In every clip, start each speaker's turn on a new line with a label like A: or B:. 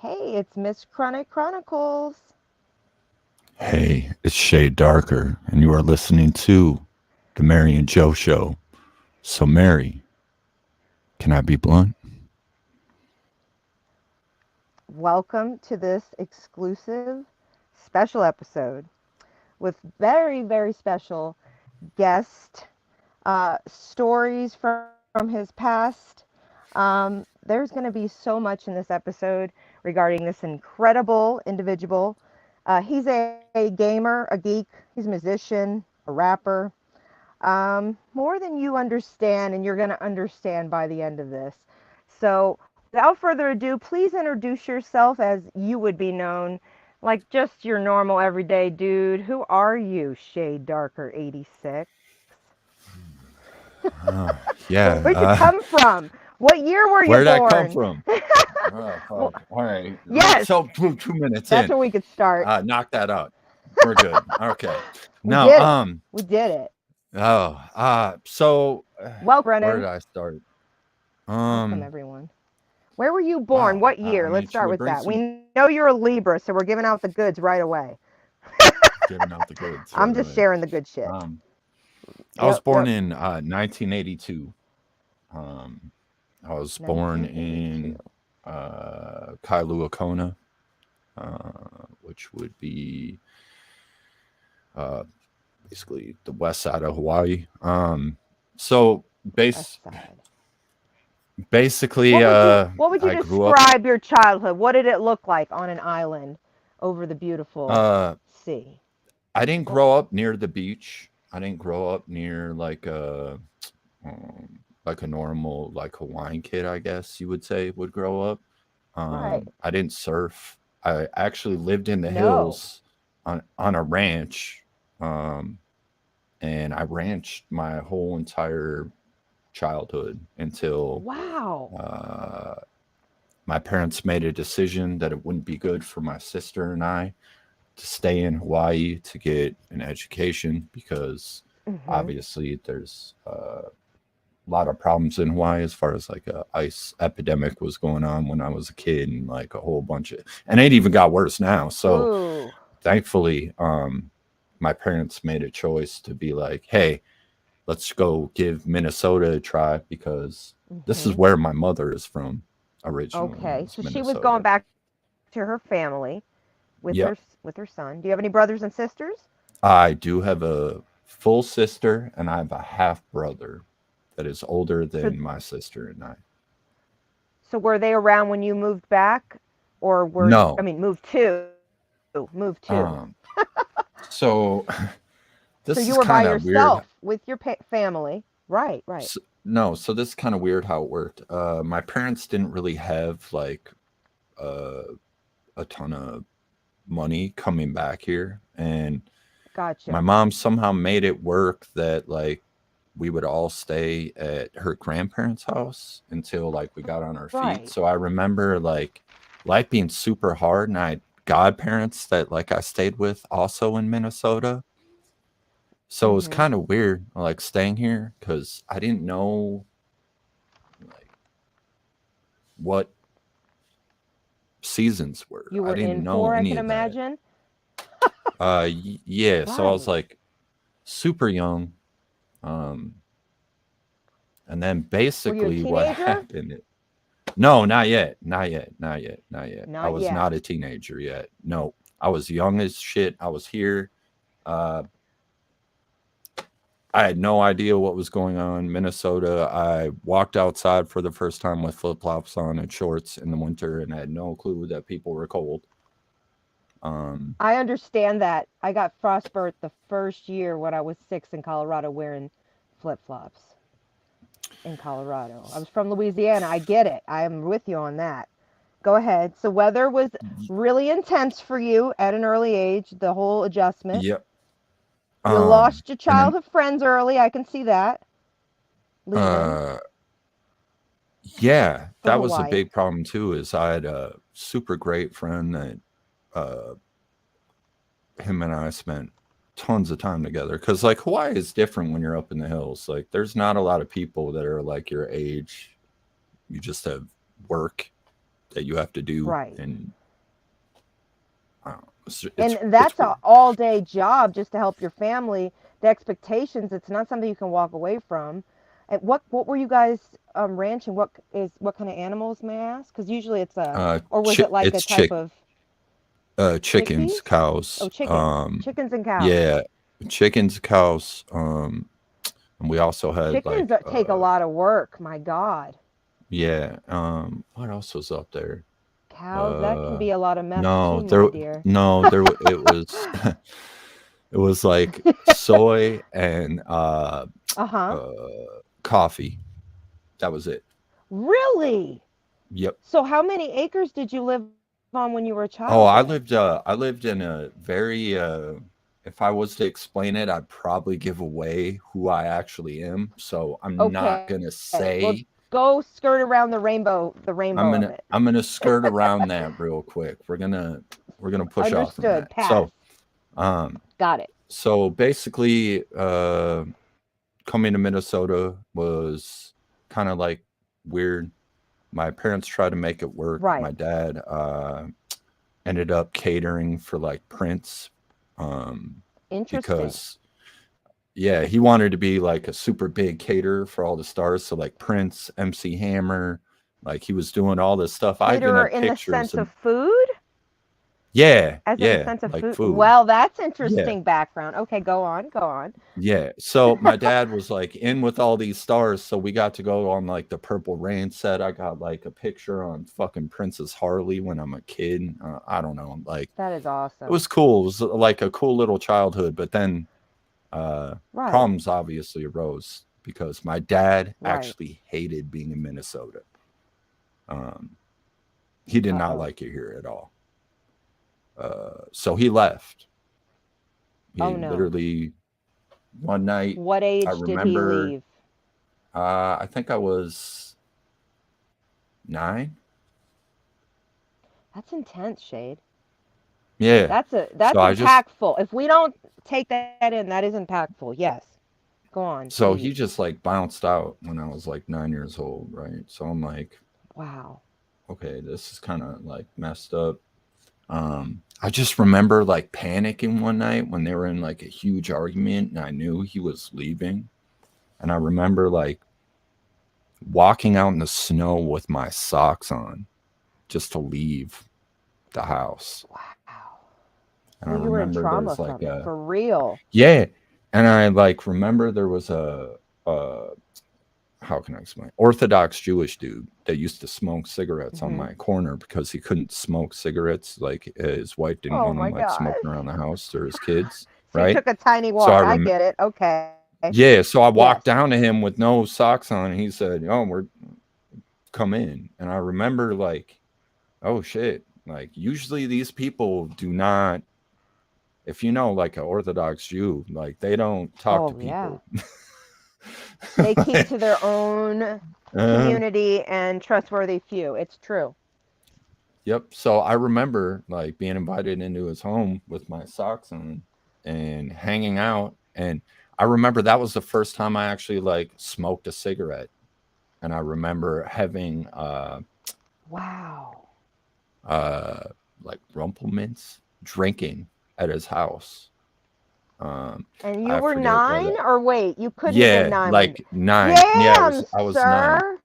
A: Hey, it's Miss Chronic Chronicles.
B: Hey, it's Shay Darker, and you are listening to The Mary and Joe Show. So, Mary, can I be blunt?
A: Welcome to this exclusive special episode with very special guest stories from his past. There's going to be so much in this episode regarding this incredible individual. He's a gamer, a geek, he's a musician, a rapper. More than you understand, and you're going to understand by the end of this. So, without further ado, please introduce yourself as you would be known, like just your normal everyday dude. Who are you, Shade Darker 86?
B: Uh,
A: Where'd
B: yeah,
A: you come from? What year were you
B: where'd I come
A: born?
B: from? Oh,
A: Well,
B: fuck. All right.
A: yes,
B: So, 2 minutes
A: that's
B: in.
A: when we could start.
B: Knock that out. We're good. Okay.
A: We
B: Now,
A: did it. We did it.
B: where did
A: Welcome,
B: I start?
A: Brennan.
B: Um,
A: Welcome, everyone. Where were you
B: wow.
A: born? What
B: I
A: year?
B: mean,
A: Let's
B: should we
A: start with
B: bring
A: that.
B: some
A: We know you're a Libra, so we're giving out the goods right away.
B: giving out the goods
A: I'm
B: right
A: just
B: away?
A: sharing the good shit.
B: Um, I was
A: Yep,
B: born
A: yep.
B: in 1982. Um, I was born
A: 1982.
B: in Kailua Kona, which would be uh, basically the west side of Hawaii. So
A: West side.
B: basically,
A: What would you
B: I grew up.
A: describe your childhood? What did it look like on an island over the beautiful
B: Uh,
A: sea?
B: I didn't
A: What?
B: grow up near the beach. I didn't grow up near like a normal like Hawaiian kid, I guess you would say would grow up.
A: Right.
B: I didn't surf. I actually lived in the
A: No.
B: hills on a ranch, um, and I ranched my whole entire childhood until
A: Wow.
B: uh, my parents made a decision that it wouldn't be good for my sister and I to stay in Hawaii to get an education because
A: Hmm.
B: obviously there's a lot of problems in Hawaii as far as like a ice epidemic was going on when I was a kid and like a whole bunch of and it even got worse now. So
A: Ooh.
B: thankfully, my parents made a choice to be like, hey, let's go give Minnesota a try because this is
A: Hmm.
B: where my mother is from originally
A: Okay.
B: was
A: So she was going
B: Minnesota.
A: back to her family with
B: Yep.
A: her son. Do you have any brothers and sisters?
B: I do have a full sister and I have a half brother that is older
A: So
B: than my sister and I.
A: so were they around when you moved back, or
B: No.
A: moved to?
B: Um so
A: So you
B: this
A: were
B: is
A: by
B: kind of weird.
A: yourself with your family. Right, right.
B: No, so this is kind of weird how it worked. My parents didn't really have like uh, a ton of money coming back here, and my
A: Gotcha.
B: mom somehow made it work that like we would all stay at her grandparents' house until like we got on our
A: Right.
B: feet. So I remember like life being super hard, and I had godparents that like I stayed with also in Minnesota. So it was
A: Hmm.
B: kind of weird, like staying here because I didn't know like what seasons were.
A: You
B: I
A: were
B: didn't
A: in
B: know
A: for, I
B: any
A: can
B: of that.
A: imagine.
B: Yeah, so I was
A: Right.
B: like super young. Um, and then
A: Were you a
B: basically what
A: teenager?
B: happened. No, not yet. Not yet. Not yet. Not yet. I
A: Not
B: was
A: yet.
B: not a teenager yet. No, I was young as shit. I was here. Uh, I had no idea what was going on. Minnesota. I walked outside for the first time with flip flops on and shorts in the winter, and I had no clue that people were cold. Um,
A: I understand that. I got frostbite the first year when I was 6 in Colorado wearing flip flops in Colorado. I was from Louisiana. I get it. I am with you on that. Go ahead. So weather was really intense for you at an early age, the whole adjustment.
B: yep.
A: You lost your
B: And then
A: childhood friends early. I can see that leaving
B: uh yeah,
A: for
B: that was a
A: Hawaii.
B: big problem too, is I had a super great friend that uh him and I spent tons of time together because like Hawaii is different when you're up in the hills. Like there's not a lot of people that are like your age. You just have work that you have to do,
A: Right.
B: and I don't know,
A: And
B: it's
A: that's a
B: weird.
A: all day job just to help your family. The expectations, it's not something you can walk away from. And what were you guys ranching? What kind of animals, may I ask? Because usually it's a, or was it like a
B: It's
A: type of
B: chickens,
A: chickpeas? Oh,
B: cows,
A: chickens and cows.
B: yeah, chickens, cows, and we also had
A: Chickens
B: like
A: take a lot of work. My God,
B: yeah, what else was up there?
A: cows, that can
B: Uh
A: be a lot of mess
B: no,
A: too, my
B: there
A: dear.
B: no, there it was it was like soy and
A: Uh-huh.
B: uh coffee. That was it.
A: Really?
B: Yep.
A: So how many acres did you live on when you were a child
B: Oh,
A: then?
B: I lived in a very if I was to explain it, I'd probably give away who I actually am. So I'm not
A: Okay.
B: gonna
A: Well,
B: say.
A: go skirt around the rainbow of it.
B: I'm gonna skirt around that real quick. We're gonna push off from
A: Understood.
B: that.
A: Pass.
B: Um
A: Got it.
B: so basically coming to Minnesota was kind of like weird. My parents tried to make it work.
A: Right.
B: My dad ended up catering for like Prince,
A: Interesting.
B: because yeah, he wanted to be like a super big caterer for all the stars. So like Prince, MC Hammer, like he was doing all this stuff. I even
A: Caterer
B: have
A: in the
B: pictures
A: sense
B: of
A: of food?
B: yeah,
A: As in the
B: yeah,
A: sense of
B: like
A: food?
B: food.
A: Well, that's
B: Yeah.
A: interesting background. Okay, go on. Go on.
B: Yeah. So my dad was like in with all these stars. So we got to go on like the Purple Rain set. I got like a picture on fucking Princess Harley when I'm a kid. I don't know. Like
A: That is
B: it
A: awesome.
B: was cool. It was like a cool little childhood. But then
A: Right.
B: problems obviously arose because my dad
A: Right.
B: actually hated being in Minnesota. Um, he did not
A: Uh-oh.
B: like it here at all. So he left.
A: Oh
B: He
A: no.
B: literally one night,
A: What
B: I
A: age did he
B: remember,
A: leave?
B: I think I was 9.
A: That's intense, Shade.
B: Yeah. So
A: That's
B: I just
A: impactful. If we don't take that in, that is impactful. Yes. Go on,
B: so
A: please.
B: he just like bounced out when I was like 9 years old, right? So I'm like,
A: Wow.
B: okay, this is kind of like messed up. I just remember like panicking one night when they were in like a huge argument and I knew he was leaving. And I remember like walking out in the snow with my socks on just to leave the house.
A: Wow.
B: And
A: So
B: I
A: you were in
B: remember there
A: trauma
B: was like
A: from it,
B: a
A: for real.
B: yeah, and I like remember there was a how can I explain? Orthodox Jewish dude that used to smoke cigarettes on
A: Hmm.
B: my corner because he couldn't smoke cigarettes. Like his wife didn't
A: Oh
B: want
A: my
B: him like
A: gosh.
B: smoking around the house or his kids,
A: So you
B: right?
A: took a tiny
B: So
A: walk. I get it. Okay.
B: yeah, so I
A: Yes.
B: walked down to him with no socks on. And he said, "Oh, we're come in." And I remember like, oh shit! Like usually these people do not. If you know, like an Orthodox Jew, like they don't talk to
A: Oh yeah.
B: people.
A: They keep to their own
B: uh,
A: community and trustworthy few. It's true.
B: yep. So I remember like being invited into his home with my socks on and hanging out. And I remember that was the first time I actually like smoked a cigarette. And I remember having
A: Wow.
B: uh like Rumplemint's drinking at his house.
A: And you
B: I
A: were
B: forget what
A: 9? Or wait, you couldn't have been
B: yeah,
A: 9 when.
B: like 9. Yeah,
A: Damn,
B: I was 9.
A: sir.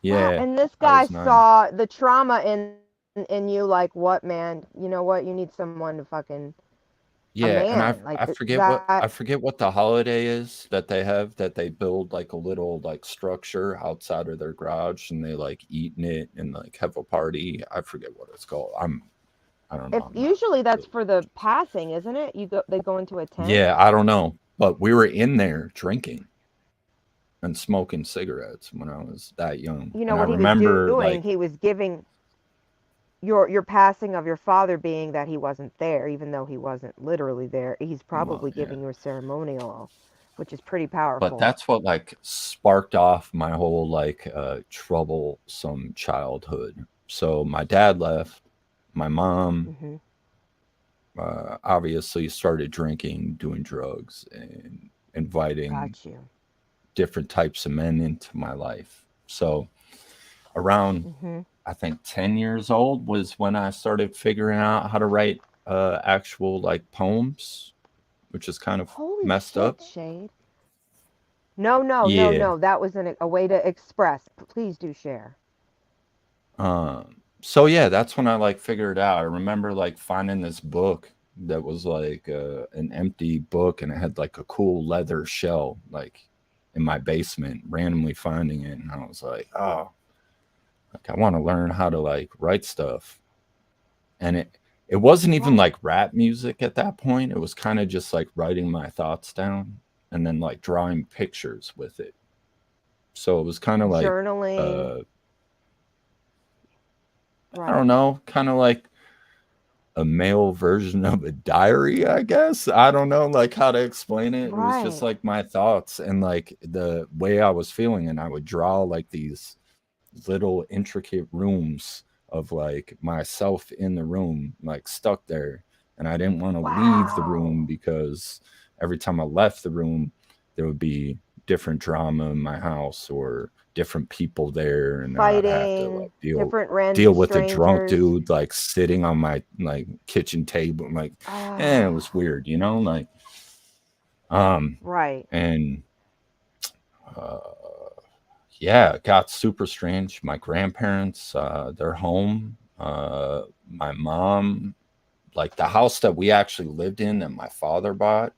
A: Wow.
B: Yeah,
A: And this
B: I
A: guy
B: was 9.
A: saw the trauma in you, like, what, man? You know what? You need someone to fucking a
B: Yeah, and
A: man. Like that.
B: I forget what the holiday is that they have that they build like a little like structure outside of their garage and they like eat in it and like have a party. I forget what it's called. I don't know.
A: If
B: I'm not
A: usually that's
B: really
A: for the passing, isn't it? They go into a tent.
B: yeah, I don't know. But we were in there drinking and smoking cigarettes when I was that young.
A: You know
B: And I
A: what he was
B: remember
A: doing?
B: like
A: He was giving your passing of your father being that he wasn't there, even though he wasn't literally there. He's
B: well,
A: probably
B: yeah.
A: giving you a ceremonial, which is pretty
B: But
A: powerful.
B: that's what like sparked off my whole like troublesome childhood. So my dad left, my mom
A: Hmm.
B: obviously started drinking, doing drugs, and inviting
A: Got you.
B: different types of men into my life. So around
A: Hmm.
B: I think 10 years old was when I started figuring out how to write actual like poems, which is kind of
A: Holy
B: messed
A: shit,
B: up.
A: Shade. No, no, no,
B: Yeah.
A: no. That was a way to express. Please do share.
B: So yeah, that's when I like figured it out. I remember like finding this book that was like an empty book and it had like a cool leather shell like in my basement, randomly finding it, and I was like, oh, like I want to learn how to like write stuff. And it wasn't even
A: Right.
B: like rap music at that point. It was kind of just like writing my thoughts down and then like drawing pictures with it. So it was kind of like
A: Journaling.
B: uh I
A: Right.
B: don't know, kind of like a male version of a diary, I guess. I don't know like how to explain it. It was just
A: Right.
B: like my thoughts and like the way I was feeling, and I would draw like these little intricate rooms of like myself in the room like stuck there, and I didn't want to leave the
A: Wow.
B: room because every time I left the room there would be different drama in my house or different people there, and then I'd have to
A: Fighting.
B: like deal
A: Different random
B: deal with a drunk
A: strangers.
B: dude like sitting on my like kitchen table, like it
A: Ah.
B: was weird, you know, like um
A: Right.
B: and uh yeah, it got super strange. My grandparents, they're home. My mom, like the house that we actually lived in that my father bought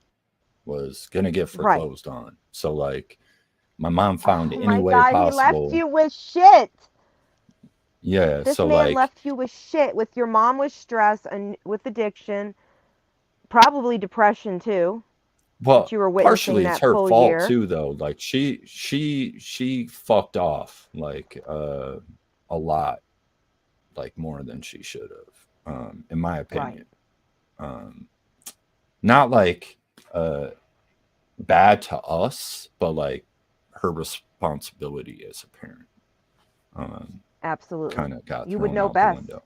B: was gonna get
A: Right.
B: foreclosed on. So like my mom found
A: Oh
B: any
A: my
B: way
A: God. He left
B: possible.
A: you with shit.
B: Yeah,
A: This
B: so
A: man
B: like
A: left you with shit. With your mom with stress and with addiction. Probably depression too. That
B: well,
A: you were witnessing
B: partially it's
A: that
B: her
A: full
B: fault
A: year.
B: too though. Like she fucked off like a lot, like more than she should have, in my
A: Right.
B: opinion. Um not like uh bad to us, but like her responsibility as a parent
A: Absolutely.
B: kind of got
A: You would
B: thrown
A: know
B: out the
A: best.
B: window.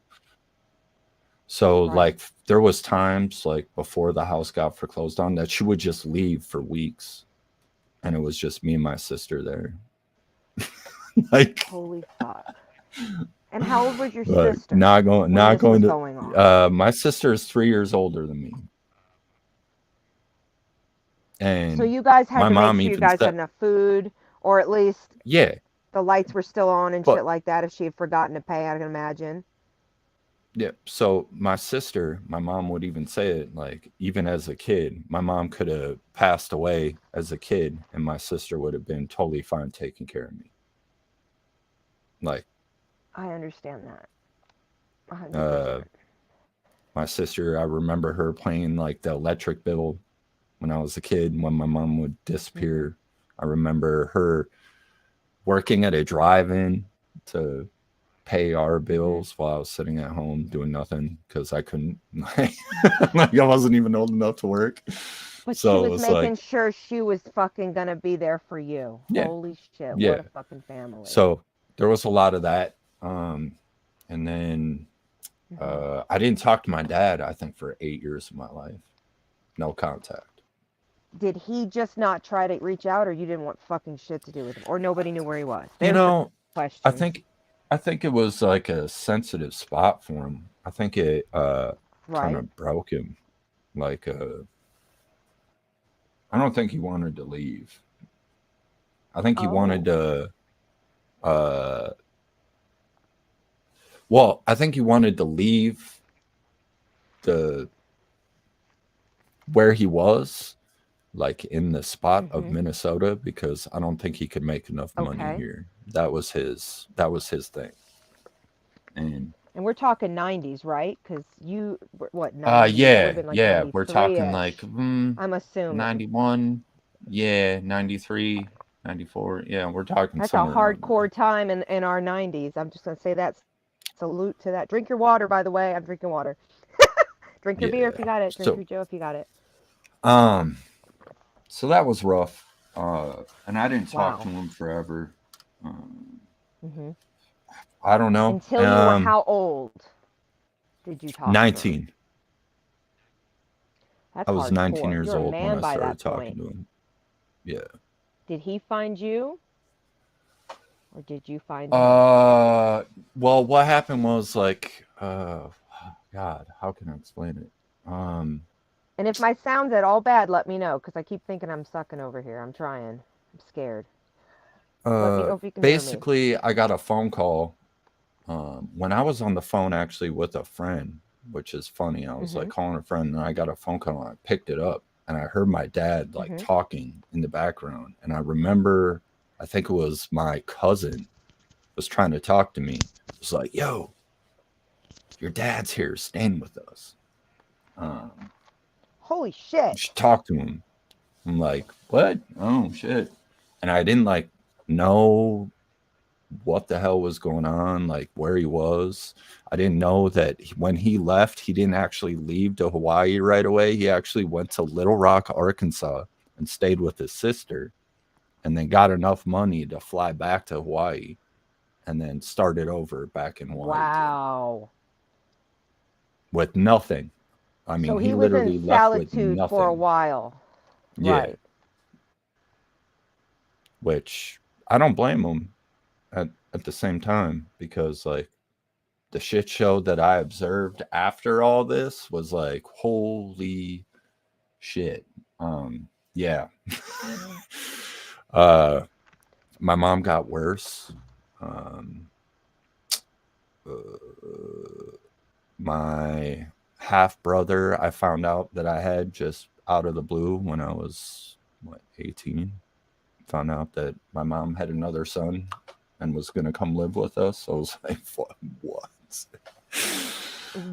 B: So
A: Right.
B: like there was times like before the house got foreclosed on that she would just leave for weeks, and it was just me and my sister there. Like
A: Holy fuck. And how old was your
B: like
A: sister when
B: not
A: this was
B: going to
A: going on?
B: my sister is 3 years older than me,
A: So
B: and
A: you guys had
B: my
A: to make
B: mom
A: sure you
B: even
A: guys had
B: said,
A: enough food, or at least
B: yeah,
A: the lights were still on and
B: but
A: shit like that if she had forgotten to pay, I can imagine.
B: yeah. So my sister, my mom would even say it like, even as a kid, my mom could have passed away as a kid, and my sister would have been totally fine taking care of me. Like,
A: I understand that.
B: uh,
A: 100%.
B: my sister, I remember her paying like the electric bill when I was a kid when my mom would
A: Hmm.
B: disappear. I remember her working at a drive-in to pay our
A: Hmm.
B: bills while I was sitting at home doing nothing because I couldn't like, like I wasn't even old enough to work.
A: But she
B: So it
A: was
B: was
A: making
B: like,
A: sure she was fucking gonna be there for you.
B: yeah,
A: Holy shit, what
B: yeah.
A: a fucking family.
B: So there was a lot of that. And then
A: Hmm.
B: I didn't talk to my dad, I think, for 8 years of my life. No contact.
A: Did he just not try to reach out, or you didn't want fucking shit to do with him, or nobody knew where he was?
B: You
A: There's the
B: know, I
A: questions.
B: think I think it was like a sensitive spot for him. I think it kind
A: Right?
B: of broke him. Like I don't think he wanted to leave. I think he wanted
A: Oh.
B: to uh well, I think he wanted to leave the where he was, like in the spot of
A: Hmm.
B: Minnesota, because I don't think he could make enough money
A: Okay.
B: here. That was his thing. And
A: And we're talking 90s, right? Because what, 90? That would have
B: yeah,
A: been like
B: yeah, we're talking
A: 93-ish.
B: like
A: I'm assuming.
B: 91, yeah, 93, 94. Yeah, we're talking
A: That's a
B: somewhere around there.
A: hardcore time in our 90s. I'm just going to say that. Salute to that. Drink your water, by the way. I'm drinking water. Drink your beer if
B: Yeah.
A: you got it. Drink
B: So
A: your Joe if you got it.
B: um so that was rough. And I didn't talk to
A: Wow.
B: him forever. Um
A: Hmm.
B: I don't know.
A: Until you were how old did you talk to him?
B: 19. I
A: That's
B: was 19
A: hardcore.
B: years
A: You're a
B: old when
A: man
B: I
A: by
B: started
A: that
B: talking
A: point.
B: to him. Yeah.
A: Did he find you? or did you find him?
B: Well, what happened was like, God, how can I explain it?
A: And if my sound's at all bad, let me know, because I keep thinking I'm sucking over here. I'm trying. I'm scared. Let me know if you can hear me.
B: Basically, I got a phone call when I was on the phone actually with a friend, which is funny. I was like calling a friend, and I got a phone call, and I picked it up, and I heard my dad like talking in the background, and I remember, I think it was my cousin was trying to talk to me. It was like, "Yo, your dad's here, staying with us.
A: Holy shit!
B: You should talk to him." I'm like, "What? Oh shit!" And I didn't like know what the hell was going on, like where he was. I didn't know that when he left, he didn't actually leave to Hawaii right away. He actually went to Little Rock, Arkansas, and stayed with his sister, and then got enough money to fly back to Hawaii, and then started over back in Hawaii.
A: Wow.
B: With nothing. I mean,
A: so
B: he
A: was
B: literally
A: in
B: left with
A: solitude
B: nothing
A: for a while.
B: Yeah.
A: Right.
B: Which I don't blame him at the same time, because like the shit show that I observed after all this was like, holy shit. Yeah. My mom got worse. My half brother, I found out that I had just out of the blue when I was 18. Found out that my mom had another son and was going to come live with us. So I was like, what?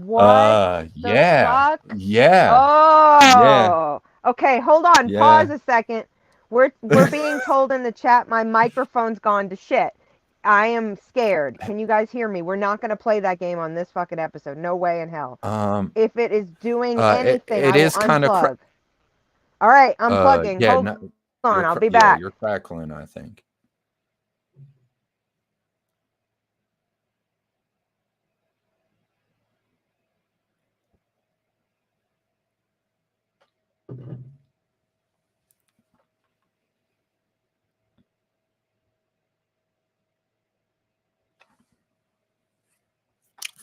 A: What?
B: Yeah.
A: Fuck?
B: Yeah.
A: Oh.
B: Yeah.
A: Okay, hold on.
B: Yeah.
A: Pause a second. We're being told in the chat my microphone's gone to shit. I am scared. Can you guys hear me? We're not going to play that game on this fucking episode. No way in hell. If it is doing anything,
B: it
A: I will
B: is kind of
A: unplug. All right, unplugging.
B: yeah,
A: Hold on, I'll be back.
B: You're crackling, I think.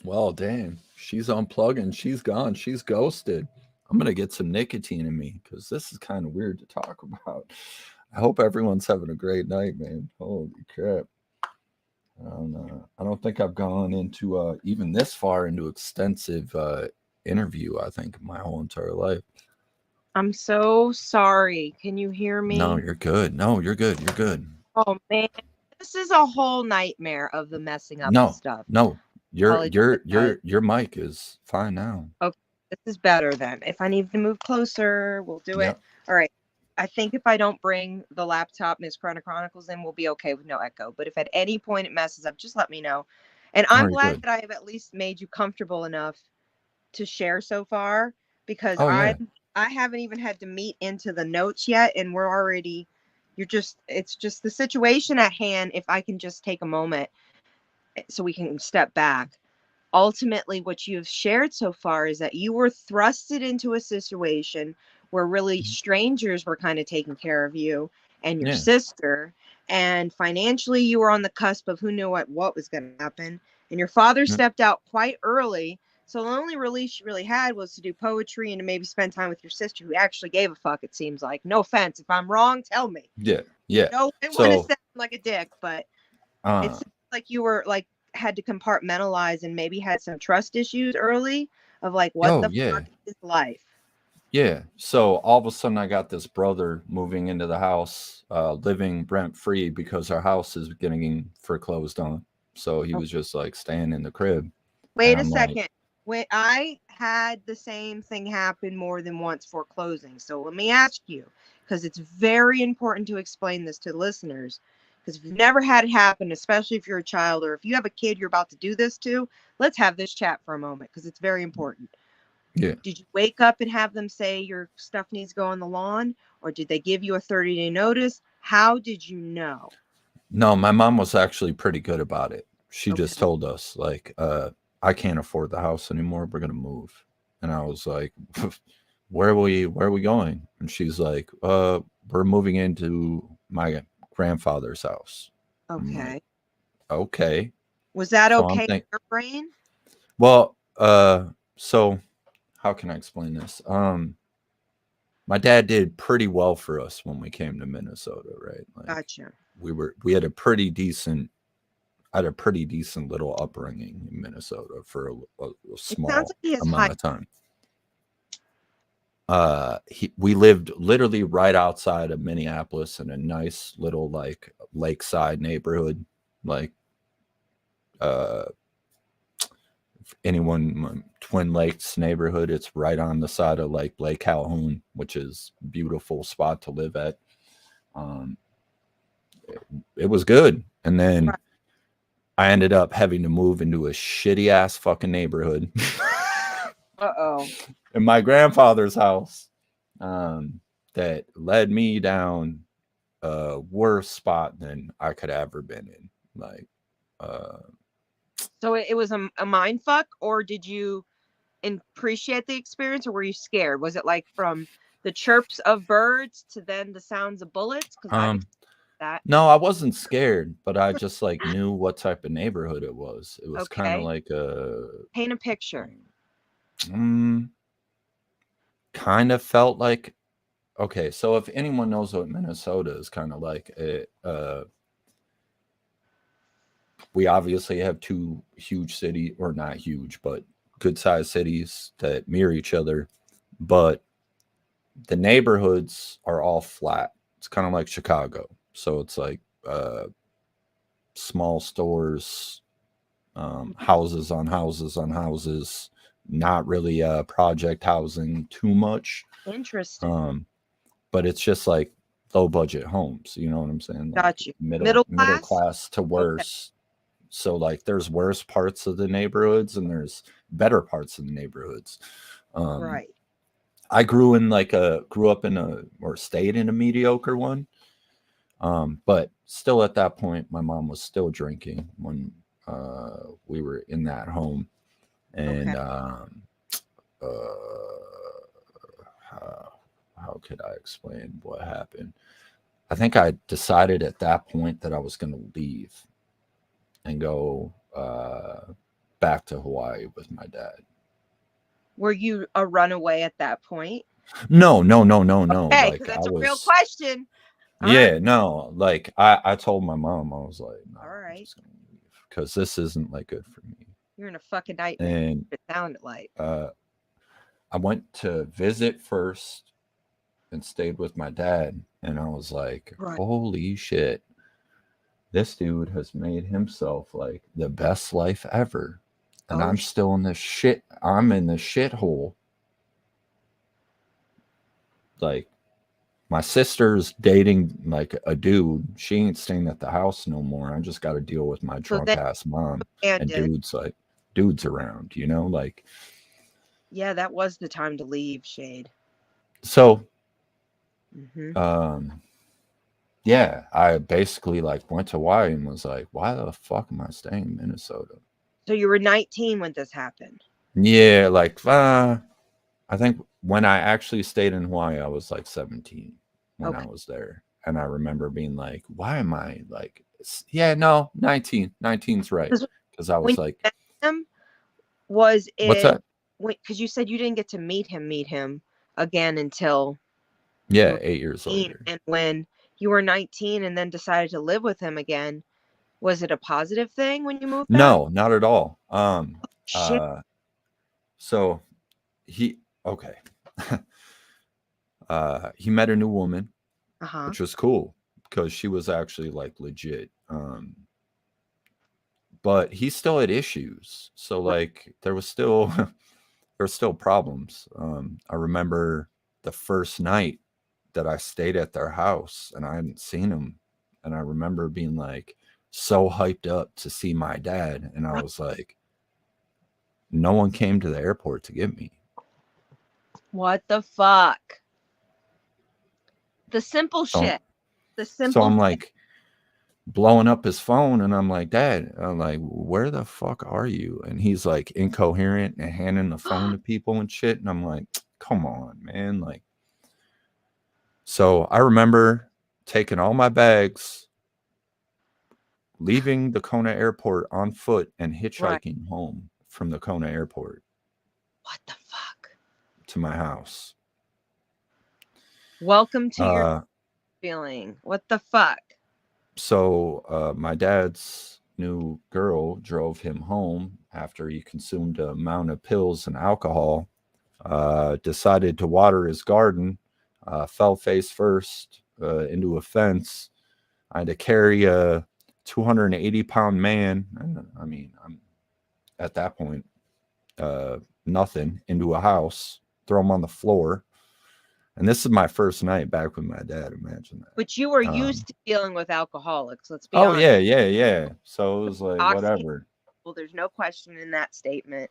B: Well, damn. She's unplugging. She's gone. She's ghosted. I'm going to get some nicotine in me because this is kind of weird to talk about. I hope everyone's having a great night, man. Holy crap. I don't think I've gone into even this far into extensive interview, I think, my whole entire life.
C: I'm so sorry. Can you hear me?
B: No, you're good. No, you're good. You're good.
C: Oh, man. This is a whole nightmare of the messing up
B: No,
C: stuff.
B: no. Your mic is fine now.
C: Okay, this is better then. If I need to move closer, we'll do it. All right. I think if I don't bring the laptop Miss Chrono Chronicles in, we'll be okay with no echo. But if at any point it messes up, just let me know. And I'm glad that I have at least made you comfortable enough to share so far, because I haven't even had to meet into the notes yet, and we're already, it's just the situation at hand. If I can just take a moment so we can step back. Ultimately, what you've shared so far is that you were thrusted into a situation where really strangers were kind of taking care of you and your sister, and financially you were on the cusp of who knew what was going to happen, and your father stepped out quite early. So the only release you really had was to do poetry and to maybe spend time with your sister, who actually gave a fuck, it seems like. No offense. If I'm wrong, tell me.
B: Yeah.
C: No, I want to sound like a dick, but it's like you were like had to compartmentalize and maybe had some trust issues early of like, what fuck is life?
B: Yeah. So all of a sudden I got this brother moving into the house, living rent free because our house is getting foreclosed on. So he was just like staying in the crib.
C: Wait a second. When I had the same thing happen more than once foreclosing. So let me ask you, because it's very important to explain this to listeners. Because if you've never had it happen, especially if you're a child, or if you have a kid you're about to do this to, let's have this chat for a moment, because it's very important.
B: Yeah.
C: Did you wake up and have them say your stuff needs to go on the lawn? Or did they give you a 30-day notice? How did you know?
B: No, my mom was actually pretty good about it. She just told us, like, I can't afford the house anymore. We're going to move. And I was like, where are we going? And she's like, we're moving into my grandfather's house.
C: Okay.
B: okay.
C: Was that
B: So I'm
C: okay in
B: think
C: your brain?
B: well, so how can I explain this? My dad did pretty well for us when we came to Minnesota, right? Like
C: Gotcha.
B: we had a pretty decent I had a pretty decent little upbringing in Minnesota for a
C: It sounds
B: small
C: like he has
B: amount
C: high.
B: of time. We lived literally right outside of Minneapolis in a nice little like lakeside neighborhood. Like if anyone Twin Lakes neighborhood, it's right on the side of like Lake Calhoun, which is a beautiful spot to live at. Um, it was good. And then
C: Right.
B: I ended up having to move into a shitty ass fucking neighborhood
C: Uh-oh.
B: in my grandfather's house, that led me down a worse spot than I could have ever been in. Like,
C: So it was a mind fuck, or did you appreciate the experience, or were you scared? Was it like from the chirps of birds to then the sounds of bullets? Because I've
B: um,
C: experienced that.
B: no, I wasn't scared, but I just like knew what type of neighborhood it was. It was kind of
C: Okay.
B: like a,
C: Paint a picture.
B: mm, kind of felt like, okay. So if anyone knows what Minnesota is kind of like, we obviously have two huge cities, or not huge, but good sized cities that mirror each other. But the neighborhoods are all flat. It's kind of like Chicago. So it's like small stores, houses on houses on houses, not really project housing too much.
C: Interesting.
B: But it's just like low budget homes. You know what I'm saying? Like
C: Got you.
B: middle
C: Middle class?
B: class to worse. So like there's worse parts of the neighborhoods and there's better parts of the neighborhoods.
C: Right.
B: I grew up in a, or stayed in a mediocre one. But still at that point, my mom was still drinking when we were in that home. And how could I explain what happened? I think I decided at that point that I was going to leave and go back to Hawaii with my dad.
C: Were you a runaway at that point?
B: No.
C: Okay,
B: Like
C: that's
B: I
C: a real
B: was,
C: question. All
B: yeah,
C: right.
B: no. Like I told my mom, I was like, no,
C: All
B: I'm
C: right.
B: just gonna leave because this isn't like good for me.
C: You're in a fucking nightmare.
B: And
C: It sounded like.
B: I went to visit first and stayed with my dad, and I was like,
C: Right.
B: holy shit, this dude has made himself like the best life ever. And I'm still in this shit. I'm in the shithole. Like, my sister's dating like a dude. She ain't staying at the house no more. I just got to deal with my
C: So
B: drunk
C: then
B: ass mom.
C: and
B: And dudes around, you know, like.
C: yeah, that was the time to leave, Shade.
B: So,
C: Mm-hmm.
B: yeah, I basically like went to Hawaii and was like, why the fuck am I staying in Minnesota?
C: So you were 19 when this happened.
B: Yeah, like I think when I actually stayed in Hawaii, I was like 17 when I was there. And I remember being like, why am I like, yeah, no, 19. 19's right. Because I was like,
C: him, was it,
B: what's that?
C: Because you said you didn't get to meet him again until
B: 8 years
C: 19,
B: later.
C: and when you were 19 and then decided to live with him again, was it a positive thing when you moved back?
B: No, not at all.
C: Shit.
B: So he he met a new woman, which was cool because she was actually like legit. But he still had issues. So like there was still problems. I remember the first night that I stayed at their house and I hadn't seen him. And I remember being like so hyped up to see my dad. And I was like, no one came to the airport to get me.
C: What the fuck? The simple shit.
B: So I'm like blowing up his phone and I'm like, Dad, I'm like, where the fuck are you? And he's like incoherent and handing the phone to people and shit. And I'm like, come on, man. Like, so I remember taking all my bags, leaving the Kona airport on foot and
C: Right.
B: hitchhiking home from the Kona airport
C: What the fuck?
B: to my house.
C: Welcome to your
B: Uh,
C: feeling. What the fuck?
B: so my dad's new girl drove him home after he consumed a amount of pills and alcohol. Decided to water his garden. Fell face first into a fence. I had to carry a 280-pound man, and I mean, I'm at that point nothing, into a house, throw him on the floor. And this is my first night back with my dad. Imagine that.
C: But you were used to dealing with alcoholics. Let's be
B: Oh
C: honest.
B: yeah. So it was like whatever.
C: Well, there's no question in that statement.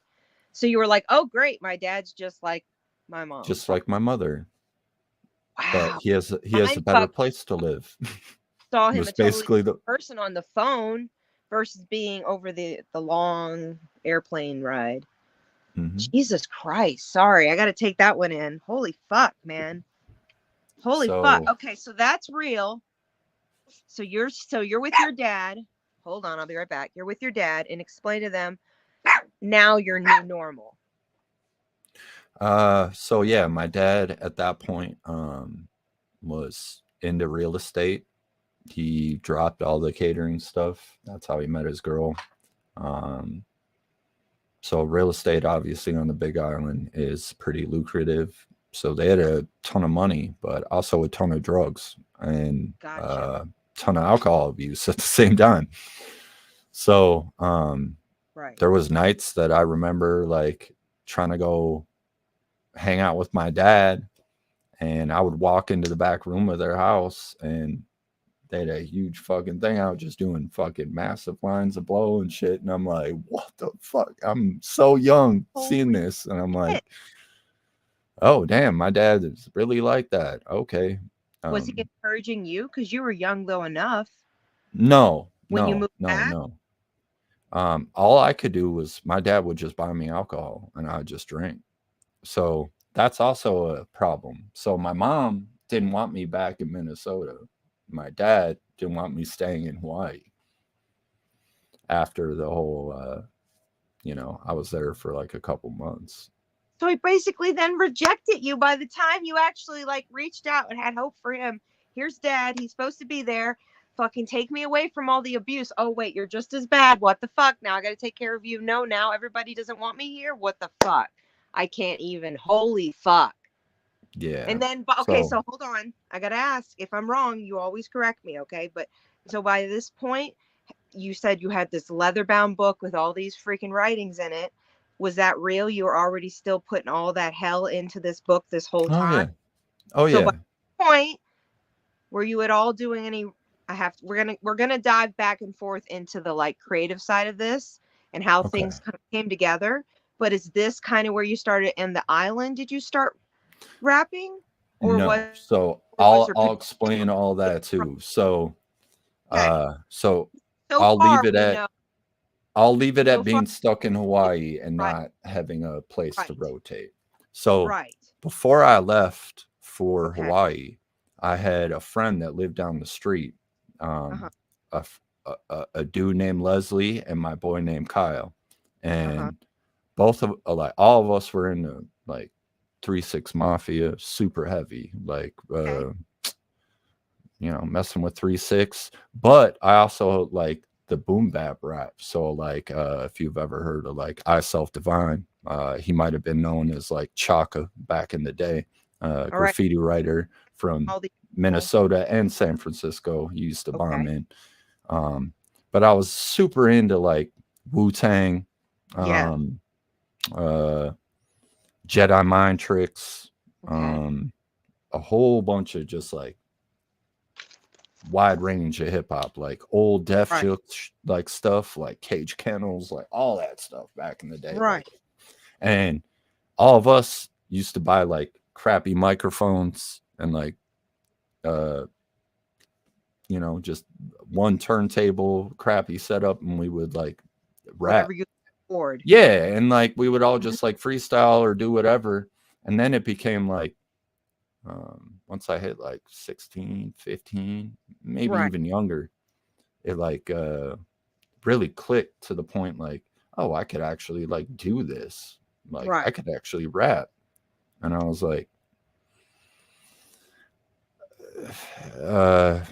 C: So you were like, "Oh, great, my dad's just like my mom."
B: Just like my mother.
C: Wow.
B: But he has a better place to live.
C: Saw
B: It
C: him
B: was
C: a totally
B: basically the
C: person on the phone versus being over the long airplane ride.
B: Mhm.
C: Jesus Christ. Sorry, I got to take that one in. Holy fuck, man. Holy fuck.
B: So-
C: Okay, so that's real. So you're with your dad. Hold on, I'll be right back. You're with your dad and explain to them now your new normal.
B: So yeah, my dad at that point was into real estate. He dropped all the catering stuff. That's how he met his girl. So real estate, obviously, on the Big Island is pretty lucrative. So they had a ton of money, but also a ton of drugs and
C: Gotcha.
B: a ton of alcohol abuse at the same time. So
C: Right.
B: there was nights that I remember like trying to go hang out with my dad, and I would walk into the back room of their house and they had a huge fucking thing out just doing fucking massive lines of blow and shit. And I'm like, what the fuck? I'm so young seeing
C: Holy
B: this. And I'm like, oh, damn, my dad is really like that. Okay.
C: Was he encouraging you? Because you were young though enough.
B: No,
C: When you moved back?
B: no. All I could do was my dad would just buy me alcohol and I would just drink. So that's also a problem. So my mom didn't want me back in Minnesota. My dad didn't want me staying in Hawaii after the whole, I was there for like a couple months.
C: So he basically then rejected you by the time you actually like reached out and had hope for him. Here's dad. He's supposed to be there. Fucking take me away from all the abuse. Oh, wait, you're just as bad. What the fuck? Now I got to take care of you. No, now everybody doesn't want me here. What the fuck? I can't even. Holy fuck.
B: Yeah.
C: And then, okay, so hold on. I got to ask. If I'm wrong, you always correct me, okay? But so by this point, you said you had this leather-bound book with all these freaking writings in it. Was that real? You were already still putting all that hell into this book this whole time?
B: Oh, yeah.
C: So by that point, were you at all doing any... We're gonna dive back and forth into the like creative side of this and how things kind of came together. But is this kind of where you started in the island? Did you start rapping? Or
B: no. So I'll explain all that too. So I'll leave it at being stuck in Hawaii and not having a place to rotate. So before I left for Hawaii, I had a friend that lived down the street, a dude named Leslie and my boy named Kyle, and both of like all of us were into like 3-6 Mafia, super heavy, like messing with 3-6. But I also like the boom bap rap. So like if you've ever heard of like I Self Divine, he might have been known as like Chaka back in the day, graffiti writer from Minnesota and San Francisco. He used to bomb in. But I was super into like Wu-Tang, Jedi Mind Tricks, a whole bunch of just like wide range of hip hop, like old Def Jux like stuff, like Cage Kennels, like all that stuff back in the day. Like, and all of us used to buy like crappy microphones and like just one turntable, crappy setup, and we would like rap. Yeah, and like we would all just like freestyle or do whatever. And then it became like once I hit like 16, 15, maybe even younger, it like really clicked to the point like, oh, I could actually like do this. Like I
C: Right.
B: could actually rap. And I was like,
C: The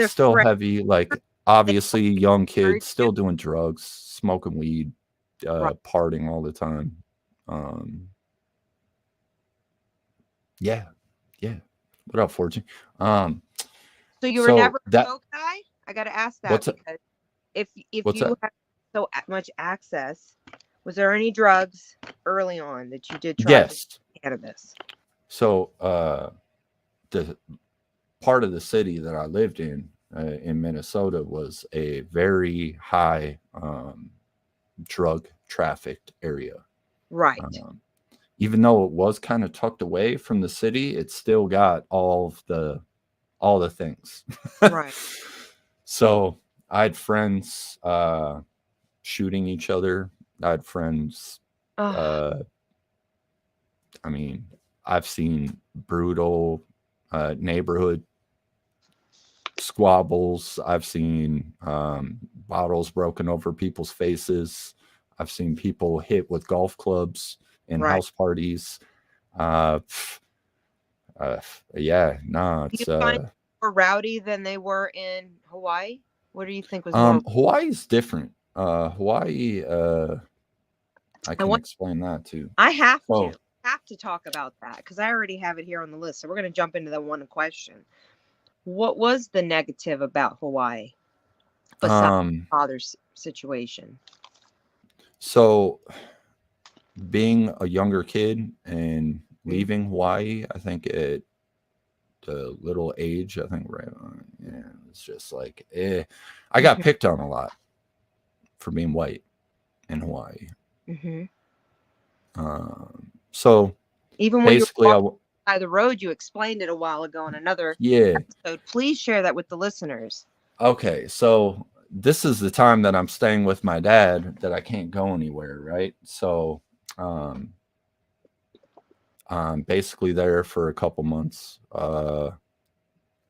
B: still
C: friend
B: heavy, like obviously young
C: encouraged
B: kids,
C: you?
B: still doing drugs, smoking weed,
C: Right.
B: partying all the time. Um, yeah, yeah. What up, Fortune? Um,
C: So you were
B: so
C: never a
B: that
C: coke guy? I got to ask that
B: what's that?
C: because if
B: What's
C: you
B: that?
C: had much access, was there any drugs early on that you did try with
B: Yes.
C: cannabis?
B: So the part of the city that I lived in Minnesota was a very high drug trafficked area.
C: Right.
B: Even though it was kind of tucked away from the city, it still got all the things.
C: Right.
B: So I had friends shooting each other. I had friends.
C: Ugh.
B: I mean, I've seen brutal neighborhood squabbles. I've seen bottles broken over people's faces. I've seen people hit with golf clubs in
C: Right.
B: house parties. Uh, yeah, no,
C: Do you
B: it's
C: find more rowdy than they were in Hawaii? What do you think was more?
B: Hawaii's different. Hawaii, I
C: I
B: can
C: want.
B: explain that too.
C: I have
B: So,
C: to talk about that because I already have it here on the list. So we're going to jump into that one question. What was the negative about Hawaii besides
B: um,
C: father's situation?
B: so being a younger kid and
C: Mm.
B: leaving Hawaii, I think at the little age, I think right on, yeah, it's just like, I got
C: Mhm.
B: picked on a lot for being white in Hawaii.
C: Mhm.
B: So
C: Even when you were
B: basically,
C: walking by the road, you explained it a while ago in another
B: yeah.
C: episode. Please share that with the listeners.
B: Okay, so this is the time that I'm staying with my dad that I can't go anywhere, right? So, I'm basically there for a couple months. I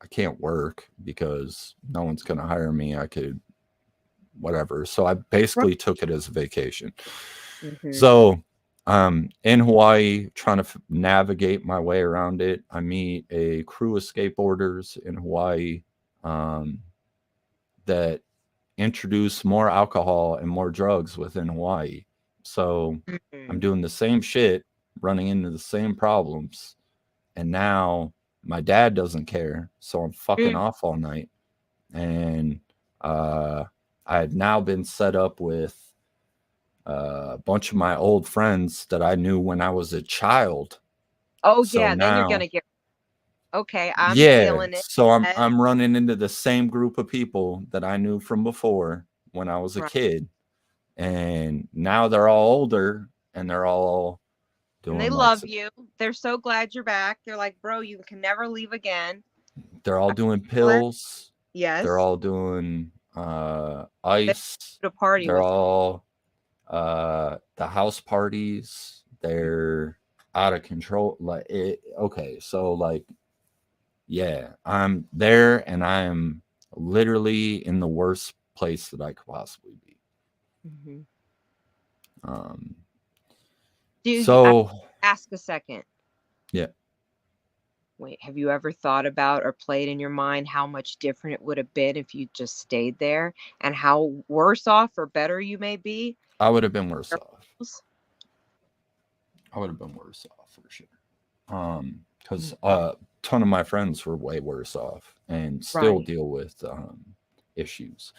B: can't work because no one's going to hire me. I could, whatever. So I basically took it as a vacation.
C: Mhm.
B: So, in Hawaii, trying to navigate my way around it, I meet a crew of skateboarders in Hawaii that introduce more alcohol and more drugs within Hawaii. So I'm
C: Mhm.
B: doing the same shit, running into the same problems. And now my dad doesn't care. So I'm fucking
C: Mm.
B: off all night. And I had now been set up with a bunch of my old friends that I knew when I was a child.
C: Oh
B: So
C: yeah, then you're
B: now,
C: gonna get okay. I'm
B: yeah,
C: feeling it.
B: so I'm
C: Ed.
B: I'm running into the same group of people that I knew from before when I was a
C: Right.
B: kid. And now they're all older and they're all
C: And they
B: doing like
C: love you. They're so glad you're back. They're like, bro, you can never leave again.
B: they're all
C: I
B: doing
C: feel it.
B: pills, they're
C: Yes.
B: all doing
C: They
B: ice,
C: to party
B: they're
C: with you.
B: all the house parties, they're out of control. Like it, okay, so like, yeah, I'm there and I am literally in the worst place that I could possibly be.
C: Mhm.
B: um
C: I
B: so
C: ask a second?
B: yeah.
C: Wait, have you ever thought about or played in your mind how much different it would have been if you just stayed there and how worse off or better you may be?
B: I would have been worse off. I would have been worse off for sure. Because a ton of my friends were way worse off and still
C: Right.
B: deal with issues.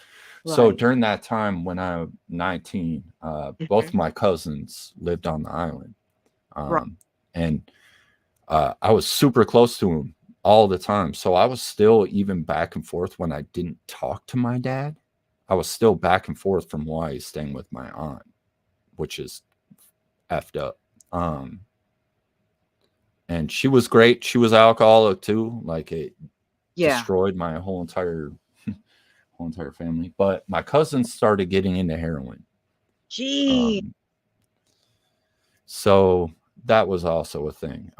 B: So
C: Right.
B: during that time when I'm 19, both
C: Mhm.
B: my cousins lived on the island.
C: Right.
B: And I was super close to them all the time. So I was still even back and forth when I didn't talk to my dad. I was still back and forth from Hawaii staying with my aunt, which is effed up. And she was great. She was alcoholic too. Like it
C: Yeah.
B: destroyed my whole entire family. But my cousins started getting into heroin.
C: Gee.
B: So that was also a thing.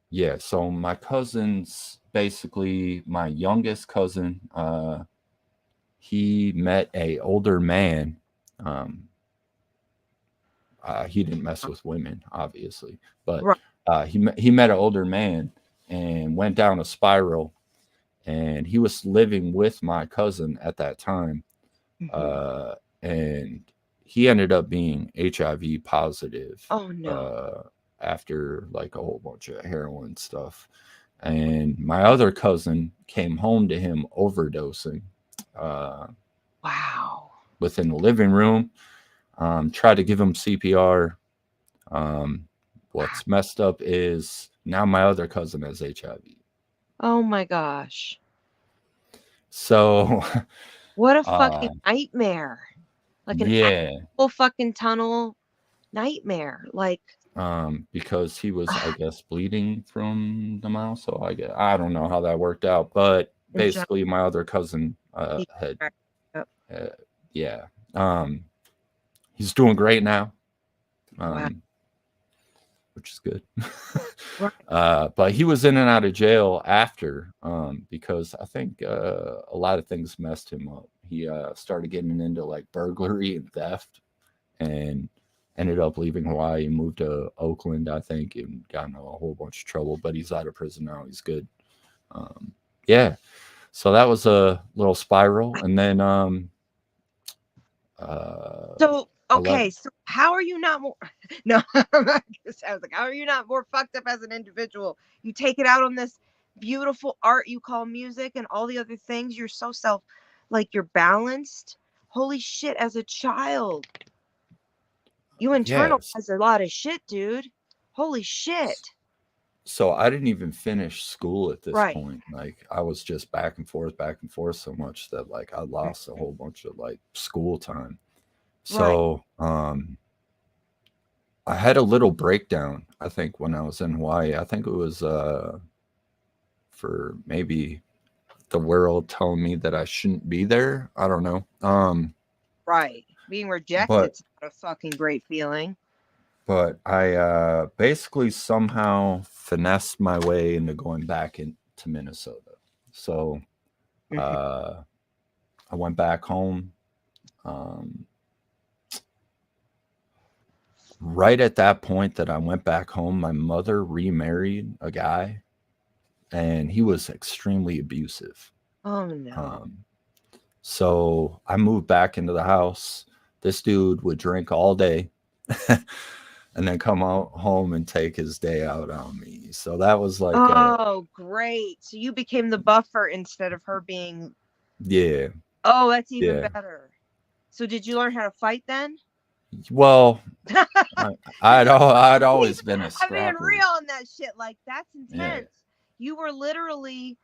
B: Yeah, so my cousins, basically my youngest cousin, he met a older man. He didn't mess with women, obviously, but
C: Right.
B: he met an older man and went down a spiral. And he was living with my cousin at that time,
C: Mhm.
B: and he ended up being HIV positive
C: Oh no.
B: after like a whole bunch of heroin stuff. And my other cousin came home to him overdosing uh,
C: Wow.
B: within the living room. Tried to give him CPR. What's messed up is now my other cousin has HIV.
C: Oh my gosh.
B: So,
C: What a
B: uh,
C: fucking nightmare. Like an
B: yeah,
C: actual fucking tunnel nightmare. Like
B: because he was, I guess, bleeding from the mouth. So I don't know how that worked out, but
C: in general.
B: basically, my other cousin had,
C: Yep.
B: uh, yeah, um, he's doing great now,
C: Wow.
B: which is good.
C: Right.
B: But he was in and out of jail after, because I think a lot of things messed him up. He started getting into like burglary and theft, and ended up leaving Hawaii and moved to Oakland, I think, and got in a whole bunch of trouble. But he's out of prison now. He's good. Yeah. So that was a little spiral, and then
C: So
B: I left.
C: okay, so how are you not more no, I'm not gonna say- I was like, how are you not more fucked up as an individual? You take it out on this beautiful art you call music and all the other things. You're so like you're balanced. Holy shit, as a child. You
B: Yes.
C: internalize a lot of shit, dude. Holy shit.
B: So I didn't even finish school at this
C: Right.
B: point. Like I was just back and forth so much that like I lost a whole bunch of like school time.
C: Right.
B: So I had a little breakdown, I think, when I was in Hawaii. I think it was for maybe the world telling me that I shouldn't be there. I don't know.
C: Right. Being
B: But
C: rejected's not a fucking great feeling.
B: I basically somehow finessed my way into going back into Minnesota. So
C: Mhm.
B: uh, I went back home. Um, right at that point that I went back home, my mother remarried a guy, and he was extremely abusive.
C: Oh no.
B: Um, so I moved back into the house. This dude would drink all day and then come out home and take his day out on me. So that was like,
C: Oh, great. So you became the buffer instead of her being.
B: yeah,
C: Oh, that's even
B: yeah.
C: better. So did you learn how to fight then?
B: Well, I'd
C: Please,
B: always been a
C: I'm being
B: scrapper.
C: real on that shit. Like that's
B: Yeah.
C: intense. You were literally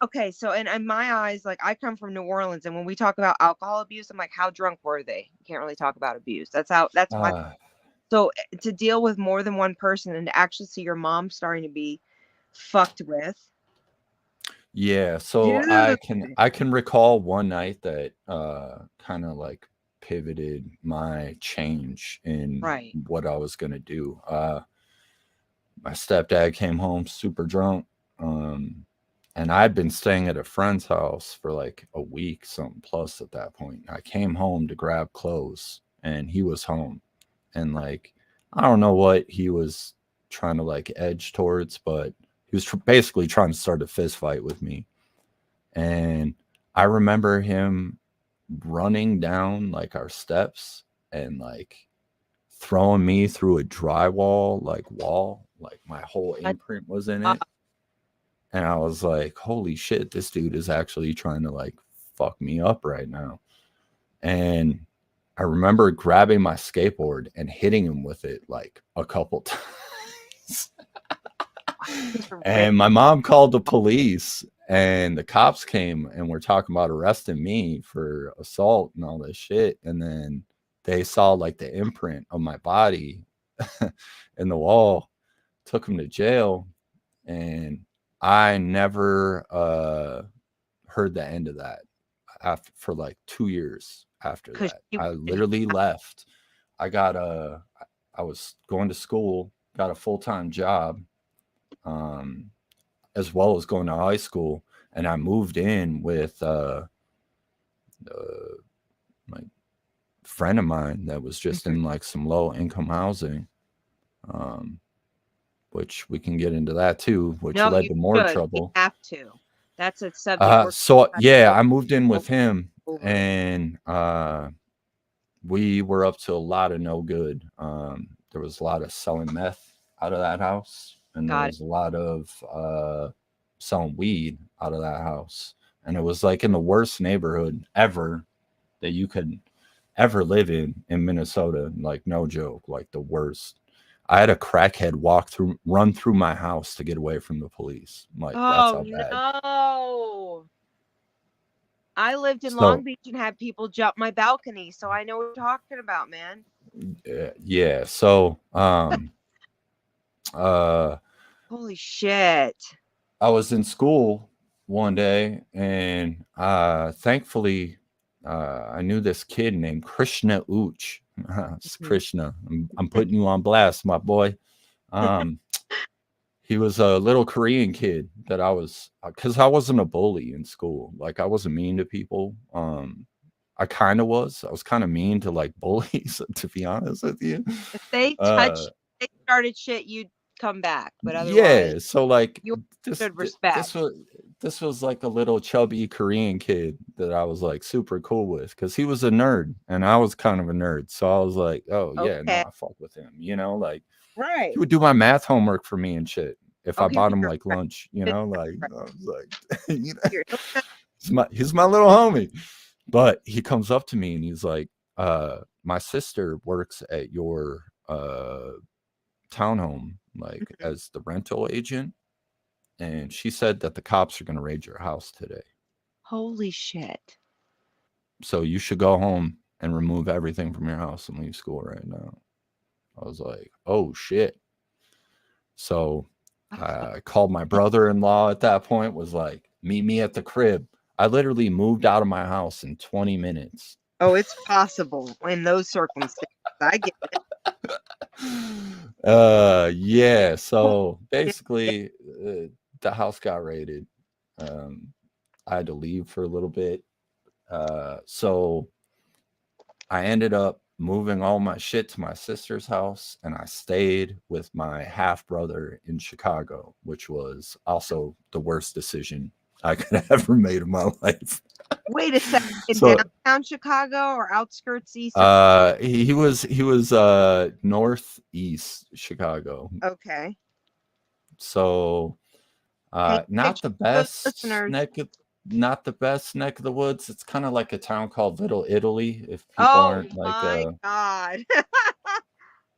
C: okay. So in my eyes, like I come from New Orleans, and when we talk about alcohol abuse, I'm like, how drunk were they? You can't really talk about abuse. That's my.
B: Uh,
C: So to deal with more than one person and to actually see your mom starting to be fucked with,
B: yeah. So
C: dude.
B: I can recall one night that kind of like pivoted my change in
C: Right.
B: what I was gonna do. My stepdad came home super drunk. Um, and I'd been staying at a friend's house for like a week, something plus at that point. I came home to grab clothes, and he was home. And like, I don't know what he was trying to like edge towards, but he was basically trying to start a fist fight with me. And I remember him running down like our steps and like throwing me through a drywall like wall, like my whole imprint was in
C: Uh,
B: it. And I was like, holy shit, this dude is actually trying to like fuck me up right now. And I remember grabbing my skateboard and hitting him with it like a couple times. And my mom called the police, and the cops came and were talking about arresting me for assault and all this shit. And then they saw like the imprint of my body in the wall, took him to jail, and I never heard the end of that after for like 2 years after
C: Because
B: that.
C: she
B: I
C: wanted
B: literally
C: you
B: left. I got a I was going to school, got a full-time job, um, as well as going to high school, and I moved in with like friend of mine that was just in like some low income housing, which we can get into that too, which
C: No,
B: led
C: you
B: to more
C: should. You
B: trouble.
C: have to. That's a subject we're
B: So
C: gonna
B: yeah,
C: go
B: I moved in with him,
C: over.
B: and we were up to a lot of no good. There was a lot of selling meth out of that house, and there
C: Got
B: was a lot of selling weed out of that house. And it was like in the worst neighborhood ever that you could ever live in Minnesota. Like, no joke, like the worst. I had a crackhead run through my house to get away from the police. Like, that's how bad.
C: No. I lived in
B: So,
C: Long Beach and had people jump my balcony, so I know what you're talking about, man.
B: yeah. So,
C: Holy shit.
B: I was in school one day, and thankfully, I knew this kid named Krishna Uch. It's Krishna. I'm putting you on blast, my boy. He was a little Korean kid that I was, because I wasn't a bully in school. Like, I wasn't mean to people. I kind of was. I was kind of mean to like bullies, to be honest with you.
C: If they they started shit, you'd come back. But otherwise,
B: yeah. So like
C: you should respect.
B: this was like a little chubby Korean kid that I was like super cool with, because he was a nerd and I was kind of a nerd. So I was like, oh yeah, no, I fuck with him. You know, like
C: right.
B: He would do my math homework for me and shit. If I
C: Okay,
B: bought him
C: you're
B: like
C: right.
B: lunch, you know, like I was like, you know,
C: You're-
B: he's my little homie. But he comes up to me and he's like, my sister works at your townhome, like as the rental agent, and she said that the cops are going to raid your house today.
C: Holy shit.
B: So you should go home and remove everything from your house and leave school right now. I was like, oh shit. So I called my brother-in-law at that point, was like, meet me at the crib. I literally moved out of my house in 20 minutes.
C: Oh, it's possible in those circumstances. I get
B: it. Yeah. So basically, the house got raided. I had to leave for a little bit. So I ended up moving all my shit to my sister's house, and I stayed with my half brother in Chicago, which was also the worst decision I could have ever made in my life.
C: Wait a second. In downtown Chicago or outskirts east?
B: He was northeast Chicago.
C: Okay.
B: So not the best not the best neck of the woods. It's kind of like a town called Little Italy. If people aren't like,
C: my God,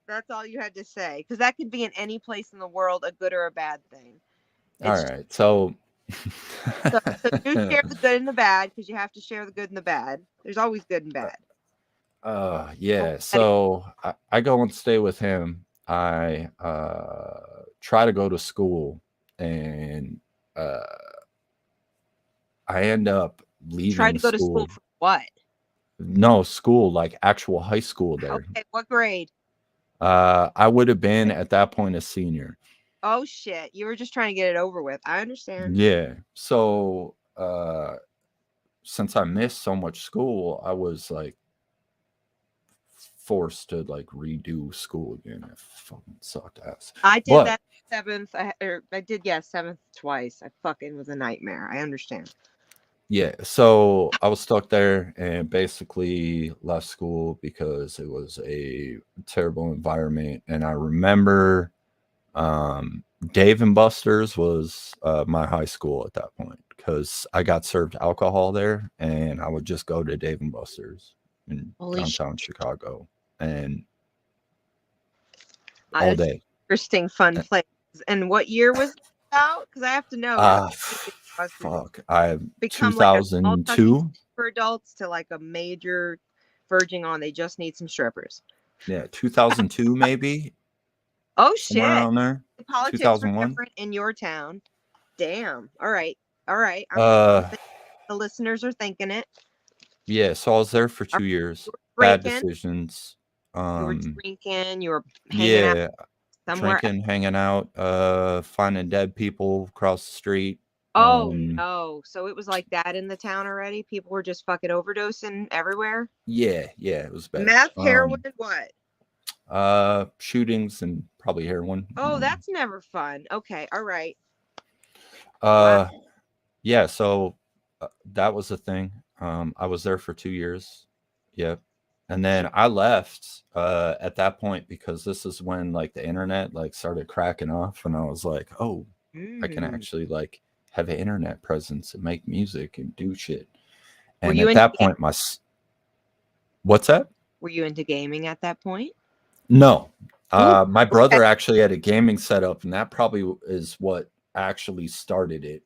C: that's all you had to say, because that could be in any place in the world, a good or a bad thing.
B: All right, so
C: you share the good and the bad, because you have to share the good and the bad. There's always good and bad.
B: Yeah. So I go and stay with him. I try to go to school, and I end up leaving.
C: Try to go to school for what?
B: No, school, like actual high school there.
C: Okay, what grade?
B: I would have been at that point a senior.
C: Oh shit, you were just trying to get it over with. I understand.
B: Yeah. So since I missed so much school, I was like forced to like redo school again. It fucking sucked ass.
C: I did that 7th. I did 7th twice. I fucking was a nightmare. I understand.
B: Yeah, so I was stuck there and basically left school because it was a terrible environment. And I remember Dave and Buster's was my high school at that point, because I got served alcohol there, and I would just go to Dave and Buster's in downtown Chicago and all day.
C: Interesting, fun place. And what year was it out? Because I have to know.
B: Fuck, I 2002
C: like for adults to like a major verging on. They just need some strippers.
B: Yeah, 2002 maybe.
C: Oh shit!
B: Around there.
C: The politics are different in your town. Damn. All right. The listeners are thinking it.
B: Yeah, so I was there for 2 years. Bad decisions.
C: You were drinking. You were hanging out somewhere.
B: Drinking, hanging out, finding dead people across the street.
C: Oh
B: Um,
C: no. So it was like that in the town already? People were just fucking overdosing everywhere?
B: yeah, it was bad.
C: Meth, heroin, what?
B: Shootings and probably heroin.
C: Oh, that's never fun. Okay, all right. Wow.
B: Uh, yeah. So that was the thing. I was there for 2 years. Yep. And then I left at that point because this is when like the internet like started cracking off, and I was like, oh, I can
C: Mm.
B: actually like have an internet presence and make music and do shit.
C: Were
B: And
C: you
B: at
C: into
B: that point, what's that?
C: were you into gaming at that point?
B: No.
C: Ooh,
B: My
C: okay.
B: brother actually had a gaming setup, and that probably is what actually started it.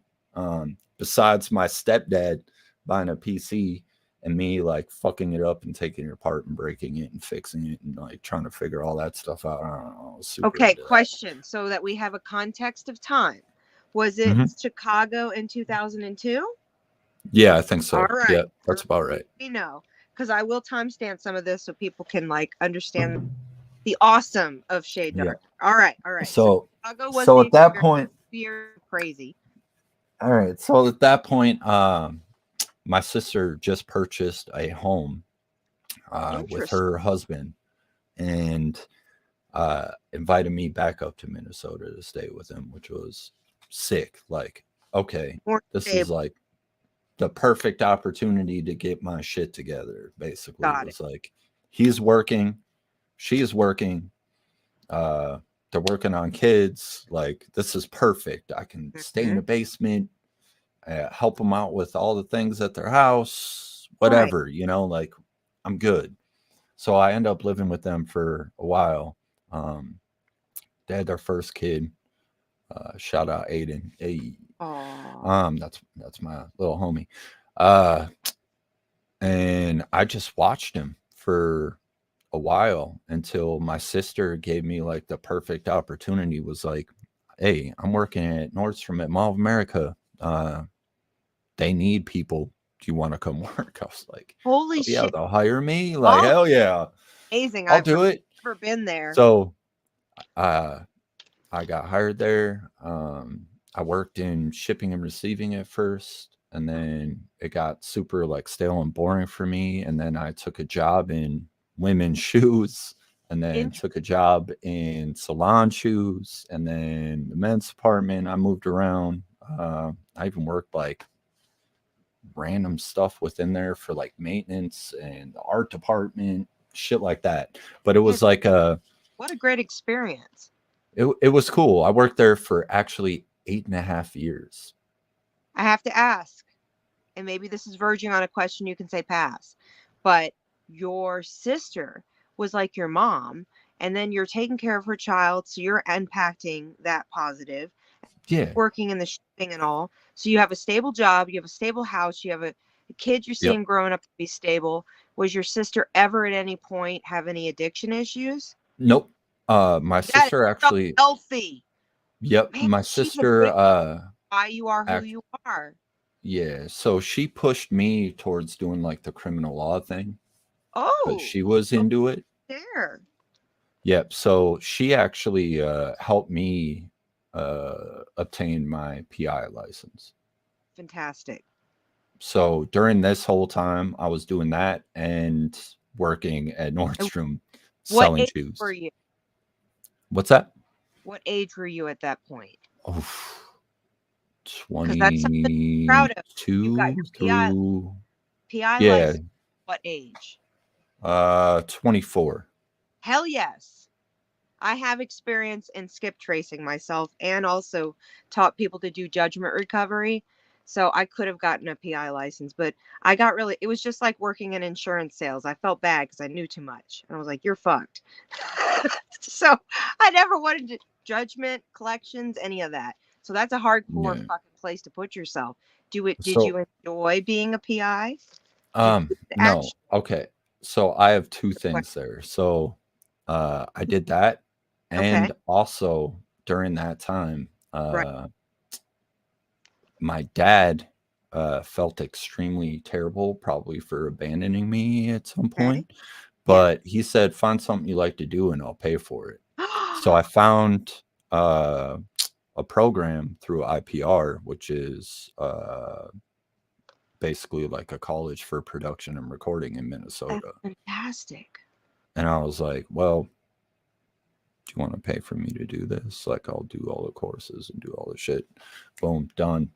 B: Besides my stepdad buying a PC and me like fucking it up and taking it apart and breaking it and fixing it and like trying to figure all that stuff out. I don't know. I was super
C: Okay,
B: into that.
C: question. So that we have a context of time. Was it Chicago in 2002?
B: Yeah, I think so.
C: All right.
B: Yeah, that's about right.
C: We know, because I will timestamp some of this so people can like understand the awesome of Shade Dark.
B: Yeah.
C: All right, all right.
B: So
C: Chicago was
B: at that point,
C: you're crazy.
B: all right. So at that point, my sister just purchased a home with her husband, and invited me back up to Minnesota to stay with him, which was sick. Like, okay, this is like the perfect opportunity to get my shit together. Basically, it was like he's working, she's working, they're working on kids. Like, this is perfect. I can stay in the basement, help them out with all the things at their house, whatever, you know, like I'm good. So I end up living with them for a while. They had their first kid. Shout out Aiden. Hey. That's my little homie. And I just watched him for a while until my sister gave me like the perfect opportunity. Was like, hey, I'm working at Nordstrom at Mall of America. They need people. Do you want to come work? I was like,
C: holy
B: yeah,
C: shit,
B: they'll hire me. Like, hell yeah,
C: amazing.
B: I'll do it.
C: Never been there.
B: So I got hired there. I worked in shipping and receiving at first, and then it got super like stale and boring for me. And then I took a job in women's shoes, and then took a job in salon shoes, and then the men's department. I moved around. I even worked like random stuff within there for like maintenance and the art department, shit like that. But it was like
C: what a great experience.
B: It was cool. I worked there for actually 8.5 years.
C: I have to ask, and maybe this is verging on a question you can say pass, but your sister was like your mom, and then you're taking care of her child, so you're impacting that positive.
B: Yeah.
C: Working in the shipping and all. So you have a stable job, you have a stable house, you have a kid you're seeing growing up to be stable. Was your sister ever at any point have any addiction issues?
B: Nope. My sister actually
C: healthy.
B: Yep.
C: Man,
B: my sister
C: why you are who you are.
B: Yeah. So she pushed me towards doing like the criminal law thing.
C: Oh,
B: she was into it.
C: There.
B: Yep. So she actually helped me obtain my PI license.
C: Fantastic.
B: So during this whole time, I was doing that and working at Nordstrom selling shoes.
C: Were you?
B: What's that?
C: What age were you at that point?
B: Oh, 22 proud of.
C: You got your PI license. What age?
B: 24.
C: Hell yes. I have experience in skip tracing myself, and also taught people to do judgment recovery. So I could have gotten a PI license, but I got it was just like working in insurance sales. I felt bad because I knew too much. And I was like, you're fucked. So I never wanted to judgment, collections, any of that. So that's a hardcore fucking place to put yourself. Did you enjoy being a PI?
B: No. Okay. So I have two things there. So I did that. And also during that time, my dad felt extremely terrible, probably for abandoning me at some point. But he said, find something you like to do and I'll pay for it. So I found a a program through IPR, which is basically like a college for production and recording in
C: That's
B: Minnesota.
C: fantastic.
B: And I was like, well, do you want to pay for me to do this? Like, I'll do all the courses and do all the shit. Boom, done.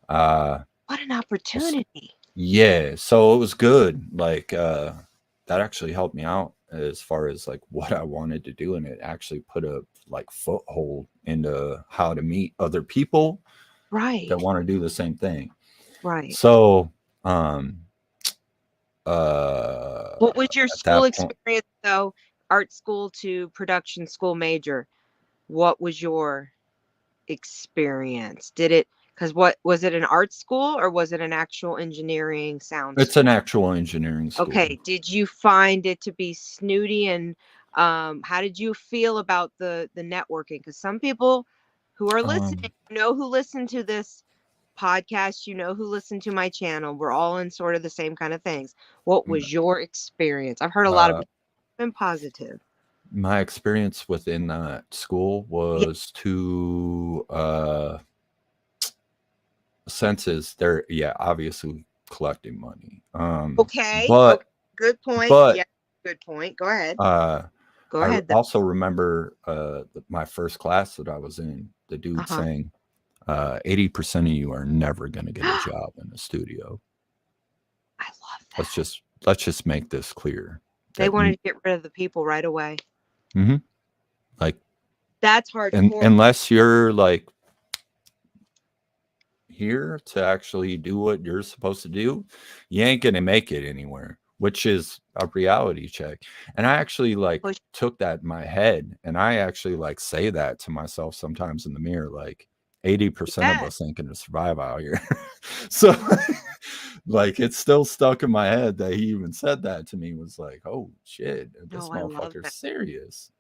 C: What an opportunity.
B: Yeah, so it was good. Like, that actually helped me out as far as like what I wanted to do, and it actually put a like foothold into how to meet other people
C: Right.
B: that want to do the same thing.
C: Right.
B: So,
C: What was your
B: at
C: school
B: that point,
C: experience though? Art school to production school major. What was your experience? Did it, because what was it, an art school or was it an actual engineering sound
B: it's
C: school?
B: an actual engineering school.
C: Okay. Did you find it to be snooty, and how did you feel about the networking? Because some people who are listening, who listen to this podcast, who listen to my channel, we're all in sort of the same kind of things. What was your experience? I've heard a lot of been positive.
B: My experience within that school was to senses they're obviously collecting money.
C: Okay.
B: But
C: good point.
B: but
C: Yeah, good point. Go ahead.
B: Go ahead. I also remember my first class that I was in, the dude saying 80% of you are never going to get a job in the studio.
C: I love that.
B: Let's just make this clear.
C: They wanted to get rid of the people right away.
B: Mm-hmm. Like,
C: that's hardcore.
B: Unless you're like here to actually do what you're supposed to do, you ain't gonna make it anywhere, which is a reality check. And I actually like took that in my head, and I actually like say that to myself sometimes in the mirror, like 80% of us ain't gonna survive out here. So like it's still stuck in my head that he even said that to me. Was like, oh shit, this motherfucker's serious.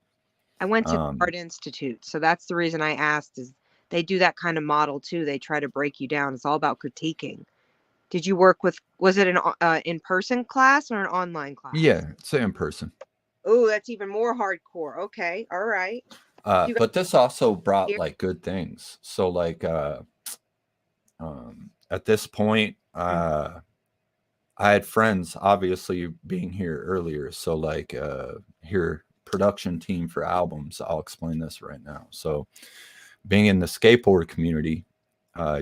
C: I went to Art Institute, so that's the reason I asked. Is they do that kind of model too? They try to break you down. It's all about critiquing. Did you work with? Was it an in-person class or an online class?
B: Yeah, it's in person.
C: Oh, that's even more hardcore. Okay, all right.
B: But this also brought like good things. So like at this point, I had friends obviously being here earlier. So like here production team for albums. I'll explain this right now. So being in the skateboard community,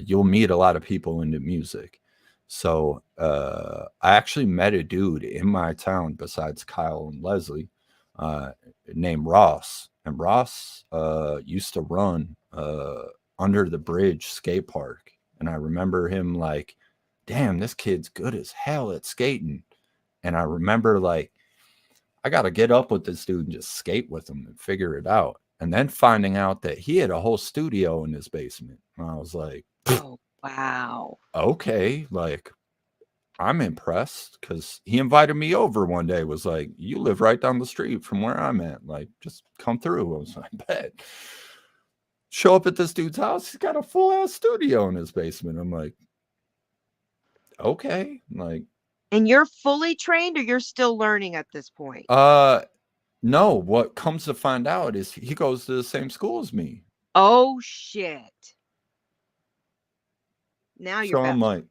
B: you'll meet a lot of people into music. So I actually met a dude in my town besides Kyle and Leslie named Ross. And Ross used to run Under the Bridge skate park. And I remember him like, damn, this kid's good as hell at skating. And I remember like, I got to get up with this dude and just skate with him and figure it out. And then finding out that he had a whole studio in his basement. And I was like,
C: oh, wow.
B: Okay. Like, I'm impressed because he invited me over one day, was like, you live right down the street from where I'm at. Like, just come through. I was like, bet. Show up at this dude's house. He's got a full ass studio in his basement. I'm like, okay. Like,
C: and you're fully trained or you're still learning at this point?
B: No, what comes to find out is he goes to the same school as me.
C: Oh shit. Now you're
B: so I'm like,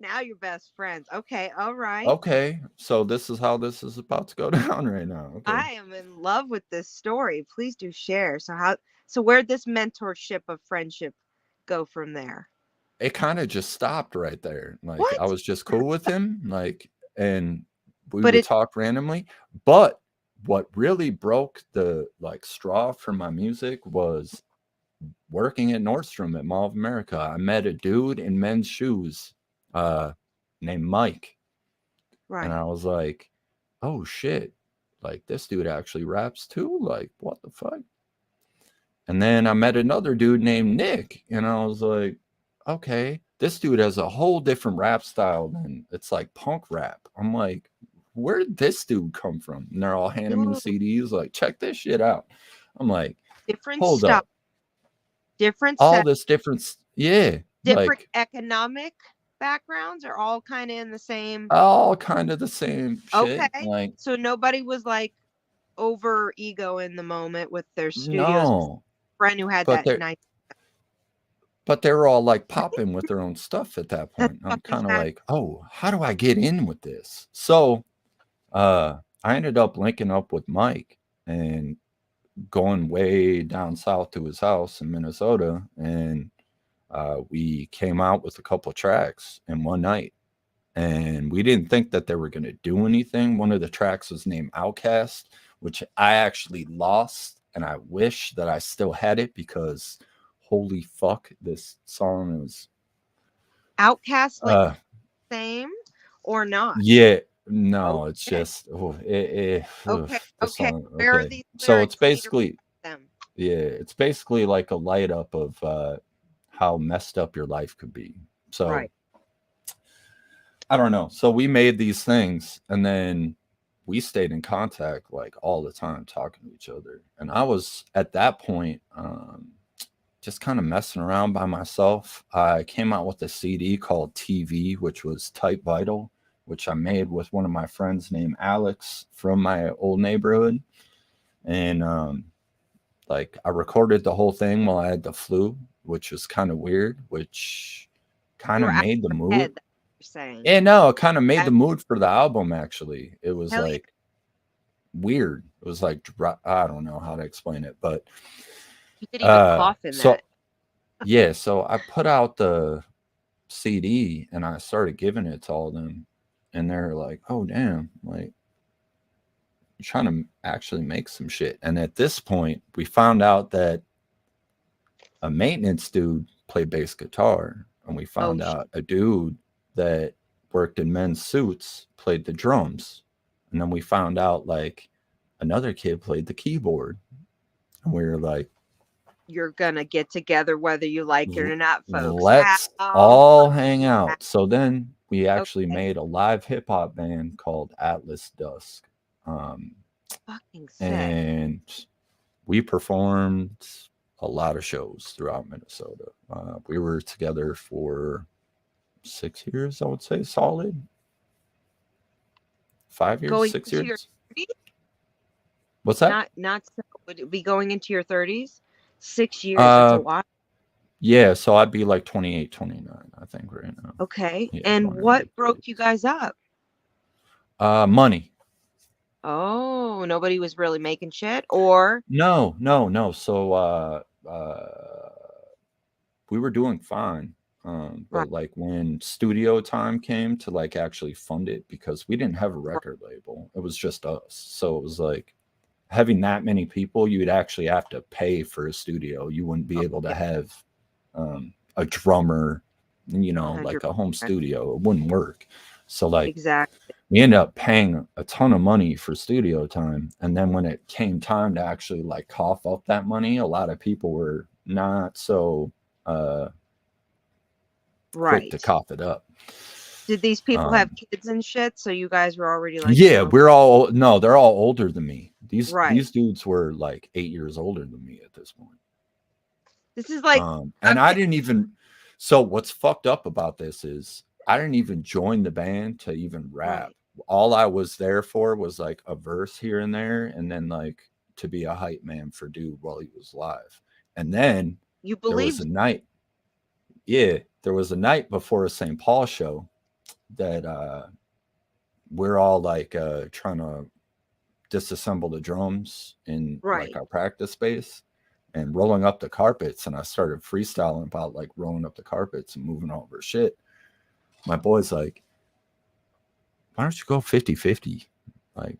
C: now you're best friends. Okay, all right.
B: Okay, so this is how this is about to go down right now. Okay.
C: I am in love with this story. Please do share. So where'd this mentorship of friendship go from there?
B: It kind of just stopped right there. Like what? I was just cool with him, like, and we would talk randomly. But what really broke the like straw for my music was working at Nordstrom at Mall of America. I met a dude in men's shoes named Mike. Right. And I was like, oh shit, like this dude actually raps too. Like, what the fuck? And then I met another dude named Nick, and I was like, okay, this dude has a whole different rap style than it's like punk rap. I'm like, where did this dude come from? And they're all handing me CDs, like, check this shit out. I'm like,
C: different
B: hold
C: stuff.
B: up.
C: Different
B: all this different, yeah.
C: Different like, economic backgrounds are all kind of in the same.
B: All kind of the same shit.
C: Okay.
B: Like,
C: so nobody was like over ego in the moment with their studios. friend who had
B: but
C: that
B: they're
C: nice.
B: but they were all like popping with their own stuff at that point. I'm kind of
C: Exactly.
B: like, oh, how do I get in with this? So I ended up linking up with Mike and going way down south to his house in Minnesota, and we came out with a couple tracks in one night. And we didn't think that they were going to do anything. One of the tracks was named Outcast, which I actually lost, and I wish that I still had it because holy fuck, this song is
C: Outcast, like same or not?
B: yeah. No, it's
C: Okay.
B: just
C: Okay.
B: the
C: Okay.
B: song.
C: Where are
B: Okay,
C: these
B: so it's
C: lyrics? I need to
B: basically
C: read them.
B: yeah, it's basically like a light up of how messed up your life could be. So
C: Right.
B: I don't know. So we made these things, and then we stayed in contact like all the time, talking to each other. And I was at that point just kind of messing around by myself. I came out with a CD called TV, which was Type Vital, which I made with one of my friends named Alex from my old neighborhood. And like I recorded the whole thing while I had the flu, which was kind of weird, which kind
C: You
B: of
C: were out
B: made the
C: of your
B: mood.
C: head, that's what you're saying.
B: Yeah, no, it kind of made
C: That-
B: the mood for the album. Actually, it was
C: Hell yeah.
B: like weird. It was like I don't know how to explain it, but
C: You could even cough in
B: so
C: that.
B: yeah, so I put out the CD and I started giving it to all of them, and they're like, "Oh damn, like you're trying to actually make some shit." And at this point, we found out that a maintenance dude played bass guitar, and we found
C: shit.
B: out a dude that worked in men's suits played the drums, and then we found out like another kid played the keyboard, and we were like,
C: You're gonna get together whether you like it or not, folks.
B: let's
C: How
B: all
C: fun
B: hang
C: is
B: out.
C: that?
B: So then we actually
C: Okay.
B: made a live hip hop band called Atlas Dusk.
C: Fucking sick.
B: And we performed a lot of shows throughout Minnesota. We were together for 6 years, I would say, solid. 5 years,
C: Going
B: 6
C: into your
B: years.
C: 30s?
B: What's that?
C: Not so. Would it be going into your 30s? 6 years. That's a lot.
B: Yeah, so I'd be like 28, 29, I think, right now.
C: Okay.
B: Yeah,
C: And
B: going
C: what
B: into
C: broke
B: 30s.
C: you guys up?
B: Money.
C: Oh, nobody was really making shit, or
B: No. So we were doing fine.
C: right,
B: But like when studio time came to like actually fund it, because we didn't have a record label, it was just us. So it was like having that many people, you'd actually have to pay for a studio. You wouldn't be able to have a drummer, like a home
C: 100%.
B: studio. It wouldn't work. So like
C: Exactly.
B: we ended up paying a ton of money for studio time. And then when it came time to actually like cough up that money, a lot of people were not so quick to
C: Right.
B: cough it up.
C: Did these people have kids and shit? So you guys were already like,
B: Yeah, they're all older than me.
C: right.
B: These dudes were like 8 years older than me at this point.
C: This is like,
B: and I didn't even. So what's fucked up about this is I didn't even join the band to even rap.
C: right.
B: All I was there for was like a verse here and there, and then like to be a hype man for dude while he was live. And then
C: You
B: there was
C: believed
B: a night. Yeah, there was a night before a St. Paul show that we're all like trying to disassemble the drums in
C: right.
B: like our practice space and rolling up the carpets, and I started freestyling about like rolling up the carpets and moving all over shit. My boy's like, why don't you go 50-50? Like,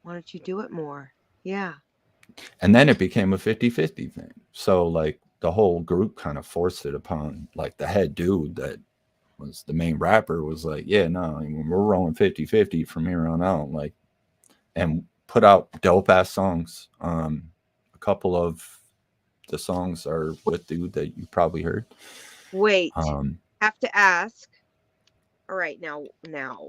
C: Why don't you do it more? Yeah.
B: and then it became a 50-50 thing. So like the whole group kind of forced it upon like the head dude that was the main rapper was like, yeah, no, I mean, we're rolling 50-50 from here on out. Like, and put out dope ass songs. A couple of the songs are with dude that you probably heard.
C: Wait, have to ask. All right, now,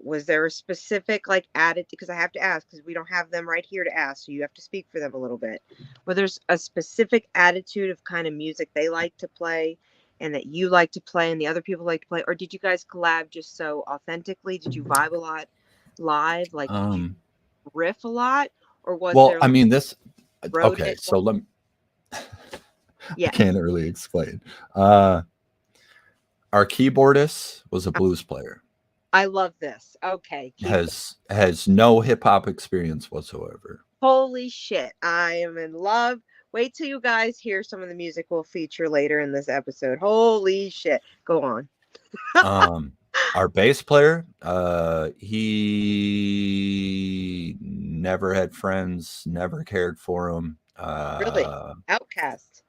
C: was there a specific like added? Because I have to ask because we don't have them right here to ask, so you have to speak for them a little bit. Whether there's a specific attitude of kind of music they like to play, and that you like to play, and the other people like to play, or did you guys collab just so authentically? Did you vibe a lot live? Like, did you riff a lot, or was
B: well,
C: there?
B: I mean,
C: Wrote
B: Okay,
C: it.
B: so let me.
C: Yeah.
B: I can't really explain. Our keyboardist was a blues player.
C: I love this. Okay.
B: Has no hip hop experience whatsoever.
C: Holy shit. I am in love. Wait till you guys hear some of the music we'll feature later in this episode. Holy shit. Go on.
B: Our bass player, he never had friends, never cared for him.
C: Really? Outcast.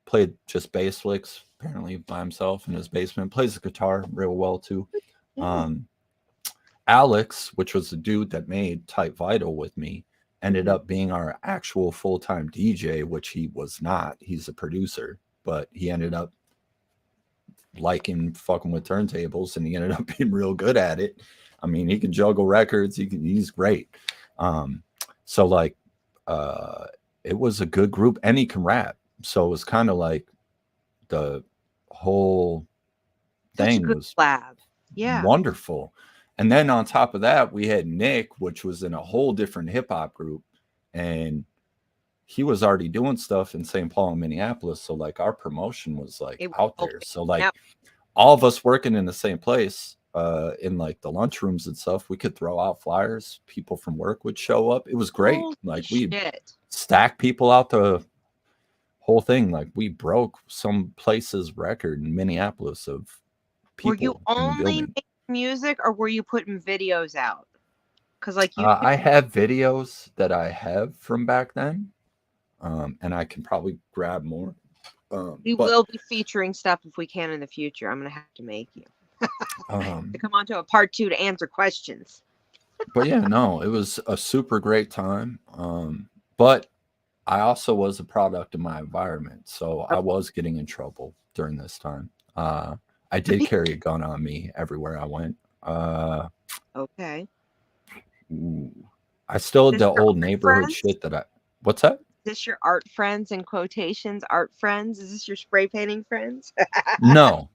B: Played just bass licks apparently by himself in his basement. Plays the guitar real well too. Alex, which was the dude that made Type Vital with me, ended up being our actual full-time DJ, which he was not. He's a producer, but he ended up liking fucking with turntables, and he ended up being real good at it. I mean, he can juggle records. He's great. So like, it was a good group, and he can rap. So it was kind of like the whole thing was
C: lab. Yeah.
B: Wonderful. And then on top of that, we had Nick, which was in a whole different hip hop group, and he was already doing stuff in St. Paul and Minneapolis. So like our promotion was like out there. So like all of us working in the same place, in like the lunchrooms and stuff, we could throw out flyers. People from work would show up. It was great. Like we stacked people out the whole thing. Like we broke some place's record in Minneapolis of people.
C: Were you only making music, or were you putting videos out? Because like
B: I have videos that I have from back then. And I can probably grab more.
C: We will be featuring stuff if we can in the future. I'm gonna have to make you to come on to a part 2 to answer questions.
B: But yeah, no, it was a super great time. But I also was a product of my environment, so I was getting in trouble during this time. I did carry a gun on me everywhere I went.
C: Okay.
B: I still had the old neighborhood shit that I. What's that?
C: Is this your art friends, in quotations, art friends? Is this your spray painting friends?
B: No.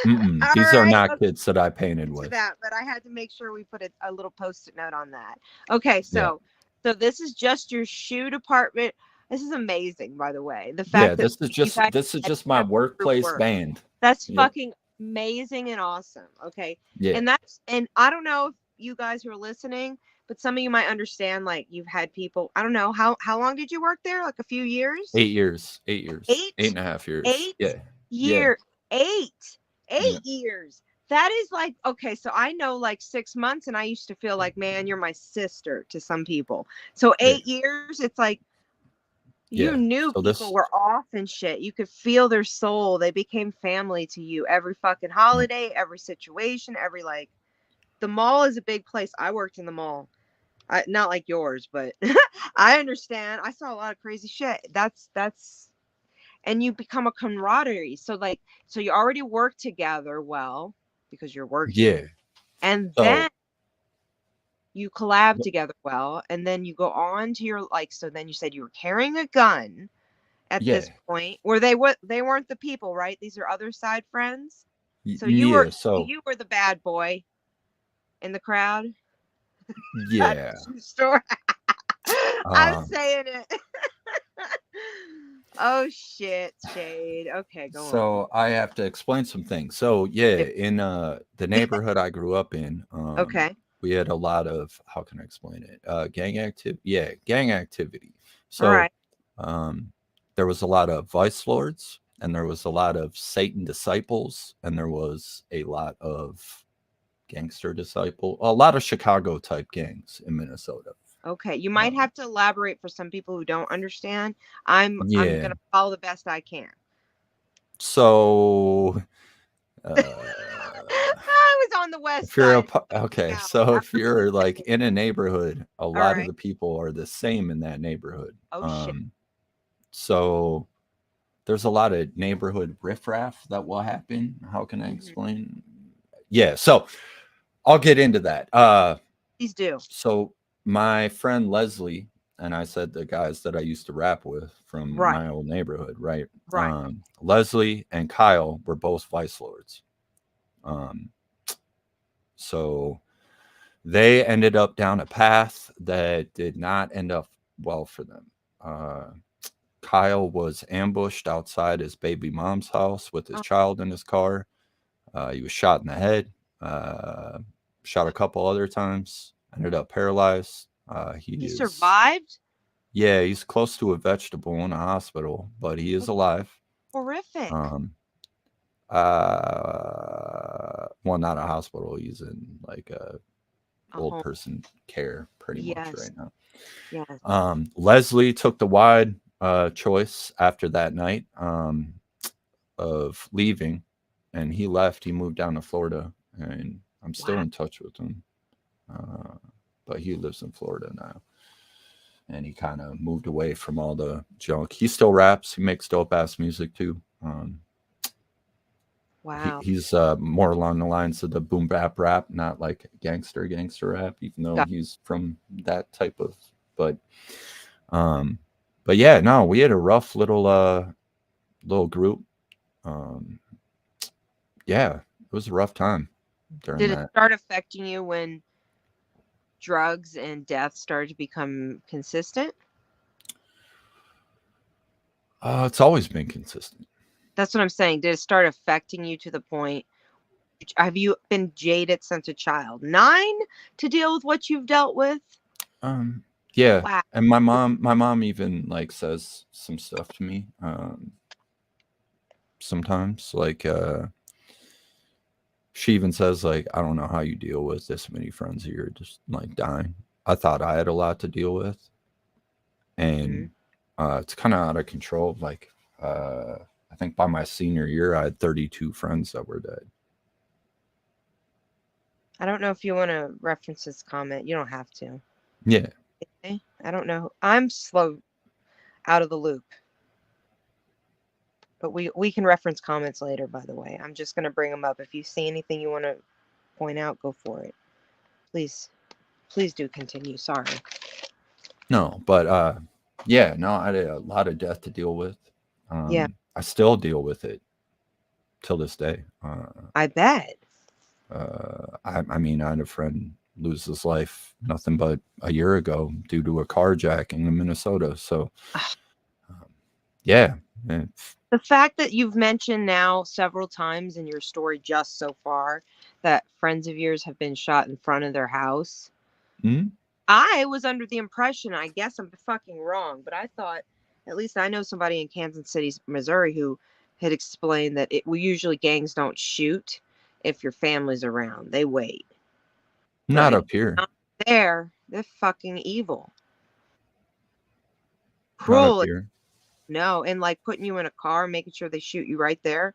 B: These are not kids that I painted with.
C: That, but I had to make sure we put a little post-it note on that. Okay, so this is just your shoe department. This is amazing, by the way. The fact that
B: this is just my workplace band.
C: That's fucking amazing and awesome. Okay.
B: Yeah.
C: And I don't know if you guys who are listening, but some of you might understand, like you've had people, I don't know, how long did you work there? Like a few years?
B: 8 years. 8 years. 8.5 years. 8 years.
C: 8 years. That is like, okay, so I know like 6 months, and I used to feel like, man, you're my sister to some people. So 8 years, it's like you knew people were off and shit. You could feel their soul. They became family to you every fucking holiday, every situation, every like. The mall is a big place. I worked in the mall. Not like yours, but I understand. I saw a lot of crazy shit. That's and you become a camaraderie. So you already work together well because you're working.
B: Yeah.
C: And then you collab together well, and then you go on to your so then you said you were carrying a gun at this point. They weren't the people, right? These are other side friends. So you were the bad boy in the crowd.
B: Yeah.
C: Store. I'm saying it. Oh shit, Shade. Okay, go on.
B: So I have to explain some things. So in the neighborhood I grew up in, we had a lot of, how can I explain it? Gang activity. Yeah, gang activity. So there was a lot of vice lords, and there was a lot of Satan disciples, and there was a lot of gangster disciple, a lot of Chicago type gangs in Minnesota.
C: Okay, you might have to elaborate for some people who don't understand. I'm gonna follow the best I can.
B: So
C: I was on the west side.
B: So if you're like in a neighborhood, a lot of the people are the same in that neighborhood.
C: Shit.
B: So there's a lot of neighborhood riffraff that will happen. How can I explain? Yeah, so I'll get into that.
C: Please do.
B: So my friend Leslie and I said the guys that I used to rap with from my old neighborhood, right? Leslie and Kyle were both vice lords. So they ended up down a path that did not end up well for them. Kyle was ambushed outside his baby mom's house with his
C: Oh,
B: child in his car. He was shot in the head, shot a couple other times, ended up paralyzed.
C: he survived?
B: Yeah, he's close to a vegetable in a hospital, but he is
C: That's
B: alive.
C: horrific.
B: Well, not a hospital. He's in like a
C: A
B: old
C: home.
B: person care pretty much
C: Yes.
B: right now.
C: Yes.
B: Leslie took the wide choice after that night of leaving, and he left. He moved down to Florida, and I'm still
C: Wow.
B: in touch with him. But he lives in Florida now, and he kind of moved away from all the junk. He still raps. He makes dope ass music too.
C: Wow.
B: He's more along the lines of the boom bap rap, not like gangster rap, even though
C: Got-
B: he's from that type of. But yeah, no, we had a rough little group. Yeah, it was a rough time during
C: Did it
B: that.
C: start affecting you when drugs and death started to become consistent?
B: It's always been consistent.
C: That's what I'm saying. Did it start affecting you to the point? Have you been jaded since a child? 9 to deal with what you've dealt with?
B: Yeah.
C: Wow.
B: And my mom even like says some stuff to me. Sometimes like she even says like, I don't know how you deal with this many friends here just like dying. I thought I had a lot to deal with. And it's kind of out of control. Like I think by my senior year I had 32 friends that were dead.
C: I don't know if you want to reference this comment. You don't have to.
B: Yeah.
C: Okay? I don't know. I'm slow out of the loop. But we can reference comments later, by the way. I'm just going to bring them up. If you see anything you want to point out, go for it. Please do continue. Sorry.
B: No, but yeah, no, I had a lot of death to deal with.
C: Yeah.
B: I still deal with it till this day.
C: I bet.
B: I mean, I had a friend lose his life nothing but a year ago due to a carjacking in Minnesota. So, yeah.
C: The fact that you've mentioned now several times in your story just so far that friends of yours have been shot in front of their house.
B: Mhm.
C: I was under the impression, I guess I'm fucking wrong, but I thought, at least I know somebody in Kansas City, Missouri, who had explained that usually gangs don't shoot if your family's around. They wait.
B: Not
C: But
B: up here.
C: not there, they're fucking evil.
B: Not up
C: Cruel.
B: here.
C: No, and like putting you in a car, making sure they shoot you right there.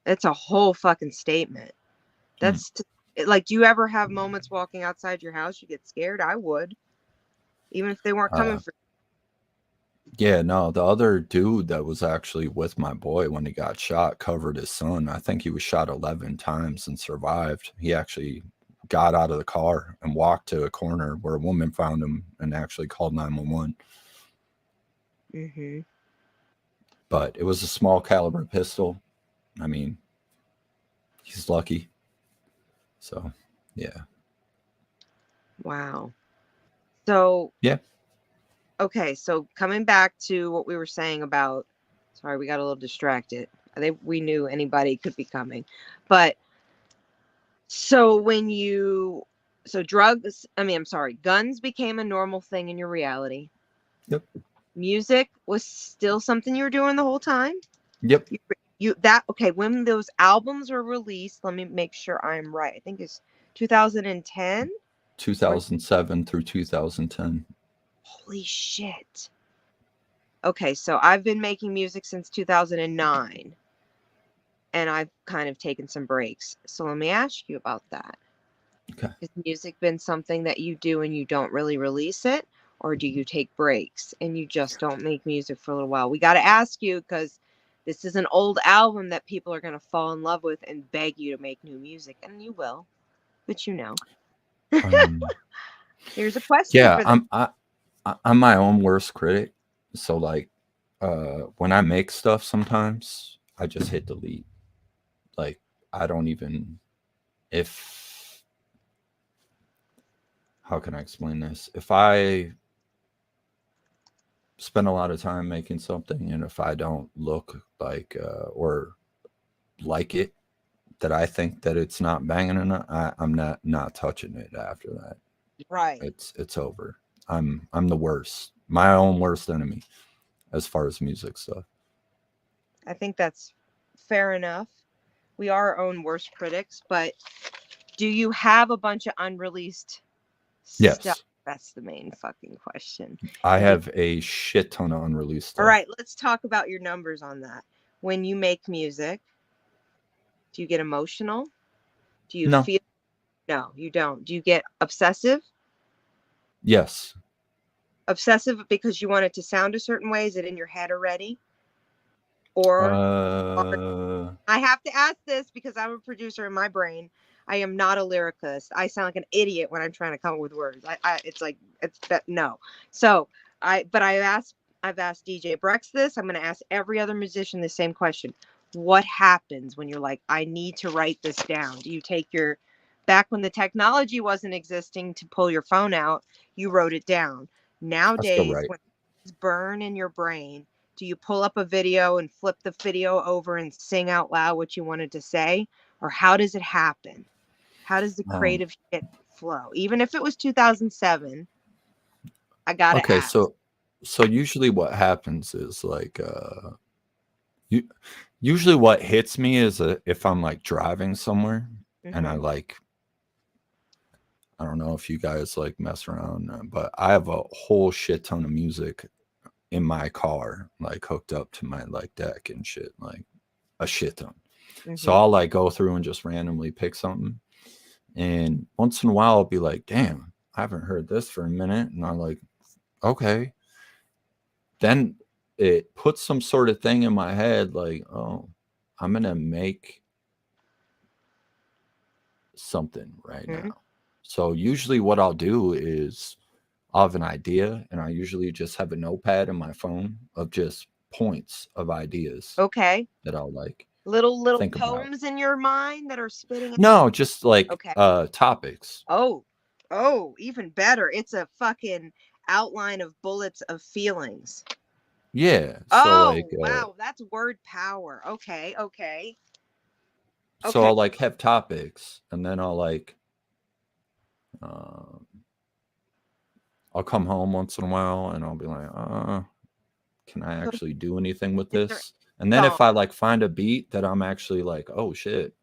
C: It's a whole fucking statement. That's like, do you ever have moments walking outside your house you get scared? I would, even if they weren't coming for.
B: Yeah, no, the other dude that was actually with my boy when he got shot covered his son. I think he was shot 11 times and survived. He actually got out of the car and walked to a corner where a woman found him and actually called 911.
C: Mm-hmm.
B: But it was a small caliber pistol. I mean, he's lucky. So, yeah.
C: Wow. So,
B: yeah.
C: Okay, so coming back to what we were saying about, sorry, we got a little distracted. We knew anybody could be coming. But so guns became a normal thing in your reality.
B: Yep.
C: Music was still something you were doing the whole time?
B: Yep.
C: When those albums were released, let me make sure I'm right. I think it's 2010?
B: 2007 through 2010.
C: Holy shit. Okay, so I've been making music since 2009, and I've kind of taken some breaks. So let me ask you about that.
B: Okay.
C: Has music been something that you do and you don't really release it, or do you take breaks and you just don't make music for a little while? We got to ask you because this is an old album that people are going to fall in love with and beg you to make new music, and you will, but you know. Here's a question.
B: Yeah, I'm my own worst critic. So like when I make stuff sometimes I just hit delete. Like I don't even how can I explain this? If I spend a lot of time making something, and if I don't look like or like it, that I think that it's not banging enough, I'm not touching it after that.
C: Right.
B: It's over. I'm the worst, my own worst enemy as far as music stuff.
C: I think that's fair enough. We are our own worst critics, but do you have a bunch of unreleased stuff?
B: Yes,
C: That's the main fucking question.
B: I
C: And
B: have a shit ton of unreleased
C: all
B: stuff.
C: right, let's talk about your numbers on that. When you make music, do you get emotional? Do you
B: No.
C: feel? No, you don't. Do you get obsessive?
B: Yes.
C: Obsessive because you want it to sound a certain way? Is it in your head already? Or I have to ask this because I'm a producer in my brain. I am not a lyricist. I sound like an idiot when I'm trying to come up with words. It's like it's that no. So I've asked DJ Brex this. I'm going to ask every other musician the same question. What happens when you're like, I need to write this down? Do you take your back when the technology wasn't existing to pull your phone out, you wrote it down. Nowadays,
B: right.
C: when it's burn in your brain, do you pull up a video and flip the video over and sing out loud what you wanted to say? Or how does it happen? How does the creative shit flow? Even if it was 2007, I gotta
B: okay,
C: ask.
B: So usually what happens is like usually what hits me is if I'm like driving somewhere and I like, I don't know if you guys like mess around, but I have a whole shit ton of music in my car, like hooked up to my like deck and shit, like a shit ton. So I'll like go through and just randomly pick something. And once in a while I'll be like, damn, I haven't heard this for a minute. And I'm like, okay. Then it puts some sort of thing in my head like, oh, I'm going to make something right now. So usually what I'll do is I'll have an idea, and I usually just have a notepad in my phone of just points of ideas.
C: Okay.
B: That I'll like
C: little
B: think
C: poems
B: about.
C: in your mind that are spitting out?
B: No, just like topics.
C: Oh, even better. It's a fucking outline of bullets of feelings.
B: Yeah.
C: So
B: like,
C: wow, that's word power. Okay.
B: So I'll like have topics, and then I'll like I'll come home once in a while and I'll be like, can I actually do anything with this? And then if I like find a beat that I'm actually like, oh shit,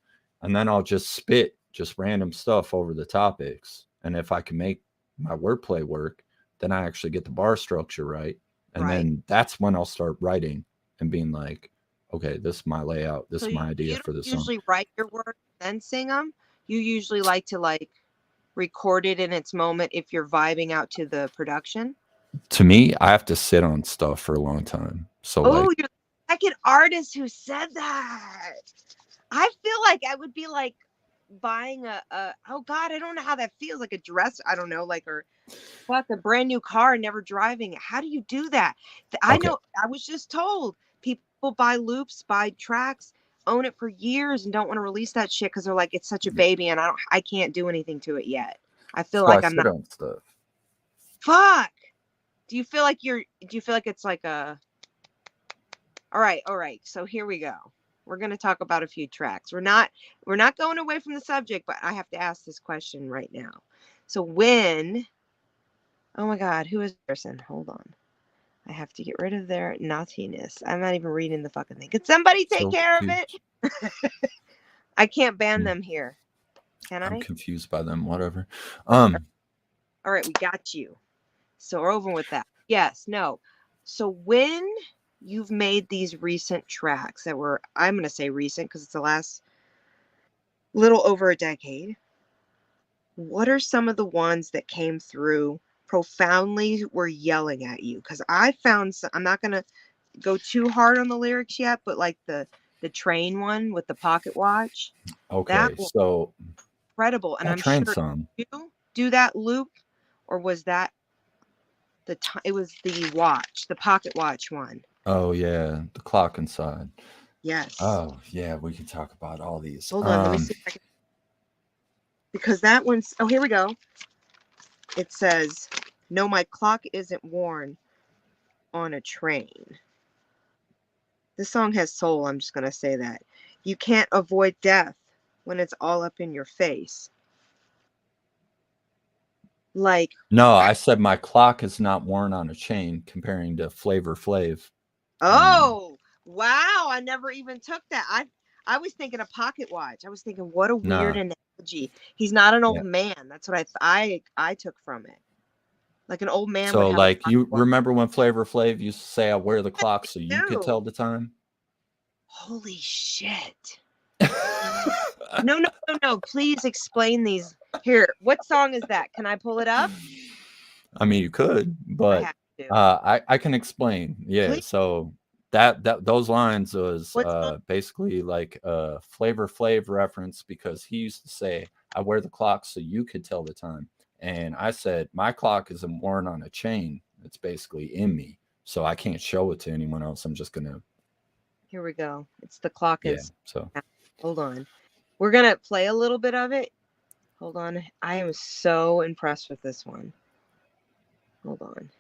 B: and then I'll just spit just random stuff over the topics. And if I can make my wordplay work, then I actually get the bar structure right. And then that's when I'll start writing and being like, okay, this is my layout. This is my idea for the song.
C: You usually write your words then sing them? You usually like to like record it in its moment if you're vibing out to the production?
B: To me, I have to sit on stuff for a long time. So
C: you're the second artist who said that. I feel like I would be like buying a oh god, I don't know how that feels, like a dress, I don't know, like, or what, a brand new car and never driving it. How do you do that? I know, I was just told people buy loops, buy tracks, own it for years and don't want to release that shit because they're like, it's such a baby and I can't do anything to it yet. I feel like I'm not
B: on stuff.
C: Fuck. Do you feel like it's like a all right, so here we go. We're going to talk about a few tracks. We're not going away from the subject, but I have to ask this question right now. So when, oh my God, who is this person? Hold on. I have to get rid of their naughtiness. I'm not even reading the fucking thing. Could somebody take care of it? I can't ban them here. Can I?
B: I'm confused by them. Whatever.
C: All right, we got you. So we're over with that. Yes, no. So when you've made these recent tracks that were, I'm going to say recent because it's the last little over a decade, what are some of the ones that came through profoundly were yelling at you? Because I found some, I'm not going to go too hard on the lyrics yet, but like the train one with the pocket watch.
B: Okay, so
C: incredible. And I'm
B: train
C: sure
B: song.
C: you do that loop, or was that the time? It was the watch, the pocket watch one.
B: Oh yeah, the clock inside.
C: Yes.
B: Oh yeah, we can talk about all these.
C: Hold on, let me see if I can... because that one's, oh, here we go. It says, no, my clock isn't worn. on a train. This song has soul, I'm just going to say that. You can't avoid death when it's all up in your face. Like,
B: No, I said my clock is not worn on a chain, comparing to Flavor Flav.
C: oh, wow. I never even took that. I was thinking a pocket watch. I was thinking, what a weird analogy. He's not an old man. That's what I took from it. Like an old man.
B: So,
C: would have
B: like, you remember when Flavor Flav used to say, I wear the clock so you could tell the time?
C: Holy shit. No. Please explain these. Here, what song is that? Can I pull it up?
B: I mean, you could, but I can explain. Yeah. Please. So that those lines was basically like a Flavor Flav reference, because he used to say, I wear the clock so you could tell the time. And I said, my clock isn't worn on a chain. It's basically in me. So I can't show it to anyone else. I'm just going to.
C: Here we go. It's the clock.
B: So
C: hold on. We're going to play a little bit of it. Hold on. I am so impressed with this one. Hold on.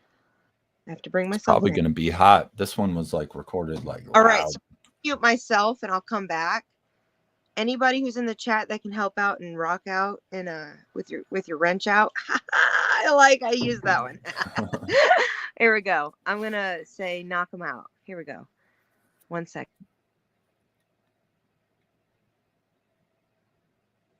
C: I have to bring myself. It's
B: probably going to be hot. This one was like recorded like.
C: All right. So I'll mute myself and I'll come back. Anybody who's in the chat that can help out and rock out and with your wrench out. I use that one. Here we go. I'm going to say knock them out. Here we go. 1 second.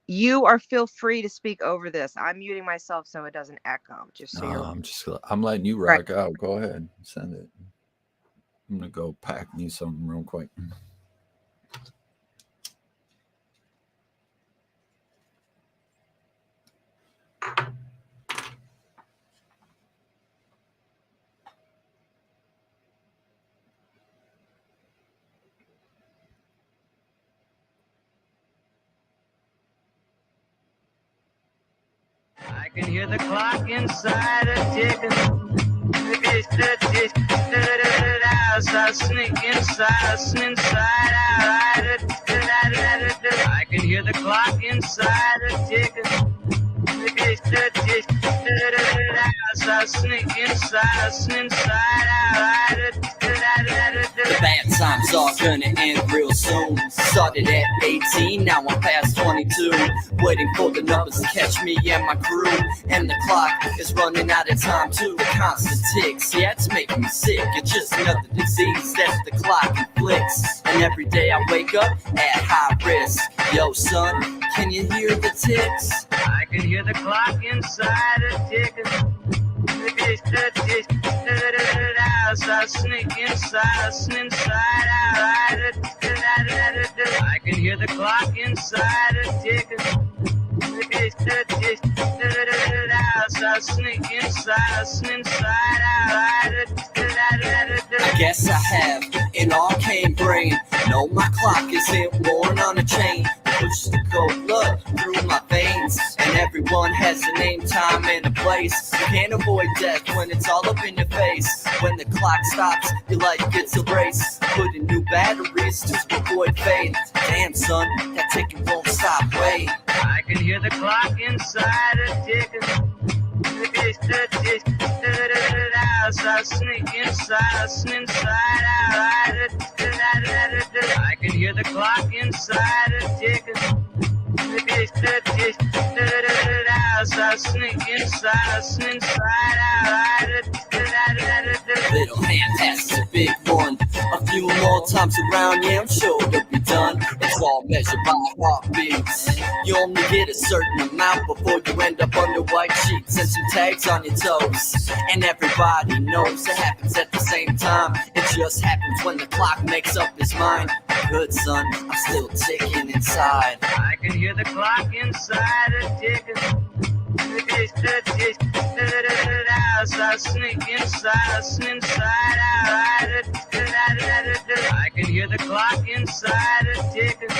C: You feel free to speak over this. I'm muting myself so it doesn't echo. Just so
B: I'm letting you rock out. Go ahead, send it. I'm gonna go pack me something real quick.
D: I can hear the clock inside a ticking. I sneak inside out. I can hear the clock inside a ticking. I sneak inside out. The bad times are gonna end real soon. Started at 18, now I'm past 22. Waiting for the numbers to catch me and my crew. And the clock is running out of time too. The constant ticks, yeah, it's making me sick. It's just another disease that the clock inflicts. And every day I wake up at high risk. Yo, son, can you hear the ticks? I can hear the clock inside a ticking. I sneak inside out. I can hear the clock inside a ticking. I sneak inside out. I guess I have an arcane brain. No, my clock isn't worn on a chain. Push the cold blood through my veins. And everyone has a name, time, and a place. You can't avoid death when it's all up in your face. When the clock stops, your life gets erased. Put in new batteries to avoid fade. Damn, son, that ticking won't stop, wait. I can hear the clock inside a ticking. I sneak inside out. I can hear the clock inside a ticking. I sneak inside out. Little hand has a big one. A few more times around, yeah, I'm sure it'll be done. It's all measured by heartbeats. You only get a certain amount before you end up under white sheets and some tags on your toes. And everybody knows it happens at the same time. It just happens when the clock makes up his mind. Good son, I'm still ticking inside. I can hear the clock inside a ticking. I sneak inside out. I can hear the clock inside a ticking.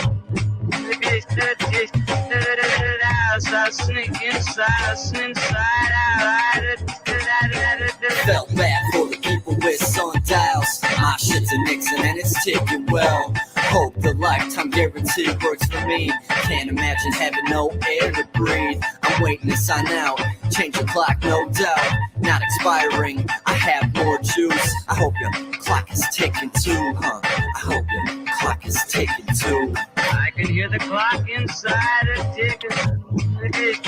D: I sneak inside out. Felt bad for the people with sundials. My shit's a Nixon and it's ticking well. Hope the lifetime guarantee works for me. Can't imagine having no air to breathe. I'm waiting to sign out. change the clock, no doubt. Not expiring, I have more juice. I hope your clock is ticking too, huh? I hope your clock is ticking too.
E: I can hear the clock inside a ticking.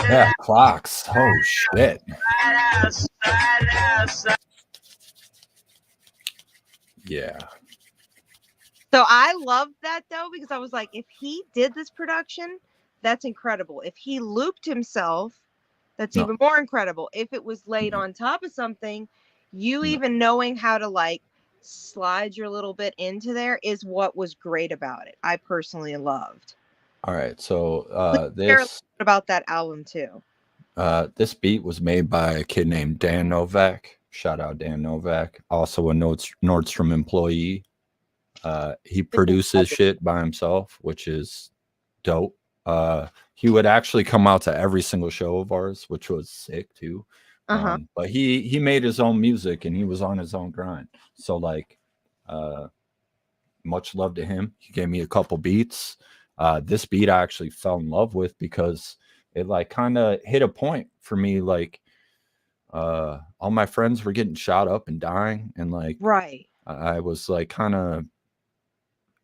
B: Yeah, clocks. Oh shit. Yeah.
C: So I loved that though, because I was like, if he did this production, that's incredible. If he looped himself, that's even more incredible. If it was laid on top of something, you even knowing how to like slide your little bit into there is what was great about it. I personally loved.
B: All right. So
C: Share a little bit about that album too.
B: This beat was made by a kid named Dan Novak. Shout out Dan Novak. Also a Nordstrom employee. He produces shit by himself, which is dope. He would actually come out to every single show of ours, which was sick too. But he made his own music and he was on his own grind. So like, much love to him. He gave me a couple beats. This beat I actually fell in love with because it like kind of hit a point for me. Like, all my friends were getting shot up and dying, and like,
C: right.
B: I was like kind of,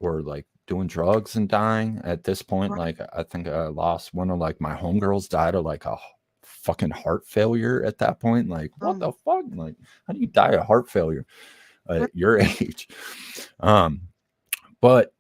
B: or like doing drugs and dying at this point. Right. Like, I think I lost one of like my homegirls died of like a fucking heart failure at that point. Like, what the fuck? Like, how do you die of heart failure at your age? But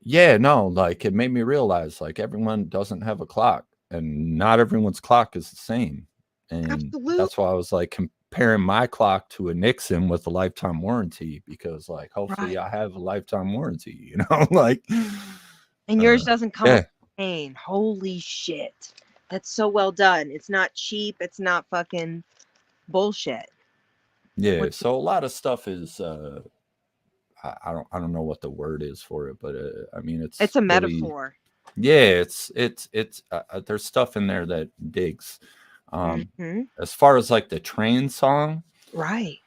B: yeah, no, like it made me realize like everyone doesn't have a clock and not everyone's clock is the same. And
C: absolutely.
B: That's why I was like comparing my clock to a Nixon with a lifetime warranty, because like hopefully I have a lifetime warranty, you know, like,
C: and yours doesn't come with pain. Holy shit. That's so well done. It's not cheap. It's not fucking bullshit.
B: Yeah. So a lot of stuff is, I don't know what the word is for it, but I mean, it's
C: a
B: really,
C: metaphor.
B: Yeah. It's there's stuff in there that digs. As far as like the train song,
C: right?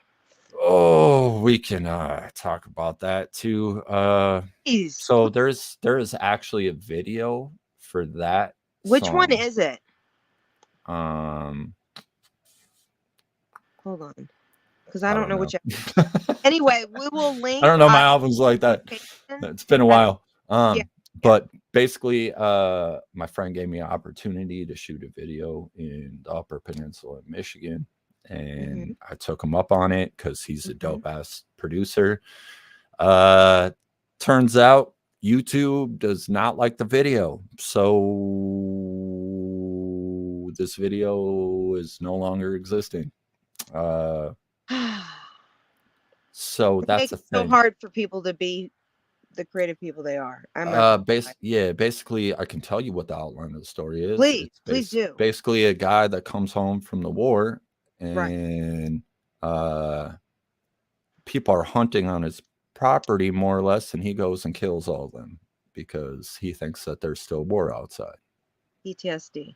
B: Oh, we can talk about that too. So there is actually a video for that.
C: Which
B: song.
C: one is it?
B: Hold
C: on, because I don't know which. Anyway, we will link.
B: I don't know my albums like that. It's been a while. But basically, my friend gave me an opportunity to shoot a video in the Upper Peninsula of Michigan, and I took him up on it because he's a dope ass producer. Turns out YouTube does not like the video, so this video is no longer existing. So that's the thing.
C: So hard for people to be the creative people they are.
B: Basically I can tell you what the outline of the story is.
C: Please do.
B: Basically a guy that comes home from the war and people are hunting on his property more or less, and he goes and kills all of them because he thinks that there's still war outside.
C: PTSD.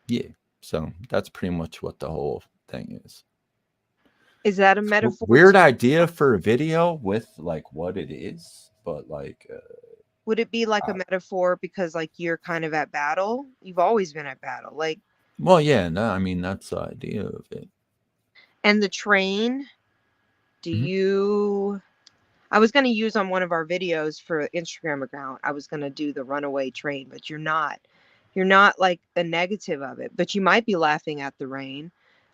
B: Yeah. So that's pretty much what the whole thing is.
C: Is that a metaphor?
B: Weird idea for a video with like what it is, but like
C: would it be like a metaphor because like you're kind of at battle? You've always been at battle, like.
B: Well, yeah, no, I mean that's the idea of it.
C: And the train, I was going to use on one of our videos for Instagram account. I was going to do the runaway train, but you're not like a negative of it, but you might be laughing at the rain.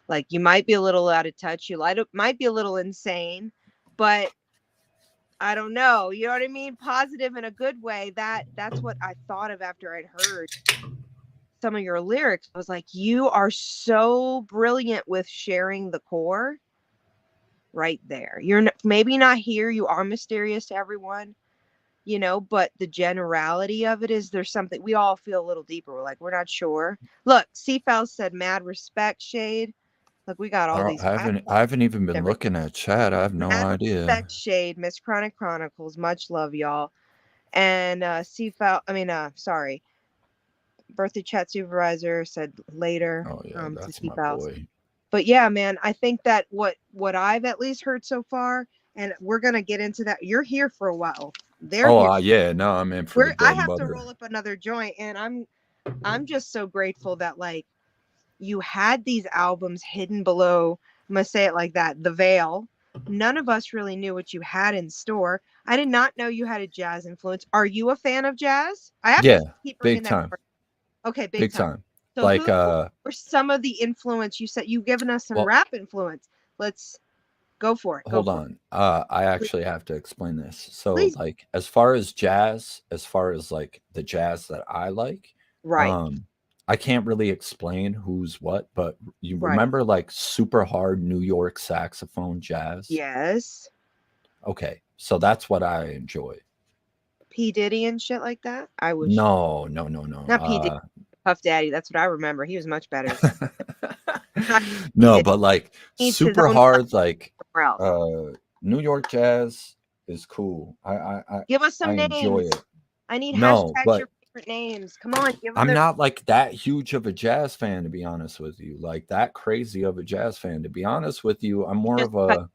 C: Like you might be a little out of touch. You might be a little insane, but I don't know. You know what I mean? Positive in a good way. That's what I thought of after I'd heard some of your lyrics. I was like, you are so brilliant with sharing the core right there. You're maybe not here. You are mysterious to everyone, you know, but the generality of it is there's something we all feel a little deeper. We're like, we're not sure. Look, Seafowl said mad respect, Shade. Look, we got all these.
B: I haven't even been looking at chat. I have no idea.
C: Respect, Shade, Miss Chronic Chronicles. Much love, y'all. And Seafowl, sorry. Birthday chat supervisor said later.
B: Oh yeah, that's
C: to
B: my boy.
C: But yeah, man, I think that what I've at least heard so far, and we're gonna get into that. You're here for a while.
B: Yeah, no, I'm in for.
C: I have to roll up another joint, and I'm just so grateful that like you had these albums hidden below, I'm going to say it like that, the veil. None of us really knew what you had in store. I did not know you had a jazz influence. Are you a fan of jazz? I have
B: Yeah,
C: to keep
B: big
C: bringing that
B: time.
C: up. Okay, big
B: Big
C: time.
B: time.
C: So
B: Like
C: who were some of the influence? You said you've given us some
B: well,
C: rap influence. Let's go for it. Go
B: hold
C: for
B: on. I actually have to explain this. So
C: Please.
B: like as far as jazz, as far as like the jazz that I like,
C: it. Right.
B: I can't really explain who's what, but you
C: Right.
B: remember like super hard New York saxophone jazz?
C: Yes.
B: Okay. So that's what I enjoy.
C: P. Diddy and shit like that. I wish.
B: No.
C: Not P. Diddy. Puff Daddy. That's what I remember. He was much better.
B: No, but like
C: Each his
B: super
C: own
B: hard, like
C: somewhere else.
B: New York jazz is cool. I
C: Give us some
B: I enjoy
C: names.
B: it.
C: I need
B: No,
C: hashtags
B: but
C: your favorite names. Come on, give them
B: I'm
C: their
B: not like that huge of a jazz fan, to be honest with you. Like that crazy of a jazz fan, to be honest with you. I'm more
C: Just
B: of a.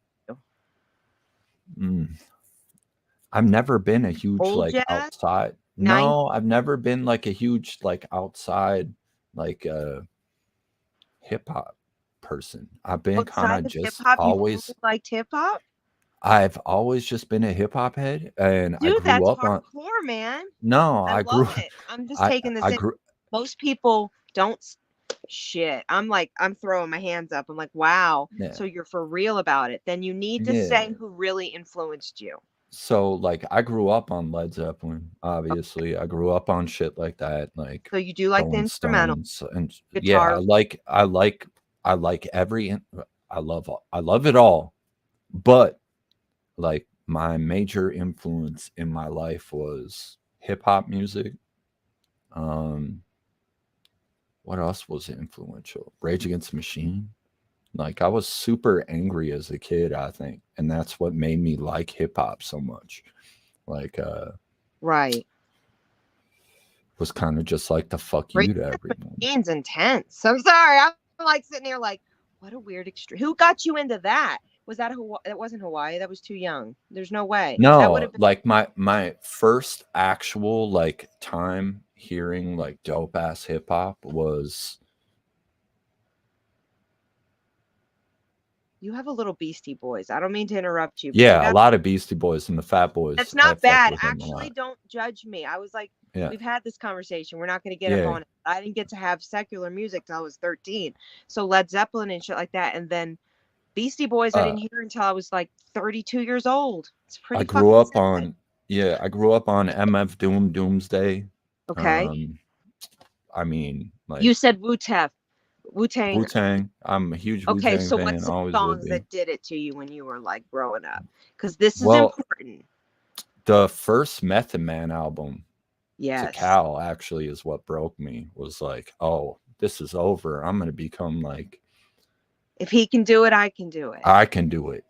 B: I've never been a huge
C: old
B: like
C: jazz.
B: outside.
C: Nine-
B: No, I've never been like a huge like outside like hip hop person. I've been kind
C: Outside
B: of
C: of hip
B: just
C: hop, you've
B: always.
C: always liked hip hop.
B: I've always just been a hip hop head, and I
C: Dude,
B: grew
C: that's
B: up on.
C: hardcore, man.
B: No,
C: I
B: I grew.
C: love it. I'm just
B: I
C: taking this
B: I
C: in.
B: grew.
C: Most people don't. Shit. I'm throwing my hands up. I'm like, wow.
B: Yeah.
C: So you're for real about it. Then you need to
B: Yeah.
C: say who really influenced you.
B: So like I grew up on Led Zeppelin, obviously. I grew up on shit like that, like
C: So you do like the
B: Rolling
C: instrumental
B: Stones, and
C: guitar.
B: yeah, I like every I love it all. But like my major influence in my life was hip hop music. What else was influential? Rage Against the Machine. Like I was super angry as a kid, I think, and that's what made me like hip hop so much. Like
C: Right.
B: was kind of just like the fuck you to everyone.
C: Machine's intense. I'm sorry. I'm like sitting here like, what a weird extreme. Who got you into that? Was that Hawaii? That wasn't Hawaii. That was too young. There's no way. That would
B: No,
C: have been
B: like my first actual like time hearing like dope ass hip hop was.
C: You have a little Beastie Boys. I don't mean to interrupt you. But
B: Yeah, a lot of Beastie Boys and the Fat Boys.
C: That's
B: I
C: not
B: fuck
C: bad.
B: with them a
C: Actually,
B: lot.
C: don't judge me. I was like,
B: Yeah.
C: we've had this conversation. We're not going to get up
B: Yeah.
C: on it. I didn't get to have secular music till I was 13. So Led Zeppelin and shit like that. And then Beastie Boys, I didn't hear until I was like 32 years old. It's pretty
B: I grew up
C: sad.
B: on I grew up on MF Doom Doomsday.
C: Okay.
B: I mean, like
C: You said Wu-Tang.
B: Wu-Tang. I'm a huge
C: Okay,
B: Wu-Tang
C: so
B: fan.
C: what's some
B: Always will
C: songs
B: be.
C: that did it to you when you were like growing up? Because this is
B: Well,
C: important.
B: The first Method Man album,
C: Yes.
B: Cal, actually is what broke me. Was like, oh, this is over. I'm gonna become like.
C: If he can do it, I can do it.
B: I can do it.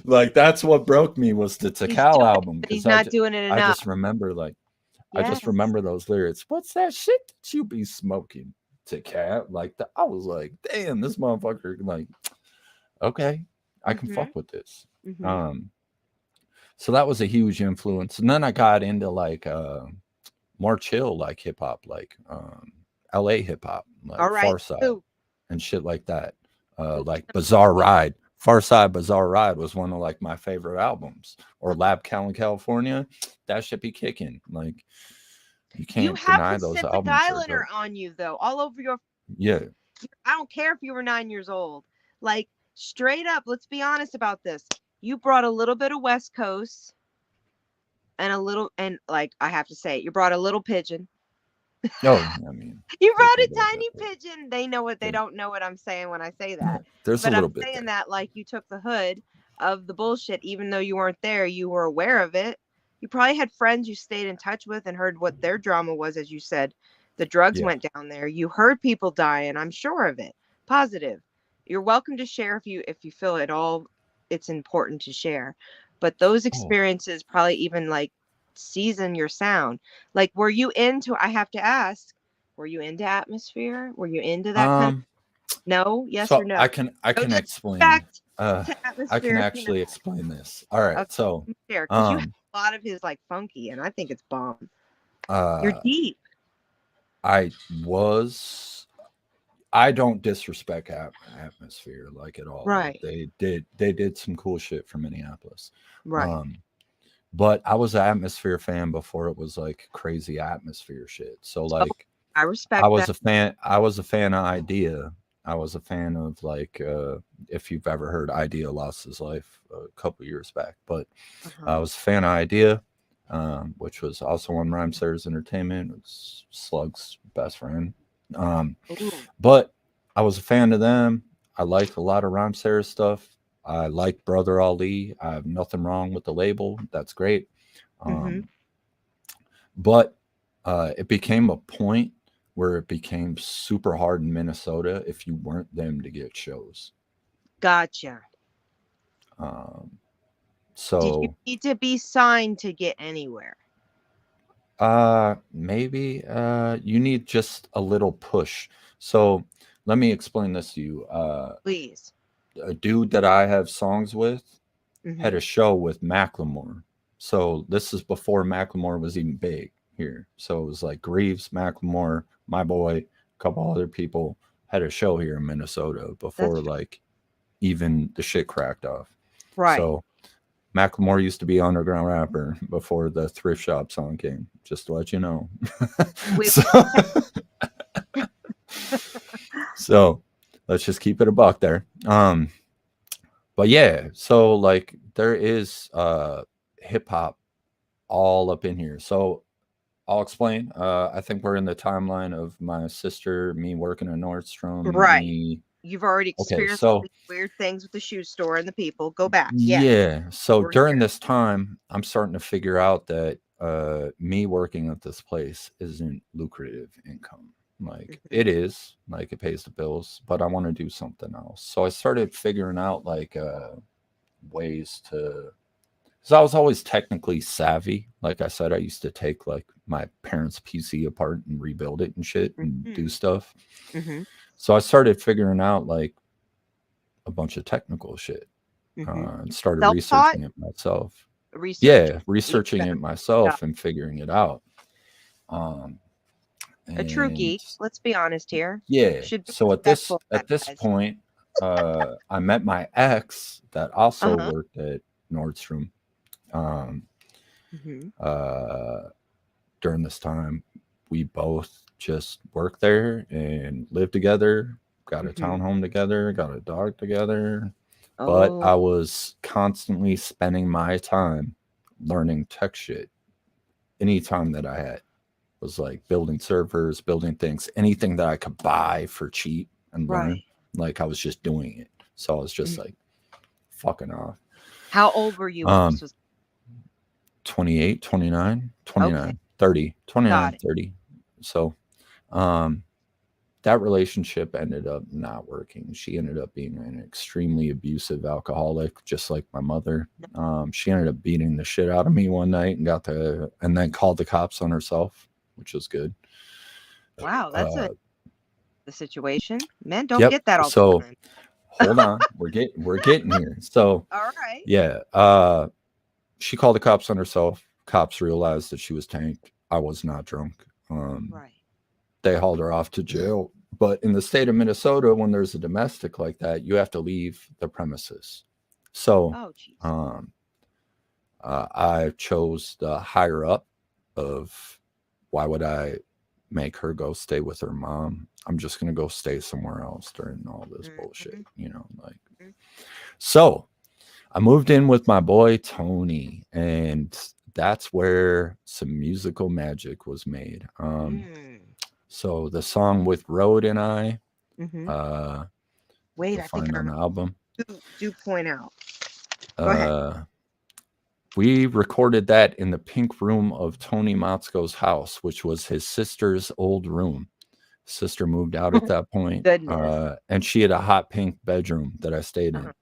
B: Like that's what broke me was the Takal album.
C: But he's not doing it enough.
B: I just remember I just remember those lyrics. What's that shit that you be smoking? Takal? Like I was like, damn, this motherfucker. Like, okay, I can fuck with this. So that was a huge influence. And then I got into like more chill like hip hop, like LA hip hop, like Pharcyde and shit like that. Like Bizarre Ride. Pharcyde Bizarre Ride was one of like my favorite albums. Or Lab Cal in California. That should be kicking. Like you can't deny those albums.
C: You have the Guyliner on you though, all over your.
B: Yeah.
C: I don't care if you were 9 years old. Like straight up, let's be honest about this. You brought a little bit of West Coast and like I have to say it, you brought a little pigeon.
B: No, I mean
C: you brought a tiny pigeon. They know what they don't know what I'm saying when I say that.
B: There's
C: but
B: a little
C: I'm
B: bit
C: saying
B: there.
C: that like you took the hood of the bullshit, even though you weren't there, you were aware of it. You probably had friends you stayed in touch with and heard what their drama was, as you said. The drugs went down there. You heard people dying. I'm sure of it. Positive. You're welcome to share if you feel at all it's important to share. But those experiences probably even like season your sound. Like, were you into? I have to ask. Were you into Atmosphere? Were you into that kind of? No. Yes or no?
B: I can explain. I can actually explain this. All right. Okay. So
C: because you have a lot of his like funky, and I think it's bomb. You're deep.
B: I I don't disrespect Atmosphere like at all. Like
C: Right.
B: they did some cool shit for Minneapolis.
C: Right.
B: Um, but I was an Atmosphere fan before it was like crazy Atmosphere shit. So
C: Oh,
B: like
C: I respect that.
B: I was a fan of Idea. I was a fan of like if you've ever heard Idea lost his life a couple years back, but I
C: Uh-huh.
B: was a fan of Idea, which was also on Rhymesayers Entertainment. It was Slug's best friend. Um,
C: Ooh.
B: but I was a fan of them. I liked a lot of Rhymesayers stuff. I like Brother Ali. I have nothing wrong with the label. That's great.
C: Mm-hmm.
B: Um, but it became a point where it became super hard in Minnesota if you weren't them to get shows.
C: Gotcha.
B: Um,
C: Did you
B: so
C: need to be signed to get anywhere?
B: maybe you need just a little push. So let me explain this to you.
C: Please.
B: A dude that I have songs with had
C: Mm-hmm.
B: a show with Macklemore. So this is before Macklemore was even big here. So it was like Greaves, Macklemore, my boy, a couple other people had a show here in Minnesota before
C: That's
B: like even the shit cracked off.
C: right.
B: So Macklemore used to be underground rapper before the thrift shop song came, just to let you know.
C: Wait,
B: so, so let's just keep it a buck there. But yeah, so like there is hip hop all up in here. So I'll explain. I think we're in the timeline of my sister, me working at Nordstrom,
C: right.
B: me.
C: You've already
B: Okay,
C: experienced all
B: so
C: these weird things with the shoe store and the people. Go back. Yes.
B: yeah, so
C: We're
B: during
C: here.
B: this time, I'm starting to figure out that me working at this place isn't lucrative income. Like
C: Mhm.
B: it is, like it pays the bills, but I want to do something else. So I started figuring out like ways to, because I was always technically savvy. Like I said, I used to take like my parents' PC apart and rebuild it and shit and do
C: Mhm.
B: stuff.
C: Mhm.
B: So I started figuring out like a bunch of technical shit
C: Mhm.
B: and started
C: Self-taught
B: researching it myself.
C: research.
B: Yeah,
C: Even
B: researching
C: better.
B: it
C: Yeah.
B: myself and figuring it out. Um,
C: A true
B: and
C: geek. Let's be honest here.
B: yeah,
C: Should be
B: so
C: respectful of
B: at
C: that,
B: this
C: guys.
B: point, I met my ex that also
C: Uh-huh.
B: worked at Nordstrom. Um,
C: Mhm.
B: uh, during this time, we both just worked there and lived together, got a
C: Mhm.
B: townhome together, got a dog together. But
C: Oh,
B: I was constantly spending my time learning tech shit. Anytime that I had was like building servers, building things, anything that I could buy for cheap and learn.
C: right.
B: Like I was just doing it. So I was just
C: Mhm.
B: like fucking off.
C: How old were you when this
B: Um,
C: was?
B: 28, 29,
C: Okay.
B: 29, 30,
C: Got
B: 29,
C: it.
B: 30. So um that relationship ended up not working. She ended up being an extremely abusive alcoholic, just like my mother. She ended up beating the shit out of me one night and then called the cops on herself, which was good.
C: Wow, that's
B: Uh,
C: the situation. Men don't
B: yep.
C: get that all the
B: So
C: time.
B: hold on, we're getting here. So
C: All right.
B: yeah, she called the cops on herself. Cops realized that she was tanked. I was not drunk.
C: Right.
B: They hauled her off to jail. But in the state of Minnesota, when there's a domestic like that, you have to leave the premises. So
C: Oh, jeez.
B: um, I chose the higher up of why would I make her go stay with her mom? I'm just going to go stay somewhere else during all this bullshit,
C: Mhm.
B: you know, like.
C: Mhm.
B: So I moved in with my boy Tony, and that's where some musical magic was made.
C: Mm.
B: So the song with Road and I,
C: Mhm.
B: uh,
C: Wait,
B: you'll
C: I think
B: find
C: I
B: on the
C: remember.
B: album.
C: Do point out. Go ahead.
B: Uh, we recorded that in the pink room of Tony Motzko's house, which was his sister's old room. Sister moved out at that point,
C: Goodness.
B: and she had a hot pink bedroom that I stayed
C: Uh-huh.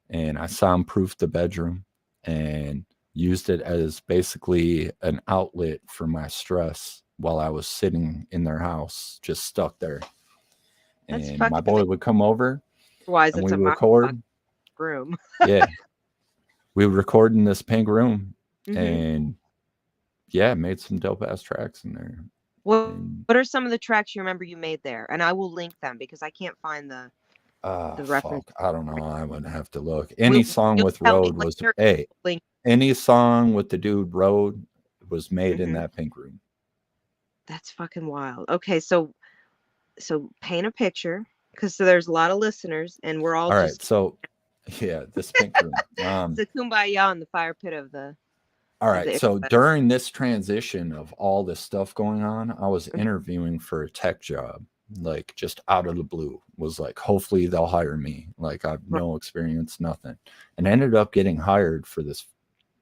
B: in. And I soundproofed the bedroom and used it as basically an outlet for my stress while I was sitting in their house, just stuck there.
C: That's
B: And my
C: fucking
B: boy
C: amazing.
B: would come over
C: Otherwise,
B: and
C: it's
B: we
C: a
B: would
C: my
B: record.
C: room.
B: Yeah, we would record in this pink room
C: Mhm.
B: and yeah, made some dope ass tracks in there.
C: What
B: And
C: What are some of the tracks you remember you made there? And I will link them because I can't find the reference.
B: fuck, I don't know. I would have to look. Any song
C: You'll
B: with
C: tell me
B: Road was
C: later. Link.
B: any song with the dude Road was made in
C: Mhm.
B: that pink room.
C: That's fucking wild. Okay, so paint a picture because there's a lot of listeners and we're all
B: All right,
C: just
B: so yeah, this pink room.
C: it's a kumbaya in the fire pit of the
B: All
C: of
B: right.
C: the
B: So
C: internet.
B: during this transition of all this stuff going on, I was
C: Mhm.
B: interviewing for a tech job, like just out of the blue. Was like, hopefully they'll hire me. Like I've no experience, nothing, and I ended up getting hired for this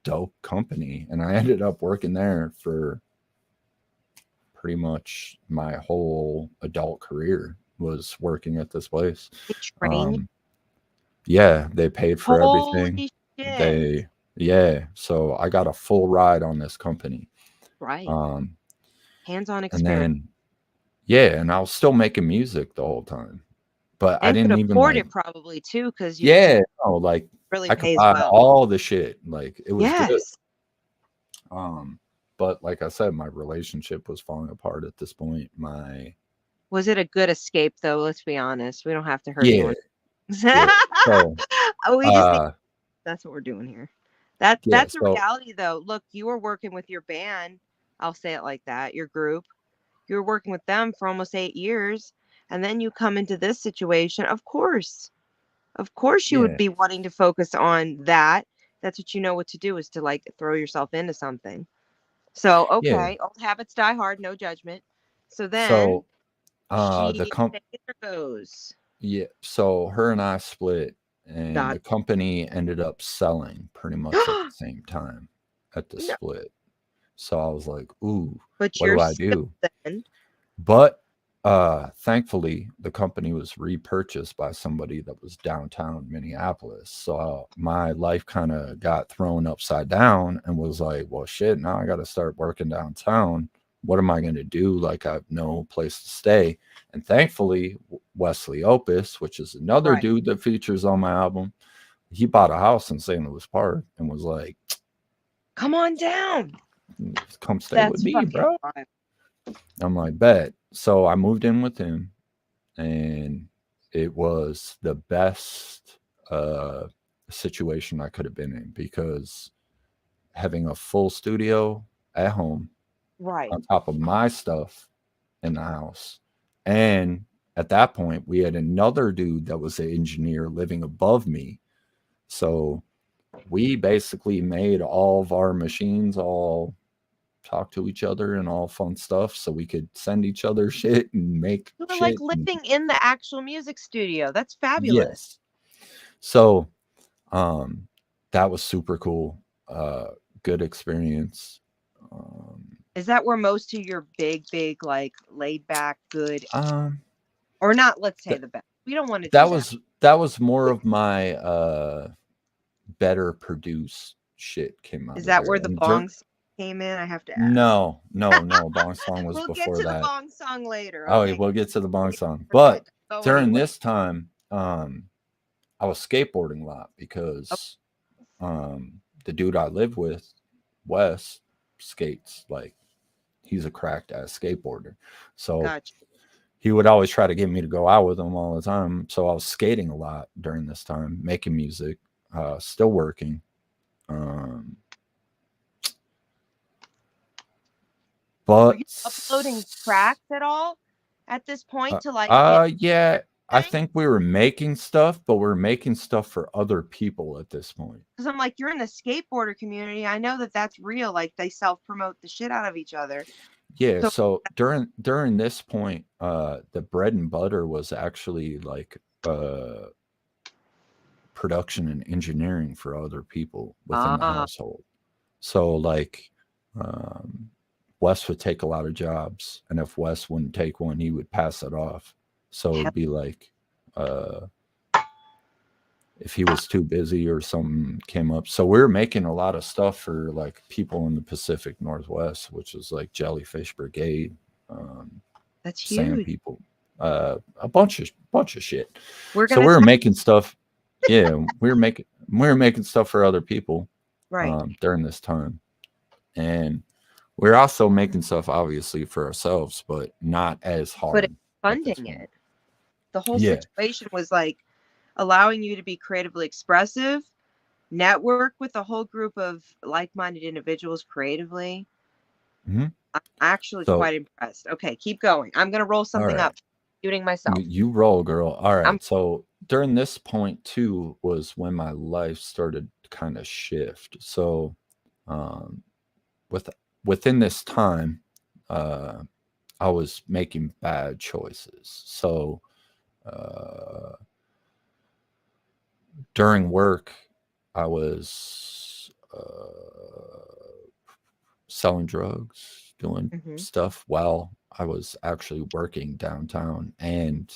B: dope company, and I ended up working there for pretty much my whole adult career. Was working at this place.
C: They train you.
B: Yeah, they paid for everything.
C: Holy shit.
B: They Yeah, so I got a full ride on this company.
C: Right.
B: Um,
C: Hands-on
B: and
C: experience.
B: then yeah, and I was still making music the whole time, but I
C: And could
B: didn't even
C: afford
B: like,
C: it probably too because you
B: yeah, no, like
C: really
B: I could
C: pays
B: buy
C: well.
B: all the shit. Like it was good.
C: Yes.
B: But like I said, my relationship was falling apart at this point.
C: Was it a good escape though? Let's be honest. We don't have to hurt
B: Yeah,
C: anyone.
B: yeah. So
C: We just need,
B: uh
C: that's what we're doing here.
B: yeah,
C: That's the
B: so
C: reality though. Look, you were working with your band. I'll say it like that. Your group. You were working with them for almost 8 years, and then you come into this situation. Of course, you would
B: yeah,
C: be wanting to focus on that. That's what you know what to do is to like throw yourself into something. So
B: yeah.
C: okay, old habits die hard. No judgment. So then
B: So the
C: she stays or goes.
B: yeah, so her and I split, and
C: God.
B: the company ended up selling pretty much at the same time at the
C: No,
B: split. So I was like, ooh,
C: but
B: what do
C: you're
B: I
C: still
B: do?
C: then.
B: But thankfully the company was repurchased by somebody that was downtown Minneapolis. So my life kind of got thrown upside down and was like, well shit, now I got to start working downtown. What am I going to do? Like I have no place to stay. And thankfully Wesley Opus, which is another
C: Right.
B: dude that features on my album, he bought a house in St. Louis Park and was like,
C: Come on down.
B: come stay with
C: That's
B: me,
C: fucking
B: bro.
C: wild.
B: I'm like, bet. So I moved in with him, and it was the best situation I could have been in because having a full studio at home
C: Right.
B: on top of my stuff in the house. And at that point, we had another dude that was an engineer living above me. So we basically made all of our machines all talk to each other and all fun stuff so we could send each other shit and make
C: You were like
B: shit. And,
C: living in the actual music studio. That's fabulous.
B: yes. So that was super cool. Good experience.
C: Is that where most of your big, like laid back, good,
B: Um
C: or not? Let's say
B: th-
C: the best. We don't want to do
B: that was more of my better produced shit came out
C: Is
B: of
C: that
B: there.
C: where the
B: And
C: bongs came in? I have to ask.
B: no, Bong Song was
C: We'll get
B: before
C: to
B: that.
C: the bong song later.
B: Oh,
C: Okay.
B: we'll get to the Bong Song.
C: We're
B: But
C: good. Go
B: during
C: anyway.
B: this time, I was skateboarding a lot because the dude I live with, Wes, skates like he's a cracked ass skateboarder. So
C: Gotcha.
B: he would always try to get me to go out with him all the time. So I was skating a lot during this time, making music, still working.
C: Were
B: But
C: you uploading tracks at all at this point to like get
B: yeah, I
C: thing?
B: think we were making stuff, but we were making stuff for other people at this point.
C: Because I'm like, you're in the skateboarder community. I know that that's real. Like they self promote the shit out of each other.
B: Yeah,
C: So
B: so during this point, the bread and butter was actually like production and engineering for other people within the household. So like Wes would take a lot of jobs, and if Wes wouldn't take one, he would pass it off. So it'd be like if he was too busy or something came up. So we were making a lot of stuff for like people in the Pacific Northwest, which is like Jellyfish Brigade,
C: that's
B: Sand
C: huge.
B: People, a bunch of shit.
C: We're
B: So
C: gonna
B: we were
C: talk-
B: making stuff. Yeah, we were making stuff for other people
C: right.
B: during this time, and we're also making stuff obviously for ourselves, but not as hard.
C: But it's
B: at this
C: funding
B: point.
C: it. The whole
B: Yeah.
C: situation was like allowing you to be creatively expressive, network with a whole group of like-minded individuals creatively.
B: Mhm.
C: I'm actually
B: So,
C: quite impressed. Okay, keep going. I'm gonna roll something
B: right.
C: up. Shooting myself.
B: You roll, girl. All right.
C: I'm
B: So during this point too was when my life started to kind of shift. So um, within this time, uh, I was making bad choices. So uh, during work, I was selling drugs, doing
C: Mhm.
B: stuff while I was actually working downtown and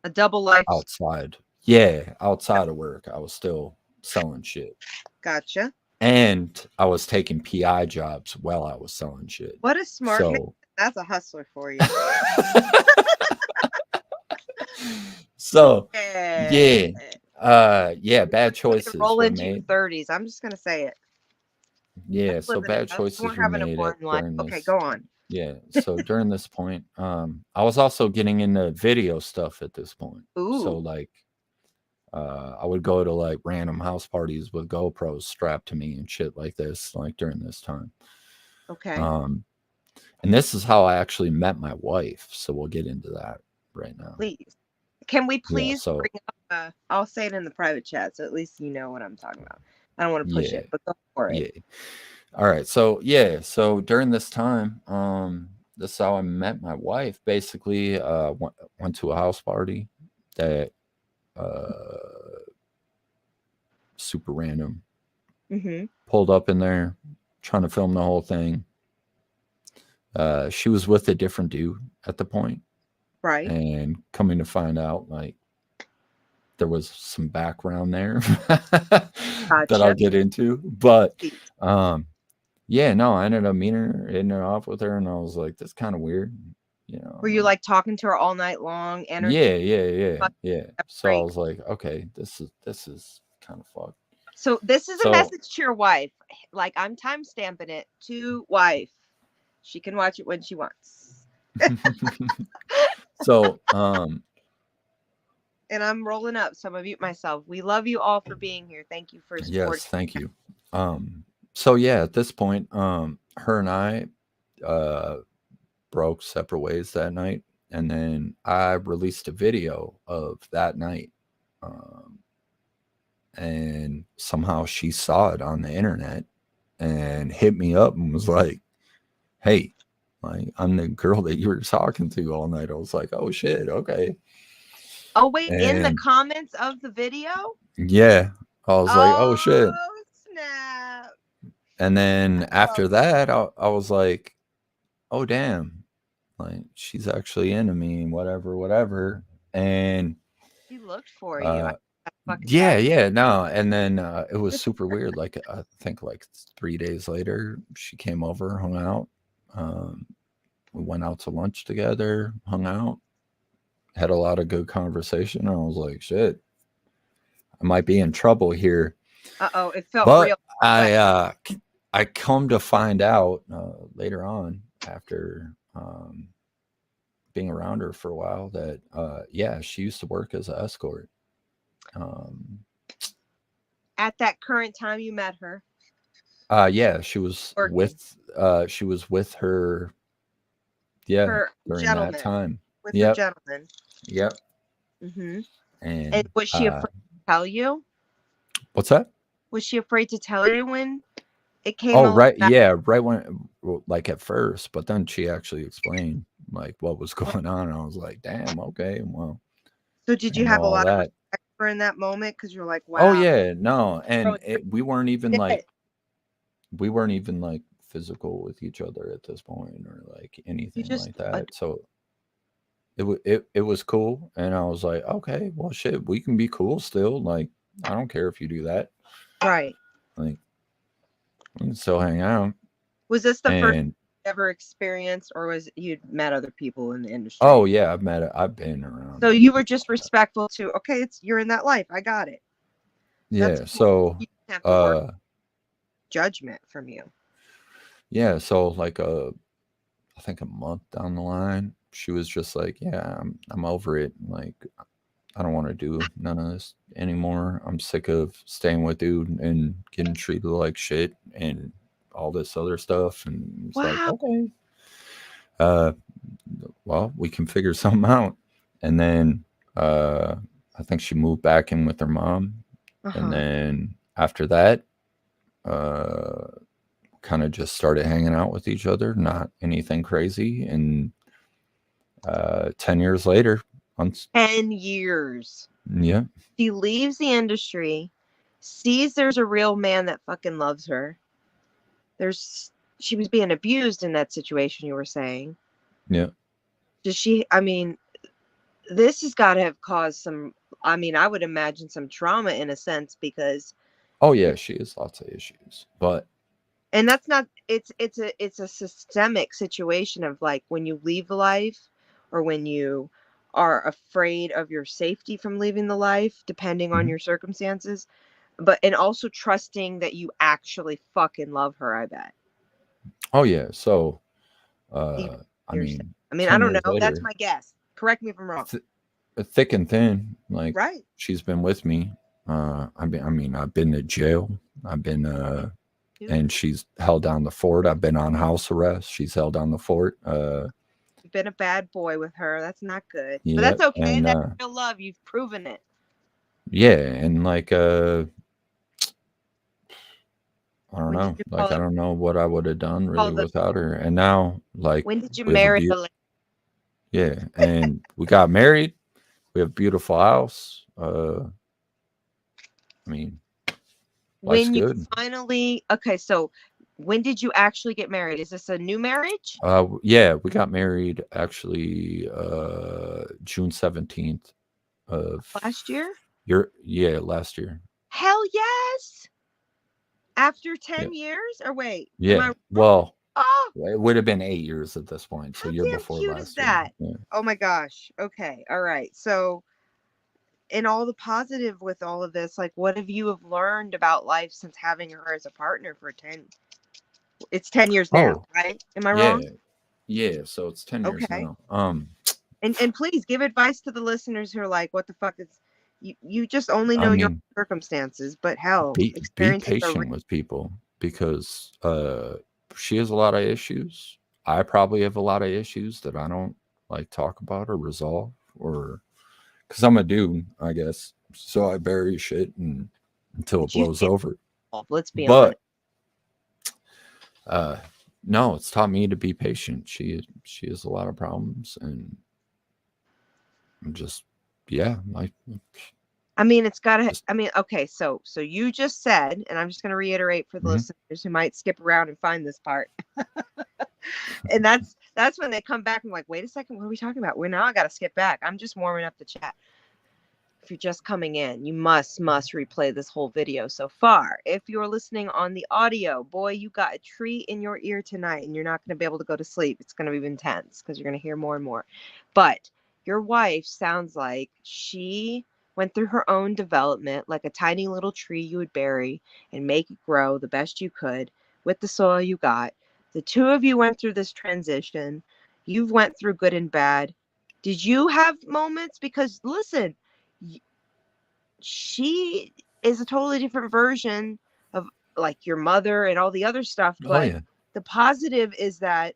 C: a double life.
B: outside. Yeah, outside of work, I was still selling shit.
C: Gotcha.
B: And I was taking PI jobs while I was selling shit.
C: What a smart man.
B: So,
C: That's a hustler for you.
B: so
C: Yeah.
B: yeah, bad
C: Way to
B: choices
C: roll
B: were
C: into your
B: made.
C: 30s. I'm just gonna say it.
B: Yeah,
C: That's
B: so
C: living it
B: bad
C: up. You
B: choices
C: weren't
B: were
C: having a
B: made
C: boring life.
B: during
C: Okay,
B: this.
C: go on.
B: Yeah, so during this point, I was also getting into video stuff at this point. So
C: Ooh.
B: like I would go to like random house parties with GoPros strapped to me and shit like this, like during this time.
C: Okay.
B: And this is how I actually met my wife. So we'll get into that right now.
C: Please. Can we
B: Yeah,
C: please
B: so
C: bring up I'll say it in the private chat so at least you know what I'm talking about. I don't want to push
B: yeah,
C: it, but go for it.
B: yeah. All right. So yeah, so during this time, this is how I met my wife. Basically, went to a house party that super random.
C: Mm-hmm.
B: Pulled up in there, trying to film the whole thing. She was with a different dude at the point,
C: Right.
B: and coming to find out, like there was some background there that I'll
C: Gotcha.
B: get into. But
C: Please.
B: yeah, no, I ended up hitting it off with her, and I was like, "That's kind of weird," you know.
C: Were you like talking to her all night long? Energy?
B: Yeah. So I was like, "Okay, this is kind of fucked."
C: So this is a
B: So
C: message to your wife. Like I'm time stamping it to wife. She can watch it when she wants.
B: so
C: And I'm rolling up, so I'm gonna mute myself. We love you all for being here. Thank you for supporting.
B: yes, thank you. So yeah, at this point, her and I broke separate ways that night, and then I released a video of that night. And somehow she saw it on the internet and hit me up and was like, "Hey, like I'm the girl that you were talking to all night." I was like, "Oh shit, okay."
C: Oh wait, in the
B: And
C: comments of the video?
B: yeah, I was like, "Oh shit."
C: Snap.
B: And then after that, I was like, "Oh damn, like she's actually into me, whatever." And
C: She looked for you.
B: yeah, no. And then it was super weird. Like I think like 3 days later, she came over, hung out. We went out to lunch together, hung out, had a lot of good conversation. I was like, shit, I might be in trouble here.
C: Uh-oh, it felt
B: But
C: real.
B: I come to find out later on after being around her for a while that yeah, she used to work as an escort.
C: At that current time you met her.
B: Yeah, she was
C: Working.
B: with her
C: Her
B: during
C: gentleman.
B: that time.
C: With her
B: Yep.
C: gentleman.
B: Yep.
C: Mm-hmm.
B: And
C: And was she afraid to tell you?
B: what's that?
C: Was she afraid to tell you when it came
B: Oh,
C: out
B: right.
C: that-
B: Yeah, right when like at first, but then she actually explained like what was going on. And I was like, damn, okay, well.
C: So did you
B: I
C: have
B: know
C: a
B: all
C: lot of
B: that.
C: respect for her in that moment? Because you're like, wow.
B: Oh yeah, no. And
C: Bro,
B: we weren't even
C: shit.
B: like physical with each other at this point or like anything
C: just
B: like that. So it was cool, and I was like, okay, well, shit, we can be cool still. Like, I don't care if you do that.
C: Right.
B: Like, we can still hang out.
C: Was this the first
B: And
C: ever experience, or was you'd met other people in the industry?
B: oh yeah, I've been around.
C: So you were just respectful to, okay, you're in that life. I got it.
B: Yeah.
C: That's
B: so
C: You didn't have to work judgment from you.
B: yeah, so like I think a month down the line, she was just like, "Yeah, I'm over it. Like, I don't want to do none of this anymore. I'm sick of staying with dude and getting treated like shit and all this other stuff." And it's like,
C: Wow.
B: okay, uh, well, we can figure something out. And then I think she moved back in with her mom, and
C: Uh-huh.
B: then after that, uh, kind of just started hanging out with each other, not anything crazy. And 10 years later,
C: 10 years.
B: yeah,
C: She leaves the industry, sees there's a real man that fucking loves her. She was being abused in that situation, you were saying.
B: yeah.
C: I mean, this has got to have caused some, I mean, I would imagine some trauma in a sense because,
B: Oh yeah, she has lots of issues, but
C: and that's not, it's a systemic situation of like when you leave the life or when you are afraid of your safety from leaving the life, depending on
B: mhm.
C: your circumstances, but, and also trusting that you actually fucking love her, I bet.
B: Oh yeah. So
C: Even
B: I
C: you're saying,
B: mean,
C: I mean, I
B: 10
C: don't
B: years
C: know. That's
B: later,
C: my guess. Correct me if I'm wrong.
B: thick and thin, like
C: Right.
B: she's been with me. I've been to jail. I've been
C: Dude,
B: and she's held down the fort. I've been on house arrest. She's held down the fort.
C: you've been a bad boy with her. That's not good. But
B: Yeah,
C: that's okay.
B: and
C: That's real love. You've proven it.
B: yeah, and like I don't
C: When did
B: know.
C: you
B: Like I don't know what I would have done
C: call
B: really
C: the
B: without her. And now like
C: when did you
B: we have a
C: marry the lady?
B: yeah, and we got married. We have a beautiful house. I mean, life's
C: When you
B: good.
C: finally okay, so when did you actually get married? Is this a new marriage?
B: Yeah, we got married actually June 17th of
C: Last year?
B: last year.
C: Hell yes. After
B: Yeah.
C: 10 years? Or wait, am I
B: Yeah.
C: wrong?
B: Well,
C: Oh,
B: it would have been 8 years at this point. So
C: how
B: year
C: damn
B: before
C: cute is
B: last year.
C: that?
B: Yeah.
C: Oh my gosh. Okay. All right. So and all the positive with all of this, like what have you have learned about life since having her as a partner for 10, it's 10 years now,
B: Oh,
C: right? Am I
B: yeah.
C: wrong?
B: Yeah. So it's 10 years
C: Okay.
B: now.
C: And please give advice to the listeners who are like, what the fuck is you just only
B: I
C: know your
B: mean,
C: circumstances, but hell,
B: be
C: experiences are real.
B: patient with people because she has a lot of issues. I probably have a lot of issues that I don't like talk about or resolve or because I'm a dude, I guess. So I bury shit until it
C: But you
B: blows
C: can't
B: over.
C: solve, let's be honest.
B: But uh no, it's taught me to be patient. She has a lot of problems and I'm just yeah, like
C: I mean, it's got to,
B: just
C: I mean, okay, so you just said, and I'm just going to reiterate for the
B: mhm.
C: listeners who might skip around and find this part. And that's when they come back and like, wait a second, what are we talking about? Well, now I got to skip back. I'm just warming up the chat. If you're just coming in, you must replay this whole video so far. If you're listening on the audio, boy, you got a treat in your ear tonight, and you're not going to be able to go to sleep. It's going to be intense because you're going to hear more and more. But your wife sounds like she went through her own development, like a tiny little tree you would bury and make it grow the best you could with the soil you got. The two of you went through this transition. You've went through good and bad. Did you have moments? Because listen, she is a totally different version of like your mother and all the other stuff.
B: Oh
C: But
B: yeah.
C: the positive is that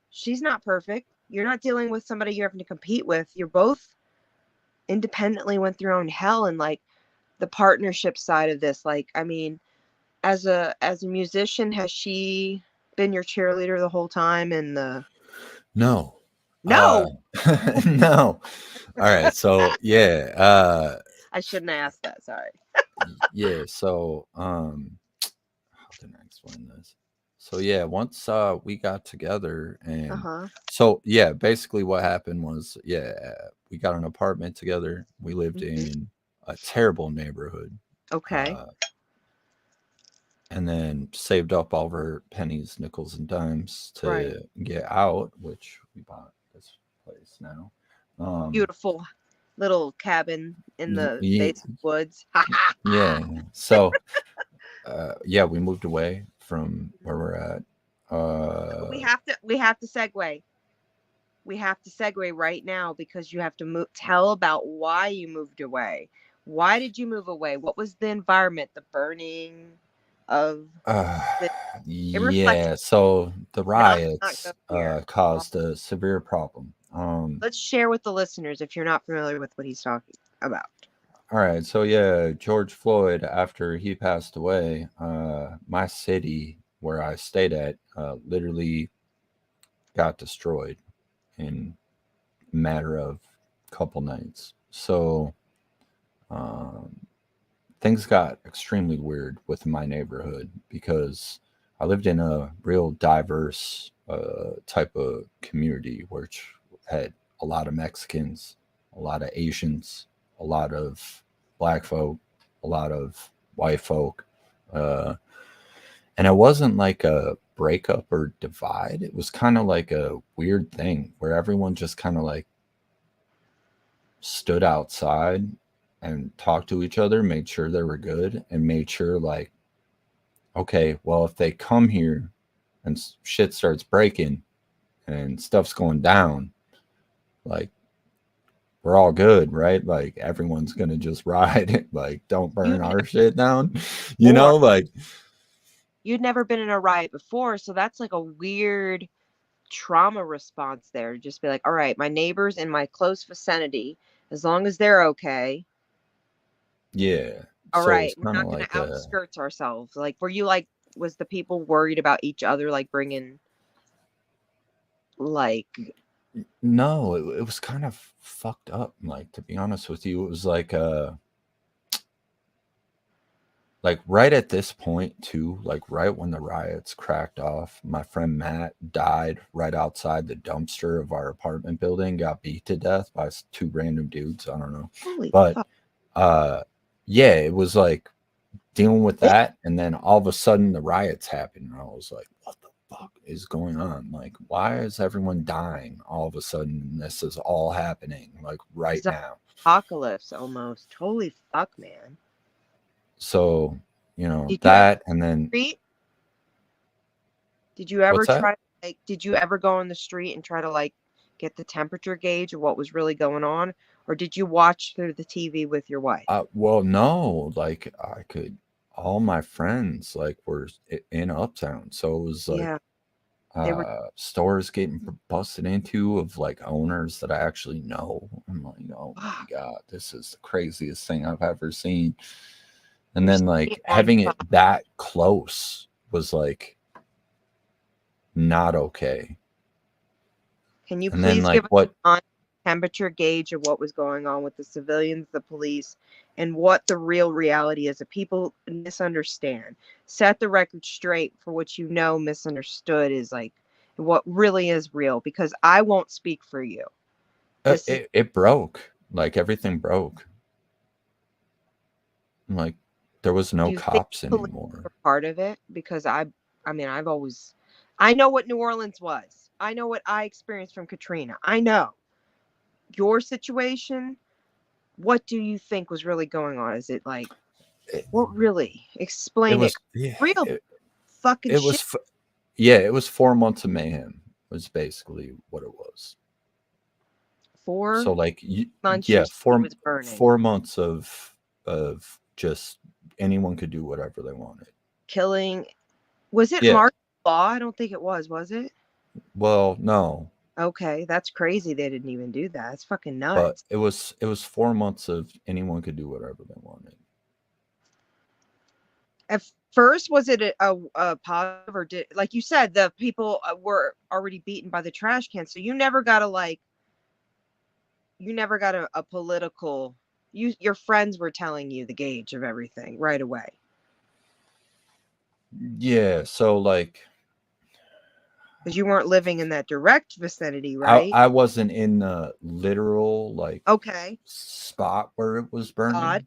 C: she's not perfect. You're not dealing with somebody you're having to compete with. You're both independently went through your own hell, and like the partnership side of this. Like, I mean, as a musician, has she been your cheerleader the whole time? And the
B: No.
C: no,
B: No. All right. So yeah,
C: I shouldn't have asked that. Sorry.
B: yeah, so how can I explain this? So yeah, once we got together and
C: Uh-huh.
B: so yeah, basically what happened was yeah, we got an apartment together. We lived
C: Mhm.
B: in a terrible neighborhood.
C: Okay.
B: Uh and then saved up all of our pennies, nickels, and dimes
C: Right.
B: to get out, which we bought this place now.
C: Beautiful little cabin in the
B: Yeah,
C: basement woods.
B: yeah. So yeah, we moved away from where we're at.
C: We have to segue. We have to segue right now because you have to tell about why you moved away. Why did you move away? What was the environment, the burning of the it reflects
B: Yeah, so the
C: not
B: riots
C: go here.
B: caused a severe problem.
C: Let's share with the listeners if you're not familiar with what he's talking about.
B: All right, so yeah, George Floyd, after he passed away, my city where I stayed at literally got destroyed in a matter of a couple nights. So things got extremely weird with my neighborhood because I lived in a real diverse type of community, which had a lot of Mexicans, a lot of Asians, a lot of black folk, a lot of white folk. And it wasn't like a breakup or divide. It was kind of like a weird thing where everyone just kind of like stood outside and talked to each other, made sure they were good, and made sure like, okay, well, if they come here and shit starts breaking and stuff's going down, like we're all good, right? Like everyone's gonna just ride it. Like don't burn our shit down, you know? Like
C: you'd never been in a riot before, so that's like a weird trauma response there. Just be like, all right, my neighbors in my close vicinity, as long as they're okay.
B: Yeah.
C: All
B: so
C: right,
B: it's
C: we're
B: kind of
C: not going
B: like
C: to outskirts ourselves. Like, were you like, was the people worried about each other, like bringing, like,
B: no, it was kind of fucked up. Like to be honest with you, it was like right at this point too, like right when the riots cracked off, my friend Matt died right outside the dumpster of our apartment building, got beat to death by two random dudes. I don't know.
C: holy
B: But
C: fuck.
B: yeah, it was like dealing with that, and then all of a sudden the riots happened, and I was like, what the fuck is going on? Like, why is everyone dying all of a sudden? This is all happening like right now.
C: Apocalypse almost. Holy fuck, man.
B: So, you know,
C: Did
B: that and then
C: did you ever
B: what's that?
C: try like did you ever go on the street and try to like get the temperature gauge of what was really going on, or did you watch through the TV with your wife?
B: Well, no, like I could, all my friends like were in Uptown, so it was like
C: Yeah, they were
B: stores getting busted into of like owners that I actually know. I'm like, oh my
C: fuck.
B: god, this is the craziest thing I've ever seen. And
C: You're
B: then
C: seeing
B: like
C: it on
B: having it
C: top.
B: that close was like not okay.
C: Can you
B: And then
C: please
B: like
C: give us
B: what
C: a temperature gauge of what was going on with the civilians, the police, and what the real reality is that people misunderstand? Set the record straight for what you know misunderstood is like what really is real, because I won't speak for you. This is
B: it broke, like everything broke. Like there was no
C: do you think
B: cops
C: police
B: anymore.
C: were part of it? Because I mean, I know what New Orleans was. I know what I experienced from Katrina. I know your situation. What do you think was really going on? Is it like, what really?
B: It
C: Explain it.
B: was yeah,
C: Real fucking
B: it
C: shit.
B: was yeah, it was 4 months of mayhem was basically what it was.
C: 4
B: So like
C: months
B: yeah,
C: your city was burning.
B: 4 months of just anyone could do whatever they wanted.
C: Killing. Was it
B: Yeah.
C: martial law? I don't think it was it?
B: Well, no,
C: Okay, that's crazy they didn't even do that. It's fucking
B: but
C: nuts.
B: it was 4 months of anyone could do whatever they wanted.
C: At first, was it a positive, or did, like you said, the people were already beaten by the trash can, so you never got a political, your friends were telling you the gauge of everything right away.
B: Yeah, so like
C: Because you weren't living in that direct vicinity, right?
B: I wasn't in the literal like
C: Okay.
B: spot where it was burning.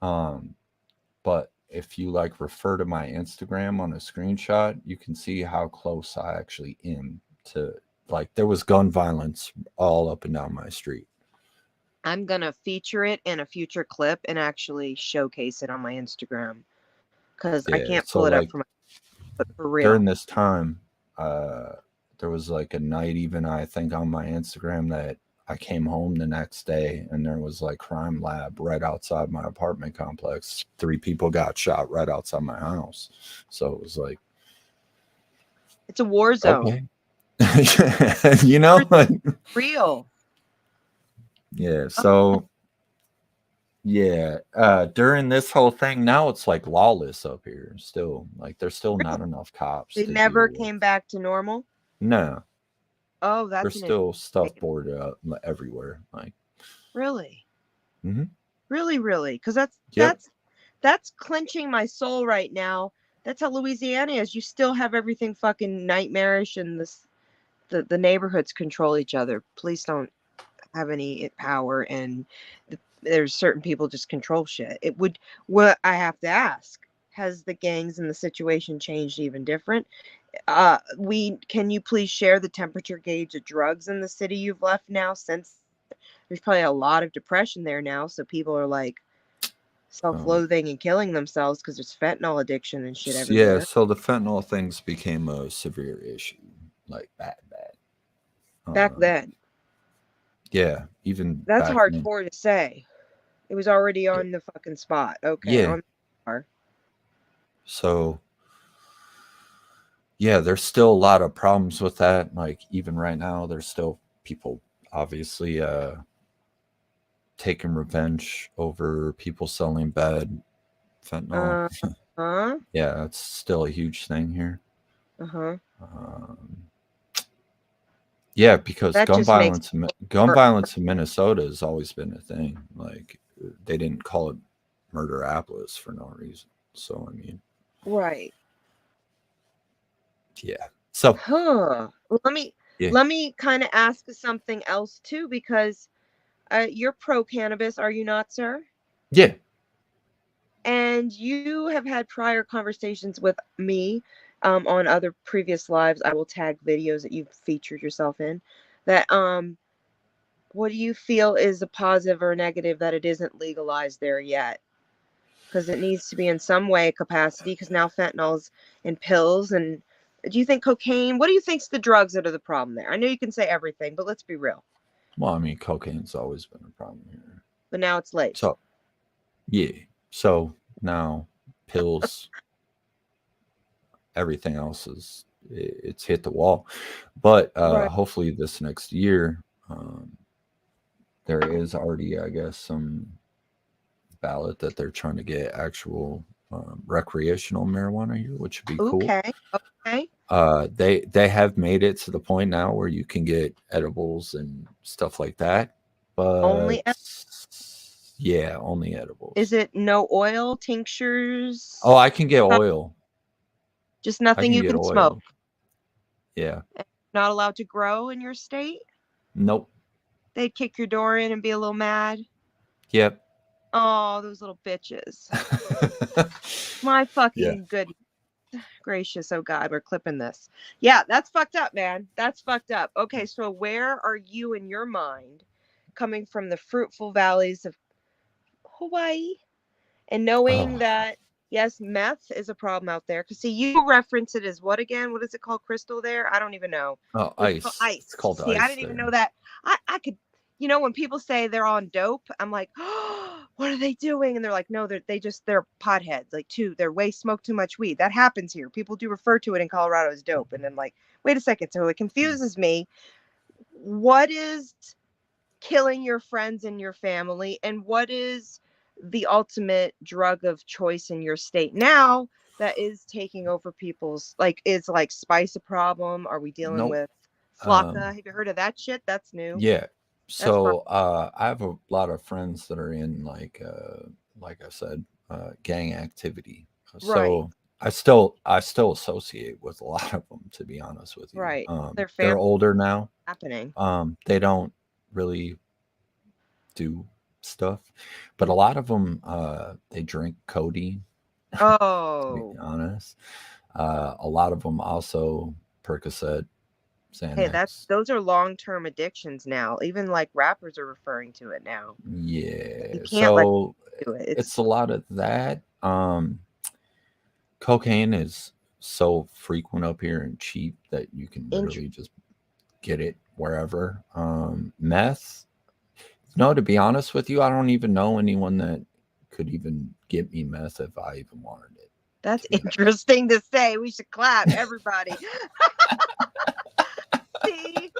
B: But if you like refer to my Instagram on a screenshot, you can see how close I actually am to, like, there was gun violence all up and down my street.
C: I'm gonna feature it in a future clip and actually showcase it on my Instagram, because I
B: Yeah,
C: can't
B: so
C: pull it up
B: like
C: from. But for real.
B: during this time, there was like a night, even I think on my Instagram, that I came home the next day and there was like crime lab right outside my apartment complex. 3 people got shot right outside my house. So it was like,
C: It's a war zone.
B: okay. You know, like,
C: Real.
B: yeah. So yeah, during this whole thing, now it's like lawless up here. Still, like, there's still not enough cops.
C: They
B: to
C: never
B: deal with.
C: came back to normal.
B: No,
C: Oh, that's
B: there's still stuff boarded up everywhere. Like,
C: really,
B: Mhm.
C: really, because
B: Yep.
C: that's clenching my soul right now. That's how Louisiana is. You still have everything fucking nightmarish, and the neighborhoods control each other. Police don't have any power, and there's certain people just control shit. What I have to ask, has the gangs and the situation changed even different? Can you please share the temperature gauge of drugs in the city you've left now, since there's probably a lot of depression there now, so people are like self-loathing and killing themselves because there's fentanyl addiction and shit
B: Yeah,
C: everywhere.
B: so the fentanyl things became a severe issue, like bad.
C: Back then,
B: Yeah, even
C: that's
B: back then.
C: hardcore to say. It was already on the fucking spot. Okay,
B: Yeah.
C: on the car.
B: So yeah, there's still a lot of problems with that. Like, even right now, there's still people obviously taking revenge over people selling bad fentanyl.
C: Huh?
B: Yeah, that's still a huge thing here.
C: Uh-huh.
B: Yeah, because
C: That
B: gun
C: just makes
B: violence in Minnesota has always been a thing. Like, they didn't call it Murderapolis for no reason. So I mean,
C: right.
B: yeah. So
C: Huh. Let me
B: yeah.
C: kind of ask something else too, because you're pro cannabis, are you not, sir?
B: Yeah.
C: And you have had prior conversations with me on other previous lives. I will tag videos that you've featured yourself in. That what do you feel is a positive or negative that it isn't legalized there yet? Because it needs to be in some way capacity. Because now fentanyl's in pills, and do you think cocaine? What do you think's the drugs that are the problem there? I know you can say everything, but let's be real.
B: Well, I mean, cocaine's always been a problem here.
C: But now it's late.
B: So yeah. So now pills, everything else it's hit the wall. But
C: Right.
B: hopefully this next year, there is already, I guess, some ballot that they're trying to get actual recreational marijuana here, which would be cool.
C: Okay.
B: They have made it to the point now where you can get edibles and stuff like that, but
C: Only
B: yeah, only edibles.
C: Is it no oil, tinctures?
B: Oh, I can get oil.
C: Just
B: I
C: nothing
B: can
C: you
B: get
C: can
B: oil.
C: smoke.
B: Yeah.
C: Not allowed to grow in your state?
B: Nope.
C: They'd kick your door in and be a little mad.
B: Yep.
C: Oh, those little bitches. My fucking good gracious. Oh God, we're clipping this. Yeah, that's fucked up, man. That's fucked up. Okay, so where are you in your mind coming from the fruitful valleys of Hawaii and knowing that, yes, meth is a problem out there? Because see, you reference it as what again? What is it called? Crystal there? I don't even know.
B: Oh,
C: It's
B: ice.
C: ice.
B: It's called
C: See,
B: ice.
C: I didn't even know that. I could, when people say they're on dope, I'm like, oh, what are they doing? And they're like, no, they're potheads. Like, they smoke too much weed. That happens here. People do refer to it in Colorado as dope. And I'm like, wait a second. So it confuses me. What is killing your friends and your family? And what is the ultimate drug of choice in your state now that is taking over people's, like, is like spice a problem? Are we dealing with Flocka? Have you heard of that shit? That's new.
B: Yeah. So I have a lot of friends that are in like I said, gang activity. So I still associate with a lot of them, to be honest with you.
C: Right.
B: They're older now.
C: Happening.
B: They don't really do stuff, but a lot of them they drink codeine.
C: Oh.
B: To be honest, a lot of them also Percocet.
C: Hey, those are long-term addictions now. Even like rappers are referring to it now.
B: Yeah.
C: You can't do it.
B: It's a lot of that. Cocaine is so frequent up here and cheap that you can literally just get it wherever. Meth, no, to be honest with you, I don't even know anyone that could even get me meth if I even wanted it.
C: That's interesting to say. We should clap, everybody. See,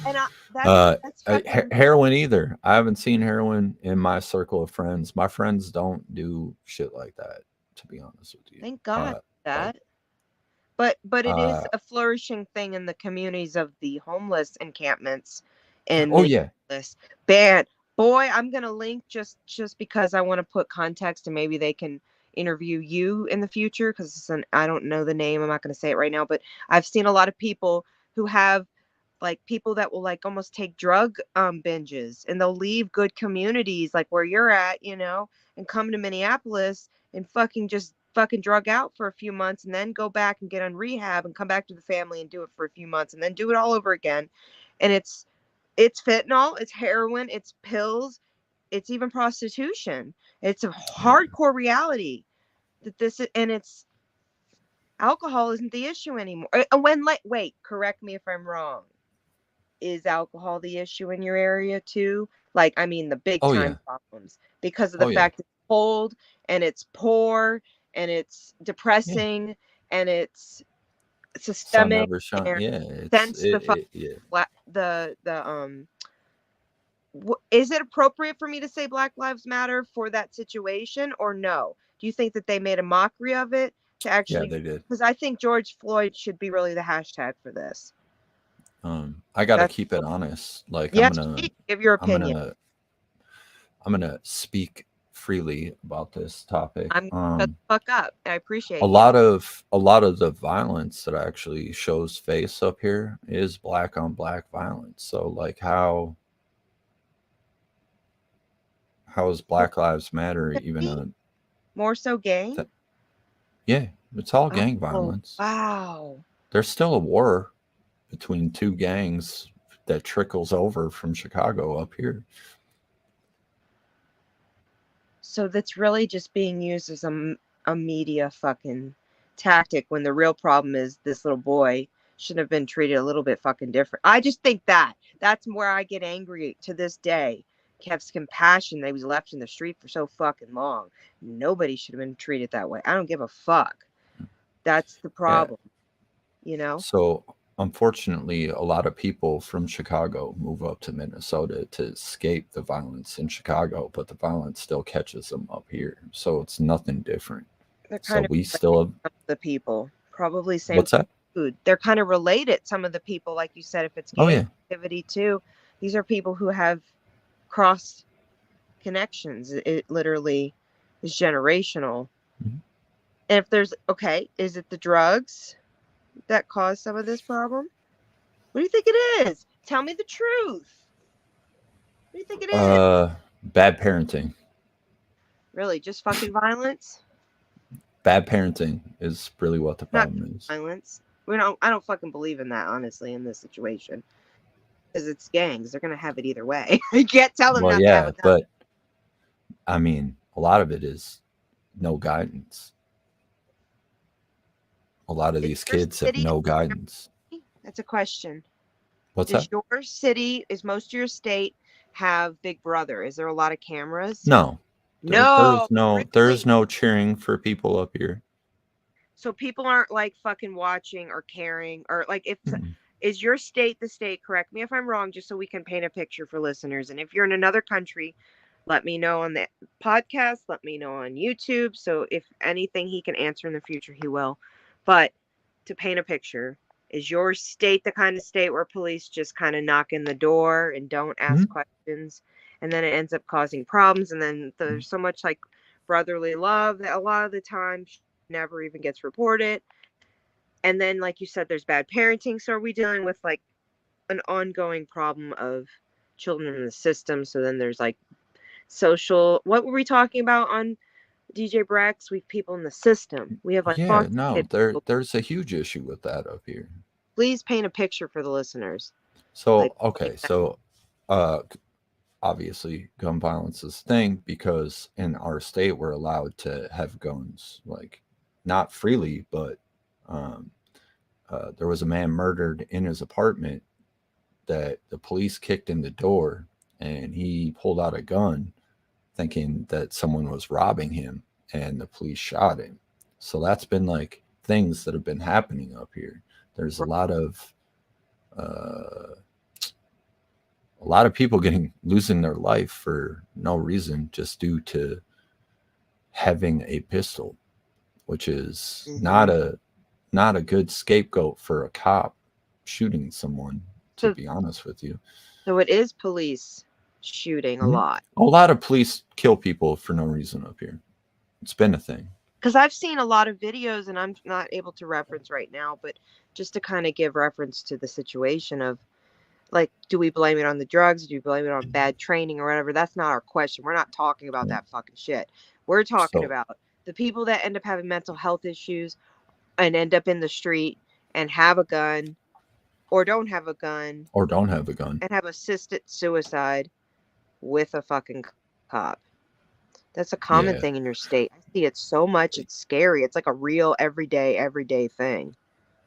C: and that's fucking...
B: heroin either. I haven't seen heroin in my circle of friends. My friends don't do shit like that, to be honest with you.
C: Thank God that. But it is a flourishing thing in the communities of the homeless encampments and band. Boy, I'm gonna link just because I want to put context and maybe they can interview you in the future, because I don't know the name. I'm not going to say it right now, but I've seen a lot of people who have like people that will like almost take drug binges, and they'll leave good communities like where you're at, you know, and come to Minneapolis and fucking drug out for a few months and then go back and get on rehab and come back to the family and do it for a few months and then do it all over again. And it's fentanyl, it's heroin, it's pills, it's even prostitution. It's a hardcore reality that this is, and it's alcohol isn't the issue anymore. Wait, correct me if I'm wrong. Is alcohol the issue in your area too? Like, I mean, the big time problems because of the fact it's cold and it's poor and it's depressing and it's systemic. Is it appropriate for me to say Black Lives Matter for that situation or no? Do you think that they made a mockery of it to actually?
B: Yeah, they did.
C: Because I think George Floyd should be really the hashtag for this.
B: I gotta keep it honest. Like,
C: yes, give your opinion.
B: I'm gonna speak freely about this topic.
C: Shut the fuck up. I appreciate
B: a lot of the violence that actually shows face up here is black on black violence. So like how is Black Lives Matter even a
C: more so gang?
B: Yeah, it's all gang violence.
C: Wow.
B: There's still a war between two gangs that trickles over from Chicago up here.
C: So that's really just being used as a media fucking tactic when the real problem is this little boy should have been treated a little bit fucking different. I just think that's where I get angry to this day. Kev's compassion that he was left in the street for so fucking long. Nobody should have been treated that way. I don't give a fuck. That's the problem, you know?
B: So unfortunately, a lot of people from Chicago move up to Minnesota to escape the violence in Chicago, but the violence still catches them up here. So it's nothing different. So we still have
C: the people probably same.
B: What's that?
C: Food. They're kind of related. Some of the people, like you said, if it's gang activity too, these are people who have cross connections. It literally is generational.
B: Mm-hmm.
C: And if there's is it the drugs that cause some of this problem? What do you think it is? Tell me the truth. What do you think it is?
B: Bad parenting.
C: Really, just fucking violence?
B: Bad parenting is really what the problem is.
C: Violence. I don't fucking believe in that, honestly, in this situation. Because it's gangs. They're gonna have it either way. You can't tell them not to have it.
B: But I mean, a lot of it is no guidance. A lot of these kids have no guidance.
C: That's a question.
B: What's that?
C: Is most of your state have Big Brother? Is there a lot of cameras?
B: No. There's no cheering for people up here.
C: So people aren't like fucking watching or caring or like if is your state the state? Correct me if I'm wrong, just so we can paint a picture for listeners. And if you're in another country, let me know on the podcast. Let me know on YouTube. So if anything he can answer in the future, he will. But to paint a picture, is your state the kind of state where police just kind of knock in the door and don't ask questions? And then it ends up causing problems. And then there's so much like brotherly love that a lot of the time never even gets reported. And then, like you said, there's bad parenting. So are we dealing with like an ongoing problem of children in the system? So then there's like social, what were we talking about on DJ Brex? We have people in the system. We have like
B: there's a huge issue with that up here.
C: Please paint a picture for the listeners.
B: So obviously gun violence is a thing because in our state we're allowed to have guns, like not freely, but There was a man murdered in his apartment that the police kicked in the door, and he pulled out a gun thinking that someone was robbing him, and the police shot him. So that's been like things that have been happening up here. There's a lot of people losing their life for no reason, just due to having a pistol, which is not a good scapegoat for a cop shooting someone, to be honest with you.
C: So it is police shooting a lot.
B: A lot of police kill people for no reason up here. It's been a thing.
C: Because I've seen a lot of videos, and I'm not able to reference right now, but just to kind of give reference to the situation of, like, do we blame it on the drugs? Do we blame it on bad training or whatever? That's not our question. We're not talking about that fucking shit. We're talking about the people that end up having mental health issues and end up in the street and have a gun or don't have a gun. And have assisted suicide with a fucking cop. That's a common thing in your state. I see it so much. It's scary. It's like a real everyday thing.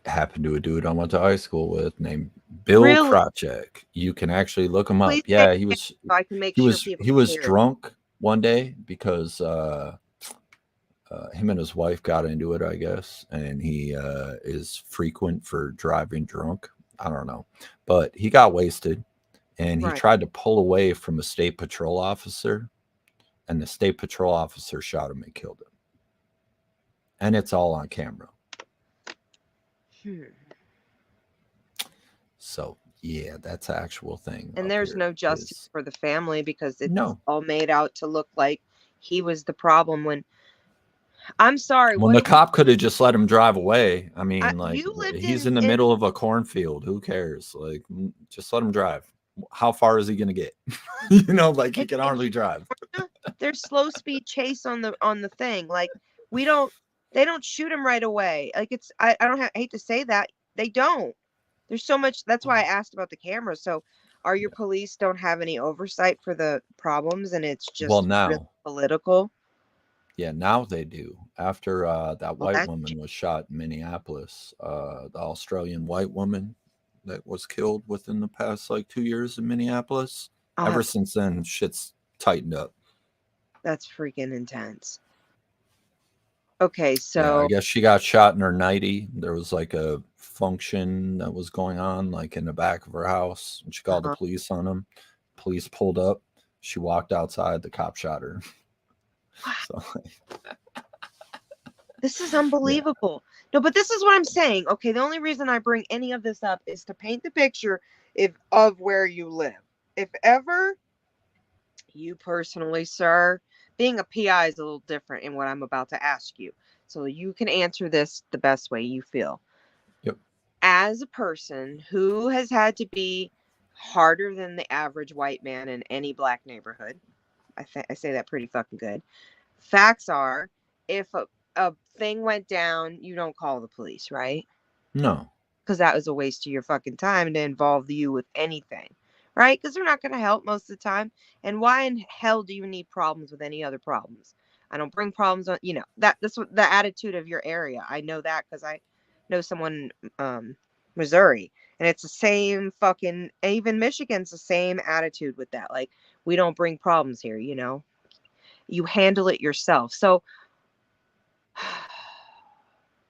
B: Happened to a dude I went to high school with named Bill Krachek. You can actually look him up. Yeah, he was.
C: So I can make
B: he was drunk one day because him and his wife got into it, I guess, and he is frequent for driving drunk. I don't know, but he got wasted, and he tried to pull away from a state patrol officer, and the state patrol officer shot him and killed him, and it's all on camera. So yeah, that's an actual thing.
C: And there's no justice for the family because it's all made out to look like he was the problem when, I'm sorry.
B: When the cop could have just let him drive away. I mean, like, he's in the middle of a cornfield. Who cares? Like, just let him drive. How far is he going to get? You know, like, he can hardly drive.
C: There's slow speed chase on the thing. Like, they don't shoot him right away. Like, it's, I hate to say that. They don't. There's so much. That's why I asked about the camera. So are your police don't have any oversight for the problems and it's just really political?
B: Yeah, now they do. After that white woman was shot in Minneapolis, the Australian white woman that was killed within the past like 2 years in Minneapolis. Ever since then, shit's tightened up.
C: That's freaking intense. Okay, so
B: I guess she got shot in her nightie. There was like a function that was going on like in the back of her house, and she called the police on them. Police pulled up. She walked outside. The cop shot her. So
C: this is unbelievable. No, but this is what I'm saying. Okay, the only reason I bring any of this up is to paint the picture of where you live. If ever you personally, sir, being a PI is a little different in what I'm about to ask you. So you can answer this the best way you feel.
B: Yep.
C: As a person who has had to be harder than the average white man in any black neighborhood, I say that pretty fucking good. Facts are, if a thing went down, you don't call the police, right?
B: No.
C: Because that was a waste of your fucking time to involve you with anything, right? Because they're not going to help most of the time. And why in hell do you need problems with any other problems? I don't bring problems on, that's what the attitude of your area. I know that because I know someone in Missouri. And it's the same fucking, even Michigan's the same attitude with that. Like, we don't bring problems here, You handle it yourself. So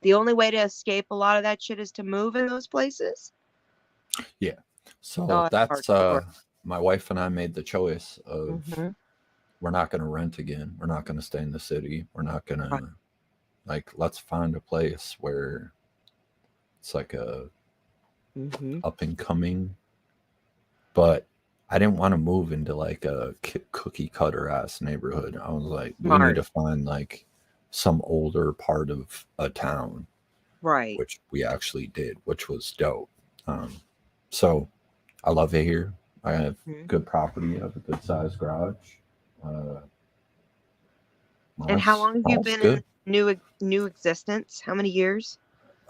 C: the only way to escape a lot of that shit is to move in those places.
B: Yeah. So that's my wife and I made the choice of we're not going to rent again. We're not going to stay in the city. We're not going to let's find a place where it's like a up and coming. But I didn't want to move into like a cookie cutter ass neighborhood. I was like, we need to find like some older part of a town,
C: right?
B: Which we actually did, which was dope. So I love it here. I have good property. I have a good sized garage.
C: And how long have you been in new existence? How many years?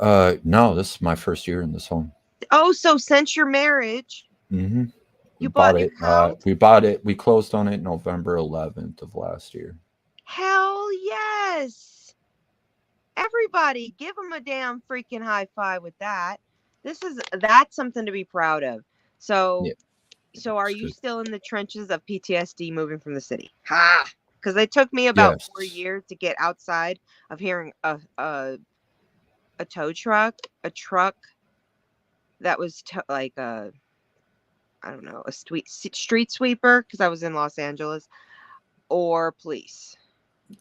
B: No, this is my first year in this home.
C: Oh, so since your marriage,
B: you bought it. We bought it. We closed on it November 11th of last year.
C: Hell yes. Everybody, give them a damn freaking high five with that. That's something to be proud of. So,
B: Yeah,
C: so are
B: it's
C: you
B: good.
C: still in the trenches of PTSD moving from the city? Ha! Because it took me about
B: Yes.
C: 4 years to get outside of hearing a tow truck, a truck that was like a, I don't know, a street sweeper, because I was in Los Angeles, or police.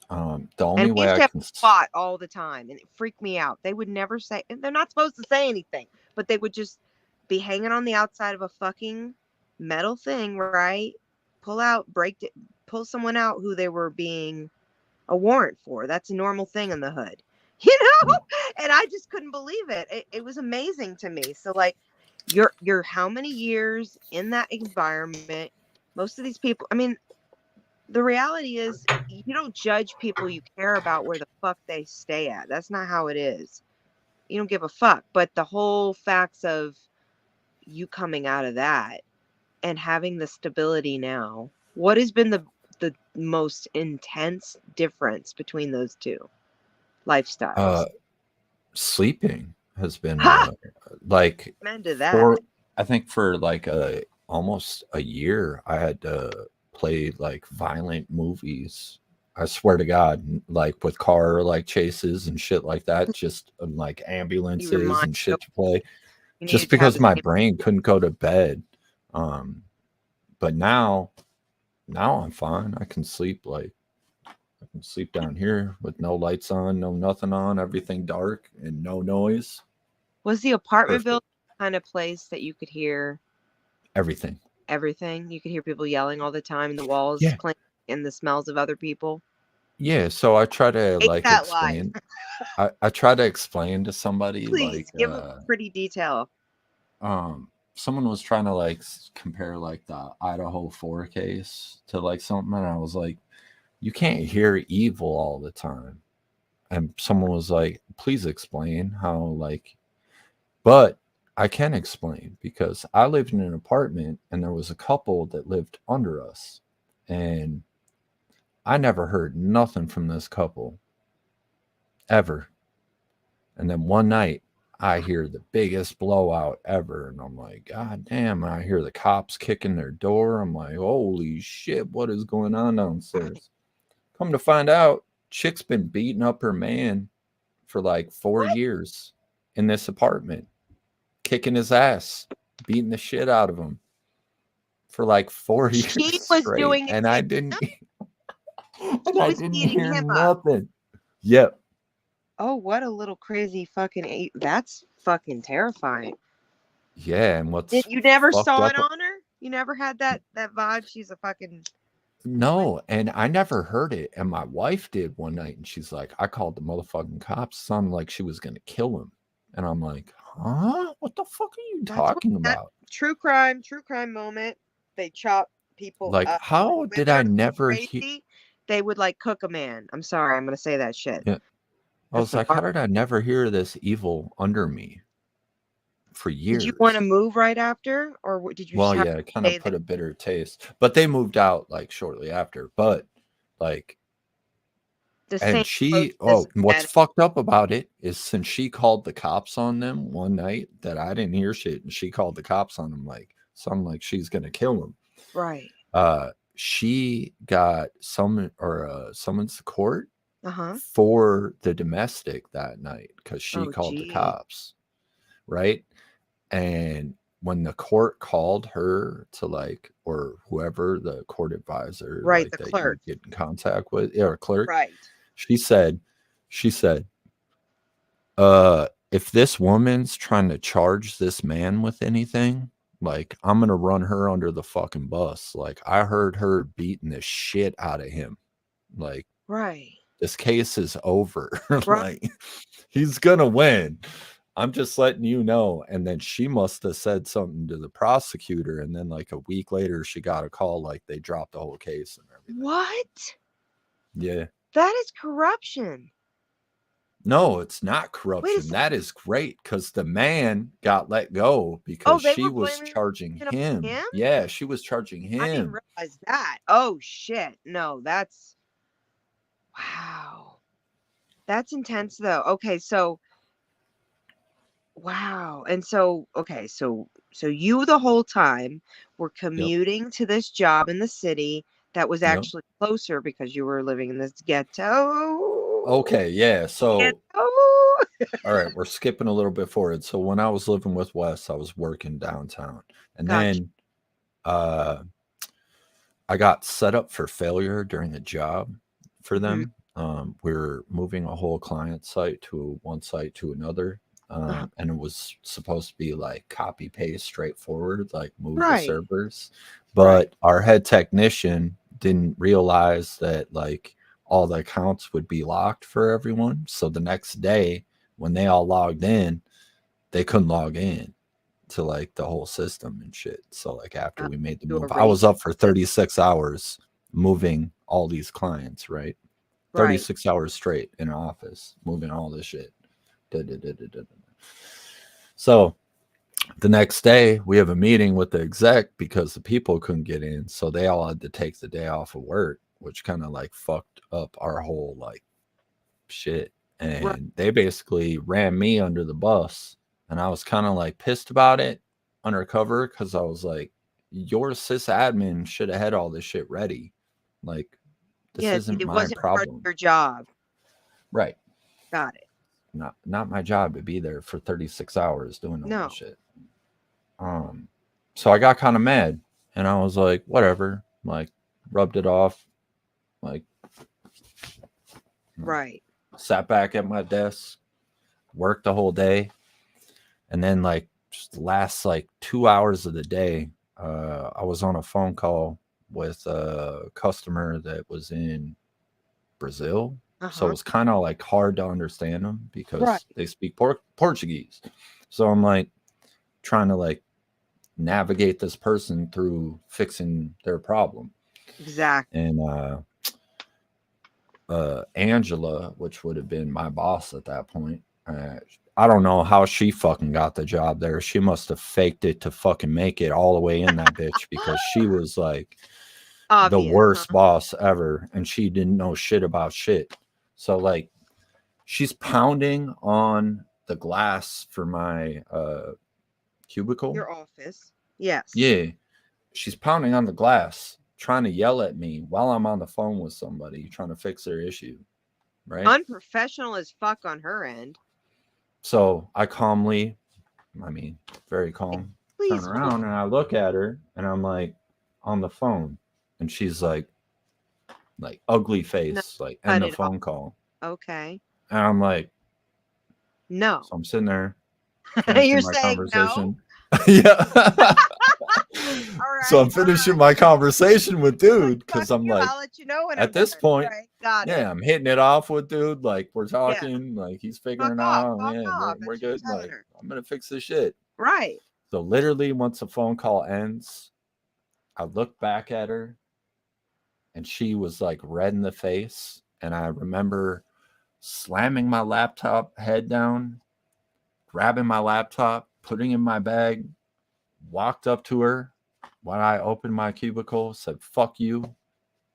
B: The
C: And
B: only
C: we
B: way
C: used
B: I
C: to have
B: can.
C: a spot all the time, and it freaked me out. They would never say, and they're not supposed to say anything, but they would just be hanging on the outside of a fucking metal thing, right? Pull out, pull someone out who they were being a warrant for. That's a normal thing in the hood, you know? And I just couldn't believe it. It was amazing to me. So, like, you're how many years in that environment? Most of these people, I mean, the reality is you don't judge people, you care about where the fuck they stay at. That's not how it is. You don't give a fuck. But the whole facts of you coming out of that and having the stability now, what has been the most intense difference between those two lifestyles?
B: Sleeping has been
C: Ha!
B: like
C: Amen to that.
B: for I think for like almost a year I had to play like violent movies. I swear to God, like with car like chases and shit like that, just like
C: Your
B: ambulances
C: mind,
B: and shit to play,
C: you
B: just
C: needed to have
B: because
C: the
B: my
C: same.
B: brain couldn't go to bed. But now I'm fine. I can sleep like I can sleep down here with no lights on, no nothing on, everything dark and no noise.
C: Was the apartment
B: Perfect.
C: building the kind of place that you could hear
B: Everything.
C: everything? You could hear people yelling all the time, and the walls
B: Yeah.
C: clanking, and the smells of other people.
B: Yeah. So I try to
C: Take
B: like
C: that life.
B: explain. I try to explain to somebody
C: Please
B: like
C: give a pretty detail.
B: someone was trying to like compare like the Idaho 4 case to like something, and I was like, you can't hear evil all the time. And someone was like, please explain how like, but I can explain because I lived in an apartment and there was a couple that lived under us, and I never heard nothing from this couple ever. And then one night I hear the biggest blowout ever. And I'm like, God damn. And I hear the cops kicking their door. I'm like, holy shit, what is going on downstairs? Come to find out, chick's been beating up her man for like 4
C: What?
B: years in this apartment, kicking his ass, beating the shit out of him for like 4 years
C: She was
B: straight.
C: doing it
B: And
C: to
B: I
C: him.
B: didn't
C: She was beating
B: hear
C: him up.
B: nothing. Yep.
C: Oh, what a little crazy fucking. That's fucking terrifying.
B: Yeah, and what's
C: You never
B: fucked
C: saw
B: up.
C: it on her? You never had that vibe? She's a fucking.
B: No, and I never heard it. And my wife did one night, and she's like, I called the motherfucking cops. Sounded like she was gonna kill him. And I'm like, huh? What the fuck are you
C: That's what
B: talking
C: that
B: about?
C: true crime moment. They chop people
B: Like,
C: up.
B: how
C: When
B: did
C: they're
B: I never hear?
C: crazy, they would like cook a man. I'm sorry, I'm gonna say that shit.
B: Yeah. I
C: That's
B: was
C: the
B: like, how
C: bar.
B: did I never hear this evil under me for
C: Did you want to
B: years?
C: move right after, or did you just
B: Well,
C: have
B: yeah,
C: to
B: it kind
C: stay
B: of
C: there?
B: put a bitter taste. But they moved out like shortly after. But like,
C: The same
B: and she,
C: closeness
B: oh, what's
C: that.
B: fucked up about it is since she called the cops on them one night that I didn't hear shit, and she called the cops on them like something like she's gonna kill him.
C: Right.
B: She got summons to court
C: Uh-huh.
B: for the domestic that night because she
C: Oh,
B: called the
C: gee.
B: cops, right? And when the court called her to like, or whoever the court advisor
C: Right,
B: like
C: the
B: that
C: clerk.
B: you get in contact with, or clerk,
C: Right.
B: she said, if this woman's trying to charge this man with anything, like I'm gonna run her under the fucking bus. Like I heard her beating the shit out of him. Like
C: Right.
B: this case is over.
C: Right.
B: Like he's gonna win. I'm just letting you know. And then she must have said something to the prosecutor, and then like a week later she got a call like they dropped the whole case and everything.
C: What?
B: Yeah.
C: That is corruption.
B: No, it's not
C: Wait a
B: corruption.
C: second.
B: That is great because the man got let go
C: Oh,
B: because
C: they
B: she
C: were
B: was
C: blaming
B: charging
C: it on
B: him.
C: him?
B: Yeah, she was charging
C: I didn't
B: him.
C: realize that. Oh shit. No, that's wow. That's intense though. Okay, so wow. And so okay, so you the whole time were
B: Yep.
C: commuting to this job in the city that was
B: Yep.
C: actually closer because you were living in this ghetto.
B: Okay, yeah. So
C: Ghetto.
B: all right, we're skipping a little bit forward. So when I was living with Wes, I was working downtown. And
C: Gotcha.
B: then I got set up for failure during a job for
C: Mhm.
B: them. We're moving a whole client site to one site to another.
C: Uh-huh.
B: And it was supposed to be like copy paste straightforward, like move the
C: Right.
B: servers.
C: Right.
B: But our head technician didn't realize that like all the accounts would be locked for everyone. So the next day when they all logged in, they couldn't log in to like the whole system and shit. So like after we made the
C: You
B: move,
C: were
B: I was
C: raised.
B: up for 36 hours moving all these clients, right?
C: Right.
B: 36 hours straight in an office, moving all this shit. Da-da-da-da-da-da. So the next day we have a meeting with the exec because the people couldn't get in. So they all had to take the day off of work, which kind of like fucked up our whole like shit.
C: Right.
B: And they basically ran me under the bus. And I was kind of like pissed about it undercover because I was like, your sysadmin should have had all this shit ready. Like, this
C: Yeah,
B: isn't
C: it
B: my
C: wasn't part of
B: problem.
C: your job.
B: Right.
C: Got it.
B: Not my job to be there for 36 hours doing all
C: No.
B: this shit. So I got kind of mad and I was like, whatever, like rubbed it off, like
C: Right.
B: sat back at my desk, worked the whole day. And then like just the last like 2 hours of the day, I was on a phone call with a customer that was in Brazil. So it
C: Uh-huh.
B: was kind of like hard to understand them because
C: Right.
B: they speak Portuguese. So I'm like trying to like navigate this person through fixing their problem.
C: Exactly.
B: And Angela, which would have been my boss at that point, I don't know how she fucking got the job there. She must have faked it to fucking make it all the way in that bitch because she was like the
C: Obvious,
B: worst
C: huh?
B: boss ever and she didn't know shit about shit. So like she's pounding on the glass for my cubicle.
C: Your office. Yes.
B: Yeah. She's pounding on the glass, trying to yell at me while I'm on the phone with somebody trying to fix their issue. Right.
C: Unprofessional as fuck on her end.
B: So I calmly, very calm,
C: Please
B: turn around and I look at her and I'm like on the phone and she's like ugly face, like end the phone call.
C: Okay.
B: And I'm like,
C: no.
B: So I'm sitting there.
C: You're
B: my
C: saying
B: conversation.
C: No?
B: Yeah.
C: All right,
B: so I'm finishing my conversation with dude because I'm like,
C: I'll let you know when
B: at this point,
C: right. Got
B: yeah,
C: it.
B: I'm hitting it off with dude. Like we're talking, like he's figuring out, we're good. Like I'm gonna fix this shit.
C: Right.
B: So literally, once the phone call ends, I look back at her, and she was like red in the face, and I remember slamming my laptop head down, grabbing my laptop, putting it in my bag, walked up to her when I opened my cubicle, said, fuck you.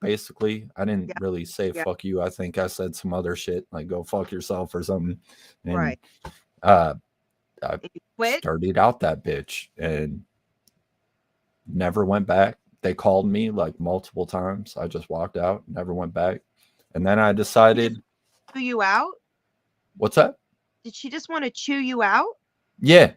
B: Basically, I didn't really say fuck you. I think I said some other shit, like go fuck yourself or something. And
C: right.
B: I started out that bitch and never went back. They called me like multiple times. I just walked out, never went back. And then I decided.
C: Chew you out?
B: What's that?
C: Did she just want to chew you out?
B: Yeah.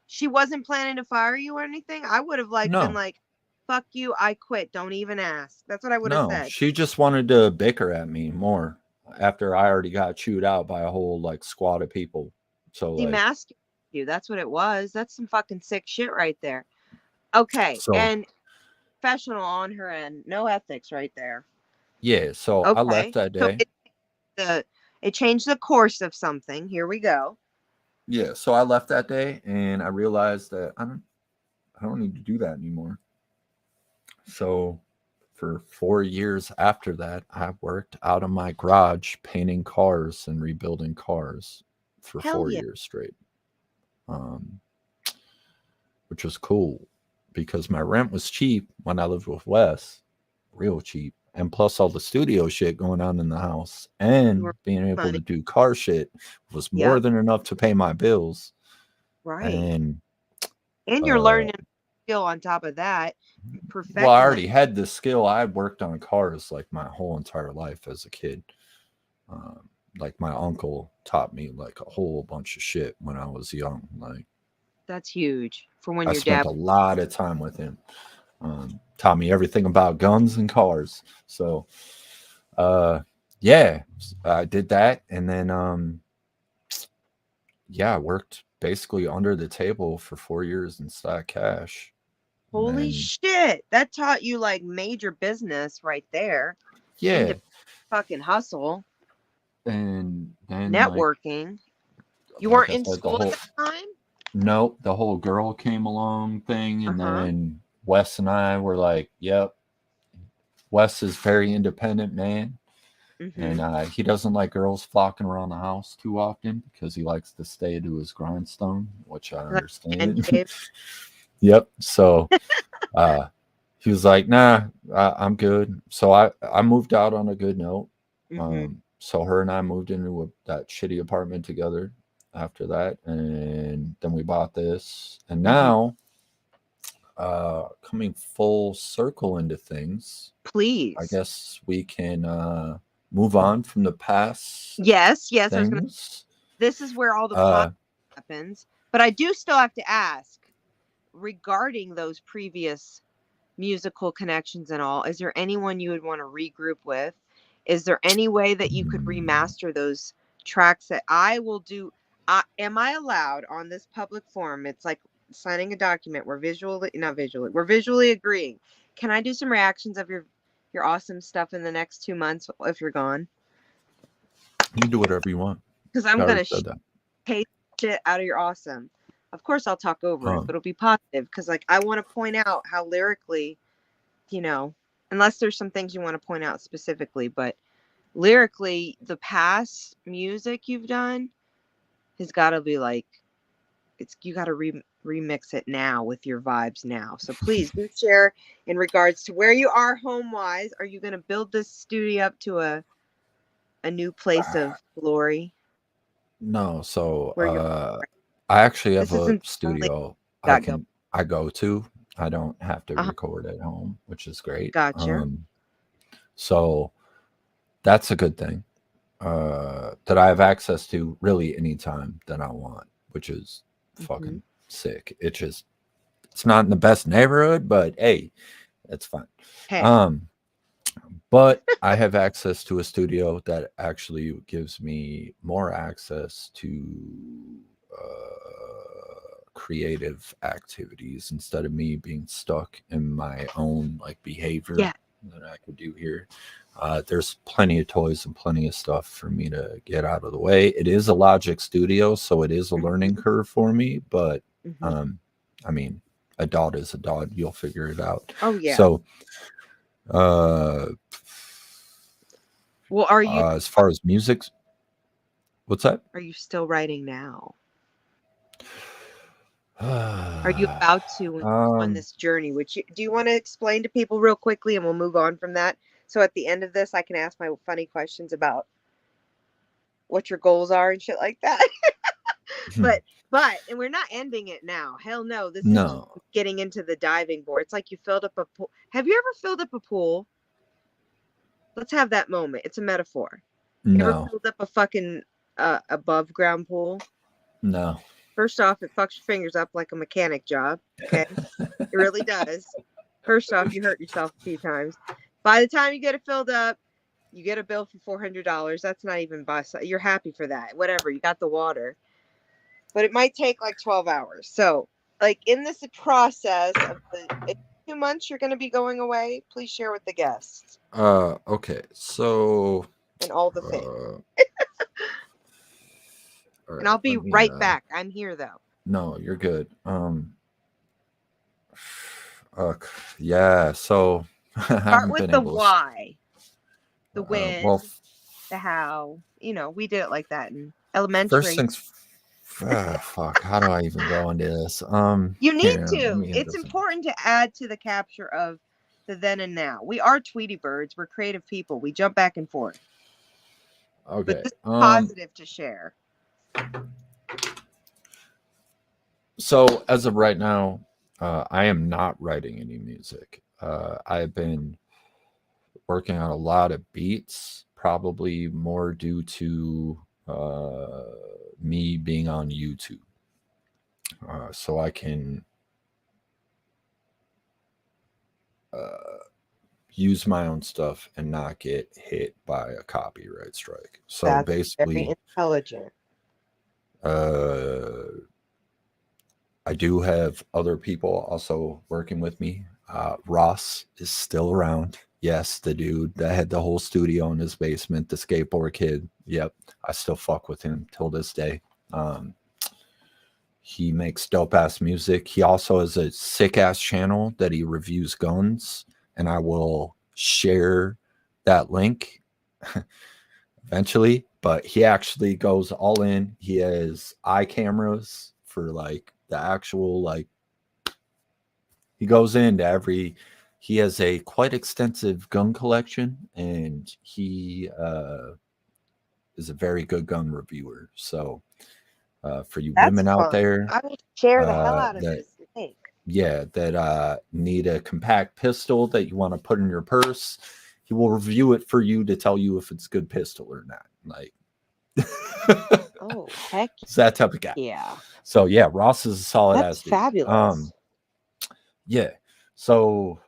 C: She wasn't planning to fire you or anything? I would have been like, fuck you, I quit. Don't even ask. That's what I would have said.
B: No, she just wanted to bicker at me more after I already got chewed out by a whole like squad of people. So
C: demasculate you. That's what it was. That's some fucking sick shit right there. Okay. So, and professional on her end. No ethics right there.
B: Yeah. So I left that day.
C: So it changed the course of something. Here we go.
B: Yeah. So I left that day and I realized that I don't need to do that anymore. So for 4 years after that, I worked out of my garage painting cars and rebuilding cars for 4 years straight. Which was cool because my rent was cheap when I lived with Wes, real cheap. and plus all the studio shit going on in the house,
C: You
B: and
C: were
B: being able
C: money.
B: to do car shit was more
C: Yep.
B: than enough to pay my bills.
C: Right.
B: And
C: And you're
B: uh,
C: learning skill on top of that, perfecting
B: well, I
C: it.
B: already had the skill. I had worked on cars like my whole entire life as a kid. Like my uncle taught me like a whole bunch of shit when I was young. Like
C: That's huge for when
B: I
C: your
B: spent
C: dad.
B: a lot of time with him. Taught me everything about guns and cars. So, yeah, I did that, and then yeah, I worked basically under the table for 4 years in stack cash. And
C: Holy
B: then,
C: shit! That taught you like major business right there.
B: yeah,
C: Into fucking hustle,
B: and then
C: networking. You
B: like
C: weren't
B: I
C: in
B: said, the
C: school at
B: whole
C: the time.
B: nope, the whole girl came along thing, and
C: Uh-huh.
B: then Wes and I were like, yep. Wes is very independent man,
C: Mm-hmm.
B: and he doesn't like girls flocking around the house too often because he likes to stay to his grindstone, which I
C: Like
B: understand.
C: man
B: Yep. So he was like, "Nah, I'm good." So I moved out on a good note.
C: Mm-hmm.
B: So her and I moved into that shitty apartment together after that, and then we bought this, and now coming full circle into things,
C: Please.
B: I guess we can move on from the past
C: Yes. I was gonna.
B: things.
C: This is where all the plot happens. But I do still have to ask regarding those previous musical connections and all. Is there anyone you would want to regroup with? Is there any way that you could remaster those tracks that I will do? Am I allowed on this public forum? It's like signing a document. We're visually agreeing. Can I do some reactions of your awesome stuff in the next 2 months if you're gone?
B: You can do whatever you want.
C: Because I'm
B: I
C: gonna
B: already said that.
C: take shit out of your awesome. Of course, I'll talk over it, but it'll be positive because, like, I want to point out how lyrically, unless there's some things you want to point out specifically, but lyrically, the past music you've done has got to be like, you got to remix it now with your vibes now. So please do share in regards to where you are home wise. Are you going to build this studio up to a new place of glory?
B: No, so
C: Where you're
B: I actually have
C: This
B: a
C: isn't
B: studio
C: only-
B: I go to. I don't have to
C: Uh-huh.
B: record at home, which is great.
C: Gotcha.
B: So that's a good thing. That I have access to really anytime that I want, which is fucking sick. It's not in the best neighborhood, but hey, it's fine.
C: Hey.
B: But I have access to a studio that actually gives me more access to creative activities instead of me being stuck in my own like behavior that I could do here. There's plenty of toys and plenty of stuff for me to get out of the way. It is a Logic Studio, so it is a learning curve for me, but I mean, a dot is a dot. You'll figure it out.
C: Oh yeah.
B: So
C: well, are you
B: as far as music, what's that?
C: Are you still writing now? Are you about to on this journey? Do you want to explain to people real quickly, and we'll move on from that? So at the end of this, I can ask my funny questions about what your goals are and shit like that. but and we're not ending it now. Hell no. This is just getting into the diving board. It's like you filled up a pool. Have you ever filled up a pool? Let's have that moment. It's a metaphor. You ever filled up a fucking above ground pool?
B: No.
C: First off, it fucks your fingers up like a mechanic job. Okay. It really does. First off, you hurt yourself a few times. By the time you get it filled up, you get a bill for $400. That's not even you're happy for that. Whatever. You got the water. But it might take like 12 hours. So, like, in this process of the 2 months you're going to be going away, please share with the guests.
B: Okay. So.
C: And all the things.
B: Right,
C: and I'll be right back. I'm here though.
B: No, you're good. Yeah. So
C: start with the why, the when, the how. We did it like that in elementary.
B: First things. Fuck. How do I even go into this?
C: You need to. It's important to add to the capture of the then and now. We are Tweety birds. We're creative people. We jump back and forth.
B: Okay.
C: But this is positive to share.
B: So as of right now, I am not writing any music. I've been working on a lot of beats, probably more due to me being on YouTube. So I can use my own stuff and not get hit by a copyright strike. So
A: That's
B: basically,
A: very intelligent.
B: I do have other people also working with me. Ross is still around. Yes, the dude that had the whole studio in his basement, the skateboard kid. Yep, I still fuck with him till this day. He makes dope ass music. He also has a sick ass channel that he reviews guns, and I will share that link eventually. But he actually goes all in. He has eye cameras for like the actual, like, he goes into every, he has a quite extensive gun collection, and he is a very good gun reviewer. So for you
A: That's
B: women out
A: fun.
B: there,
A: I will share the hell out of
B: that,
A: this link.
B: yeah, that need a compact pistol that you want to put in your purse, he will review it for you to tell you if it's a good pistol or not. Like,
A: Oh, heck
B: it's that type of guy.
A: yeah.
B: So yeah, Ross is a solid
A: That's
B: ass dude.
A: fabulous.
B: Yeah. So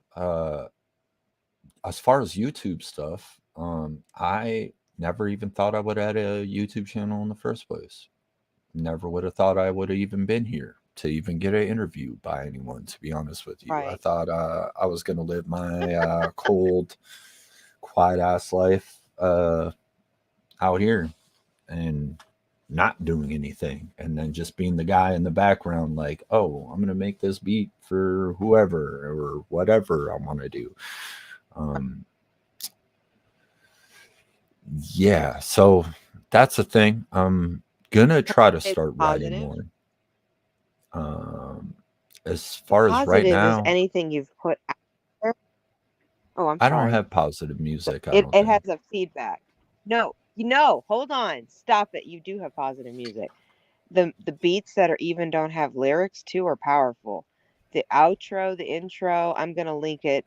B: as far as YouTube stuff, I never even thought I would add a YouTube channel in the first place. Never would have thought I would have even been here to even get an interview by anyone, to be honest with you. I
A: Right.
B: thought I was going to live my cold, quiet ass life out here and not doing anything, and then just being the guy in the background, like, oh, I'm going to make this beat for whoever or whatever I want to do. Yeah, so that's the thing. I'm gonna try to
A: It's
B: start writing
A: positive.
B: more. As far as right
A: Positive is
B: now,
A: anything you've put out there. Oh, I'm
B: I don't
A: sorry.
B: have positive music. I
A: It
B: don't
A: it has
B: think.
A: a feedback. No, hold on. Stop it. You do have positive music. The beats that are even don't have lyrics too are powerful. The outro, the intro, I'm gonna link it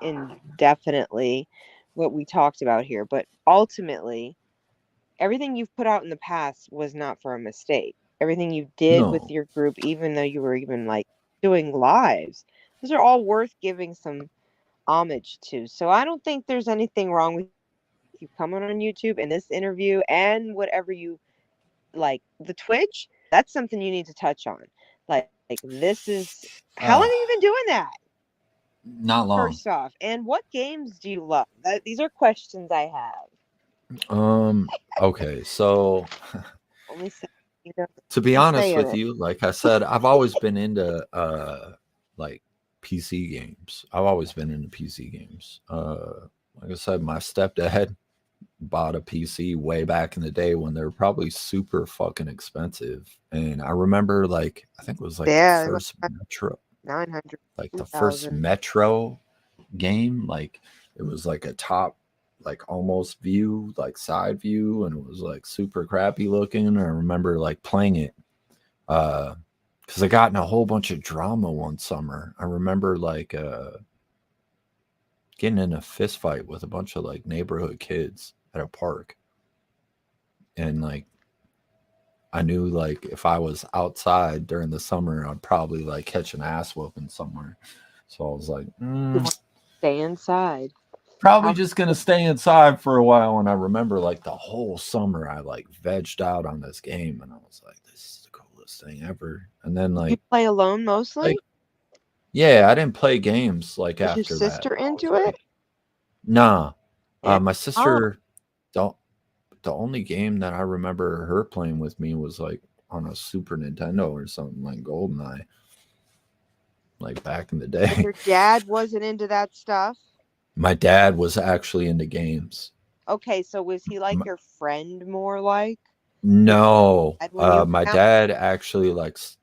A: indefinitely what we talked about here. But ultimately, everything you've put out in the past was not for a mistake. Everything you did with
B: No.
A: your group, even though you were even like doing lives, those are all worth giving some homage to. So I don't think there's anything wrong with you coming on YouTube and this interview and whatever you like. The Twitch, that's something you need to touch on. Like this is, how long have you been doing that?
B: Not long.
A: First off, and what games do you love? These are questions I have.
B: Okay, so
A: Only say, you know,
B: to be
A: just
B: honest
A: saying
B: with
A: it.
B: you, like I said, I've always been into like PC games. I've always been into PC games. Like I said, my stepdad bought a PC way back in the day when they were probably super fucking expensive. And I remember, like, I think it was like
A: Yeah,
B: the first Metro,
A: 900,
B: like the first
A: 2000.
B: Metro game. Like, it was like a top, like almost view, like side view, and it was like super crappy looking. I remember like playing it because I got in a whole bunch of drama one summer. I remember like getting in a fist fight with a bunch of like neighborhood kids at a park, and like I knew like if I was outside during the summer, I'd probably like catch an ass whooping somewhere. So I was like,
A: Stay inside.
B: probably just gonna stay inside for a while. And I remember like the whole summer I like vegged out on this game, and I was like, this is the coolest thing ever. And then
A: You
B: like,
A: play alone mostly?
B: like yeah, I didn't play games like
A: Was
B: after
A: your
B: that.
A: sister
B: I was
A: into
B: like,
A: it?
B: nah.
A: Yeah.
B: My sister, the only game that I remember her playing with me was like on a Super Nintendo or something, like GoldenEye, like back in the
A: And
B: day.
A: your dad wasn't into that stuff?
B: My dad was actually into games.
A: Okay, so was he like
B: M-
A: your friend more like?
B: No,
A: Dad, when you
B: my
A: went out?
B: dad actually likes.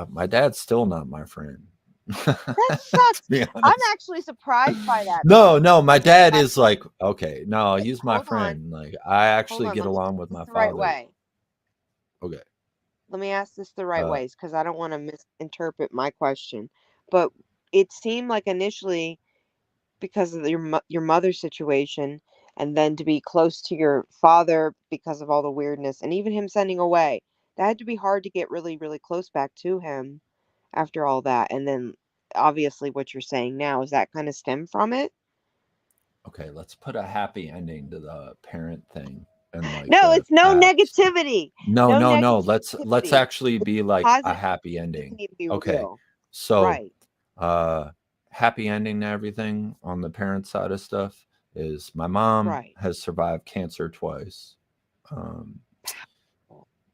B: My dad's still not my friend.
A: That sucks.
B: To be
A: I'm
B: honest.
A: actually surprised by that.
B: No, my dad
A: I-
B: is like, okay, no, he's my
A: Hold on.
B: friend. Like, I
A: Hold
B: actually
A: on.
B: get
A: Let me
B: along
A: ask
B: with
A: this
B: my
A: the right
B: father.
A: way.
B: Okay.
A: Let me ask this the right
B: Uh,
A: ways because I don't want to misinterpret my question. But it seemed like initially because of your mother's situation, and then to be close to your father because of all the weirdness, and even him sending away, that had to be hard to get really, really close back to him after all that. And then obviously what you're saying now is that kind of stem from it.
B: okay, let's put a happy ending to the parent thing and like
A: No,
B: the
A: it's no
B: past.
A: negativity.
B: No,
A: No
B: no, no. Let's
A: negativity.
B: actually be like a
A: Positive.
B: happy
A: Just
B: ending.
A: need to be
B: Okay.
A: real.
B: So
A: Right.
B: happy ending to everything on the parent side of stuff is my mom
A: Right.
B: has survived cancer twice. Um,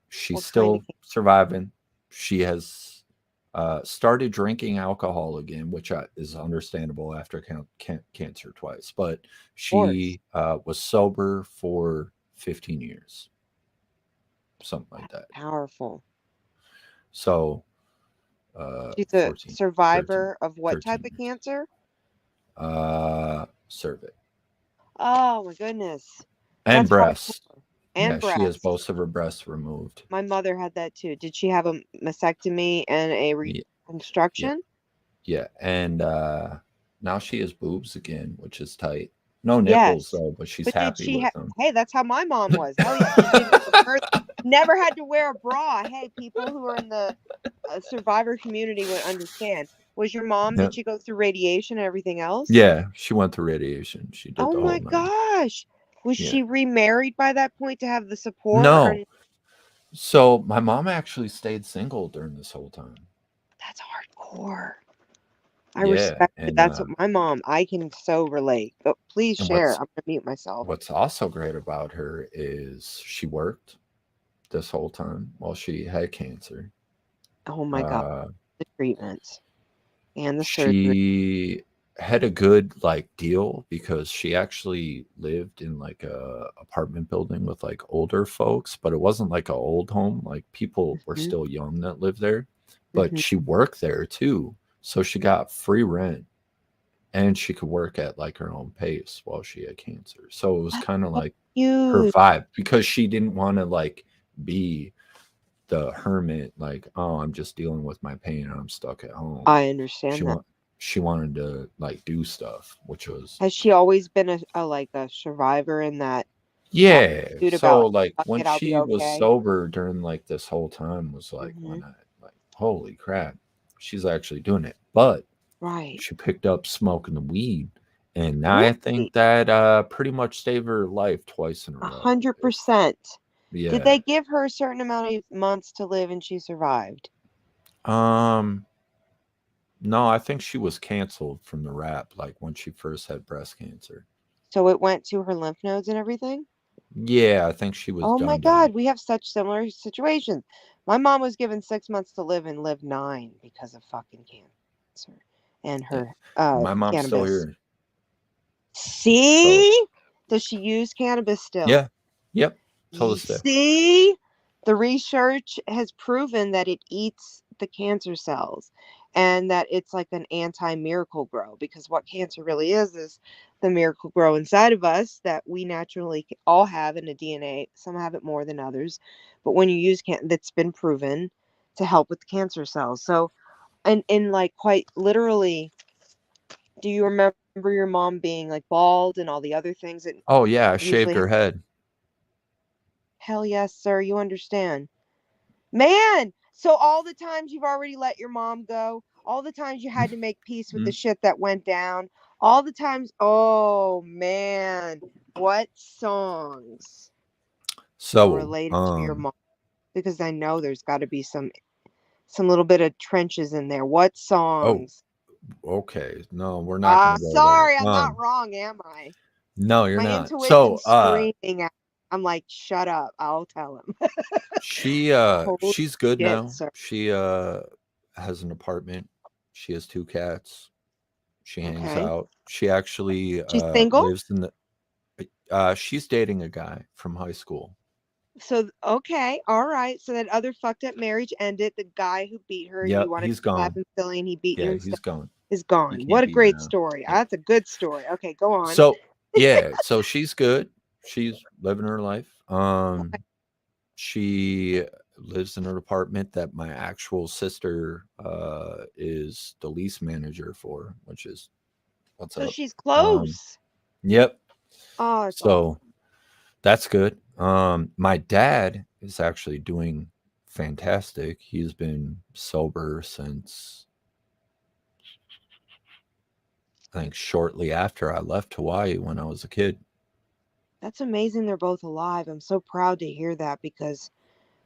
B: she's
A: What kind
B: still
A: of
B: surviving. She has started drinking alcohol again, which is understandable after cancer twice. But
A: course?
B: she was sober for 15 years, something like that.
A: Powerful.
B: So
A: She's a
B: 14, 13,
A: survivor of what
B: 13
A: type of
B: years.
A: cancer?
B: Cervix
A: Oh my goodness.
B: and
A: That's hardcore.
B: breast.
A: And
B: Yeah, she has
A: breast.
B: both of her breasts removed.
A: My mother had that too. Did she have a mastectomy and a
B: Yeah,
A: reconstruction?
B: yeah. And now she has boobs again, which is tight. No nipples
A: Yes.
B: though, but she's
A: But did
B: happy
A: she
B: with
A: have?
B: them.
A: Hey, that's how my mom was. Hell yeah, she didn't give birth. Never had to wear a bra. Hey, people who are in the survivor community would understand. Was your mom?
B: Yeah,
A: Did she go through radiation and everything else?
B: yeah. She went through radiation. She did
A: Oh
B: the
A: my
B: whole nine.
A: gosh. Was
B: Yeah.
A: she remarried by that point to have the support?
B: No.
A: Or...
B: So my mom actually stayed single during this whole time.
A: That's hardcore. I
B: Yeah,
A: respect it.
B: and
A: That's what my mom. I can so relate. But please
B: and
A: share. I'm gonna mute myself.
B: what's also great about her is she worked this whole time while she had cancer.
A: Oh my god, the treatments and the surgery.
B: She had a good like deal because she actually lived in like a apartment building with like older folks, but it wasn't like an old home. Like people were
A: Mhm.
B: still young that lived there, but
A: Mhm.
B: she worked there too. So she got free rent and she could work at like her own pace while she had cancer. So it was
A: That's
B: kind of
A: so
B: like her
A: huge.
B: vibe because she didn't want to like be the hermit, like, oh, I'm just dealing with my pain and I'm stuck at home.
A: I
B: She
A: understand that.
B: she wanted to like do stuff, which was
A: Has she always been a like a survivor in that
B: yeah.
A: attitude
B: So
A: about
B: like
A: fuck
B: when
A: it, I'll be
B: she was
A: okay?
B: sober during like this whole time was like when
A: Mhm.
B: I like holy crap, she's actually doing it. But
A: Right.
B: she picked up smoking the weed, and I
A: Really?
B: think that pretty much saved her life twice in a row.
A: 100%. Did
B: Yeah.
A: they give her a certain amount of months to live and she survived?
B: No, I think she was canceled from the rap like when she first had breast cancer.
A: So it went to her lymph nodes and everything?
B: Yeah, I think she was
A: Oh my
B: done.
A: God, we have such similar situations. My mom was given 6 months to live and lived 9 because of fucking cancer and
B: Yeah.
A: her
B: My mom's still
A: cannabis.
B: here. So
A: See? Does she use cannabis still?
B: yeah. Yep. Till this day.
A: See? The research has proven that it eats the cancer cells and that it's like an anti-miracle grow, because what cancer really is the miracle grow inside of us that we naturally all have in the DNA. Some have it more than others, but when you use that's been proven to help with cancer cells. So, and like quite literally, do you remember your mom being like bald and all the other things that
B: Oh yeah, I shaved
A: usually
B: her head.
A: Hell yes, sir. You understand. Man, so all the times you've already let your mom go, all the times you had to make peace with the
B: Mm.
A: shit that went down, all the times, oh man, what songs are
B: So
A: related to your mom? Because I know there's got to be some little bit of trenches in there. What
B: oh
A: songs?
B: okay. No, we're not gonna go
A: Sorry,
B: there.
A: I'm not wrong, am I?
B: No, you're
A: My
B: not.
A: intuition's
B: So
A: screaming at. I'm like, shut up. I'll tell him. Holy
B: she's good
A: shit,
B: now.
A: sir.
B: She has an apartment. She has 2 cats. She hangs
A: Okay.
B: out. She actually
A: She's single?
B: lives in the she's dating a guy from high school.
C: So okay, all right. So that other fucked up marriage ended. The guy who beat her and you
B: Yep,
C: wanted to
B: he's
C: slap
B: gone.
C: him silly and he beat you
B: Yeah,
C: instead
B: he's gone.
C: is
B: He
C: gone.
B: can't
C: What a
B: beat me
C: great
B: now.
C: story.
B: Yep.
C: That's a good story. Okay, go on.
B: So yeah, so she's good. She's living her life. She lives in an apartment that my actual sister is the lease manager for, which is what's
C: So
B: up.
C: she's
B: Um,
C: close.
B: yep.
C: Oh, it's awesome.
B: So that's good. My dad is actually doing fantastic. He's been sober since I think shortly after I left Hawaii when I was a kid.
C: That's amazing they're both alive. I'm so proud to hear that because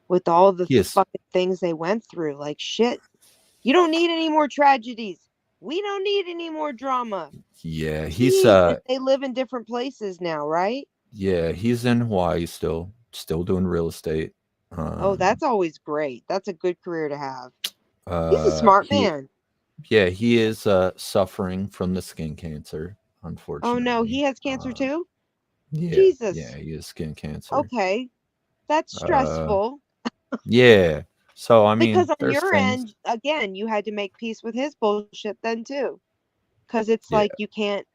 C: with all the
B: He is,
C: fucking things they went through, like shit, you don't need any more tragedies. We don't need any more drama.
B: yeah, he's
C: Jeez, and they live in different places now, right?
B: yeah, he's in Hawaii still doing real estate.
C: Oh,
B: Um,
C: that's always great. That's a good career to have. He's a smart
B: he
C: man.
B: yeah, he is suffering from the skin cancer,
C: Oh no, he
B: unfortunately.
C: has cancer too?
B: Yeah,
C: Jesus.
B: he has skin cancer.
C: Okay. That's
B: Uh,
C: stressful
B: yeah. So I
C: because
B: mean,
C: on
B: there's
C: your
B: things.
C: end, again, you had to make peace with his bullshit then too. Because it's
B: Yeah.
C: like you can't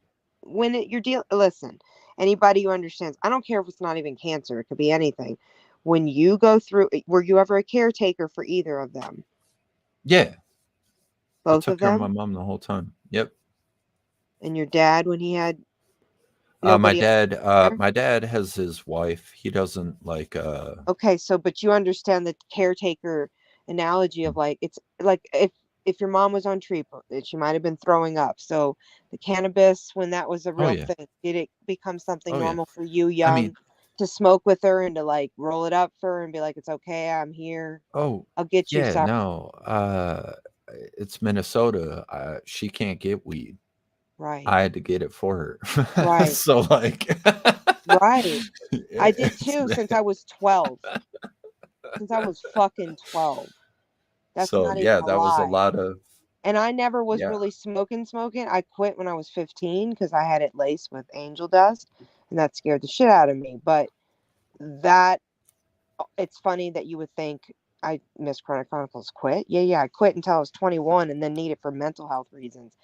C: when you're dealing. Listen, anybody who understands, I don't care if it's not even cancer, it could be anything. When you go through, were you ever a caretaker for either of them?
B: Yeah. I
C: Both
B: took
C: of
B: care of my
C: them?
B: mom the whole time. Yep.
C: And your dad when he had nobody else there?
B: My dad has his wife. He doesn't like
C: Okay, so but you understand the caretaker analogy of like it's like if your mom was on treatment, she might have been throwing up. So the cannabis, when that was a
B: oh
C: real
B: yeah.
C: thing, did it become something
B: Oh yeah.
C: normal for you,
B: I mean,
C: young, to smoke with her and to like roll it up for her and be like, it's okay, I'm here,
B: oh
C: I'll get you
B: yeah,
C: some.
B: no. It's Minnesota. She can't get weed.
C: Right,
B: I had to get it for her.
C: right,
B: So like
C: right. I did
B: it's
C: too since I was 12. Since I was fucking 12. That's
B: so
C: not even
B: yeah,
C: a
B: that was a
C: lie.
B: lot of
C: And I never was
B: yeah.
C: really smoking. I quit when I was 15 because I had it laced with angel dust, and that scared the shit out of me. But that it's funny that you would think I Miss Chronic Chronicles quit. Yeah, I quit until I was 21 and then need it for mental health reasons.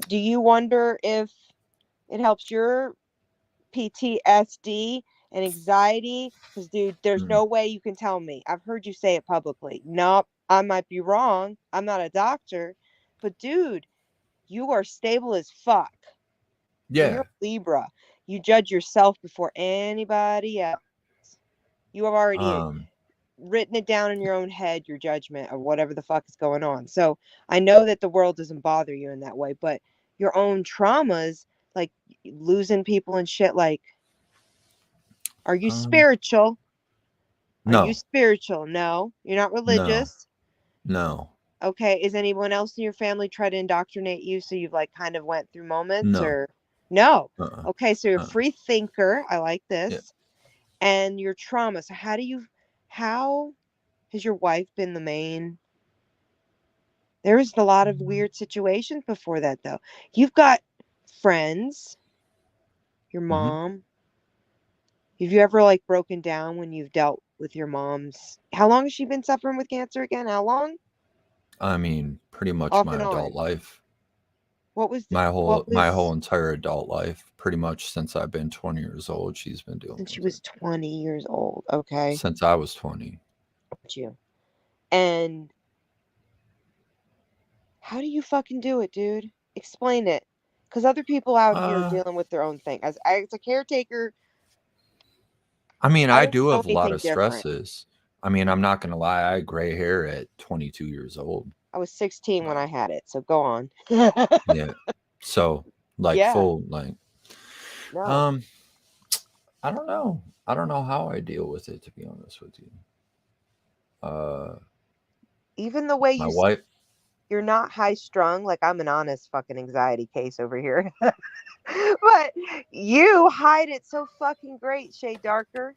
C: Do you wonder if it helps your PTSD and anxiety? Because, dude, there's
B: Mm.
C: no way you can tell me. I've heard you say it publicly. Nope, I might be wrong. I'm not a doctor. But, dude, you are stable as fuck. And
B: Yeah.
C: you're a Libra. You judge yourself before anybody else. You have already
B: Um
C: written it down in your own head, your judgment of whatever the fuck is going on. So I know that the world doesn't bother you in that way, but your own traumas, like losing people and shit, like, are you
B: um
C: spiritual? Are you
B: no.
C: spiritual? No. You're not
B: No.
C: religious.
B: No.
C: Okay. Is anyone else in your family try to indoctrinate you so you've like kind of went through moments
B: No.
C: or no?
B: Uh-uh.
C: Okay, so you're a
B: Uh-uh.
C: free thinker. I like
B: Yeah.
C: this. And your trauma. So how has your wife been the main? There was a lot of weird situations before that though. You've got friends, your
B: Mhm.
C: mom. Have you ever like broken down when you've dealt with your mom's? How long has she been suffering with cancer again? How long?
B: I mean, pretty much
C: Off
B: my
C: and
B: adult
C: on.
B: life.
C: What was the,
B: My
C: what
B: whole
C: was
B: entire adult life, pretty much since I've been 20 years old, she's been dealing
C: since she
B: with it.
C: was 20 years old? Okay.
B: Since I was 20.
C: Got you. And how do you fucking do it, dude? Explain it. Because other people out here are
B: Uh,
C: dealing with their own thing. As a caretaker,
B: I mean,
C: I
B: I
C: don't
B: do
C: know
B: have a lot
C: anything
B: of
C: different.
B: stresses. I mean, I'm not gonna lie, I had gray hair at 22 years old.
C: I was 16 when I
B: Uh,
C: had it, so go on.
B: yeah. So, like
C: Yeah,
B: full like
C: no.
B: um I don't know. I don't know how I deal with it, to be honest with you. Uh
C: Even the way
B: my
C: you
B: wife
C: you're not high strung, like I'm an honest fucking anxiety case over here. But you hide it so fucking great, Shay Darker.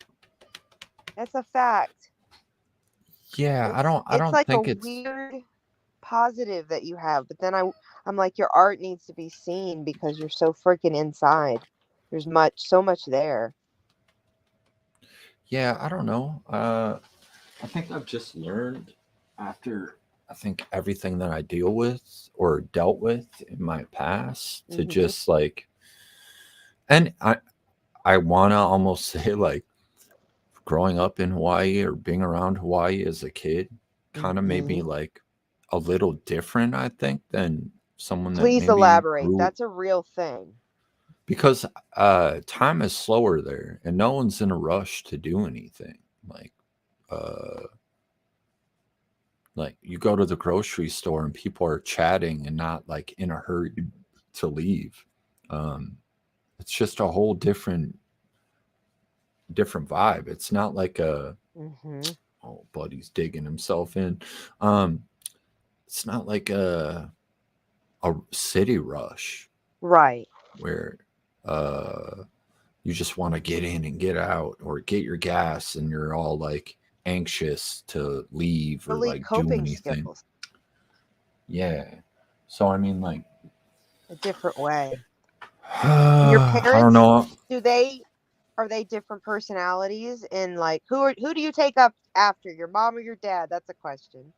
C: That's a fact.
B: yeah,
C: It's
B: I
C: it's
B: don't
C: like a
B: think it's
C: weird positive that you have, but then I'm like your art needs to be seen because you're so freaking inside. There's so much there.
B: Yeah, I don't know. I think I've just learned after I think everything that I deal with or dealt with in my past to
A: Mm-hmm.
B: just like, and I want to almost say like growing up in Hawaii or being around Hawaii as a kid kind of made me
A: Mm-hmm.
B: like a little different, I think, than someone that
A: Please
B: maybe
A: elaborate.
B: grew
A: That's a real thing.
B: because time is slower there and no one's in a rush to do anything. Uh like you go to the grocery store and people are chatting and not like in a hurry to leave. Um it's just a whole different vibe. It's not like a
A: Mm-hmm.
B: oh buddy's digging himself in. Um it's not like a city rush
A: Right.
B: where uh you just want to get in and get out or get your gas and you're all like anxious to leave or
A: Elite
B: like do
A: coping
B: anything.
A: skills.
B: Yeah. So I mean like
A: A different way. Your
B: I don't
A: parents,
B: know.
A: are they different personalities? And like, who do you take up after, your mom or your dad? That's a question.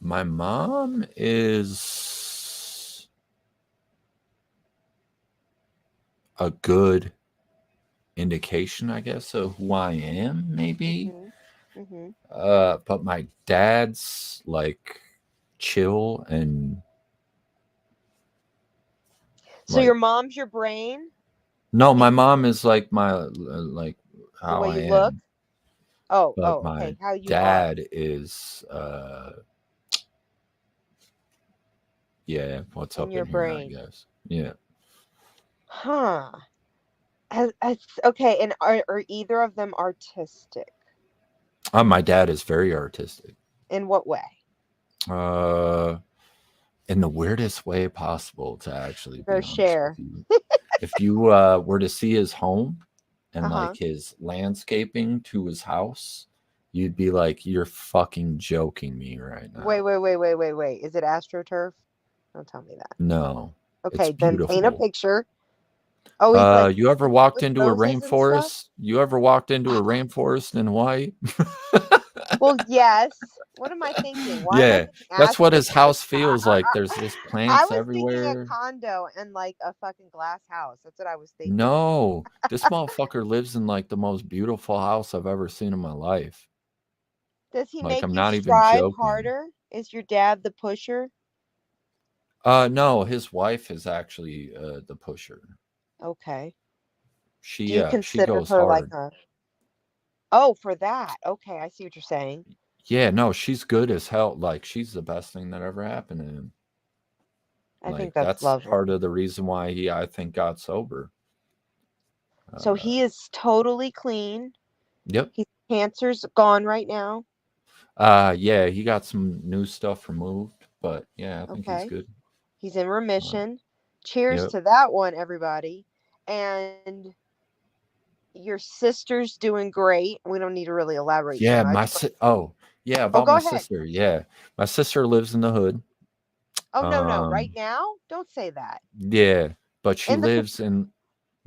B: My mom is a good indication, I guess, of who I am, maybe.
A: Mm-hmm. Mm-hmm.
B: But my dad's like chill and
A: So
B: like
A: your mom's your brain,
B: no, my
A: and
B: mom is like my like
A: the
B: how
A: way
B: I
A: you look.
B: am,
A: Oh,
B: but
A: oh,
B: my
A: okay. How you are.
B: dad is yeah, what's
A: In
B: up
A: your
B: in here, I
A: brain.
B: guess. Yeah.
A: Huh. Okay, and are either of them artistic?
B: My dad is very artistic.
A: In what way?
B: Uh in the weirdest way possible, to actually be
A: Or
B: honest with
A: share.
B: you. If you were to see his home and
A: Uh-huh.
B: like his landscaping to his house, you'd be like, you're fucking joking me right
A: Wait,
B: now.
A: wait, wait, wait, wait, wait. Is it AstroTurf? Don't tell me that.
B: No, it's
A: Okay, then paint a
B: beautiful.
A: picture. Oh, he's like
B: You ever walked
A: with
B: into a
A: roses and stuff?
B: rainforest? You ever walked into a rainforest in Hawaii?
A: Well, yes. What am I thinking? Why am I
B: Yeah,
A: thinking
B: that's what his
A: AstroTurf?
B: house feels like. There's just
A: I
B: plants
A: was thinking a
B: everywhere.
A: condo and like a fucking glass house. That's what I was thinking.
B: No, this motherfucker lives in like the most beautiful house I've ever seen in my life.
A: Does he
B: Like
A: make
B: I'm
A: you
B: not even
A: strive
B: joking.
A: harder? Is your dad the pusher?
B: No, his wife is actually the pusher.
A: Okay. Do
B: She
A: you
B: she
A: consider
B: goes
A: her like
B: hard.
A: a Oh, for that. Okay, I see what you're saying.
B: Yeah, no, she's good as hell. Like she's the best thing that ever happened to him.
A: I think
B: Like
A: that's
B: that's
A: lovely.
B: part of the reason why he I think got sober.
A: So
B: Uh,
A: he is totally clean.
B: yep.
A: His cancer's gone right now.
B: Yeah, he got some new stuff removed, but yeah, I think he's
A: Okay.
B: good.
A: He's in
B: Uh,
A: remission. Cheers
B: yep.
A: to that one, everybody. And your sister's doing great. We don't need to really elaborate too
B: Yeah,
A: much.
B: oh, yeah,
A: Oh,
B: about
A: go
B: my
A: ahead.
B: sister. Yeah. My sister lives in the hood.
A: Oh, no, no. Right
B: Um,
A: now? Don't say that.
B: yeah, but she
A: In the
B: lives in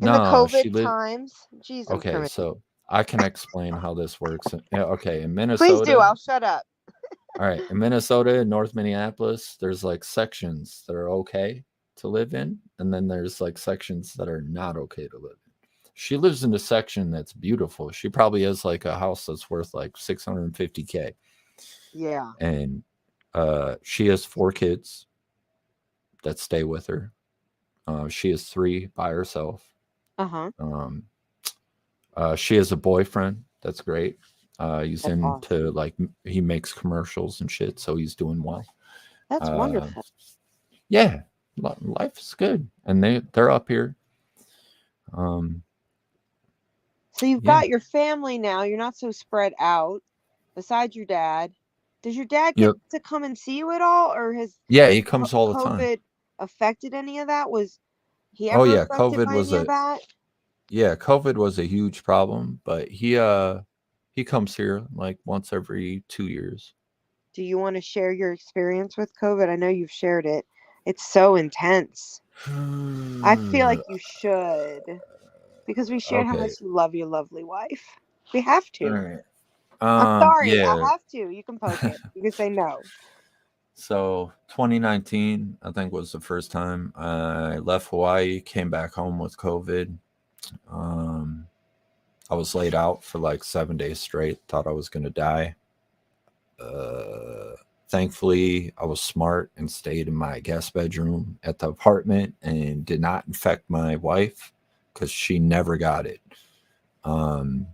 A: in the
B: no, she
A: COVID
B: lives
A: times. Jeez, I'm
B: okay,
A: primitive.
B: so I can explain how this works. Yeah, okay, in
A: Please do.
B: Minnesota,
A: I'll shut up.
B: all right, in Minnesota, in North Minneapolis, there's like sections that are okay to live in, and then there's like sections that are not okay to live in. She lives in a section that's beautiful. She probably has like a house that's worth like 650K.
A: Yeah.
B: And she has 4 kids that stay with her. She has 3 by herself.
A: Uh-huh.
B: She has a boyfriend. That's great. He's
A: That's
B: into
A: awesome.
B: like he makes commercials and shit, so he's doing well.
A: That's
B: Uh,
A: wonderful.
B: yeah, life is good, and they're up here. Um,
A: So you've
B: yeah,
A: got your family now. You're not so spread out. Besides your dad, does your dad get
B: yep,
A: to come and see you at all, or has
B: yeah. He comes all the time.
A: COVID affected any of that? Was he
B: Oh
A: ever
B: yeah,
A: affected by any of that?
B: COVID was a huge problem, but he comes here like once every 2 years.
A: Do you want to share your experience with COVID? I know you've shared it. It's so intense. I feel like you should.
C: because we shared how
B: Okay.
C: much you love your lovely wife. We have
B: All
C: to.
B: right.
C: I'm sorry. I
B: Yeah.
C: have to. You can poke it. You can say no.
B: So 2019, I think, was the first time I left Hawaii, came back home with COVID. Um, I was laid out for like 7 days straight. Thought I was gonna die. Thankfully, I was smart and stayed in my guest bedroom at the apartment and did not infect my wife because she never got it. Um,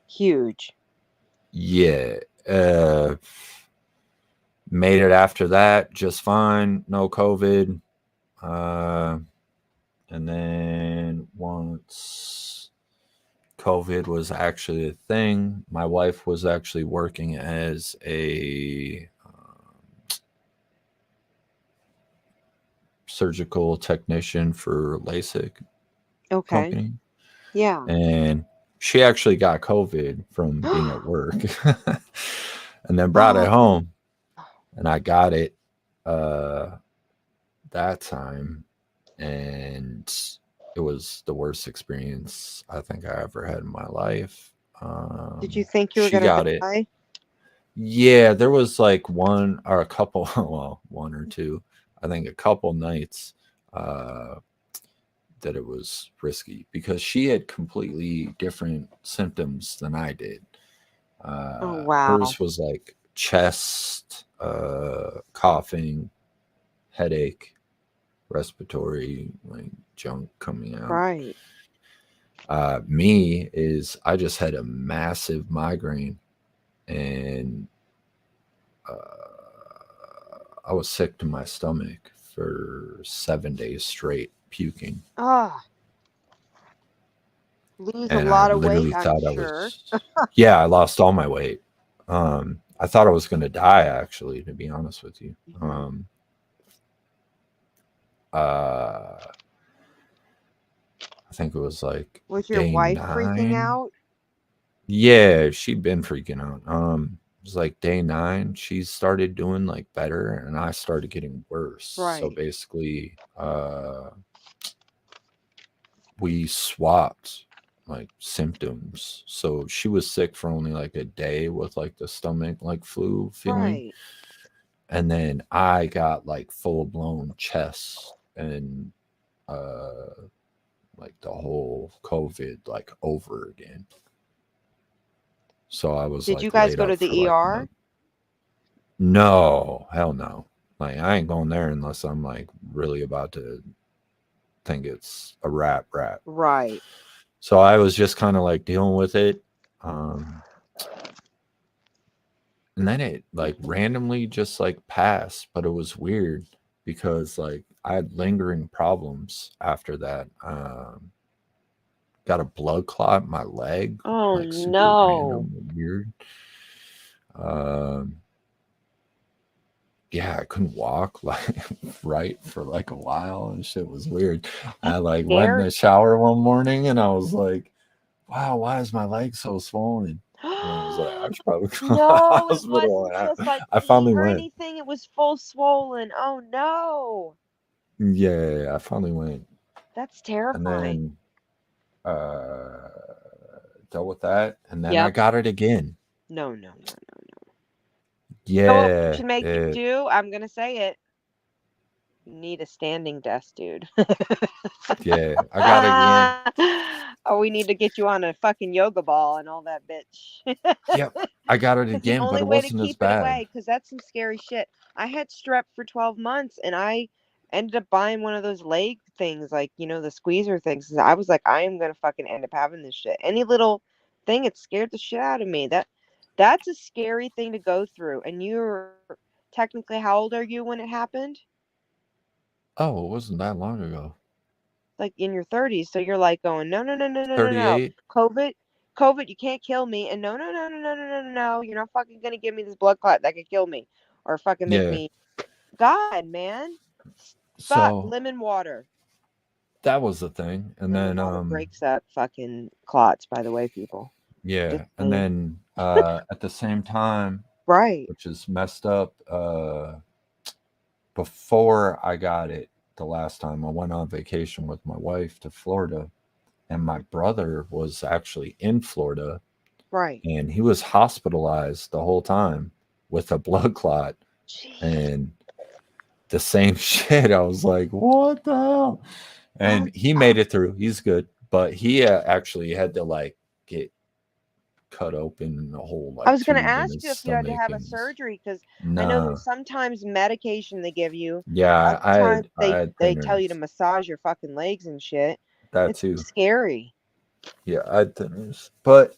C: Huge.
B: yeah. Made it after that just fine, no COVID. And then once COVID was actually a thing, my wife was actually working as a surgical technician for LASIK
C: Okay.
B: company.
C: Yeah.
B: And she actually got COVID from being at work and then brought it home. And I got it that time. And it was the worst experience I think I ever had in my life.
C: Did you think you were
B: She
C: gonna
B: got it.
C: die?
B: Yeah, there was like one or a couple, well, one or two, I think a couple nights that it was risky because she had completely different symptoms than I did.
C: Oh wow.
B: Hers was like chest, coughing, headache, respiratory, like junk coming out.
C: Right.
B: Me is I just had a massive migraine and I was sick to my stomach for 7 days straight, puking.
C: Ah. Lose a
B: And I
C: lot of weight,
B: literally
C: I'm
B: thought I
C: sure.
B: was, yeah, I lost all my weight. I thought I was going to die, actually, to be honest with you. I think it was like
C: Was your
B: day
C: wife
B: 9.
C: freaking out?
B: Yeah, she'd been freaking out. It was like day 9. She started doing like better, and I started getting worse. So
C: Right.
B: basically, we swapped like symptoms. So she was sick for only like a day with like the stomach like flu feeling.
C: Right.
B: And then I got like full blown chest and like the whole COVID like over again. So I was
C: Did
B: like
C: you guys
B: laid
C: go
B: up
C: to the
B: for like a
C: ER?
B: month. No, hell no. Like I ain't going there unless I'm like really about to think it's a wrap.
C: Right.
B: So I was just kind of like dealing with it. And then it like randomly just like passed, but it was weird because like I had lingering problems after that. Got a blood clot in my leg,
C: Oh
B: like super
C: no.
B: random and weird. Yeah, I couldn't walk like right for like a while and shit was weird. I like went in the shower one morning and I was like, wow, why is my leg so swollen? And I was like, I should probably go to the
C: No, it
B: hospital.
C: wasn't just like
B: I
C: feet
B: finally
C: or
B: went.
C: anything. It was full swollen. Oh no.
B: Yeah, I finally went.
C: That's
B: And
C: terrifying.
B: then dealt with that. And then I
C: Yep.
B: got it again.
C: No. You know what
B: Yeah.
C: should make you do? I'm gonna say it. You need a standing desk, dude.
B: Yeah, I got it again.
C: Oh, we need to get you on a fucking yoga ball and all that bitch.
B: Yep, I got it
C: It's the
B: again, but
C: only
B: it
C: way to
B: wasn't as
C: keep it away,
B: bad.
C: because that's some scary shit. I had strep for 12 months and I ended up buying one of those leg things, like, you know, the squeezer things. I was like, I am gonna fucking end up having this shit. Any little thing, it scared the shit out of me. That's a scary thing to go through. And you're technically, how old are you when it happened?
B: Oh, it wasn't that long ago.
C: Like in your 30s. So you're like going, no.
B: 38.
C: COVID, you can't kill me. And no. You're not fucking gonna give me this blood clot that could kill me or fucking make
B: Yeah.
C: me. God, man. Fuck,
B: So
C: lemon water.
B: that was the thing. And
C: Lemon
B: then
C: water breaks up fucking clots, by the way, people.
B: yeah,
C: Just
B: and
C: saying.
B: then at the same time,
C: Right.
B: which is messed up, before I got it the last time, I went on vacation with my wife to Florida, and my brother was actually in Florida,
C: Right.
B: and he was hospitalized the whole time with a blood clot
C: Jeez.
B: and the same shit. I was like, what the hell? And he made it through. He's good, but he actually had to like get cut open in the whole
C: I
B: like
C: was going to
B: tube in
C: ask
B: his
C: you if you had to
B: stomach
C: have a
B: and
C: surgery because I know
B: nah.
C: there's sometimes medication they give you.
B: Yeah,
C: Other times
B: I had
C: they tell you to
B: thinners.
C: massage your fucking legs and shit.
B: That
C: It's
B: too.
C: scary.
B: Yeah, I had thinners, but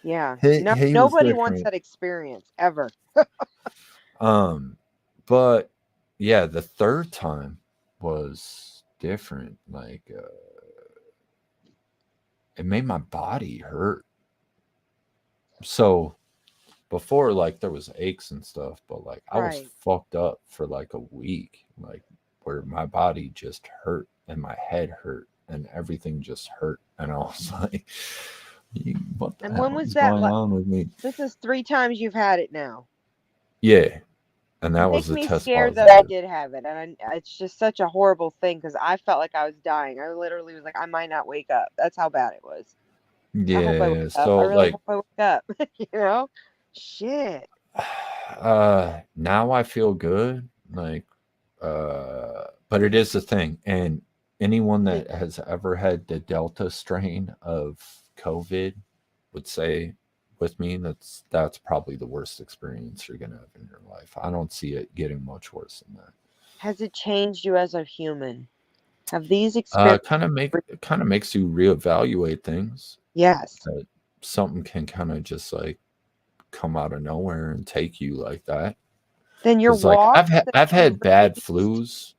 C: Yeah.
B: he was
C: Nobody wants
B: different.
C: that experience ever.
B: But yeah, the third time was different. Like, it made my body hurt. So before, like, there was aches and stuff, but like, I was
C: Right.
B: fucked up for like a week, like, where my body just hurt and my head hurt and everything just hurt, and I was like, what the
C: And when
B: hell
C: was
B: is
C: that?
B: going on with me?
C: This is 3 times you've had it now.
B: Yeah, and that
C: It
B: was
C: makes
B: the
C: me
B: test
C: scared that I
B: positive.
C: did have it, and it's just such a horrible thing because I felt like I was dying. I literally was like, I might not wake up. That's how bad it was. I hope I
B: Yeah,
C: wake up.
B: so
C: I really
B: like,
C: hope I wake up. You know? Shit.
B: now I feel good, like, but it is a thing, and anyone that has ever had the Delta strain of COVID would say with me that's probably the worst experience you're gonna have in your life. I don't see it getting much worse than that.
C: Has it changed you as a human? Have these experiences?
B: Kind of makes you reevaluate things.
C: Yes.
B: That something can kind of just like come out of nowhere and take you like that.
C: Then your
B: Because like
C: walks that
B: I've
C: you
B: had bad
C: released,
B: flus.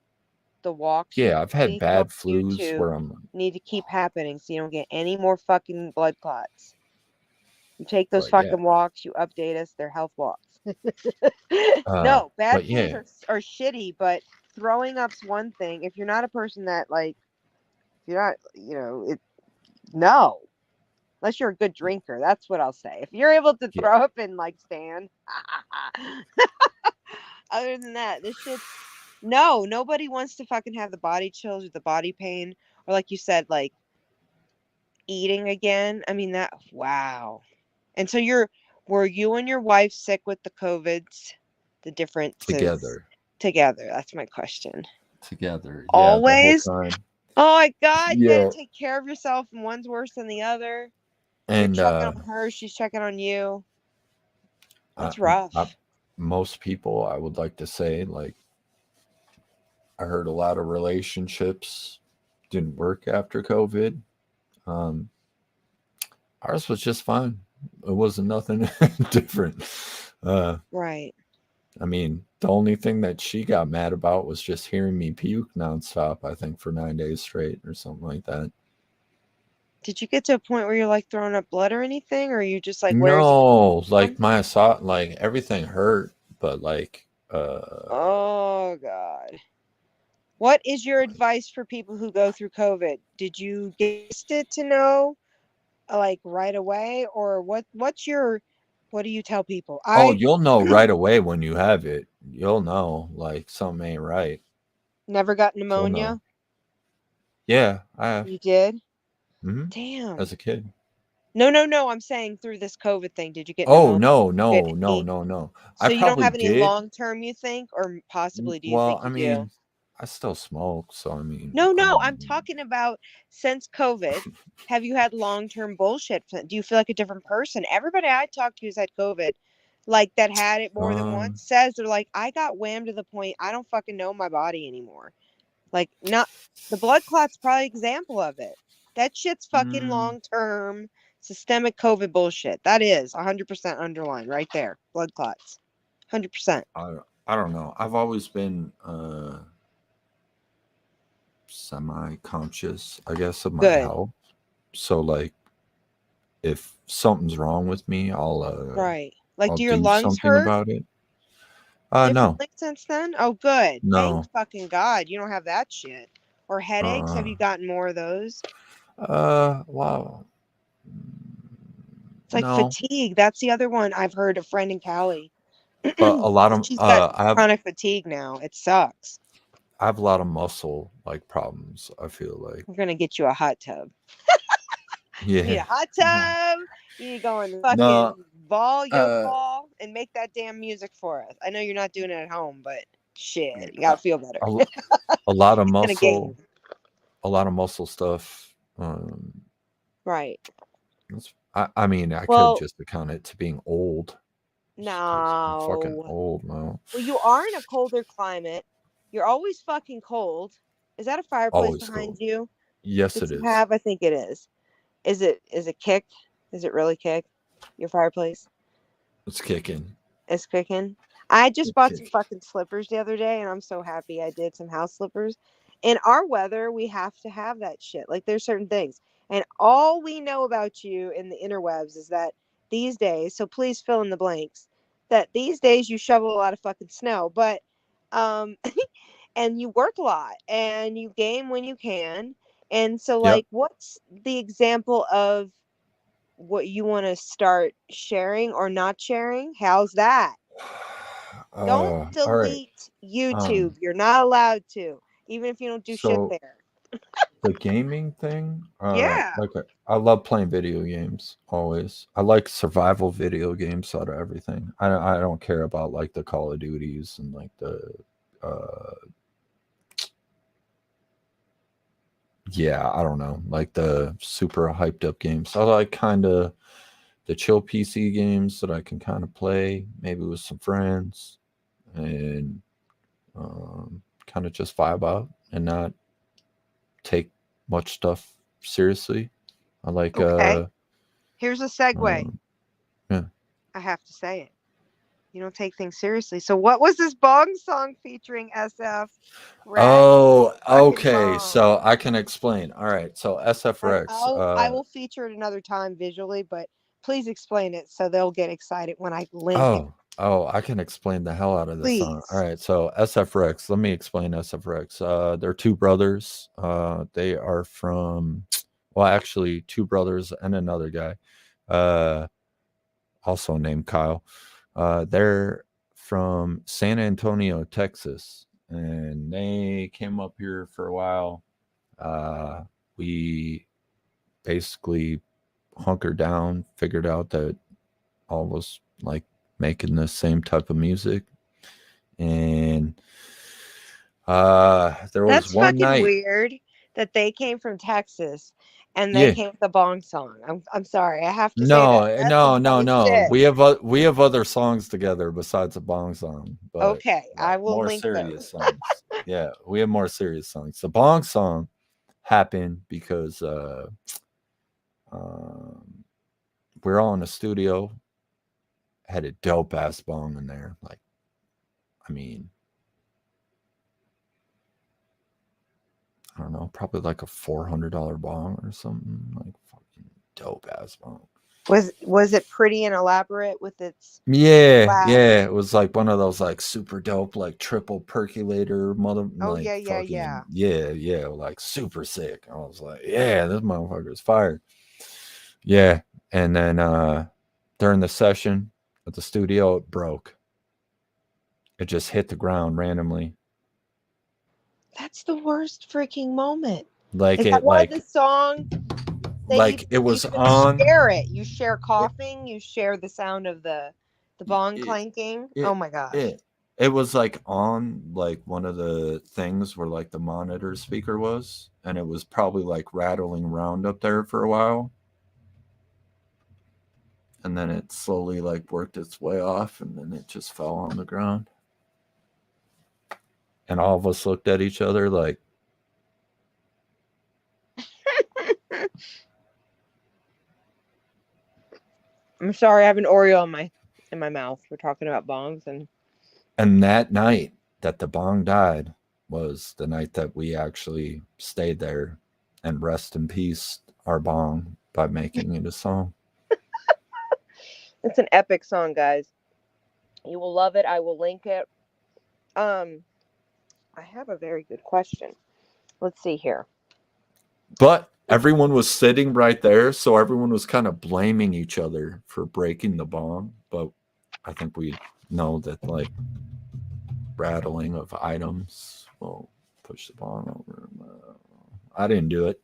C: the walks you
B: Yeah, I've had
C: released on
B: bad flus
C: YouTube
B: where I'm
C: need to keep happening so you don't get any more fucking blood clots. You take those
B: but yeah.
C: fucking walks, you update us, they're health walks. No, bad
B: But
C: flus
B: yeah,
C: are shitty, but throwing up's one thing. If you're not a person that like, if you're not, no. Unless you're a good drinker, that's what I'll say. If you're able to
B: yeah,
C: throw up and like stand, other than that, this shit's no. Nobody wants to fucking have the body chills or the body pain, or like you said, like eating again. I mean that. Wow. And so were you and your wife sick with the COVIDs? The differences
B: together.
C: together. That's my question.
B: Together. Yeah, the whole
C: Always.
B: time.
C: Oh my God, you
B: Yeah.
C: gotta take care of yourself, and one's worse than the other. You're
B: And
C: checking on her, she's checking on you.
B: I,
C: That's rough.
B: most people, I would like to say, like, I heard a lot of relationships didn't work after COVID. Um, ours was just fine. It wasn't nothing different.
C: Right.
B: I mean, the only thing that she got mad about was just hearing me puke nonstop, I think, for 9 days straight or something like that.
C: Did you get to a point where you're like throwing up blood or anything? Or are you just like, where's it
B: No,
C: from?
B: like like everything hurt, but like,
C: Oh God. What is your advice for people who go through COVID? Did you get it to know like right away? Or what do you tell people?
B: oh,
C: I
B: you'll know right away when you have it. You'll know like something ain't right.
C: never got
B: You'll know.
C: pneumonia.
B: Yeah, I have.
C: You did?
B: Hmm.
C: Damn.
B: As a kid.
C: No. I'm saying through this COVID thing. Did you get
B: Oh
C: pneumonia?
B: no. I
C: So you don't
B: probably
C: have any
B: did.
C: long term, you think, or possibly do you
B: Well,
C: think
B: I
C: you do?
B: mean, I still smoke, so I mean,
C: No, I'm talking about since COVID. Have you had long term bullshit? Do you feel like a different person? Everybody I talk to who's had COVID, like that had it more than once,
B: um,
C: says they're like, I got whammed to the point I don't fucking know my body anymore. Like, not the blood clot's probably example of it. That shit's fucking
B: mm,
C: long term systemic COVID bullshit. That is 100% underlined right there. Blood clots, 100%.
B: I don't know. I've always been semi-conscious, I guess, of my
C: Good.
B: health. So like, if something's wrong with me,
C: Right. Like,
B: I'll
C: do your
B: do
C: lungs
B: something
C: hurt
B: about it. No,
C: differently since then? Oh, good. Thank
B: no.
C: fucking God. You don't have that shit. Or headaches? Have
B: Uh,
C: you gotten more of those?
B: wow.
C: It's like
B: No,
C: fatigue. That's the other one. I've heard a friend in Cali.
B: but a lot of
C: She's got
B: I have
C: chronic fatigue now. It sucks.
B: I have a lot of muscle like problems. I feel like
C: We're gonna get you a hot tub. You need a
B: Yeah.
C: hot tub. You need to go in the fucking
B: No,
C: ball, yoke
B: uh,
C: ball, and make that damn music for us. I know you're not doing it at home, but shit, you gotta feel better.
B: a, a lot of
C: In a game.
B: muscle stuff.
C: Right.
B: I mean, I could
C: Well,
B: just account it to being old. Just 'cause I'm fucking
C: no.
B: old now.
C: Well, you are in a colder climate. You're always fucking cold. Is that a fireplace
B: Always
C: behind
B: cold.
C: you
B: Yes,
C: that
B: it
C: you
B: is.
C: have? I think it is. Is it kicked? Is it really kicked? Your fireplace
B: It's kicking.
C: is kicking. I just
B: It's
C: bought some
B: kicking.
C: fucking slippers the other day, and I'm so happy I did. Some house slippers. In our weather, we have to have that shit. Like there's certain things, and all we know about you in the interwebs is that these days. So please fill in the blanks. That these days you shovel a lot of fucking snow, but um, and you work a lot and you game when you can. And so,
B: Yep.
C: like, what's the example of what you want to start sharing or not sharing? How's that? Don't
B: All right.
C: delete YouTube.
B: Um,
C: You're not allowed to, even if you don't do shit
B: so
C: there.
B: the gaming thing,
C: Yeah.
B: like I love playing video games always. I like survival video games out of everything. I don't care about like the Call of Duties and like the yeah, I don't know, like the super hyped up games. I like kind of the chill PC games that I can kind of play maybe with some friends and kind of just vibe out and not take much stuff seriously. I like
C: Okay. Here's a segue.
B: yeah.
C: I have to say it. You don't take things seriously. So, what was this Bong song featuring SF? Rex?
B: Oh,
C: Fucking
B: okay.
C: Bong.
B: So I can explain. All right. So SF
C: And
B: Rex.
C: I will feature it another time visually, but please explain it so they'll get excited when I link it.
B: Oh, I can explain the hell out of this song.
C: Please.
B: All right. So SF Rex. Let me explain SF Rex. They're two brothers. They are from, well, actually, two brothers and another guy, also named Kyle. They're from San Antonio, Texas, and they came up here for a while. We basically hunkered down, figured out that all was like making the same type of music, and there was
C: That's
B: one
C: fucking
B: night.
C: weird that they came from Texas and they
B: Yeah.
C: came with the Bong song. I'm sorry, I have to say
B: No,
C: that. That's
B: no,
C: some
B: no,
C: funny
B: no.
C: shit.
B: We have other songs together besides a Bong song, but
C: Okay, I
B: like
C: will
B: more
C: link
B: serious
C: those.
B: songs. Yeah, we have more serious songs. The Bong song happened because we're all in a studio, had a dope ass bong in there. Like, I mean, I don't know, probably like a $400 bong or something. Like fucking dope ass bong.
C: Was it pretty and elaborate with its
B: Yeah,
C: glass?
B: yeah. It was like one of those like super dope, like triple percolator
C: Oh
B: like
C: yeah,
B: fucking yeah, like super sick. I was like, yeah, this motherfucker is fired. Yeah. And then during the session at the studio, it broke. It just hit the ground randomly.
C: That's the worst freaking moment.
B: Like
C: Is
B: it
C: that why
B: like
C: the song
B: like it was
C: you
B: on.
C: share it? You share coughing. You share the sound of the bong clanking. Oh my gosh.
B: It was like on like one of the things where like the monitor speaker was, and it was probably like rattling around up there for a while. And then it slowly like worked its way off, and then it just fell on the ground. And all of us looked at each other like,
C: I'm sorry, I have an Oreo in my mouth. We're talking about bongs
B: and that night that the bong died was the night that we actually stayed there and rest in peace our bong by making it a song.
C: It's an epic song, guys. You will love it. I will link it. I have a very good question. Let's see here.
B: But everyone was sitting right there, so everyone was kind of blaming each other for breaking the bong. But I think we know that like rattling of items will push the bong over. I didn't do it.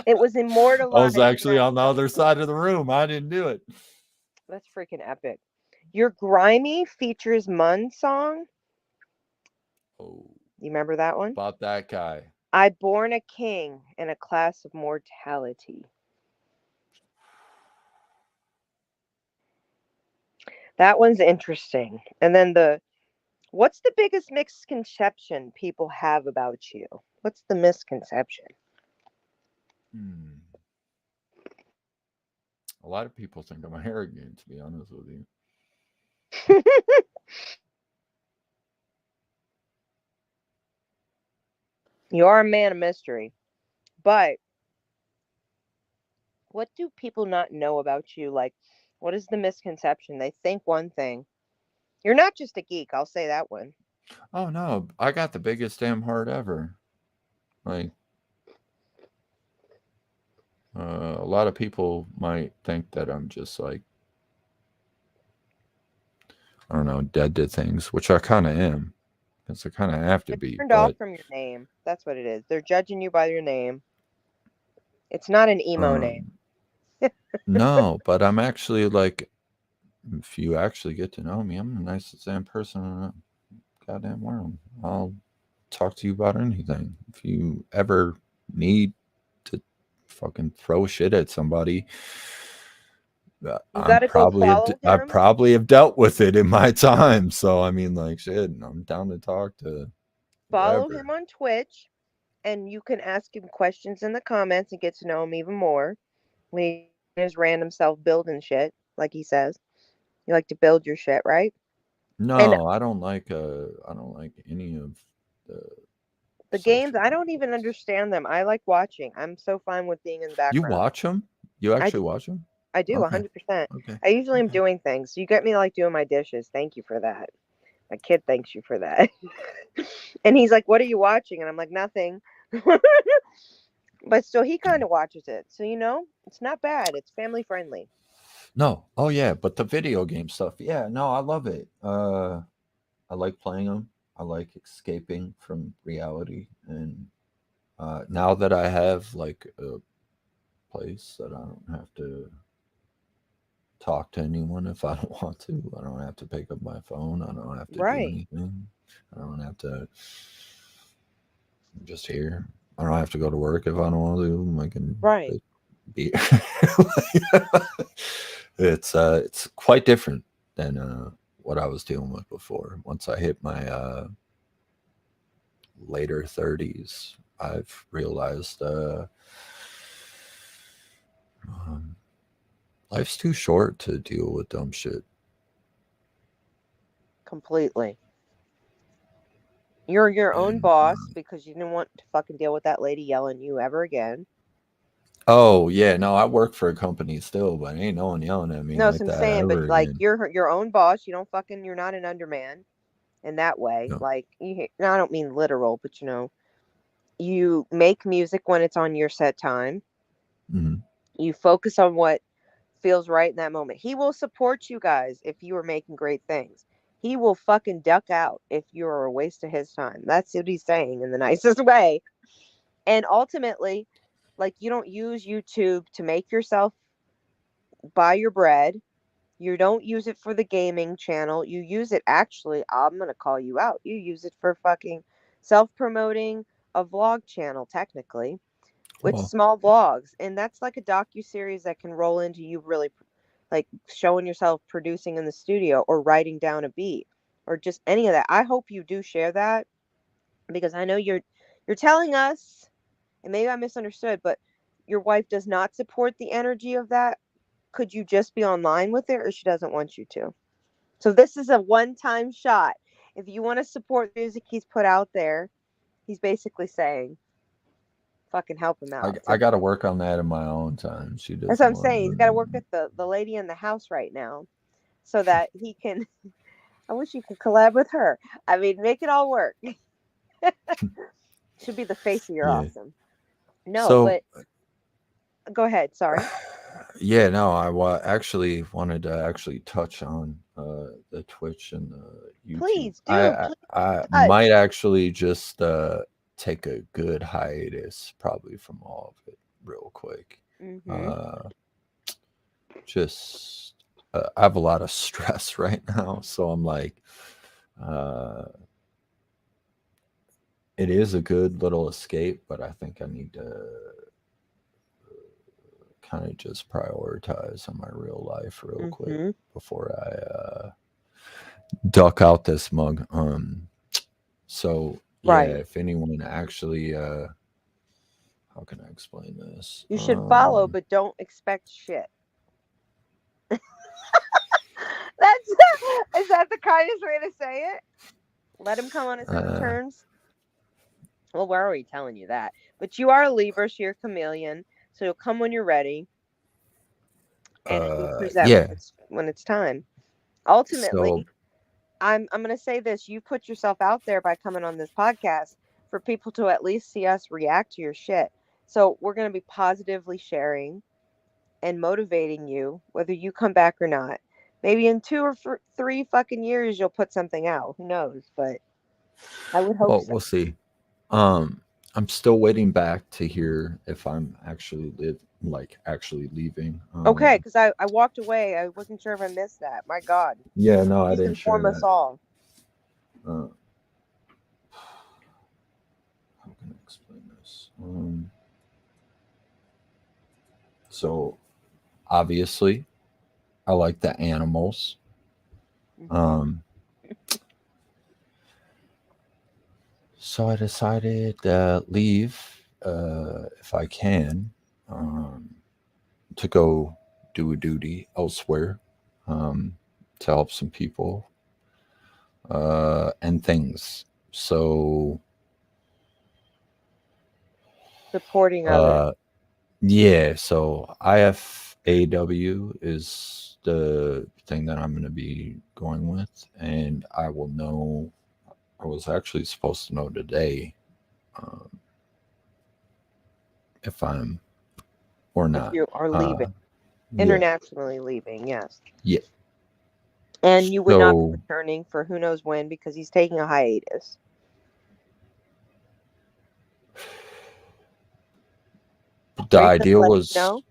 C: It was
B: I
C: immortalized.
B: was actually
C: in
B: on the
C: that
B: other
C: song.
B: side of the room. I didn't do it.
C: That's freaking epic. Your Grimy features Mun song.
B: Oh,
C: You remember that one?
B: about that guy.
C: I born a king in a class of mortality. That one's interesting. And then what's the biggest misconception people have about you? What's the misconception?
B: Hmm. A lot of people think I'm arrogant, to be honest with you.
C: You are a man of mystery. But what do people not know about you? Like, what is the misconception? They think one thing. You're not just a geek, I'll say that one.
B: Oh no, I got the biggest damn heart ever. Like, a lot of people might think that I'm just like, I don't know, dead to things, which I kind of am. Because I kind of have to
C: You're
B: be.
C: turned off
B: But
C: from your name. That's what it is. They're judging you by your name. It's not an emo name.
B: no, but I'm actually like, if you actually get to know me, I'm the nicest damn person in the goddamn world. I'll talk to you about anything. If you ever need to fucking throw shit at somebody,
C: You gotta go follow
B: I
C: him.
B: probably have dealt with it in my time. So I mean, like, shit, I'm down to talk to
C: Follow
B: whoever.
C: him on Twitch, and you can ask him questions in the comments and get to know him even more. He his random self building shit, like he says. You like to build your shit, right? And
B: No, I don't like any of the
C: the games,
B: social
C: I don't
B: media.
C: even understand them. I like watching. I'm so fine with being in the
B: You
C: background.
B: watch them? You
C: I do.
B: actually watch them?
C: I do,
B: Okay.
C: 100%.
B: Okay.
C: I usually am
B: Okay.
C: doing things. You get me like doing my dishes. Thank you for that. My kid thanks you for that. And he's like, "What are you watching?" And I'm like, "Nothing." But still, he kind of watches it. So, it's not bad. It's family friendly.
B: No. Oh yeah, but the video game stuff. Yeah, no, I love it. I like playing them. I like escaping from reality. And now that I have like a place that I don't have to talk to anyone if I don't want to. I don't have to pick up my phone. I don't have to do
C: Right.
B: anything. I don't have to. I'm just here. I don't have to go to work if I don't want to. I can
C: Right.
B: be. It's quite different than what I was dealing with before. Once I hit my later 30s, I've realized life's too short to deal with dumb shit.
C: Completely. You're your own
B: And
C: boss because you didn't want to fucking deal with that lady yelling at you ever again.
B: oh yeah, no, I work for a company still, but ain't no one yelling at me
C: No,
B: like
C: so I'm
B: that
C: saying, but
B: ever
C: like
B: again.
C: you're your own boss. You're not an underman in that way.
B: No.
C: Like no, I don't mean literal, but you make music when it's on your set time.
B: Mhm.
C: You focus on what feels right in that moment. He will support you guys if you are making great things. He will fucking duck out if you're a waste of his time. That's what he's saying in the nicest way. And ultimately, like, you don't use YouTube to make yourself buy your bread. You don't use it for the gaming channel. You use it, actually, I'm going to call you out. You use it for fucking self-promoting a vlog channel, technically, with
B: Well,
C: small vlogs. And that's like a docu-series that can roll into you really like showing yourself producing in the studio or writing down a beat or just any of that. I hope you do share that, because I know you're telling us, and maybe I misunderstood, but your wife does not support the energy of that. Could you just be online with it, or she doesn't want you to? So this is a one-time shot. If you want to support the music he's put out there, he's basically saying, fucking help him out.
B: I got to work on that in my own time. She
C: That's what
B: doesn't
C: I'm
B: want
C: saying. He's got to work
B: to.
C: with the lady in the house right now so that he can. I wish you could collab with her. I mean, make it all work. Should be the face of your
B: Yeah.
C: awesome. No,
B: So
C: but go ahead. Sorry.
B: yeah, no, actually wanted to actually touch on the Twitch and the YouTube.
C: Please do. Please
B: I
C: touch.
B: might actually just take a good hiatus probably from all of it real quick.
A: Mm-hmm.
B: Just I have a lot of stress right now, so I'm like, it is a good little escape, but I think I need to kind of just prioritize on my real life real quick
A: Mm-hmm.
B: before I duck out this mug. So yeah,
A: Right.
B: if anyone actually how can I explain this?
A: You should follow, but don't expect shit. That's is that the kindest way to say it? Let him come on his own terms. Well, we're already telling you that. But you are a Libra, so you're a chameleon. So you'll come when you're ready, and you present
B: yeah.
A: when it's time. Ultimately,
B: So
A: I'm gonna say this: you put yourself out there by coming on this podcast for people to at least see us react to your shit. So we're gonna be positively sharing and motivating you, whether you come back or not. Maybe in 2 or 3 fucking years you'll put something out. Who knows? But I would hope
B: well,
A: so.
B: we'll see. I'm still waiting back to hear if I'm actually actually leaving.
A: Okay, because I walked away. I wasn't sure if I missed that. My God.
B: Yeah, no, I
A: Please
B: didn't share
A: inform us
B: that.
A: all.
B: How can I explain this? So obviously, I like the animals. So I decided to leave if I can to go do a duty elsewhere to help some people and things. So
A: Supporting others.
B: yeah, so IFAW is the thing that I'm going to be going with, and I will know. I was actually supposed to know today if I'm or
A: If
B: not.
A: you are leaving.
B: Yeah,
A: Internationally leaving, yes.
B: yeah.
A: And you would not be
B: So
A: returning for who knows when because he's taking a hiatus.
B: the
A: Are you gonna
B: idea
A: let him
B: was,
A: know?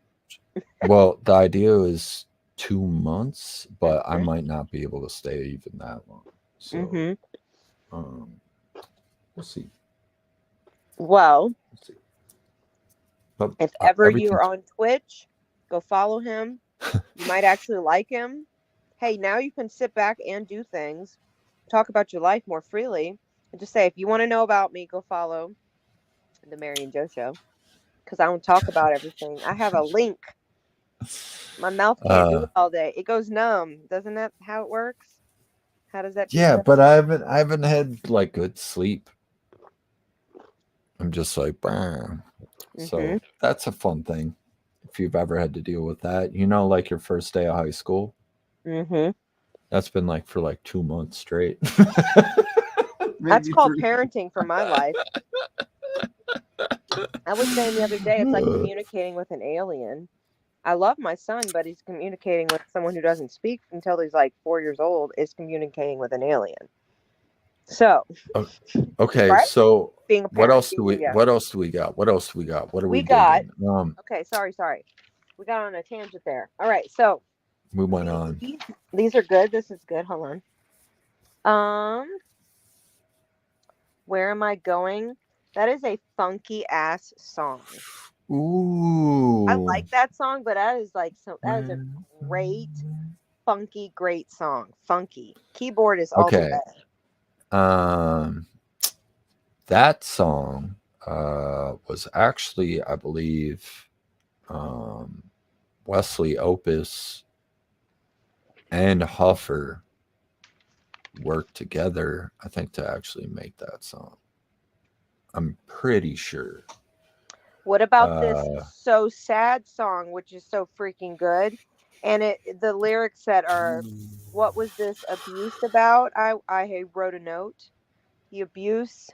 B: well, the idea is 2 months, but I
A: Okay.
B: might not be able to stay even that long. So
A: Mm-hmm.
B: we'll see.
A: Well,
B: We'll see. But
A: if ever you're
B: everything's
A: on Twitch, go follow him. You might actually like him. Hey, now you can sit back and do things, talk about your life more freely, and just say, if you want to know about me, go follow the Mary and Joe Show. Because I don't talk about everything. I have a link. My mouth can't do it all day. It goes numb. Doesn't that how it works? How does that
B: yeah,
A: feedback?
B: but I haven't had like good sleep. I'm just like, bah. So
A: Mm-hmm.
B: that's a fun thing. If you've ever had to deal with that, like your first day of high school,
A: Mm-hmm.
B: that's been like for like 2 months straight.
A: That's
B: Maybe
A: called
B: 3.
A: parenting for my life. I was saying the other day, it's like communicating with an alien. I love my son, but he's communicating with someone who doesn't speak until he's like 4 years old, is communicating with an alien. So,
B: Okay,
A: right?
B: so
A: Being a
B: what
A: parent.
B: else do we
A: Yeah.
B: what else do we got? What else do we got? What are we
A: We got,
B: digging?
A: okay, sorry. We got on a tangent there. All right. So,
B: We went on.
A: these are good. This is good. Hold on. Where am I going? That is a funky ass song. I
B: Ooh.
A: like that song, but that is like that is a great funky great song. Funky. Keyboard is all the
B: Okay.
A: way.
B: That song was actually, I believe, Wesley Opus and Huffer worked together, I think, to actually make that song. I'm pretty sure.
A: What about this So Sad song, which is so freaking good? And the lyrics that are, what was this abuse about? I wrote a note. The abuse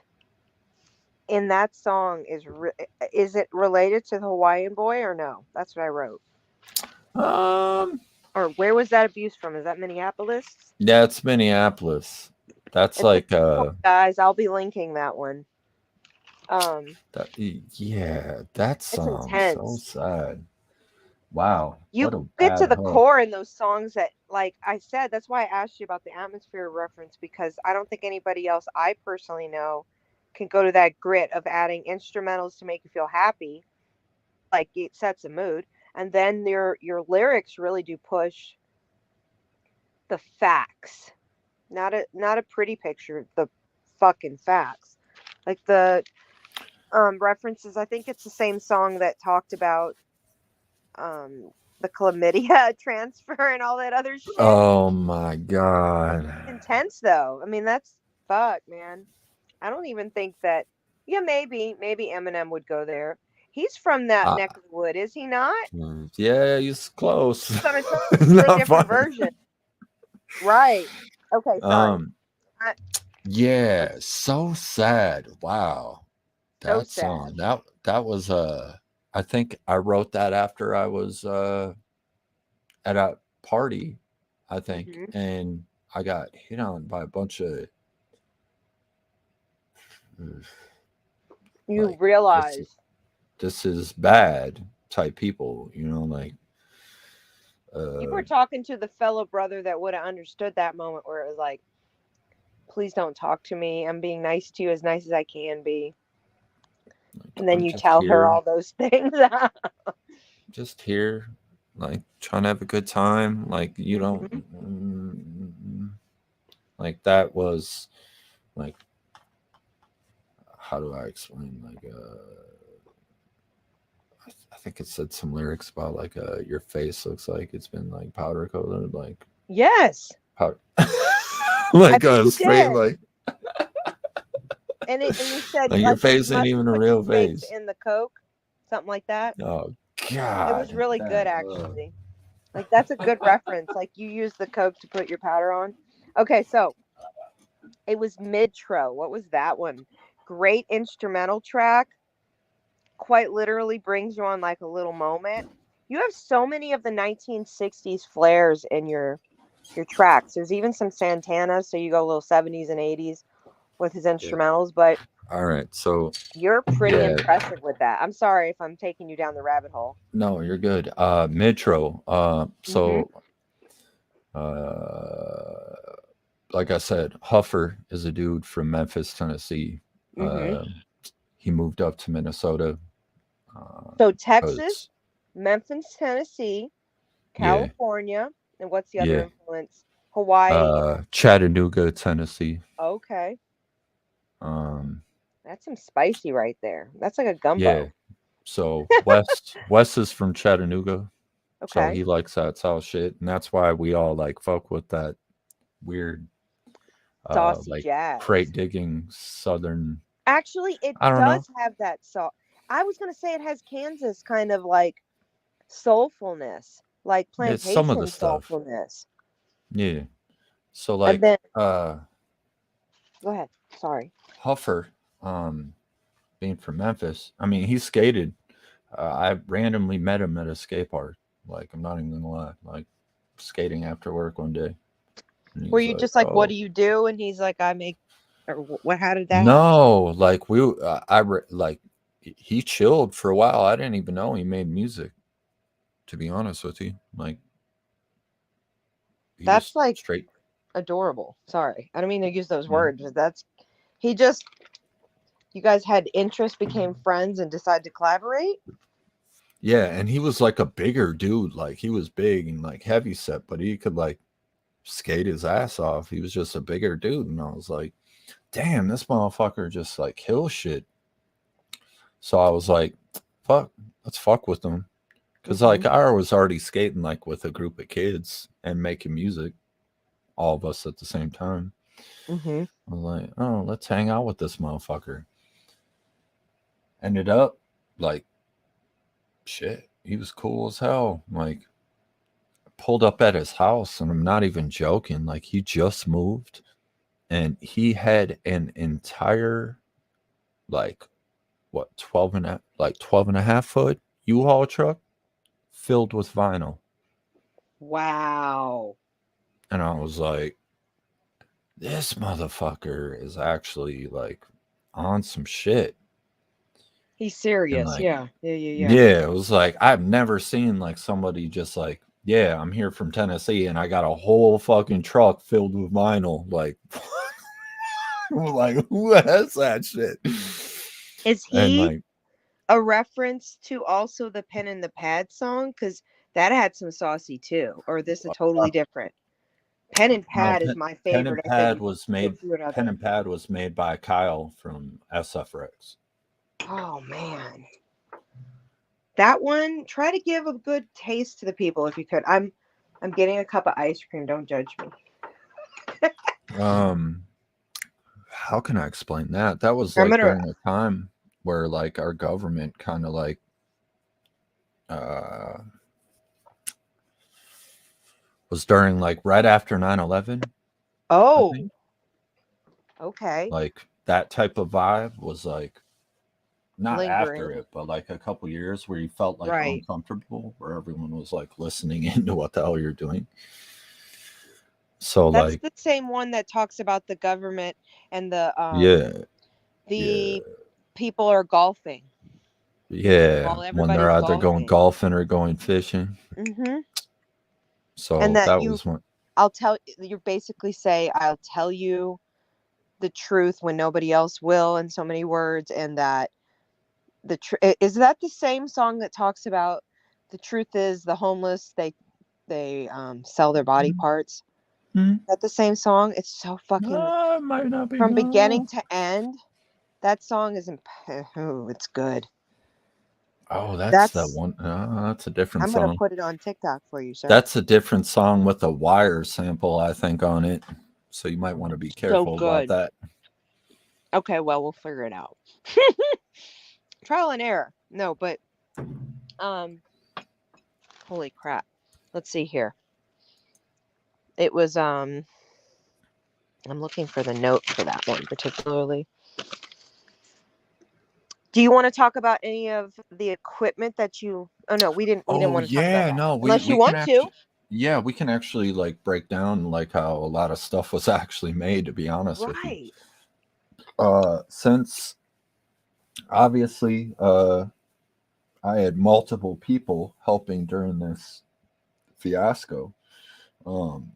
A: in that song is it related to the Hawaiian boy or no? That's what I wrote. Or where was that abuse from? Is that Minneapolis?
B: Yeah, it's Minneapolis. That's
A: It's
B: like
A: guys, I'll be linking that one.
B: That
C: It's
B: song so
C: intense.
B: sad. Wow,
C: You
B: what a
C: get to
B: bad
C: the
B: hook.
C: core in those songs that, like I said, that's why I asked you about the atmosphere reference, because I don't think anybody else I personally know can go to that grit of adding instrumentals to make you feel happy. Like it sets a mood, and then your lyrics really do push the facts, not a pretty picture, the fucking facts. Like the references. I think it's the same song that talked about um the chlamydia transfer and all that other shit.
B: Oh my god.
C: Intense though. I mean, that's fuck, man. I don't even think that. Yeah, maybe Eminem would go there. He's from that
B: Uh,
C: neck of the wood, is he not?
B: yeah, he's close.
C: It's on a totally
B: Not
C: different
B: funny.
C: version, right? Okay, sorry.
B: Um,
C: I,
B: yeah, so sad. Wow.
C: so
B: That
C: sad.
B: song. That was I think I wrote that after I was at a party, I think,
C: Hmm.
B: and I got hit on by a bunch of uh,
C: You
B: like
C: realize,
B: this is bad type people, like
C: you
B: uh
C: were talking to the fellow brother that would have understood that moment where it was like, please don't talk to me. I'm being nice to you, as nice as I can be.
B: like
C: And then
B: I'm
C: you
B: just
C: tell her
B: here,
C: all those things.
B: just here, like trying to have a good time. Like you don't
C: Mhm.
B: like that was like how do I explain like I think it said some lyrics about like your face looks like it's been like powder coated like
C: Yes,
B: powder
C: I
B: like
C: think you
B: straight
C: did. And you said
B: like your
C: like you
B: face ain't
C: must have
B: even a
C: put your
B: real
C: face
B: face.
C: in the Coke, something like that.
B: Oh
C: It was
B: God,
C: really good,
B: that
C: actually. Like that's a good reference. Like you use the Coke to put your powder on. Okay, so it was Midtro. What was that one? Great instrumental track. Quite literally brings you on like a little moment. You have so many of the 1960s flares in your tracks. There's even some Santana, so you go a little 70s and 80s with his
B: yeah.
C: instrumentals, but
B: All right, so
C: you're pretty
B: yeah,
C: impressive with that. I'm sorry if I'm taking you down the rabbit hole.
B: no, you're good. Metro.
C: Mhm.
B: Uh, like I said, Huffer is a dude from Memphis, Tennessee.
C: Mhm.
B: He moved up to Minnesota.
C: So Texas,
B: Cause
C: Memphis, Tennessee,
B: yeah,
C: California, and what's the other
B: yeah.
C: influence? Hawaii.
B: Chattanooga, Tennessee.
C: Okay.
B: Um,
C: That's some spicy right there. That's like a
B: yeah.
C: gumbo.
B: So West is from Chattanooga, so
C: Okay.
B: he likes that South shit, and that's why we all like fuck with that weird,
C: Saucy
B: like crate
C: jazz.
B: digging Southern.
C: Actually, it
B: I don't know.
C: does have that salt. I was going to say it has Kansas kind of like soulfulness, like
B: It's some of the
C: plantation
B: stuff.
C: soulfulness.
B: Yeah. So
C: And
B: like
C: then, go ahead. Sorry.
B: Huffer, um, being from Memphis, I mean he skated. I randomly met him at a skate park. Like I'm not even gonna lie. Like skating after work one day, and
C: Were
B: he's
C: you
B: like,
C: just like, what
B: "Oh
C: do you do? And he's like, I make, or what, how did that happen?
B: no!" Like like he chilled for a while. I didn't even know he made music. To be honest with you, like he
C: That's
B: just
C: like
B: straight.
C: adorable. Sorry. I don't mean to use those
B: Yeah.
C: words, but he just, you guys had interest, became friends, and decided to collaborate.
B: Yeah, and he was like a bigger dude. Like he was big and like heavy set, but he could like skate his ass off. He was just a bigger dude, and I was like, "Damn, this motherfucker just like kills shit." So I was like, "Fuck, let's fuck with him," because
C: Hmm.
B: like I was already skating like with a group of kids and making music, all of us at the same time.
C: Hmm.
B: I was like, "Oh, let's hang out with this motherfucker." Ended up like shit. He was cool as hell. Like pulled up at his house, and I'm not even joking. Like he just moved, and he had an entire like what 12 and a half foot U-Haul truck filled with vinyl.
C: Wow.
B: And I was like, this motherfucker is actually like on some shit.
C: He's
B: And
C: serious.
B: like,
C: Yeah. Yeah.
B: yeah, it was like I've never seen like somebody just like, yeah, I'm here from Tennessee and I got a whole fucking truck filled with vinyl. Like, like who has that shit?
C: Is
B: And
C: he
B: like,
C: a reference to also the Pen and the Pad song? Because that had some saucy too. Or this is totally different. Pen and
B: no,
C: Pad is my
B: Pen and
C: favorite. I said
B: Pad
C: you
B: was
C: go
B: made.
C: through
B: Pen
C: another.
B: and Pad was made by Kyle from SFRX.
C: Oh man. That one, try to give a good taste to the people if you could. I'm getting a cup of ice cream. Don't judge me.
B: How can I explain that? That was
C: I'm
B: like
C: gonna.
B: during a time where like our government kind of like uh was during like right after 9/11, I
C: Oh,
B: think.
C: okay.
B: Like that type of vibe was like not after
C: Lingering.
B: it, but like a couple years where you felt like
C: Right.
B: uncomfortable, where everyone was like listening into what the hell you're doing. So
C: That's
B: like,
C: the same one that talks about the government and the
B: yeah, yeah,
C: the people are golfing
B: yeah.
C: while
B: When they're
C: everybody's
B: either going
C: golfing.
B: golfing or going fishing.
C: And
B: So
C: that
B: that was one.
C: you basically say, I'll tell you the truth when nobody else will, in so many words, and that is that the same song that talks about the truth is the homeless they sell their body parts.
B: Hmm.
C: Is that the same song? It's so fucking
B: It might not be.
C: from
B: No.
C: beginning to end. That song is it's good.
B: Oh, that's the
C: That's
B: one. That's a different
C: I'm gonna
B: song.
C: put it on TikTok for you, sir.
B: That's a different song with a wire sample, I think, on it. So you might want to be
C: So
B: careful about
C: good.
B: that.
C: Okay, well, we'll figure it out. Trial and error. No, but holy crap. Let's see here. It was I'm looking for the note for that one particularly. Do you want to talk about any of the equipment that you Oh no, we didn't
B: Oh
C: want to talk about
B: yeah,
C: that.
B: no,
C: Unless you
B: we can
C: want to.
B: actually, yeah, we can actually like break down like how a lot of stuff was actually made, to be honest with you.
C: Right.
B: Since obviously I had multiple people helping during this fiasco. Um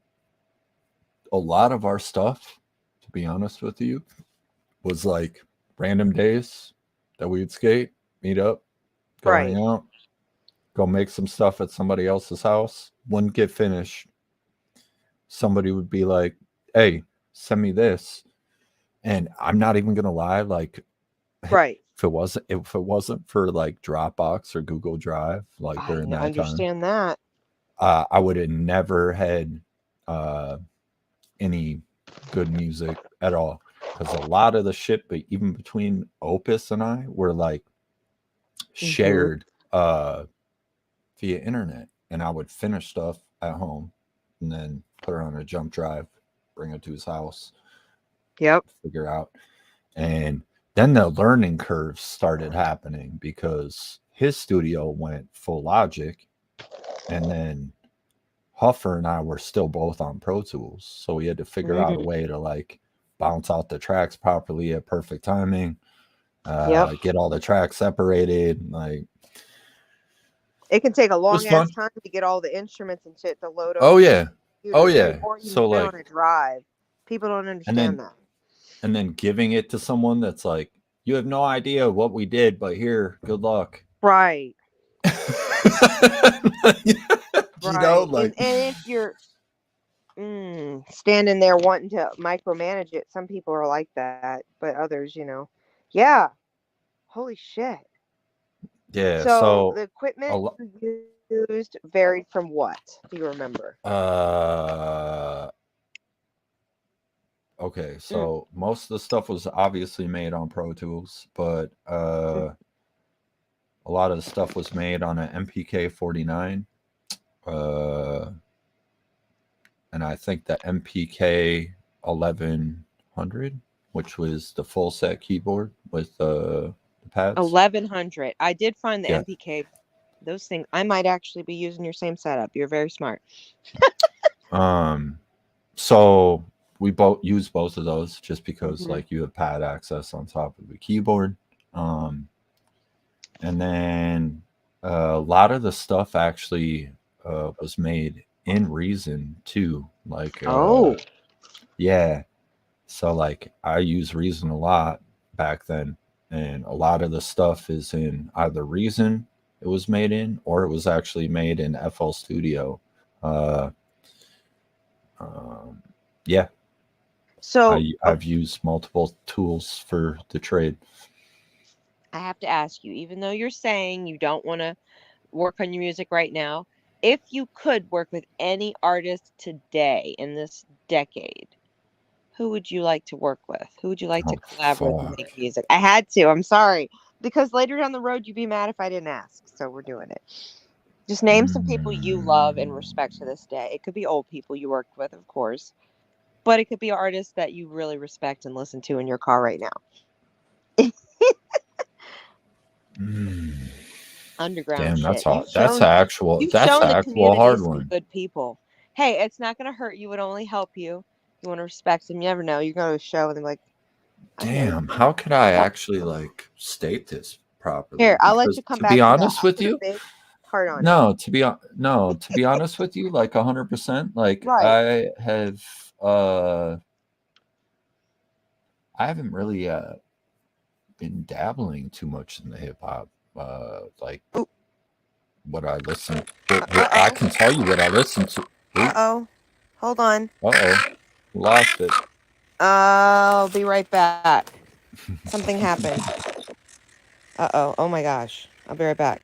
B: a lot of our stuff, to be honest with you, was like random days that we'd skate, meet up, go hang
C: Right.
B: out, go make some stuff at somebody else's house. Wouldn't get finished. Somebody would be like, "Hey, send me this," and I'm not even gonna lie. Like,
C: Right.
B: if it wasn't for like Dropbox or Google Drive, like
C: I
B: during that time,
C: understand that.
B: I would have never had any good music at all, because a lot of the shit, but even between Opus and I, were like shared via internet, and I would finish stuff at home and then put it on a jump drive, bring it to his house,
C: Yep.
B: figure out. And then the learning curve started happening because his studio went full Logic, and then Huffer and I were still both on Pro Tools, so we had to figure out a way to like bounce out the tracks properly at perfect timing, get all the tracks separated. Like,
C: it can take a long ass
B: fun.
C: time to get all the instruments and shit to load up.
B: Oh yeah, oh
C: Or
B: yeah.
C: even
B: So
C: put
B: like
C: on a drive. People don't understand that.
B: And then giving it to someone that's like, you have no idea what we did, but here, good luck.
C: Right.
B: You know, like,
C: and if you're standing there wanting to micromanage it, some people are like that, but others, yeah. Holy shit.
B: yeah.
C: So the equipment you used varied from what? Do you remember?
B: Okay, so most of the stuff was obviously made on Pro Tools, but a lot of the stuff was made on an MPK 49. And I think the MPK 1100, which was the full set keyboard with the pads.
C: 1100. I did find the MPK. Those things, I might actually be using your same setup. You're very smart.
B: So we both use both of those just because like you have pad access on top of the keyboard. And then a lot of the stuff actually was made in Reason too. Like,
C: Oh,
B: yeah. So like I use Reason a lot back then, and a lot of the stuff is in either Reason it was made in, or it was actually made in FL Studio. Uh, yeah,
C: so
B: I've used multiple tools for the trade.
C: I have to ask you, even though you're saying you don't want to work on your music right now, if you could work with any artist today in this decade, who would you like to work with? Who would you like to
B: Oh
C: collaborate with and
B: fuck!
C: make music? I had to. I'm sorry. Because later down the road, you'd be mad if I didn't ask. So we're doing it. Just name some people you love and respect to this day. It could be old people you worked with, of course, but it could be artists that you really respect and listen to in your car right now. Underground
B: Damn, that's
C: shit.
B: all. That's an actual.
C: You've
B: That's
C: shown
B: an
C: the
B: actual
C: community
B: hard
C: some
B: one.
C: good people. Hey, it's not going to hurt you. It only help you. You want to respect them. You never know. You go to a show and they're like, I know
B: Damn,
C: you.
B: how could I actually like state this properly?
C: Here, I'll let
B: Because
C: you come
B: to be
C: back to that.
B: honest
C: I'll
B: with
C: put a
B: you,
C: big heart on it.
B: no, to be honest with you, like 100%, like
C: Right.
B: I haven't really been dabbling too much in the hip hop. Like
C: Ooh.
B: what I listen. I can tell you what I listen to.
C: Uh-oh. Hold on.
B: Uh-oh. Lost it.
C: I'll be right back. Something happened. Uh-oh. Oh my gosh. I'll be right back.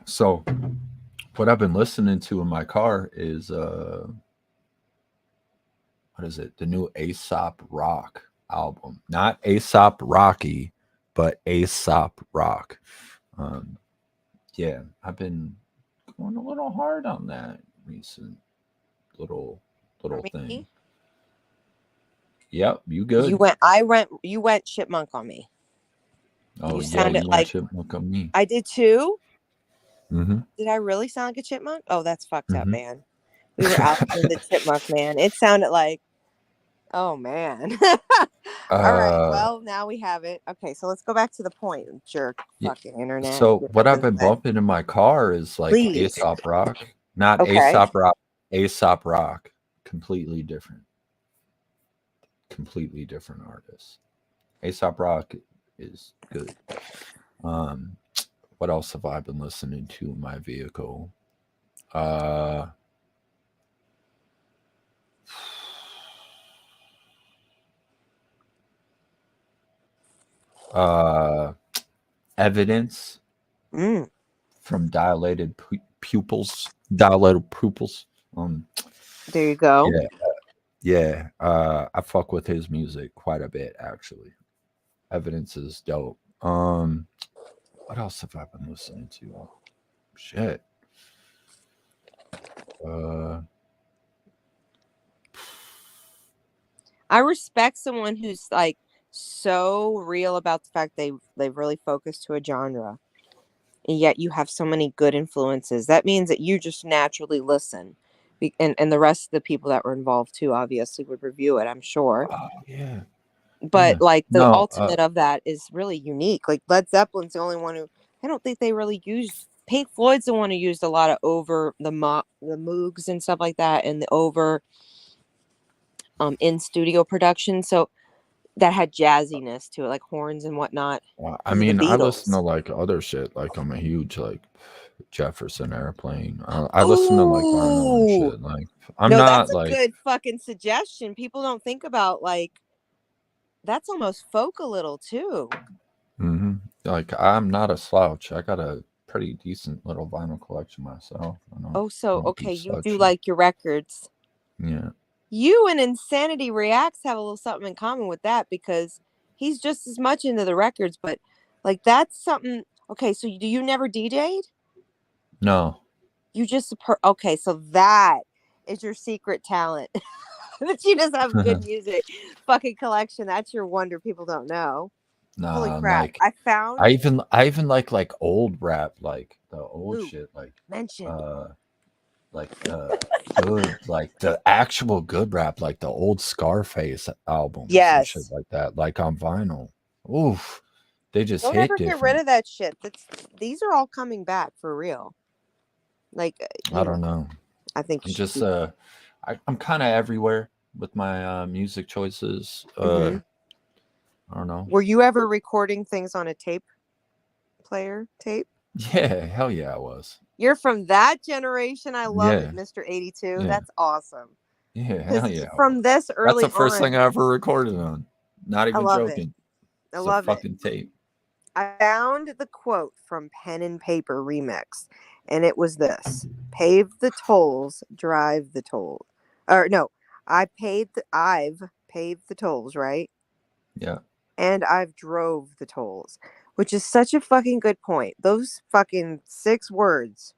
B: So what I've been listening to in my car is what is it? The new Aesop Rock album. Not Aesop Rocky, but Aesop Rock. Yeah, I've been going a little hard on that recent little thing. Yep, you good.
C: You went chipmunk on me.
B: Oh,
C: You
B: yeah,
C: sounded
B: you went
C: like
B: chipmunk on me.
C: I did too.
B: Mm-hmm.
C: Did I really sound like a chipmunk? Oh, that's fucked up,
B: Mhm.
C: man. We were out with the chipmunk, man. It sounded like, oh man. All right. Well, now we have it. Okay, so let's go back to the point. Jerk,
B: Yeah,
C: fucking internet.
B: so
C: Get
B: what
C: back
B: I've
C: to the
B: been
C: thing.
B: bumping in my car is like
C: Please.
B: Aesop Rock. Not
C: Okay.
B: Aesop Rock, Aesop Rock. Completely different artist. Aesop Rock is good. What else have I been listening to in my vehicle? Evidence from Dilated Pupils. Dilated Pupils.
C: There you go.
B: Yeah. I fuck with his music quite a bit, actually. Evidence is dope. What else have I been listening to? Oh, shit.
C: I respect someone who's like so real about the fact they've really focused to a genre, and yet you have so many good influences. That means that you just naturally listen, and the rest of the people that were involved too obviously would review it, I'm sure.
B: Yeah.
C: But
B: Yeah.
C: like the
B: No,
C: ultimate of that is really unique. Like Led Zeppelin's the only one who I don't think they really used. Pink Floyd's the one who used a lot of over the Moogs and stuff like that, and the over in studio production. So that had jazziness to it, like horns and whatnot.
B: I mean, I listen to like other shit. Like I'm a huge like Jefferson Airplane. I listen to like vinyl and shit. Like I'm not
C: that's a
B: like
C: good fucking suggestion. People don't think about like that's almost folk a little too.
B: Like I'm not a slouch. I got a pretty decent little vinyl collection myself.
C: Okay, you do like your records.
B: Yeah.
C: You and Insanity Reacts have a little something in common with that because he's just as much into the records, but like that's something. Okay, so do you never DJ'd?
B: No.
C: You just okay, so that is your secret talent. That you just have good music fucking collection. That's your wonder people don't know.
B: Nah,
C: holy crap.
B: like
C: I
B: even like old rap, like the old shit, like good, like the actual good rap, like the old Scarface albums and shit like that, like on vinyl. Oof. They just
C: Don't
B: hit
C: ever get rid
B: different.
C: of that shit. These are all coming back for real. Like,
B: I don't know.
C: I think
B: I'm just I'm kind of everywhere with my music choices.
C: Mhm.
B: I don't know.
C: Were you ever recording things on a tape player? Tape?
B: Yeah, hell yeah, I was.
C: You're from that generation. I love
B: Yeah,
C: it, Mr. 82.
B: yeah,
C: That's awesome.
B: yeah,
C: Because
B: hell yeah. I
C: from
B: was.
C: this
B: That's
C: early
B: the first thing
C: on,
B: I ever recorded on. Not
C: I
B: even
C: love it.
B: joking.
C: I
B: It's a
C: love it.
B: fucking tape.
C: I found the quote from Pen and Paper Remix, and it was this: "Pave the tolls, drive the toll." Or no, I've paved the tolls, right?
B: Yeah.
C: And I've drove the tolls, which is such a fucking good point. Those fucking 6 words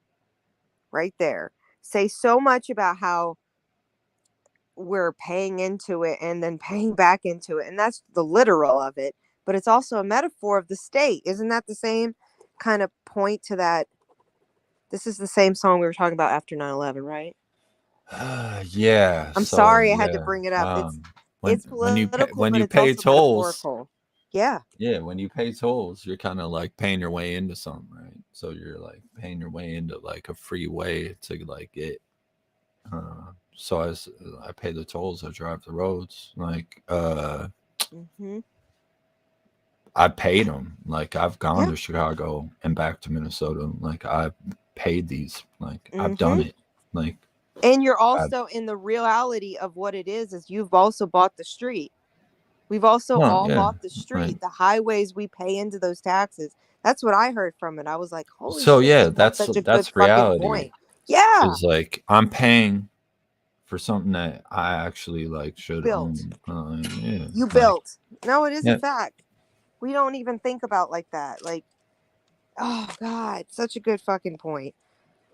C: right there say so much about how we're paying into it and then paying back into it. And that's the literal of it. But it's also a metaphor of the state. Isn't that the same kind of point to that? This is the same song we were talking about after 9/11, right?
B: Yeah.
C: I'm
B: So
C: sorry I had to
B: yeah.
C: bring it up.
B: When
C: It's political,
B: when
C: but
B: you
C: it's
B: pay
C: also
B: tolls,
C: metaphorical. Yeah.
B: yeah, when you pay tolls, you're kind of like paying your way into something, right? So you're like paying your way into like a free way to like get. So as I pay the tolls, I drive the roads. Like
C: Mm-hmm.
B: I paid them. Like I've gone
C: Yeah.
B: to Chicago and back to Minnesota. Like I've paid these. Like I've
C: Mm-hmm.
B: done it. Like
C: And you're
B: I've,
C: also in the reality of what it is you've also bought the street. We've also
B: well,
C: all
B: yeah.
C: bought the
B: Right.
C: street, the highways we pay into those taxes. That's what I heard from it. I was like, holy
B: So
C: shit,
B: yeah,
C: that's got such a good
B: that's
C: fucking
B: reality.
C: point. Yeah.
B: Is like I'm paying for something that I actually like should
C: Built.
B: own. Yeah.
C: You
B: Like,
C: built. No, it is
B: yeah.
C: a fact. We don't even think about like that. Like, oh God, such a good fucking point.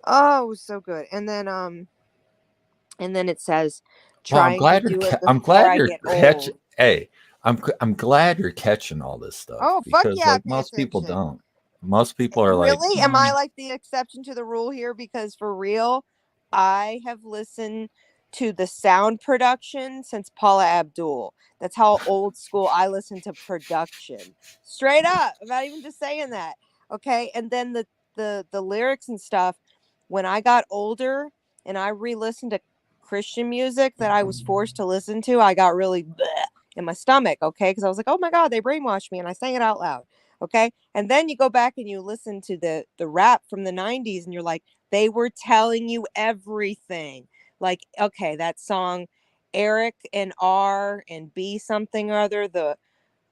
C: Oh, it was so good. And then it says,
B: Well, I'm
C: trying to
B: glad
C: do it
B: I'm
C: before
B: glad
C: I
B: you're
C: get
B: catching.
C: old.
B: Hey, I'm glad you're catching all this stuff
C: Oh, fuck
B: because
C: yeah, I
B: like
C: pay
B: most people
C: attention.
B: don't. Most people are like,
C: Really? Am I like the exception to the rule here? Because for real, I have listened to the sound production since Paula Abdul. That's how old school I listen to production. Straight up. I'm not even just saying that. Okay. And then the lyrics and stuff, when I got older and I re-listened to Christian music that I was forced to listen to, I got really bleh in my stomach. Okay. Because I was like, oh my God, they brainwashed me. And I sang it out loud. Okay. And then you go back and you listen to the rap from the 90s and you're like, they were telling you everything. Like, okay, that song, Eric and R and B something or other,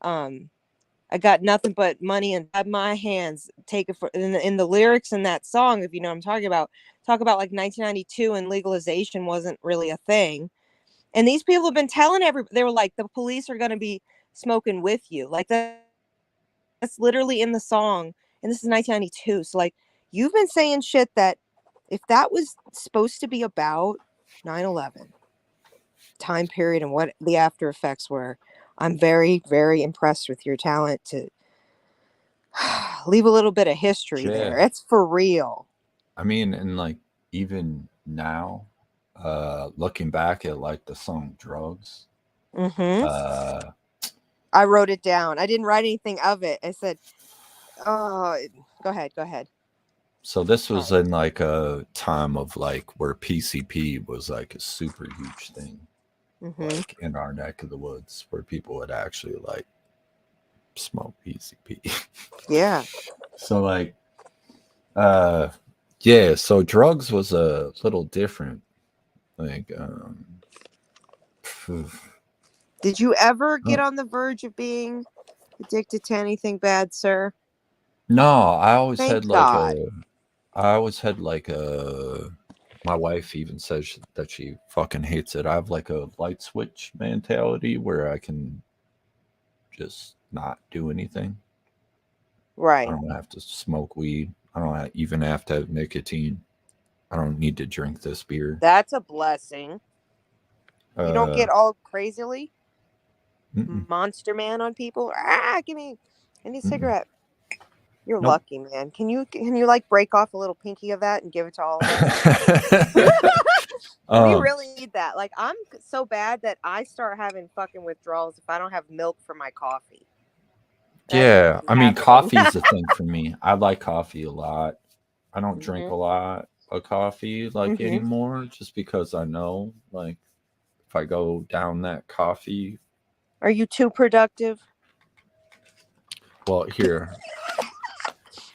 C: I got nothing but money inside my hands. Take it for in the lyrics in that song, if you know what I'm talking about, talk about like 1992 and legalization wasn't really a thing. And these people have been telling they were like, the police are going to be smoking with you. Like that's literally in the song. And this is 1992. So like you've been saying shit that if that was supposed to be about 9/11 time period and what the after effects were, I'm very, very impressed with your talent to leave a little bit of history there.
B: yeah.
C: It's for real.
B: I mean, and like even now, looking back at like the song "Drugs,"
C: Mm-hmm.
B: uh,
C: I wrote it down. I didn't write anything of it. I said, oh, go ahead.
B: so this was in like a time of like where PCP was like a super huge thing,
C: Mm-hmm.
B: like in our neck of the woods, where people would actually like smoke PCP.
C: Yeah.
B: So like, yeah. So drugs was a little different. Like,
C: Did you ever get on the verge of being addicted to anything bad, sir?
B: no, I always
C: Thank
B: had like
C: God.
B: my wife even says that she fucking hates it. I have like a light switch mentality where I can just not do anything.
C: Right.
B: I don't have to smoke weed. I don't even have to have nicotine. I don't need to drink this beer.
C: That's a blessing. You don't get all crazily monster man on people. Give me a cigarette. You're lucky, man. Can you like break off a little pinky of that and give it to all of us? We really need that. Like, I'm so bad that I start having fucking withdrawals if I don't have milk for my coffee.
B: Yeah, I mean,
C: happening.
B: coffee's a thing for me. I like coffee a lot. I don't drink
C: Mhm.
B: a lot of coffee like
C: Mhm.
B: anymore, just because I know like if I go down that coffee,
C: Are you too productive?
B: well, here my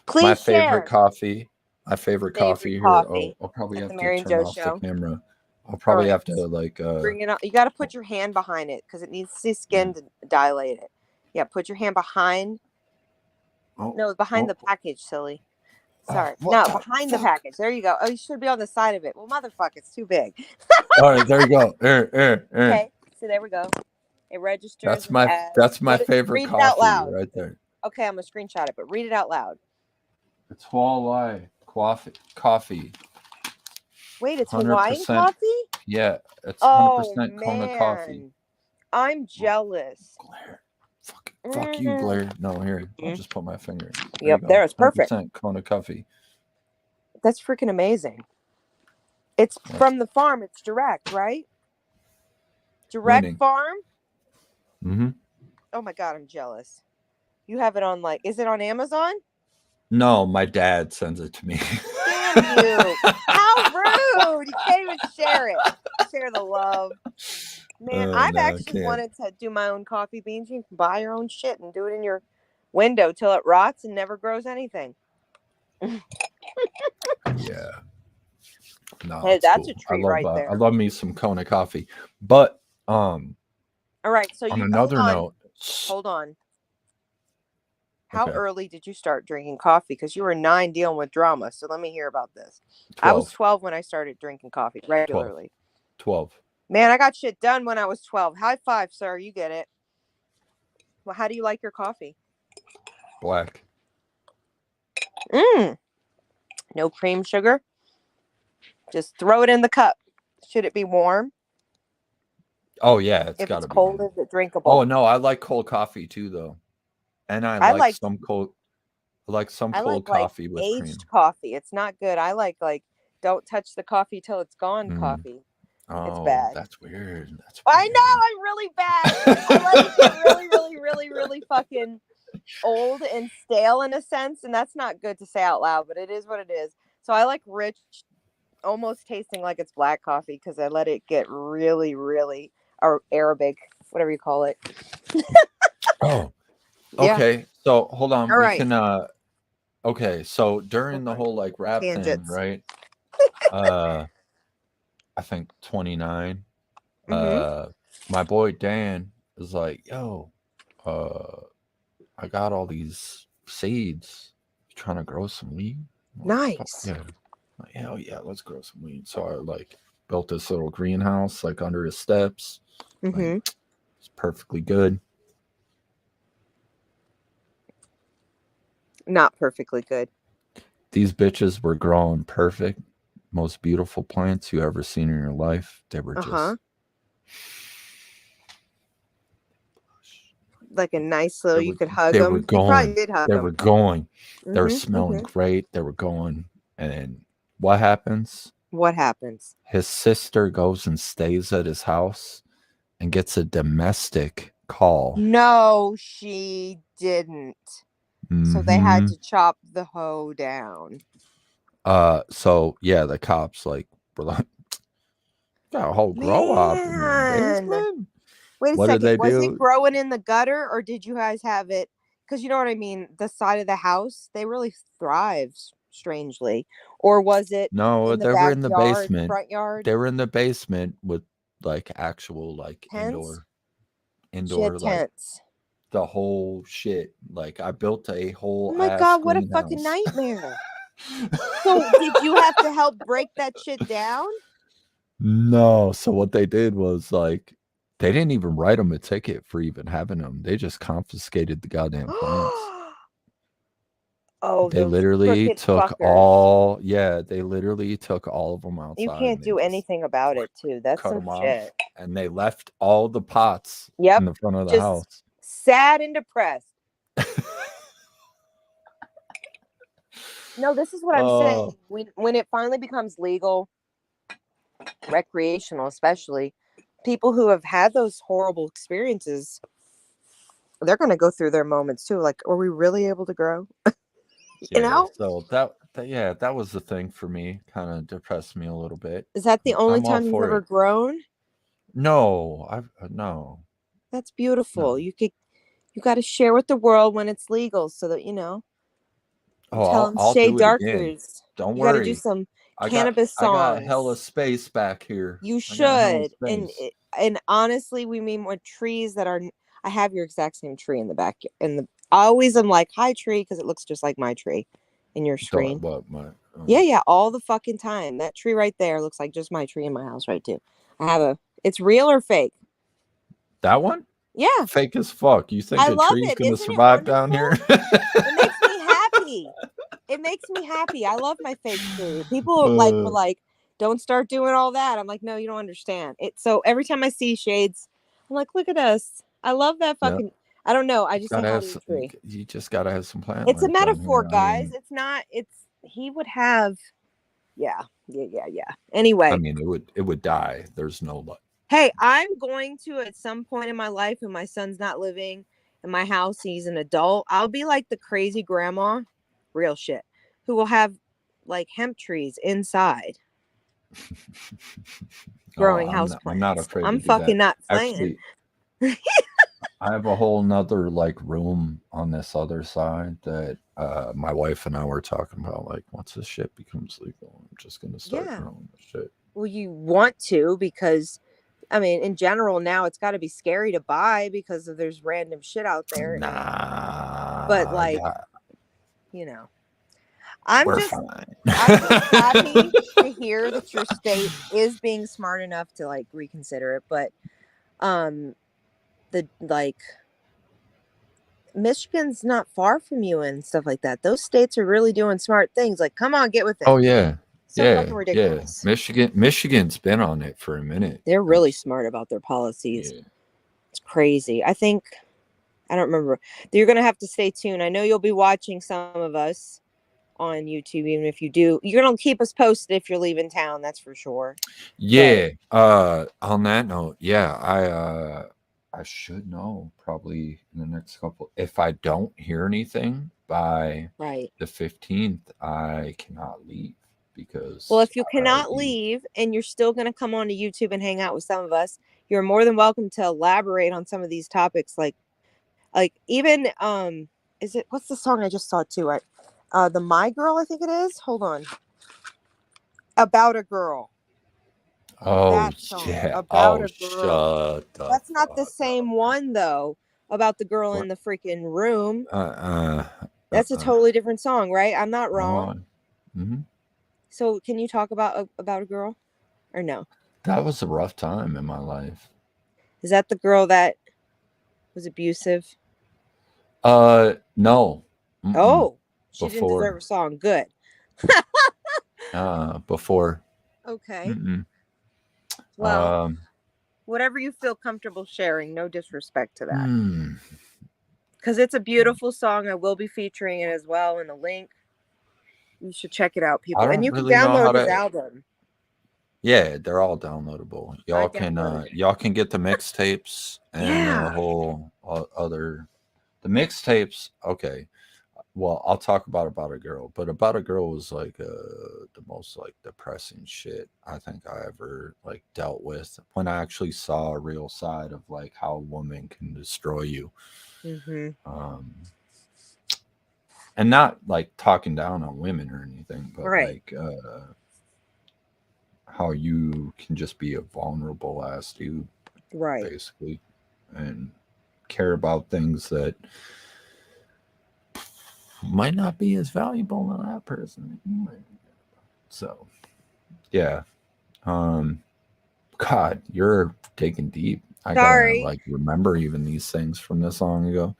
C: Please
B: favorite
C: share
B: coffee, my favorite
C: favorite
B: coffee here. Oh,
C: coffee
B: I'll probably
C: at the
B: have to
C: Mary and
B: turn
C: Joe
B: off the
C: show.
B: camera. I'll
C: All
B: probably
C: right,
B: have to like
C: bring it on. You got to put your hand behind it because it needs the skin to dilate it. Yeah, put your hand behind.
B: oh,
C: No, behind the
B: oh,
C: package, silly.
B: oh,
C: Sorry.
B: what
C: No,
B: the
C: behind the
B: fuck?
C: package. There you go. Oh, you should be on the side of it. Well, motherfucker, it's too big.
B: All right, there you go. There.
C: Okay, so there we go. It registers as
B: That's my
C: what?
B: favorite
C: Read it out
B: coffee
C: loud.
B: right there.
C: Okay, I'm gonna screenshot it, but read it out loud.
B: It's Hawaii coffee.
C: Wait, it's
B: 100%.
C: Hawaiian coffee?
B: Yeah, it's
C: Oh
B: 100% Kona coffee.
C: man, I'm jealous.
B: Blair. Fuck you, Blair. No, here. I'll
C: Mm.
B: just put my finger. There
C: Yep,
B: you go.
C: there, it's perfect.
B: 100% Kona coffee.
C: That's freaking amazing. It's
B: Yeah.
C: from the farm. It's direct, right? Direct
B: Winning.
C: farm.
B: Mm-hmm.
C: Oh my god, I'm jealous. You have it on is it on Amazon?
B: No, my dad sends it to me.
C: Damn you! How rude! You can't even share it. Share the love. Man, I've actually wanted to do my own coffee beans. You can buy your own shit and do it in your window till it rots and never grows anything.
B: Yeah. No,
C: Hey,
B: it's
C: that's
B: cool.
C: a treat right there.
B: I love me some Kona coffee. But
C: All right, so
B: on another note,
C: hold on. How
B: Okay.
C: early did you start drinking coffee? Because you were 9 dealing with drama. So let me hear about this.
B: 12.
C: I was 12 when I started drinking coffee regularly.
B: 12.
C: Man, I got shit done when I was 12. High five, sir. You get it. Well, how do you like your coffee?
B: Black.
C: No cream, sugar. Just throw it in the cup. Should it be warm?
B: Oh yeah, it's
C: If
B: gotta
C: it's
B: be
C: cold,
B: warm.
C: is it drinkable?
B: Oh no, I like cold coffee too though. And I like some cold coffee with
C: aged
B: cream.
C: coffee. It's not good. I like don't touch the coffee till it's gone coffee.
B: Oh,
C: it's bad.
B: That's weird.
C: I know, I'm really bad. I like it really, really, really, really fucking old and stale in a sense, and that's not good to say out loud, but it is what it is. So I like rich, almost tasting like it's black coffee because I let it get really, really, or Arabic, whatever you call it.
B: Oh,
C: Yeah.
B: okay. So hold on.
C: All
B: We
C: right.
B: can okay, so during the whole like rap
C: Tangents.
B: thing, right? I think 29. My boy Dan is like, yo, I got all these seeds. You trying to grow some weed? Like,
C: Nice.
B: yeah. Like, hell yeah, let's grow some weed. So I like built this little greenhouse like under his steps. Like, it's perfectly good.
C: Not perfectly good.
B: These bitches were growing perfect. Most beautiful plants you ever seen in your life. They were just
C: like a nice little. You could hug
B: they
C: them.
B: were
C: You probably
B: going.
C: did hug
B: They
C: them.
B: were going. They were smelling great. They were going. And then what happens?
C: What happens?
B: His sister goes and stays at his house and gets a domestic call.
C: No, she didn't. So they had to chop the hoe down.
B: So yeah, the cops like were like, got a whole grow up in the basement.
C: Wait a
B: What
C: second.
B: did they
C: Was
B: do?
C: it growing in the gutter, or did you guys have it? Because you know what I mean. The side of the house, they really thrive strangely. Or was it?
B: No,
C: in the
B: they were in the
C: backyard,
B: basement.
C: front yard.
B: They were in the basement with like actual like
C: Tents?
B: indoor like
C: tents.
B: the whole shit. Like I built a whole.
C: Oh my god! What a fucking nightmare. So did you have to help break that shit down?
B: No. So what they did was like they didn't even write them a ticket for even having them. They just confiscated the goddamn plants.
C: Oh,
B: they literally took
C: fuckers.
B: all. Yeah, they literally took all of them outside.
C: You can't do anything about it, too. That's some shit.
B: And they left all the pots in the front of the house.
C: Sad and depressed. No, this is what I'm saying. When it finally becomes legal, recreational especially, people who have had those horrible experiences they're gonna go through their moments too. Like, are we really able to grow? You know?
B: So that was the thing for me. Kind of depressed me a little bit.
C: Is that the only
B: I'm all
C: time you've
B: for
C: ever
B: it.
C: grown?
B: No, I've no,
C: That's beautiful.
B: no.
C: You got to share with the world when it's legal, so that
B: Oh,
C: tell them
B: I'll
C: Shay
B: do it again.
C: Darkers.
B: Don't
C: You got to do
B: worry.
C: some
B: I
C: cannabis
B: got hella
C: songs.
B: space back here.
C: You
B: I got hella
C: should. And
B: space.
C: and honestly, we mean more trees that are. I have your exact same tree in the back. I always am like, hi tree, because it looks just like my tree in your screen.
B: What my?
C: Yeah, all the fucking time. That tree right there looks like just my tree in my house, right too. It's real or fake?
B: That one?
C: Yeah.
B: Fake as fuck. You think
C: I
B: a
C: love
B: tree's
C: it.
B: gonna
C: Isn't it
B: survive down here?
C: It makes me happy. It makes me happy. I love my fake tree. People were like, don't start doing all that. I'm like, no, you don't understand it. So every time I see shades, I'm like, look at us. I love that fucking. Yeah. I don't know. I just think of a tree.
B: You just gotta have some plant.
C: It's a metaphor, guys. It's not. He would have. Yeah. Anyway,
B: I mean, it would die. There's no luck.
C: Hey, I'm going to, at some point in my life, when my son's not living in my house, he's an adult, I'll be like the crazy grandma, real shit, who will have like hemp trees inside growing house plants.
B: I'm not afraid.
C: I'm fucking not playing.
B: Actually, I have a whole nother like room on this other side that my wife and I were talking about. Like, once this shit becomes legal, I'm just gonna start growing this shit.
C: Well, you want to, because I mean, in general, now it's got to be scary to buy because there's random shit out there.
B: Nah,
C: but like, I'm just happy to hear that your state is being smart enough to like reconsider it. But Michigan's not far from you and stuff like that. Those states are really doing smart things. Like, come on, get with it.
B: Oh yeah.
C: Fucking ridiculous.
B: Michigan's been on it for a minute.
C: They're really smart about their policies. Yeah. It's crazy. I don't remember. You're gonna have to stay tuned. I know you'll be watching some of us on YouTube. Even if you do, you're gonna keep us posted if you're leaving town. That's for sure.
B: Yeah. On that note, yeah, I should know probably in the next couple. If I don't hear anything by the 15th, I cannot leave. Because
C: if you cannot leave and you're still going to come on to YouTube and hang out with some of us, you're more than welcome to elaborate on some of these topics. Like even what's the song I just saw too, right? The My Girl, I think it is. Hold on. About a Girl.
B: Oh yeah. About a Girl. Shut up.
C: That's not the same one though. About the girl in the freaking room. That's a totally different song, right? I'm not wrong.
B: Mm-hmm.
C: So can you talk about a girl or no?
B: That was a rough time in my life.
C: Is that the girl that was abusive?
B: No.
C: Mm-mm. Oh, she didn't deserve a song. Good.
B: Before.
C: Okay.
B: Mm-mm.
C: Well, whatever you feel comfortable sharing, no disrespect to that. Because it's a beautiful song. I will be featuring it as well in a link. You should check it out, people. And you can download his album.
B: Yeah, they're all downloadable. Y'all can get the mixtapes and the whole other. The mixtapes, okay. Well, I'll talk about a Girl, but About a Girl was like the most like depressing shit I think I ever like dealt with when I actually saw a real side of like how a woman can destroy you. Mm-hmm. And not like talking down on women or anything, but like how you can just be a vulnerable ass dude, basically, and care about things that might not be as valuable to that person. So, yeah. God, you're digging deep. I gotta like remember even these things from this long ago.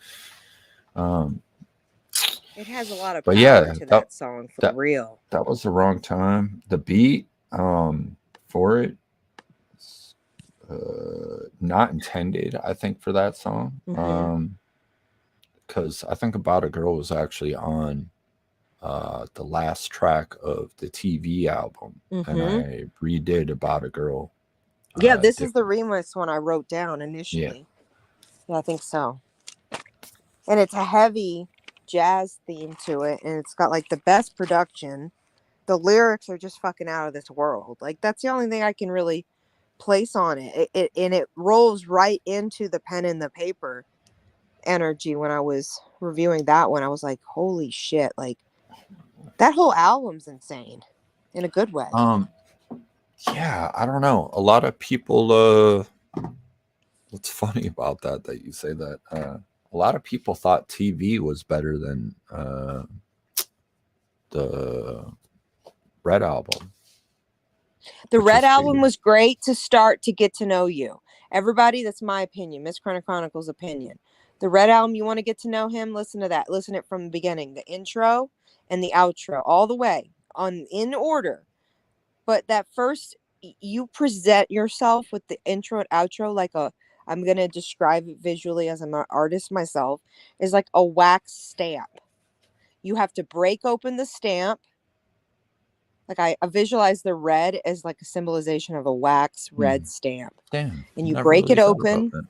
C: It has a lot of power to that song for real.
B: That was the wrong time. The beat for it, not intended, I think, for that song. Because I think About a Girl was actually on the last track of the TV album, and I redid About a Girl.
C: Yeah, this is the remix one I wrote down initially. Yeah, I think so. and it's a heavy jazz theme to it, and it's got like the best production. The lyrics are just fucking out of this world. Like that's the only thing I can really place on it. And it rolls right into the pen and the paper energy. When I was reviewing that one, I was like, holy shit, like that whole album's insane in a good way.
B: Yeah, I don't know. A lot of people what's funny about that you say that, a lot of people thought TV was better than the Red album.
C: The
B: which
C: Red
B: is
C: album
B: weird.
C: was great to start to get to know you. Everybody, that's my opinion, Miss Chronicles' opinion. The Red album, you want to get to know him, listen to that. Listen it from the beginning, the intro and the outro, all the way in order. But that first, you present yourself with the intro and outro like I'm going to describe it visually as I'm an artist myself, is like a wax stamp. You have to break open the stamp. Like I visualize the red as like a symbolization of a wax red stamp.
B: Damn.
C: And you
B: never
C: break
B: really
C: it
B: thought about
C: open.
B: that.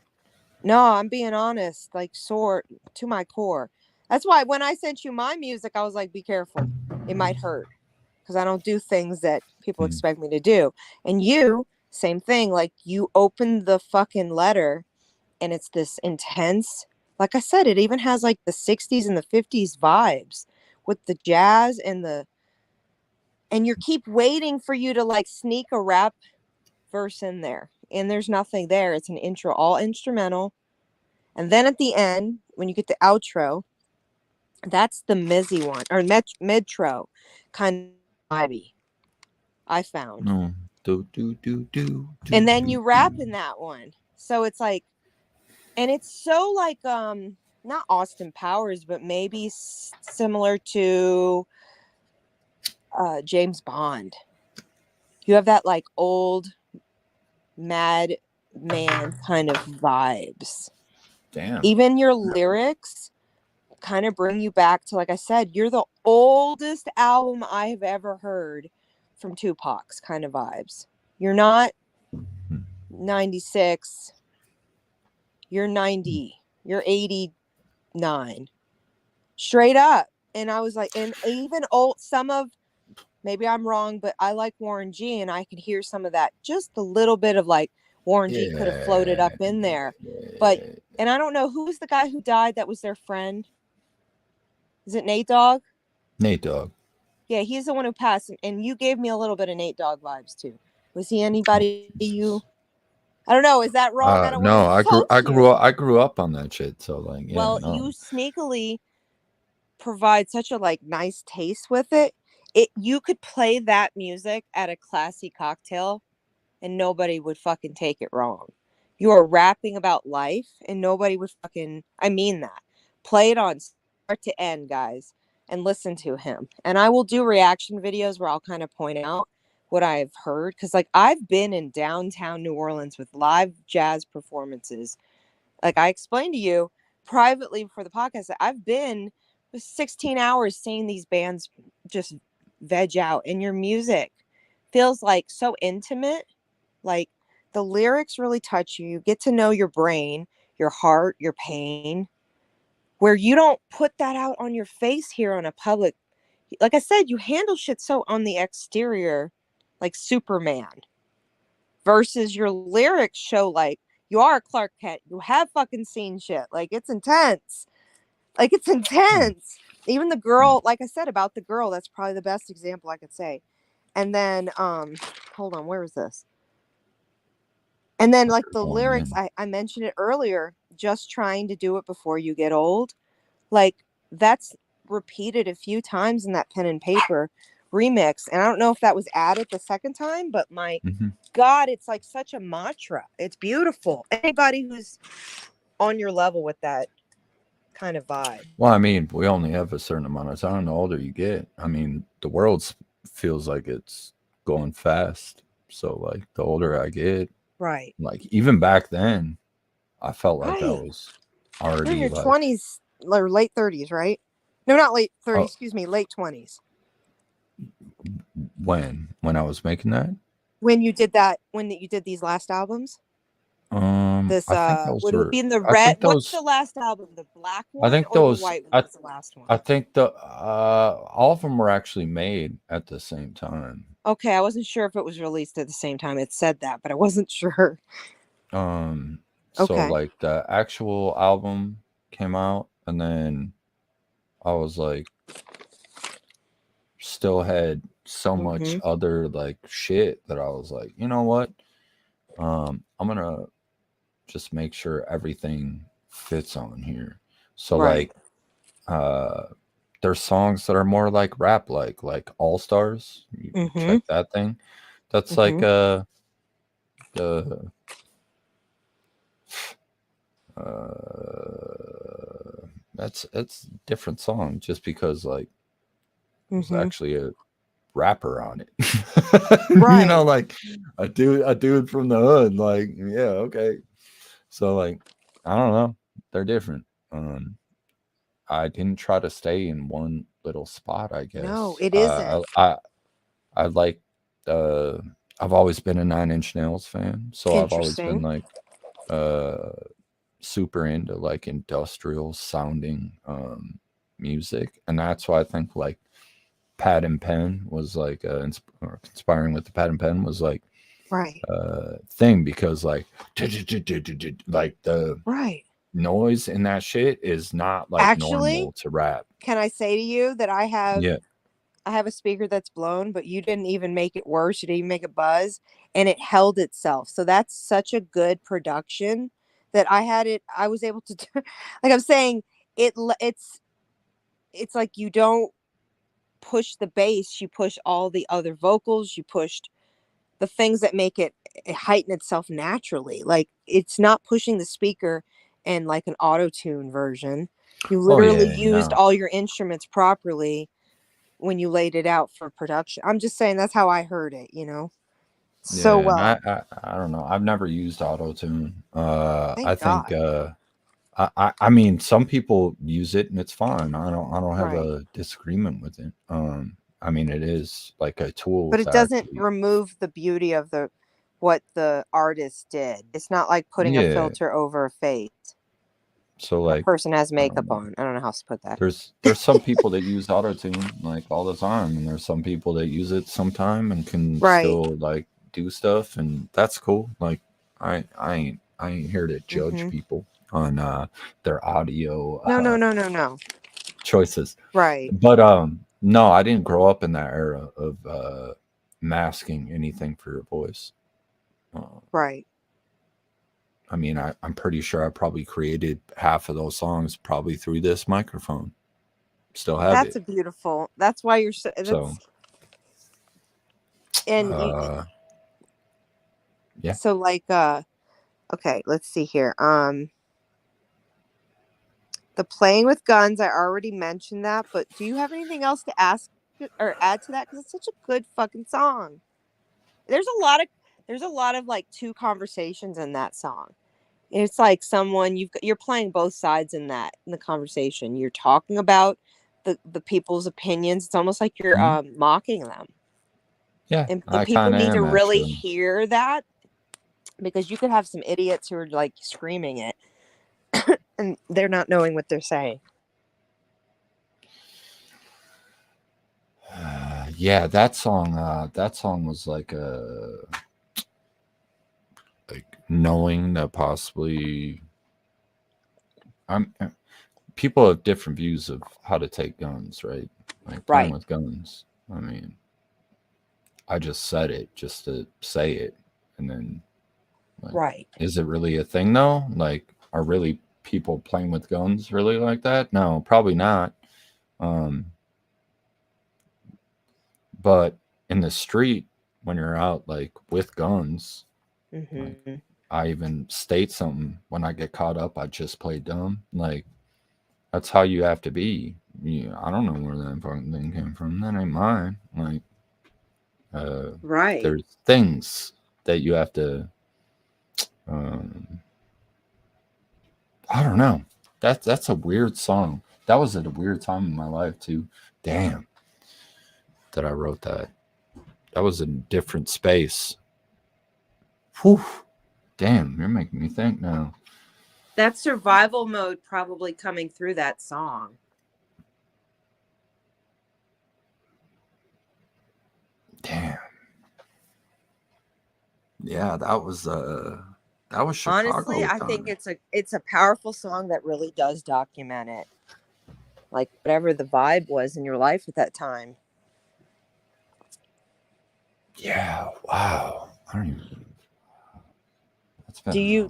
C: No, I'm being honest, like sore to my core. That's why when I sent you my music, I was like, be careful. It might hurt. Because I don't do things that people expect me to do. And you, same thing. Like you open the fucking letter and it's this intense, like I said, it even has like the 60s and the 50s vibes with the jazz and you keep waiting for you to like sneak a rap verse in there. And there's nothing there. It's an intro, all instrumental. And then at the end, when you get the outro, that's the Mizzy one, or Metro kind of vibey, I found.
B: No.
C: And then you rap in that one. So it's like, and it's so like, not Austin Powers, but maybe similar to James Bond. You have that like old mad man kind of vibes.
B: Damn.
C: Even your lyrics kind of bring you back to, like I said, you're the oldest album I have ever heard from Tupac's kind of vibes. You're not 96. You're 90. You're 89. Straight up. And I was like, and even old, some of, maybe I'm wrong, but I like Warren G, and I could hear some of that, just a little bit of like Warren G could have floated up in there. But, and I don't know, who's the guy who died that was their friend? Is it Nate Dogg?
B: Nate Dogg.
C: Yeah, he's the one who passed, and you gave me a little bit of Nate Dogg vibes too. Was he anybody you? I don't know. Is that wrong? I don't
B: No,
C: want to
B: I grew up on that shit. So like, yeah,
C: well,
B: no.
C: you sneakily provide such a like nice taste with it. You could play that music at a classy cocktail, and nobody would fucking take it wrong. You are rapping about life, and nobody would fucking. I mean that. Play it on start to end, guys, and listen to him. And I will do reaction videos where I'll kind of point out what I've heard, because like I've been in downtown New Orleans with live jazz performances. Like I explained to you privately for the podcast, I've been 16 hours seeing these bands just veg out, and your music feels like so intimate. Like the lyrics really touch you. You get to know your brain, your heart, your pain, where you don't put that out on your face here on a public. Like I said, you handle shit so on the exterior, like Superman, versus your lyrics show like you are Clark Kent. You have fucking seen shit. Like it's intense. Like it's intense. Even the girl, like I said about the girl, that's probably the best example I could say. And then, hold on, where was this? And then like the lyrics, I mentioned it earlier, just trying to do it before you get old. Like that's repeated a few times in that pen and paper remix. And I don't know if that was added the second time, but my God, it's like such a mantra. It's beautiful. Anybody who's on your level with that kind of vibe.
B: Well, I mean, we only have a certain amount of time. The older you get, I mean, the world feels like it's going fast. So, like, the older I get,
C: right?
B: Like, even back then, I felt like I was already
C: in your
B: like,
C: 20s or late 30s, right? No, not late 30s. Excuse me, late 20s.
B: When I was making that.
C: When you did that, when you did these last albums. This
B: I think those
C: would it
B: were.
C: be in the
B: I
C: red?
B: think
C: What's the
B: those.
C: last album? The black
B: I
C: one
B: think
C: or the
B: those.
C: white one was the last one?
B: I think the all of them were actually made at the same time.
C: Okay, I wasn't sure if it was released at the same time. It said that, but I wasn't sure.
B: So
C: Okay.
B: like the actual album came out, and then I was like, still had so much other like shit that I was like, you know what? I'm gonna just make sure everything fits on here. So
C: Right.
B: like there's songs that are more like rap, like All Stars. You check that thing. That's like the that's it's a different song just because like there's actually a rapper on it.
C: Right.
B: You know, like a dude from the hood. Like, yeah, okay. So like, I don't know. They're different. I didn't try to stay in one little spot, I guess.
C: No, it isn't.
B: I like I've always been a Nine Inch Nails fan, so I've always been
C: Interesting.
B: like super into like industrial sounding music, and that's why I think like Pad and Pen was like or Conspiring with the Pad and Pen was like
C: Right.
B: thing, because like like the
C: Right.
B: noise in that shit is not like
C: Actually,
B: normal to rap.
C: can I say to you that I have
B: Yeah.
C: a speaker that's blown, but you didn't even make it worse. You didn't even make it buzz, and it held itself. So that's such a good production that I was able to do. Like I'm saying, it's like you don't push the bass, you push all the other vocals, you pushed the things that make it heighten itself naturally. Like it's not pushing the speaker in like an auto-tune version. You literally used all your instruments properly when you laid it out for production. I'm just saying that's how I heard it, so
B: Yeah, and
C: well.
B: I don't know. I've never used auto tune.
C: Thank
B: I think
C: God.
B: I mean some people use it and it's fine. I don't have
C: Right.
B: a disagreement with it. I mean it is like a tool,
C: But it
B: to
C: doesn't
B: actually,
C: remove the beauty of what the artist did. It's not like putting a
B: yeah.
C: filter over a face.
B: So
C: A
B: like
C: person has makeup on. I don't know how else to put that.
B: there's some people that use auto tune like all the time, and there's some people that use it sometime and can still like do stuff, and that's cool. Like I ain't here to judge people on their audio
C: No.
B: choices.
C: Right.
B: But no, I didn't grow up in that era of masking anything for your voice.
C: Right.
B: I mean, I'm pretty sure I probably created half of those songs probably through this microphone. Still have
C: That's
B: it.
C: a beautiful. That's why you're so. And
B: yeah.
C: So like okay, let's see here. The Playing with Guns, I already mentioned that, but do you have anything else to ask or add to that? Because it's such a good fucking song. There's a lot of like two conversations in that song. It's like you're playing both sides in the conversation. You're talking about the people's opinions. It's almost like you're mocking them.
B: Yeah,
C: and
B: I
C: people need to really
B: actually
C: hear that, because you could have some idiots who are like screaming it and they're not knowing what they're saying.
B: Yeah, that song was like knowing that possibly people have different views of how to take guns, right? Like playing with guns. I mean, I just said it just to say it, and then like, is it really a thing though? Like, are really people playing with guns really like that? No, probably not. But in the street, when you're out like with guns, like, I even state something when I get caught up. I just play dumb. Like, that's how you have to be. I don't know where that fucking thing came from. That ain't mine. Like, there's things that you have to. I don't know. That's a weird song. That was at a weird time in my life too. Damn, that I wrote that. That was in a different space. Whew. Damn, you're making me think now.
C: That survival mode probably coming through that song.
B: Damn. Yeah, that was Chicago.
C: Honestly, I think it's a powerful song that really does document it. Like whatever the vibe was in your life at that time.
B: Yeah, wow. I don't even.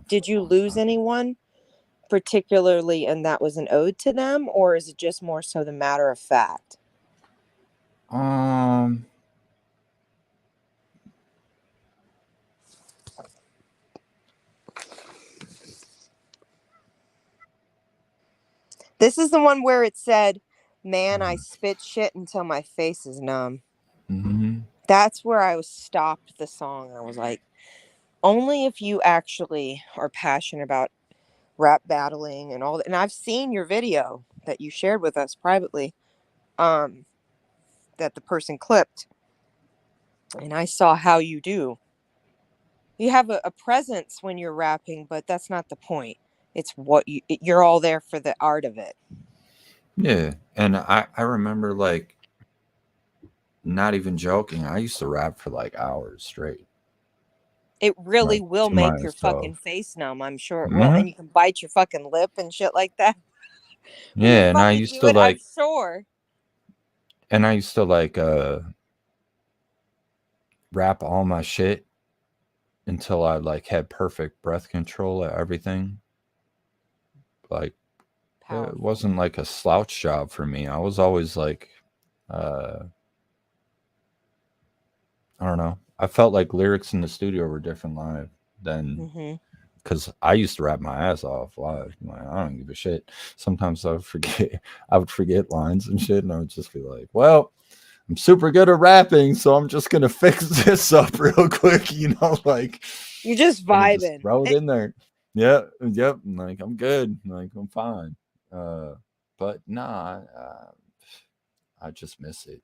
C: Did you lose anyone particularly and that was an ode to them, or is it just more so the matter of fact? This is the one where it said, "Man, I spit shit until my face is numb."
B: Mm-hmm.
C: That's where I was stopped the song. I was like, only if you actually are passionate about rap battling and all that. And I've seen your video that you shared with us privately, that the person clipped, and I saw how you do. You have a presence when you're rapping, but that's not the point. It's what you're all there for the art of it.
B: Yeah, and I remember, like, not even joking, I used to rap for like hours straight.
C: It really
B: Like,
C: will
B: to
C: make your
B: myself.
C: fucking face numb, I'm sure it will. And you can bite your fucking lip and shit like that.
B: Yeah, and I used to like,
C: I'm sure.
B: and I used to like rap all my shit until I like had perfect breath control at everything. Like, it wasn't like a slouch job for me. I was always like, I don't know. I felt like lyrics in the studio were different live than, because I used to rap my ass off live. Like, I don't give a shit. Sometimes I would forget lines and shit, and I would just be like, well, I'm super good at rapping, so I'm just gonna fix this up real quick, you know, like,
C: you're just vibing.
B: Just throw it in there. Yep. Like, I'm good. Like, I'm fine. But nah, I just miss it.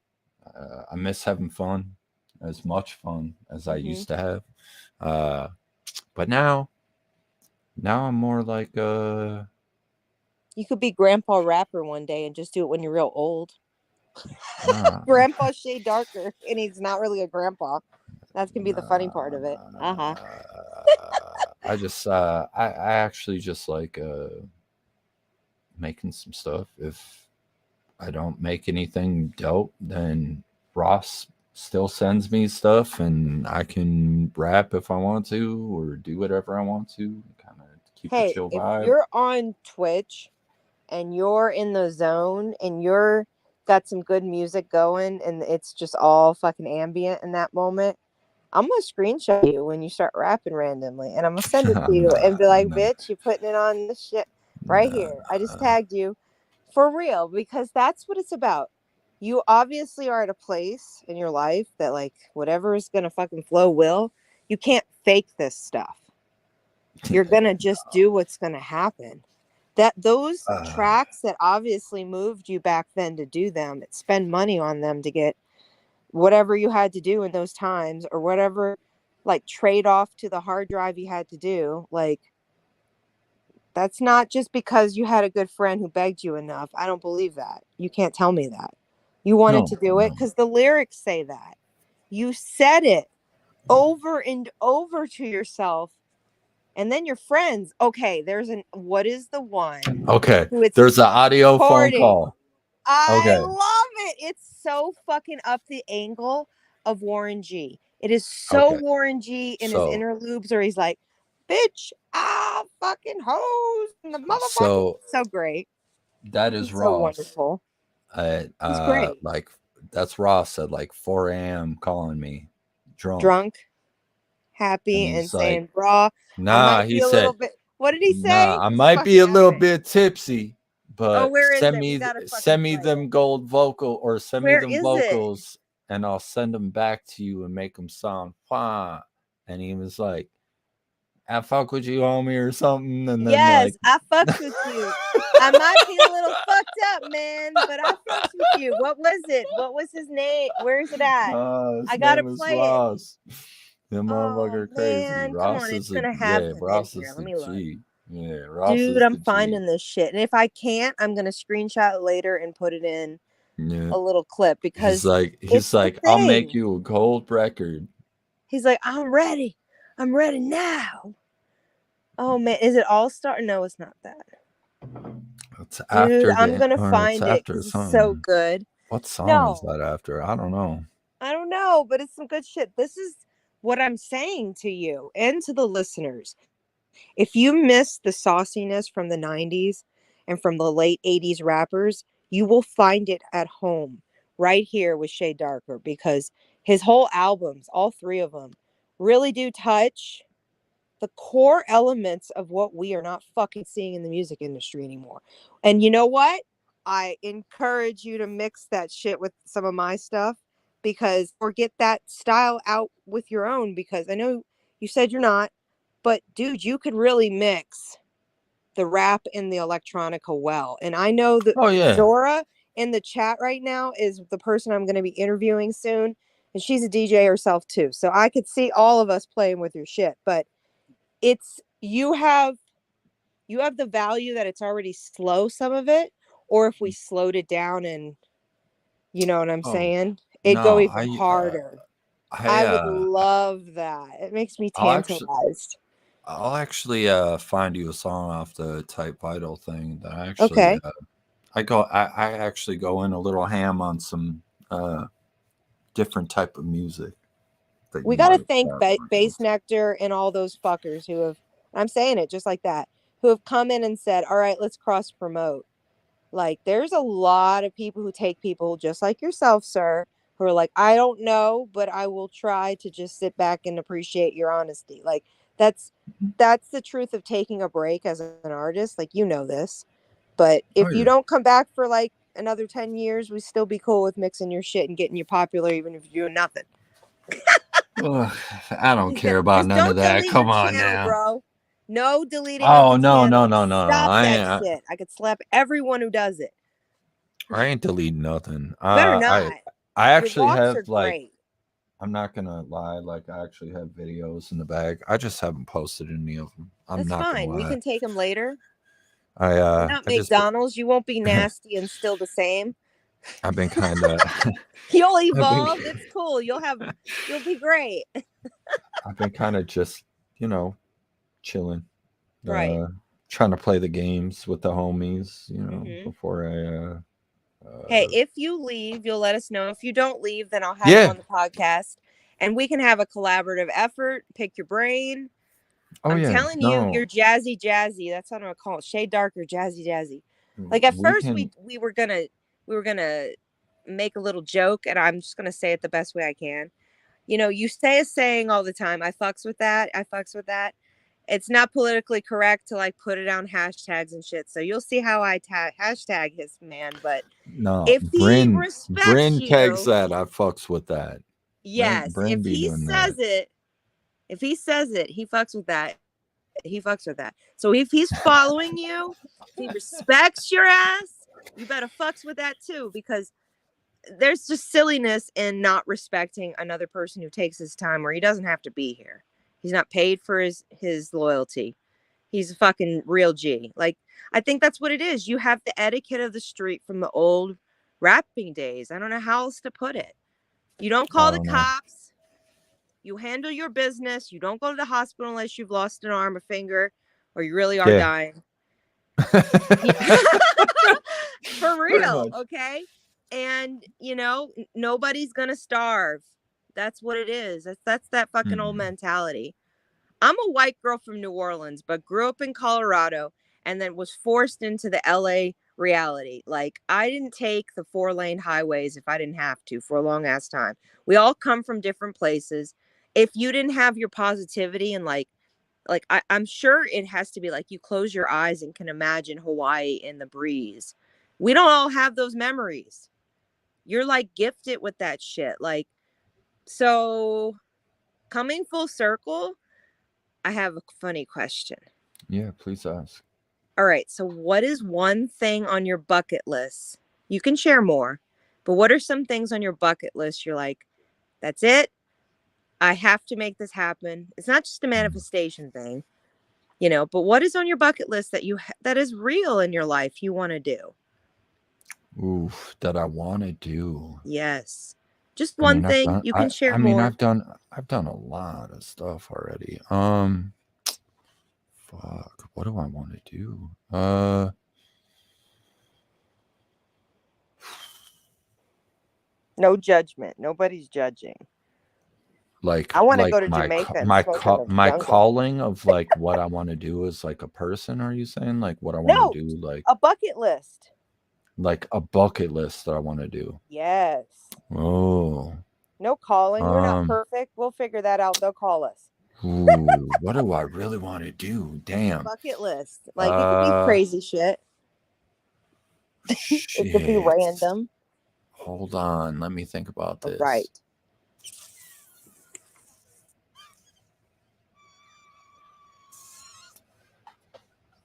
B: I miss having fun, as much fun as I used to have. But now I'm more like
C: you could be Grandpa Rapper one day and just do it when you're real old. Grandpa Shay Darker, and he's not really a grandpa. That's gonna be the funny part of it.
B: I actually just like making some stuff. If I don't make anything dope, then Ross still sends me stuff, and I can rap if I want to, or do whatever I want to. Kind of keep a chill vibe.
C: If you're on Twitch and you're in the zone and you're got some good music going and it's just all fucking ambient in that moment, I'm gonna screenshot you when you start rapping randomly, and I'm gonna send it to you and be like, bitch, you're putting it on this shit right here. I just tagged you for real, because that's what it's about. You obviously are at a place in your life that, like, whatever is gonna fucking flow will. You can't fake this stuff. You're gonna just do what's gonna happen. That those tracks that obviously moved you back then to do them, spend money on them to get whatever you had to do in those times, or whatever, like, trade off to the hard drive you had to do. Like, that's not just because you had a good friend who begged you enough. I don't believe that. You can't tell me that. You wanted to do it because the lyrics say that. You said it over and over to yourself. And then your friends, okay, what is the one?
B: Okay, there's an audio phone call.
C: I love it. It's so fucking up the angle of Warren G. It is so Warren G in his interludes, or he's like, bitch, fucking hoes, and the motherfucker. So great.
B: That is Ross.
C: So wonderful.
B: It's great. Like, that's Ross at like 4 a.m. calling me drunk,
C: happy, and saying, "Bro,
B: nah." He said,
C: "What did he say?"
B: Nah, I might be a little bit tipsy, but send me them gold vocal, or send me them vocals, and I'll send them back to you and make them sound fine. And he was like, "I fuck with you, homie," or something. And then
C: I fucked with you. I might be a little fucked up, man, but I fucked with you. What was it? What was his name? Where's it at? I gotta play it.
B: The
C: Oh
B: motherfucker crazy.
C: man, come
B: Ross
C: on,
B: is
C: it's
B: a
C: gonna have
B: yeah.
C: him in
B: Ross
C: here.
B: is
C: Let
B: the
C: me look.
B: G. Yeah, Ross
C: Dude,
B: is
C: I'm
B: the G.
C: finding this shit. And if I can't, I'm gonna screenshot it later and put it in
B: Yeah.
C: a little clip
B: He's
C: because
B: like,
C: it's the
B: I'll make
C: thing.
B: you a gold record.
C: He's like, I'm ready. I'm ready now. Oh man, is it All Star? No, it's not that.
B: It's
C: Dude,
B: after
C: I'm gonna
B: it's
C: find it
B: after
C: because it's so
B: something.
C: good.
B: What song is
C: No,
B: that after? I don't know.
C: I don't know, but it's some good shit. This is what I'm saying to you and to the listeners. If you miss the sauciness from the 90s and from the late 80s rappers, you will find it at home right here with Shay Darker because his whole albums, all three of them, really do touch the core elements of what we are not fucking seeing in the music industry anymore. And you know what? I encourage you to mix that shit with some of my stuff because, or get that style out with your own because I know you said you're not, but dude, you could really mix the rap and the electronica well. And I know that
B: Oh yeah.
C: Zora in the chat right now is the person I'm going to be interviewing soon. And she's a DJ herself too. So I could see all of us playing with your shit, but it's you have the value that it's already slow, some of it, or if we slowed it down and you know what I'm
B: Oh
C: saying, it'd go
B: no,
C: even harder.
B: I
C: I would love that. It makes me
B: I'll actually
C: tantalized.
B: find you a song off the Type Vital thing that I actually
C: Okay,
B: I actually go in a little ham on some different type of music that
C: we
B: you
C: got to
B: might
C: thank
B: have on
C: Bass
B: yours.
C: Nectar and all those fuckers who have, I'm saying it just like that, who have come in and said, all right, let's cross promote. Like, there's a lot of people who take people just like yourself, sir, who are like, I don't know, but I will try to just sit back and appreciate your honesty. Like, that's that's the truth of taking a break as an artist. Like, you know this. But
B: Oh
C: if you
B: yeah.
C: don't come back for like another 10 years, we still be cool with mixing your shit and getting you popular, even if you're doing nothing.
B: Ugh, I don't care about
C: Just
B: none of
C: don't
B: that.
C: delete your
B: Come on
C: channel,
B: now.
C: bro. No deleting of
B: Oh
C: the
B: no, no,
C: channel.
B: no, no, no.
C: Stop that shit. I could slap everyone who does it.
B: I ain't deleting nothing.
C: You better not.
B: I
C: Your
B: actually
C: walks
B: have
C: are
B: like,
C: great.
B: I'm not gonna lie, like I actually have videos in the bag. I just haven't posted any of them. I'm
C: That's
B: not gonna
C: fine. We
B: lie.
C: can take them later. We're not
B: I just
C: McDonald's. You won't be nasty and still the same.
B: I've been kind of
C: You'll
B: I've been
C: evolve. It's cool. You'll be great.
B: I've been kind of just, you know, chilling.
C: Right.
B: Trying to play the games with the homies, you know,
C: Hmm.
B: before
C: Hey, if you leave, you'll let us know. If you don't leave, then I'll have you
B: yeah.
C: on the podcast and we can have a collaborative effort, pick your brain.
B: Oh
C: I'm
B: yeah.
C: telling you,
B: No.
C: you're jazzy. That's what I'm gonna call it. Shade Darker, jazzy. Like at
B: We
C: first
B: can
C: we were gonna make a little joke, and I'm just gonna say it the best way I can. You know, you say a saying all the time. I fucks with that. I fucks with that. It's not politically correct to like put it on hashtags and shit. So you'll see how I hashtag his man. But
B: no
C: if he respects
B: Bryn kegs
C: you,
B: that I fucks with that.
C: yes.
B: Bryn
C: If
B: be
C: he
B: doing
C: says
B: that.
C: it, he fucks with that. He fucks with that. So if he's following you, if he respects your ass, you better fucks with that too, because there's just silliness in not respecting another person who takes his time where he doesn't have to be here. He's not paid for his loyalty. He's a fucking real G. Like, I think that's what it is. You have the etiquette of the street from the old rapping days. I don't know how else to put it. You don't
B: I
C: call the
B: don't know.
C: cops. You handle your business. You don't go to the hospital unless you've lost an arm, a finger, or you really are
B: Yeah.
C: dying. For
B: Pretty
C: real,
B: much.
C: okay? And you know, nobody's gonna starve. That's what it is. That's that fucking old mentality. I'm a white girl from New Orleans, but grew up in Colorado and then was forced into the LA reality. Like, I didn't take the 4-lane highways if I didn't have to for a long ass time. We all come from different places. If you didn't have your positivity and I'm sure it has to be like you close your eyes and can imagine Hawaii in the breeze. We don't all have those memories. You're like gifted with that shit. Like, so coming full circle, I have a funny question.
B: Yeah, please ask.
C: All right. So, what is one thing on your bucket list? You can share more, but what are some things on your bucket list you're like, that's it? I have to make this happen. It's not just a manifestation thing, you know, but what is on your bucket list that that is real in your life you want to do?
B: Oof, that I want to do.
C: Yes. Just one thing. You can share more.
B: I've done a lot of stuff already. Fuck, what do I want to do?
C: No judgment. Nobody's judging.
B: Like
C: I want to
B: like
C: go to
B: my
C: Jamaica and
B: my
C: smoke in the
B: my
C: jungle.
B: calling of like what I want to do is like a person. Are you saying like what I want
C: No,
B: to do, like
C: a bucket list.
B: a bucket list that I want to do?
C: Yes.
B: Oh,
C: No calling. We're not perfect. We'll figure that out. They'll call us.
B: ooh, what do I really want to do? Damn.
C: Bucket list. Like it could be crazy shit. It could be
B: Shit.
C: random.
B: Hold on, let me think about this.
C: Right.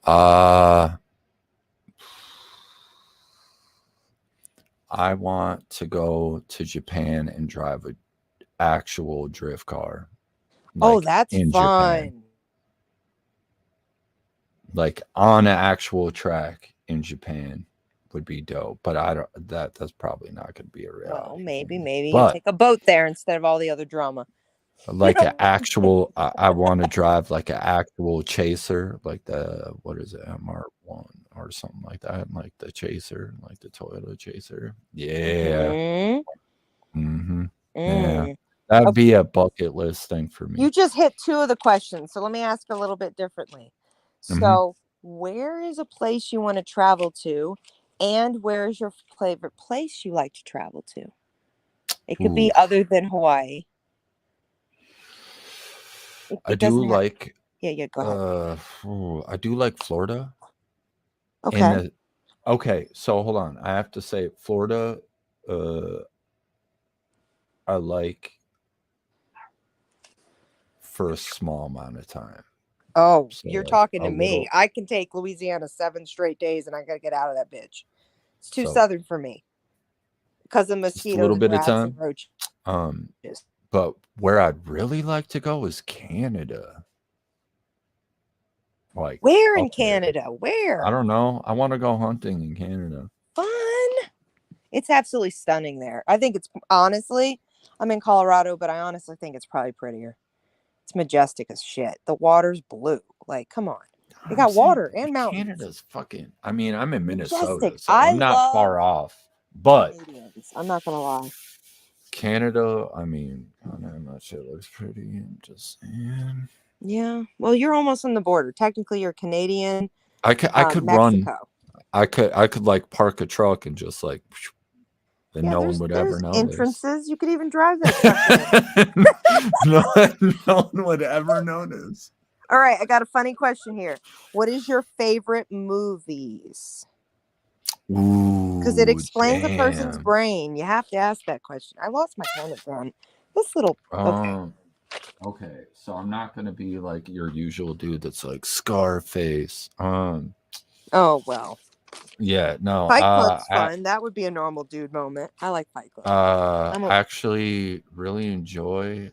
B: I want to go to Japan and drive an actual drift car.
C: Oh, that's
B: in
C: fun.
B: Japan. Like on an actual track in Japan would be dope. But I don't. That's probably not going to be a reality.
C: Well, maybe you
B: But
C: take a boat there instead of all the other drama.
B: like an actual, I want to drive like an actual chaser, like the what is it, MR1 or something like that, like the chaser, like the Toyota Chaser. Yeah.
C: Mm-hmm.
B: Yeah. That'd be a bucket list thing for me.
C: You just hit two of the questions, so let me ask a little bit differently. So, where is a place you want to travel to, and where is your favorite place you like to travel to? It could be other than Hawaii.
B: I do like.
C: Yeah. Go
B: ahead. I do like Florida.
C: Okay.
B: Okay. So hold on. I have to say Florida. I like for a small amount of time.
C: Oh, so you're talking to me. I can take Louisiana 7 straight days and I got to get out of that bitch. It's too southern for me because of mosquitoes, a little bit of time. And roaches.
B: But where I'd really like to go is Canada. Like
C: where in Canada? Where?
B: I don't know. I want to go hunting in Canada.
C: Fun. It's absolutely stunning there. I think it's honestly, I'm in Colorado, but I honestly think it's probably prettier. It's majestic as shit. The water's blue. Like, come on. They got water and mountains.
B: Canada's fucking. I mean, I'm in Minnesota, so I'm not far off. But
C: Canadians. I'm not gonna lie.
B: Canada, I mean, that shit looks pretty. I'm just saying.
C: Yeah. Well, you're almost on the border. Technically, you're Canadian.
B: I could run. I could like park a truck and just like. And no one would ever notice.
C: Entrances. You could even drive that truck.
B: No one would ever notice.
C: All right, I got a funny question here. What is your favorite movies?
B: Ooh,
C: because it explains a person's brain. You have to ask that question. I lost my train of thought. This little.
B: Okay, so I'm not gonna be like your usual dude that's like Scarface.
C: Oh well.
B: Yeah, no.
C: Fight Club's fun. That would be a normal dude moment. I like Fight Club.
B: I actually really enjoy.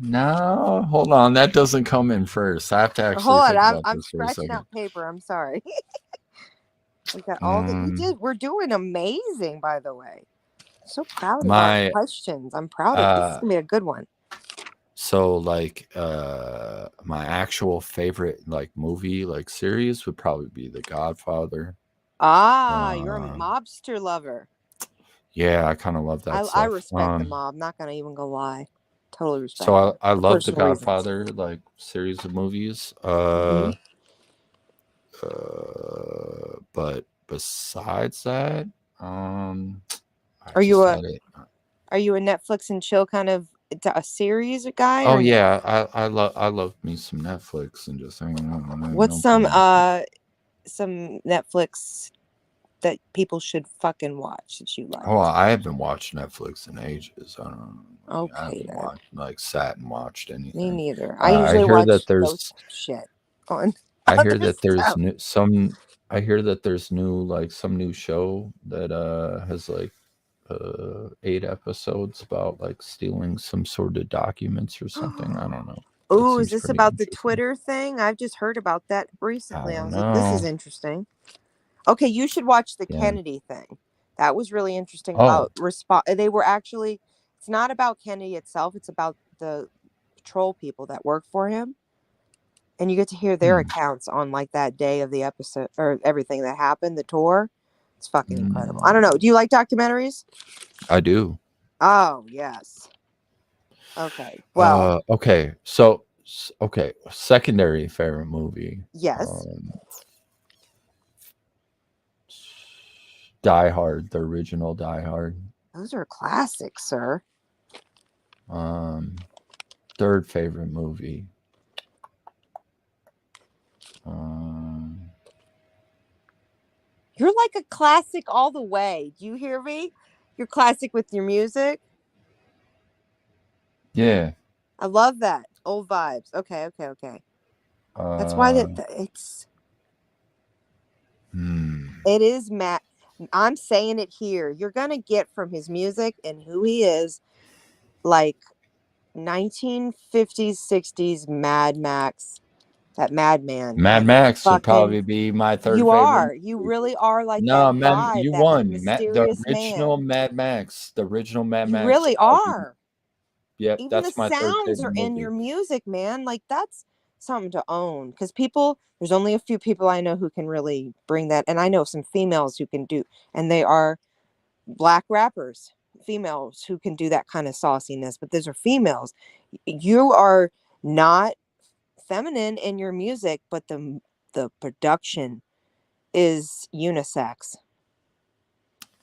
B: No, hold on. That doesn't come in first. I have to actually.
C: Hold on. I'm scratching out paper. I'm sorry. We got all that you did. We're doing amazing, by the way. So proud of our questions. I'm proud of this. Is gonna be a good one.
B: So, like, my actual favorite like movie, like series, would probably be The Godfather.
C: You're a mobster lover.
B: Yeah, I kind of love that.
C: I respect the mob. Not gonna even go lie. Totally respect.
B: So I love The Godfather like series of movies. But besides that,
C: are you a Netflix and chill kind of a series guy?
B: Oh yeah, I love me some Netflix and just hanging out.
C: What's some Netflix that people should fucking watch that you like?
B: Oh, I haven't watched Netflix in ages. I don't know. I
C: Okay,
B: haven't
C: then.
B: sat and watched
C: Me
B: anything.
C: neither.
B: I
C: I usually
B: hear
C: watch
B: that
C: ghost shit on
B: I hear
C: other
B: that there's
C: stuff.
B: I hear that there's some new show that has like 8 episodes about like stealing some sort of documents or something. I don't know. It
C: Oh, is
B: seems
C: this
B: pretty
C: about the
B: interesting.
C: Twitter thing? I've just heard about that recently.
B: I
C: I
B: don't
C: was like, this is
B: know.
C: interesting. Okay, you should watch the
B: Yeah.
C: Kennedy thing. That was really interesting
B: Oh.
C: about they were actually, it's not about Kennedy itself, it's about the patrol people that work for him. And you get to hear their accounts on like that day of the episode or everything that happened, the tour. It's fucking incredible. I don't know. Do you like documentaries?
B: I do.
C: Oh, yes. Okay. Well,
B: okay. So okay, secondary favorite movie.
C: yes.
B: Die Hard, the original Die Hard.
C: Those are classics, sir.
B: Third favorite movie.
C: You're like a classic all the way. Do you hear me? You're classic with your music.
B: Yeah.
C: I love that. Old vibes. Okay. That's why it's. It is Matt. I'm saying it here. You're gonna get from his music and who he is, like 1950s, 60s Mad Max. That Madman.
B: Mad Max would probably be my third
C: You
B: favorite.
C: are. You really are like
B: No,
C: that
B: man,
C: vibe,
B: you
C: that
B: won.
C: mysterious
B: The original
C: man.
B: Mad Max. The original Mad
C: You
B: Max.
C: really are.
B: Yep,
C: Even
B: that's
C: the
B: my third
C: sounds
B: favorite
C: are in
B: movie.
C: your music, man. Like that's something to own. Because there's only a few people I know who can really bring that, and I know some females who can do, and they are Black rappers, females who can do that kind of sauciness. But those are females. You are not feminine in your music, but the production is unisex.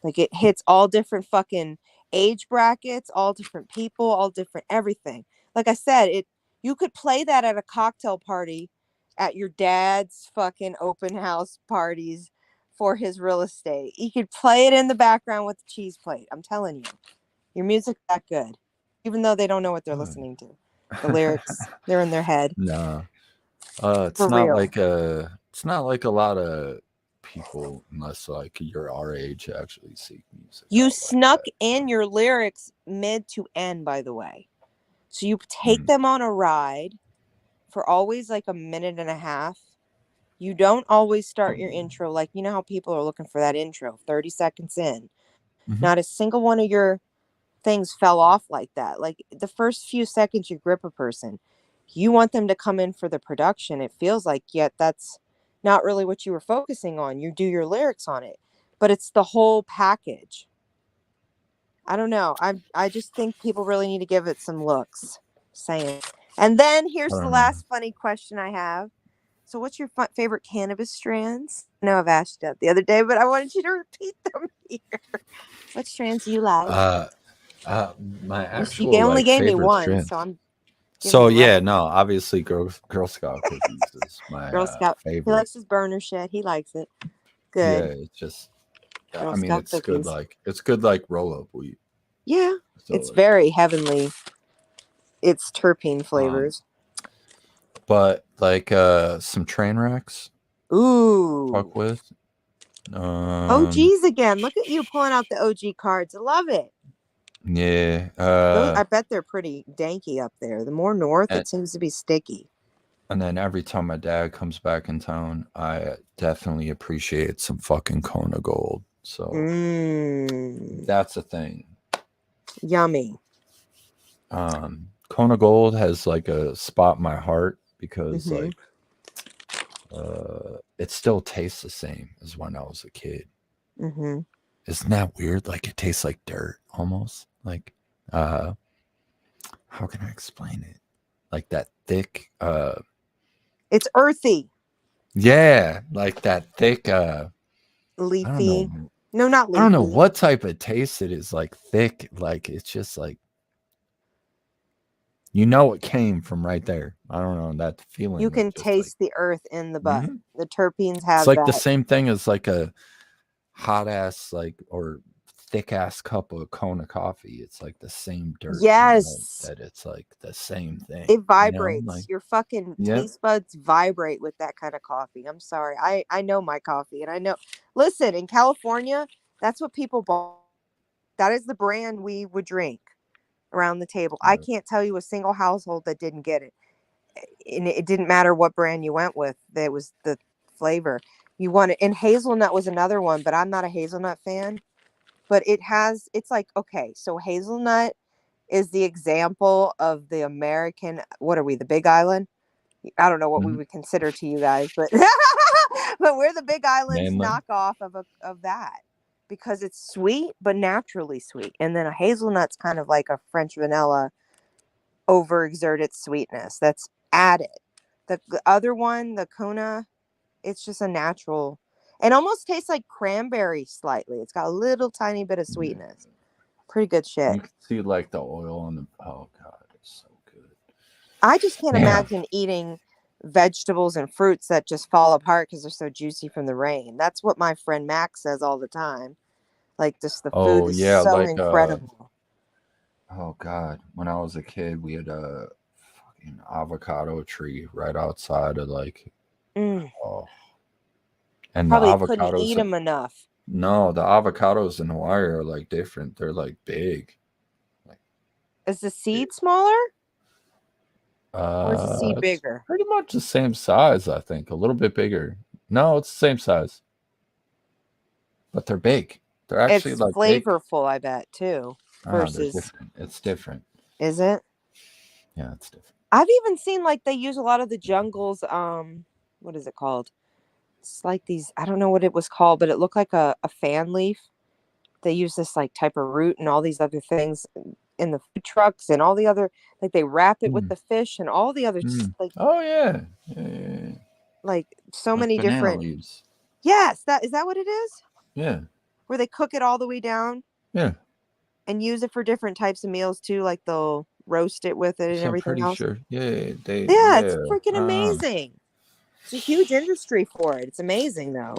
C: Like it hits all different fucking age brackets, all different people, all different everything. Like I said, you could play that at a cocktail party at your dad's fucking open house parties for his real estate. You could play it in the background with the cheese plate. I'm telling you. Your music's that good. Even though they don't know what they're listening to. The lyrics, they're in their head.
B: No. It's
C: For
B: not
C: real.
B: like a lot of people, unless like you're our age, actually seek music.
C: You snuck in your lyrics mid to end, by the way. So you take them on a ride for always like a minute and a half. You don't always start your intro like, you know how people are looking for that intro 30 seconds in. Not a single one of your things fell off like that. Like the first few seconds you grip a person, you want them to come in for the production. It feels like, yet that's not really what you were focusing on. You do your lyrics on it, but it's the whole package. I don't know. I just think people really need to give it some looks. Saying. And then here's the last funny question I have. So what's your favorite cannabis strands? I know I've asked you that the other day, but I wanted you to repeat them here. What strands do you like?
B: My actual
C: you only gave me
B: favorite
C: one,
B: strand.
C: so I'm.
B: So yeah, no, obviously Girl Scout cookies is my
C: Girl Scout.
B: favorite.
C: He likes his burner shit. He likes it. Good.
B: Yeah, it's just.
C: Girl
B: I mean,
C: Scout
B: it's
C: cookies.
B: good. It's good like roll up weed.
C: Yeah,
B: So
C: it's very heavenly. It's terpene flavors.
B: But like some train wrecks.
C: Ooh.
B: Fuck with.
C: OGs again. Look at you pulling out the OG cards. I love it.
B: Yeah.
C: I bet they're pretty danky up there. The more north, it seems to be sticky.
B: And then every time my dad comes back in town, I definitely appreciate some fucking Kona Gold. So that's a thing.
C: Yummy.
B: Kona Gold has like a spot in my heart because like it still tastes the same as when I was a kid. Isn't that weird? Like it tastes like dirt almost. Like how can I explain it? Like that thick
C: it's earthy.
B: Yeah, like that thick
C: leafy. No, not leafy.
B: I don't know what type of taste it is, like thick, like it's just like it came from right there. I don't know that feeling.
C: You can taste the earth in the bud. The terpenes have
B: it's like
C: that.
B: the same thing as like a hot ass like or thick ass cup of Kona coffee, it's like the same dirt.
C: Yes.
B: That it's like the same thing.
C: It vibrates.
B: Like,
C: Your fucking
B: yeah.
C: taste buds vibrate with that kind of coffee. I'm sorry. I know my coffee, and I know. Listen, in California, that's what people bought. That is the brand we would drink around the table. I
B: Right.
C: can't tell you a single household that didn't get it. And it didn't matter what brand you went with. That was the flavor you wanted. And hazelnut was another one, but I'm not a hazelnut fan. But it's like, okay, so hazelnut is the example of the American, what are we, the Big Island? I don't know what we
B: Mhm.
C: would consider to you guys, but but we're the Big Island's
B: Mainland.
C: knockoff of that, because it's sweet but naturally sweet. And then a hazelnut's kind of like a French vanilla overexerted sweetness that's added. The other one, the Kona, it's just a natural, and almost tastes like cranberry slightly. It's got a little tiny bit of sweetness. Pretty good shit.
B: You can see like the oil on the. Oh god, it's so good.
C: I just can't
B: Damn.
C: imagine eating vegetables and fruits that just fall apart because they're so juicy from the rain. That's what my friend Max says all the time. Like, just the food is so
B: like
C: incredible.
B: oh god, when I was a kid, we had a fucking avocado tree right outside of like.
C: Mm.
B: Oh. And
C: Probably
B: the
C: couldn't eat
B: avocados.
C: them enough.
B: No, the avocados in Hawaii are like different. They're like big.
C: Is the seed smaller? Or is the seed
B: It's
C: bigger?
B: pretty much the same size, I think. A little bit bigger. No, it's the same size. But they're big. They're actually
C: It's
B: like big.
C: flavorful, I bet, too.
B: They're
C: Versus,
B: different. It's different.
C: is it?
B: Yeah, it's different.
C: I've even seen like they use a lot of the jungles. What is it called? It's like these. I don't know what it was called, but it looked like a fan leaf. They use this like type of root and all these other things in the food trucks and all the other, like they wrap it with the fish and all the other like.
B: Oh yeah. Yeah.
C: Like so
B: Like
C: many
B: banana
C: different.
B: leaves.
C: Yes, is that what it is?
B: Yeah.
C: Where they cook it all the way down.
B: Yeah.
C: And use it for different types of meals too, like they'll roast it with it and
B: So I'm
C: everything
B: pretty
C: else.
B: sure. Yeah,
C: It's freaking amazing. It's a huge industry for it. It's amazing though.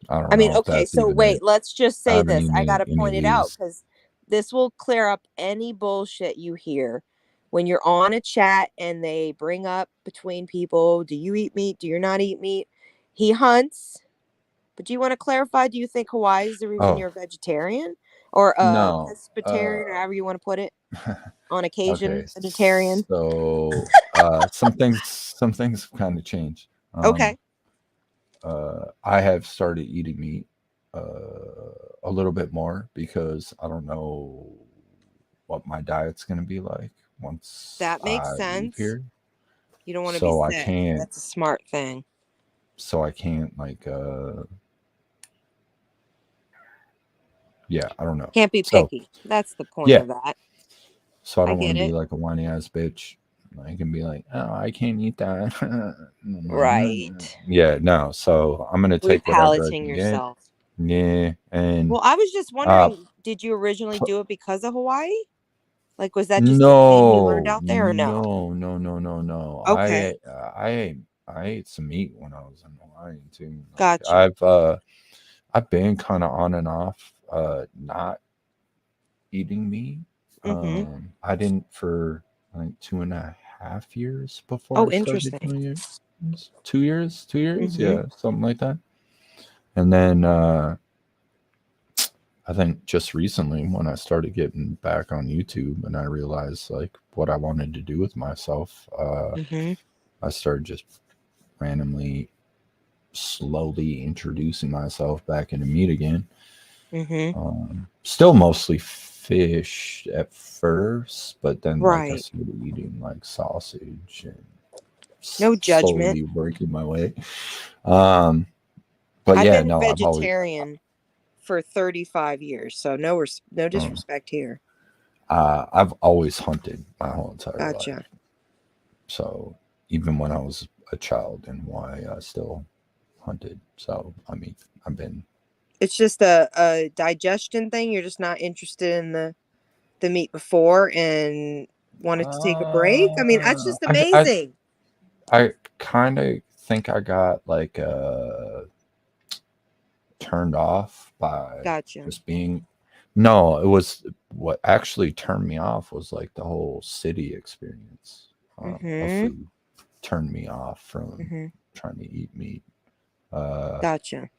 B: I mean,
C: okay, so wait, let's just say this. I got to point it out because this will clear up any bullshit you hear when you're on a chat and they bring up between people, do you eat meat? Do you not eat meat? He hunts. But do you want to clarify? Do you think Hawaii is the reason you're a vegetarian or a pescatarian, or however you want to put it? On occasion, vegetarian.
B: So some things kind of changed.
C: Okay.
B: I have started eating meat a little bit more because I don't know what my diet's going to be like once
C: that makes
B: I
C: sense.
B: Leave here.
C: You don't want to be sick.
B: I can't.
C: That's a smart thing.
B: So I can't yeah, I don't know.
C: Can't be picky. That's the point of that.
B: So I don't want to be like a whiny ass bitch. I can be like, oh, I can't eat that.
C: Right.
B: Yeah, no. So I'm gonna take whatever I can
C: yourself.
B: Get. Yeah, and
C: well, I was just wondering, did you originally do it because of Hawaii? Like, was that just something you learned out there, or no?
B: No.
C: Okay.
B: I ate some meat when I was in Hawaii too.
C: Like, gotcha.
B: I've been kind of on and off, not eating meat.
C: Mm-hmm.
B: I didn't for like 2.5 years before.
C: Oh, interesting.
B: 2 years,
C: Mm-hmm.
B: Yeah, something like that. And then I think just recently when I started getting back on YouTube and I realized like what I wanted to do with myself,
C: mm-hmm.
B: I started just randomly, slowly introducing myself back into meat again.
C: Mm-hmm.
B: Still mostly fish at first, but then like I started eating like sausage and
C: no judgment,
B: slowly working my way. But
C: I've
B: yeah,
C: been
B: no,
C: vegetarian for 35 years, so no disrespect here.
B: I've always hunted my whole entire
C: Gotcha.
B: life. So even when I was a child in Hawaii, I still hunted. So I mean, I've been.
C: It's just a digestion thing. You're just not interested in the meat before and wanted to take a break. I mean, that's just amazing.
B: I kind of think I got like turned off by
C: Gotcha.
B: just being. No, it was what actually turned me off was like the whole city experience of
C: Mm-hmm.
B: food turned me off from
C: Mm-hmm.
B: trying to eat meat.
C: Gotcha.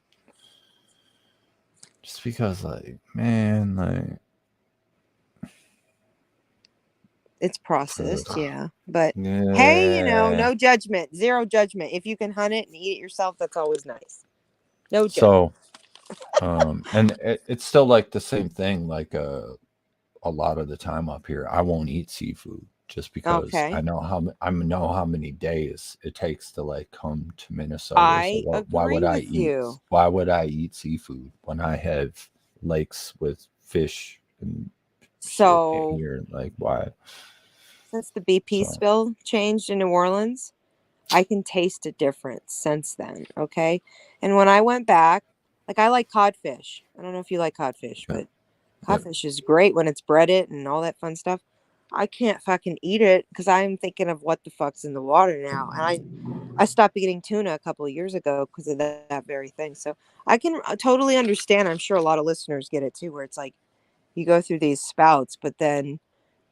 B: Just because, like, man, like,
C: It's processed,
B: ugh.
C: yeah. But hey,
B: Yeah.
C: no judgment, zero judgment. If you can hunt it and eat it yourself, that's always nice. No judgment.
B: So, and it's still like the same thing. Like, a lot of the time up here, I won't eat seafood just because
C: Okay.
B: I know how many days it takes to like come to Minnesota.
C: I
B: So why would
C: agree
B: I
C: with
B: eat?
C: you.
B: Why would I eat seafood when I have lakes with fish and shit
C: So
B: here? Like, why?
C: since the BP
B: So
C: spill changed in New Orleans, I can taste a difference since then. Okay. And when I went back, like I like codfish. I don't know if you like codfish,
B: yeah,
C: but
B: yeah.
C: codfish is great when it's breaded and all that fun stuff. I can't fucking eat it because I'm thinking of what the fuck's in the water now. And I stopped eating tuna a couple of years ago because of that very thing. So I can totally understand. I'm sure a lot of listeners get it too, where it's like you go through these spouts, but then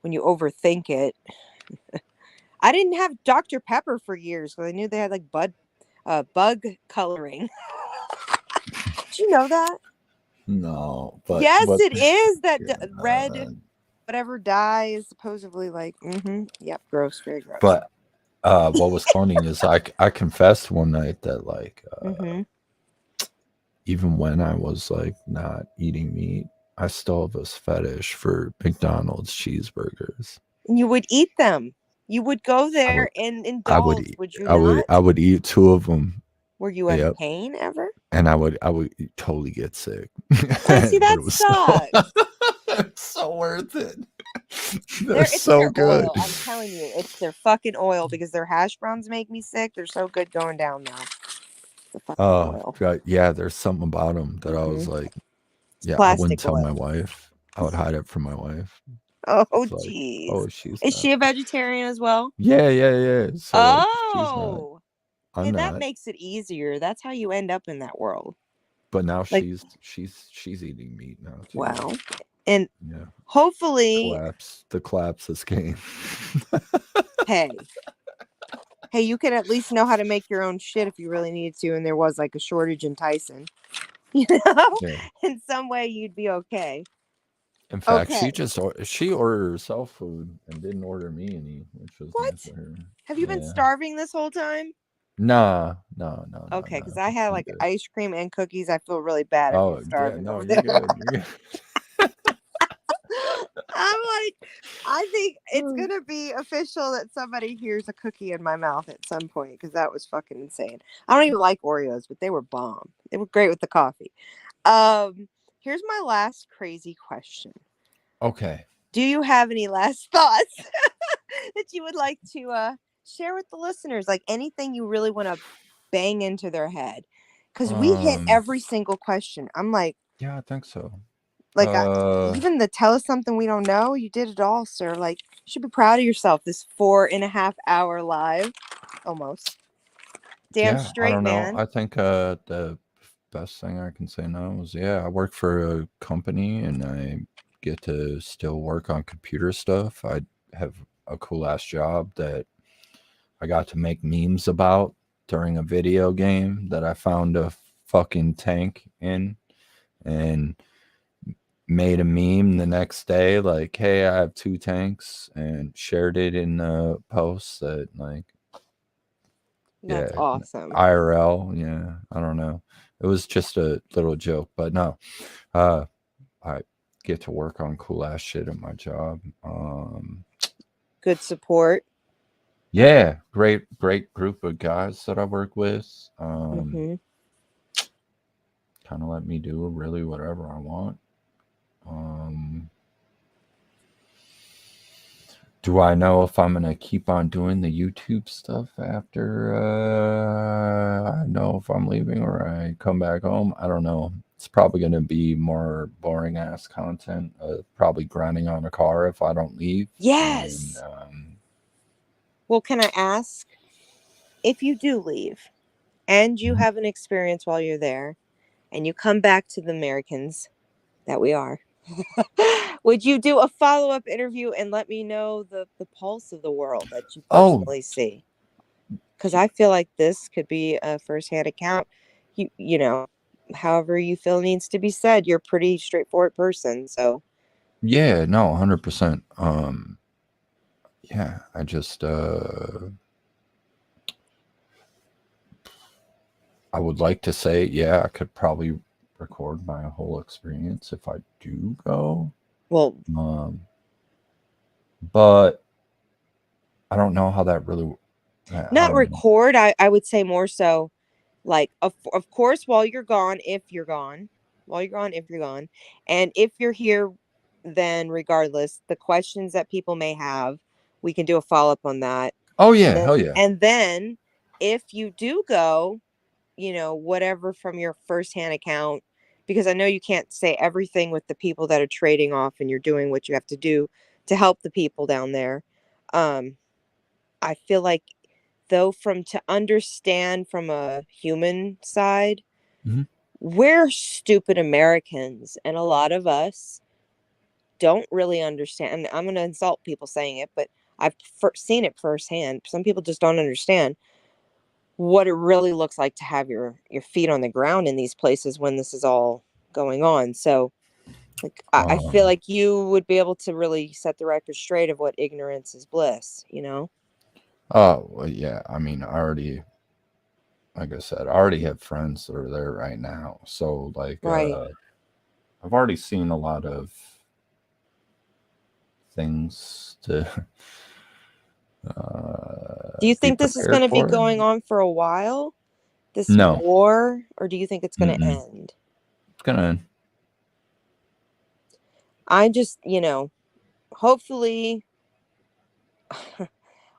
C: when you overthink it, I didn't have Dr. Pepper for years because I knew they had like bug coloring. Did you know that?
B: No, but
C: Yes,
B: what?
C: it is. That
B: Yeah,
C: red, whatever dye is supposedly like, yep, gross, very gross.
B: but what was funny is I confessed one night that like even when I was like not eating meat, I still have this fetish for McDonald's cheeseburgers.
C: And you would eat them. You would go
B: I
C: there
B: would
C: and
B: I would
C: indulge,
B: eat
C: would you
B: I would
C: not?
B: I would eat two of them.
C: Were you in
B: Yep.
C: pain ever?
B: And I would totally get sick.
C: Oh, see,
B: But
C: that
B: it was
C: sucks.
B: it's so worth it.
C: It's
B: so
C: their
B: good.
C: oil. I'm telling you, it's their fucking oil because their hash browns make me sick. They're so good going down now. The fucking oil.
B: God, yeah, there's something about them that I was like, yeah, I wouldn't
C: Plastic
B: tell my
C: oil.
B: wife. I would hide it from my wife.
C: Oh,
B: It's like,
C: jeez.
B: oh, she's
C: Is
B: not.
C: she a vegetarian as well?
B: Yeah. So like, she's not.
C: Oh,
B: I'm
C: hey,
B: not.
C: that makes it easier. That's how you end up in that world.
B: But now
C: Like,
B: she's eating meat now too.
C: wow. And
B: Yeah.
C: hopefully,
B: The collapse has came.
C: hey, you can at least know how to make your own shit if you really needed to, and there was like a shortage in Tyson. You know,
B: Yeah.
C: in some way you'd be okay.
B: In fact,
C: Okay.
B: she ordered herself food and didn't order me any, which was
C: What?
B: nice of her.
C: Have you been
B: Yeah.
C: starving this whole time?
B: No.
C: Okay, because I had
B: I'm
C: like
B: good.
C: ice cream and cookies. I feel really bad if
B: Oh
C: you're starving.
B: no,
C: over
B: you're
C: there.
B: good. You're good.
C: I'm like, I think it's gonna be official that somebody hears a cookie in my mouth at some point because that was fucking insane. I don't even like Oreos, but they were bomb. They were great with the coffee. Here's my last crazy question.
B: Okay.
C: Do you have any last thoughts that you would like to share with the listeners? Like anything you really want to bang into their head? Because we hit every single question. I'm like,
B: yeah, I think so.
C: like even the tell us something we don't know, you did it all, sir. Like you should be proud of yourself. This 4.5 hour live, almost. Damn straight,
B: I don't know.
C: man.
B: I think the best thing I can say now is I work for a company and I get to still work on computer stuff. I have a cool ass job that I got to make memes about during a video game that I found a fucking tank in and made a meme the next day like, hey, I have 2 tanks, and shared it in the post that like
C: That's awesome.
B: IRL. Yeah, I don't know. It was just a little joke, but no. I get to work on cool ass shit at my job.
C: Good support.
B: Yeah, great group of guys that I work with. Kind of let me do really whatever I want. Do I know if I'm gonna keep on doing the YouTube stuff after I know if I'm leaving or I come back home? I don't know. It's probably gonna be more boring ass content. Probably grinding on a car if I don't leave.
C: Yes.
B: And,
C: well, can I ask, if you do leave and you have an experience while you're there and you come back to the Americans that we are, would you do a follow-up interview and let me know the pulse of the world that you
B: Oh,
C: personally see? Because I feel like this could be a firsthand account. You know, however you feel needs to be said. You're a pretty straightforward person, so
B: yeah, no, 100%. Yeah, I just I would like to say, yeah, I could probably record my whole experience if I do go.
C: well,
B: But I don't know how that really. I
C: not
B: don't know.
C: record. I would say more so, like of course while you're gone, if you're gone, and if you're here, then regardless, the questions that people may have, we can do a follow up on that.
B: Oh
C: And
B: yeah,
C: then,
B: hell yeah.
C: and then if you do go, you know, whatever from your firsthand account, because I know you can't say everything with the people that are trading off and you're doing what you have to do to help the people down there. I feel like though to understand from a human side,
B: Mhm.
C: we're stupid Americans, and a lot of us don't really understand. I'm going to insult people saying it, but I've seen it firsthand. Some people just don't understand what it really looks like to have your feet on the ground in these places when this is all going on. So like, I feel like you would be able to really set the record straight of what ignorance is bliss, you know?
B: Oh well, yeah. I mean, like I said, I already have friends that are there right now. So like,
C: Right.
B: I've already seen a lot of things to.
C: Do you
B: Be
C: think this is
B: prepared
C: going to be
B: for.
C: going on for a while, this
B: No,
C: war, or do you think it's going to
B: Mm-mm.
C: end?
B: It's gonna end.
C: I just, you know, hopefully,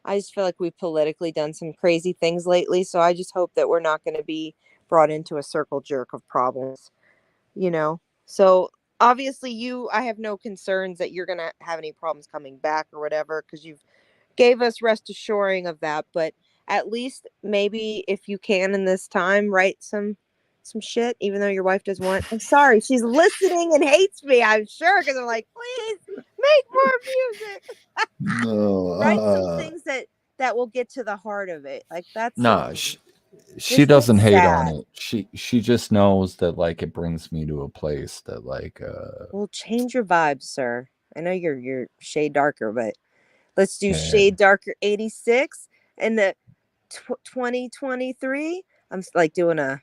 C: I just feel like we've politically done some crazy things lately. So I just hope that we're not going to be brought into a circle jerk of problems, you know? So obviously, I have no concerns that you're going to have any problems coming back or whatever, because you've gave us rest assuring of that. But at least maybe if you can in this time, write some shit, even though your wife doesn't want. I'm sorry, she's listening and hates me, I'm sure, because I'm like, please make more music.
B: No,
C: Write some things that will get to the heart of it. Like that's the
B: nah.
C: thing.
B: She
C: This
B: doesn't
C: gets
B: hate on
C: sad.
B: it. She just knows that like it brings me to a place that like
C: Well, change your vibes, sir. I know you're shade darker, but let's do
B: yeah.
C: shade darker 86 and the 2023. I'm like doing a,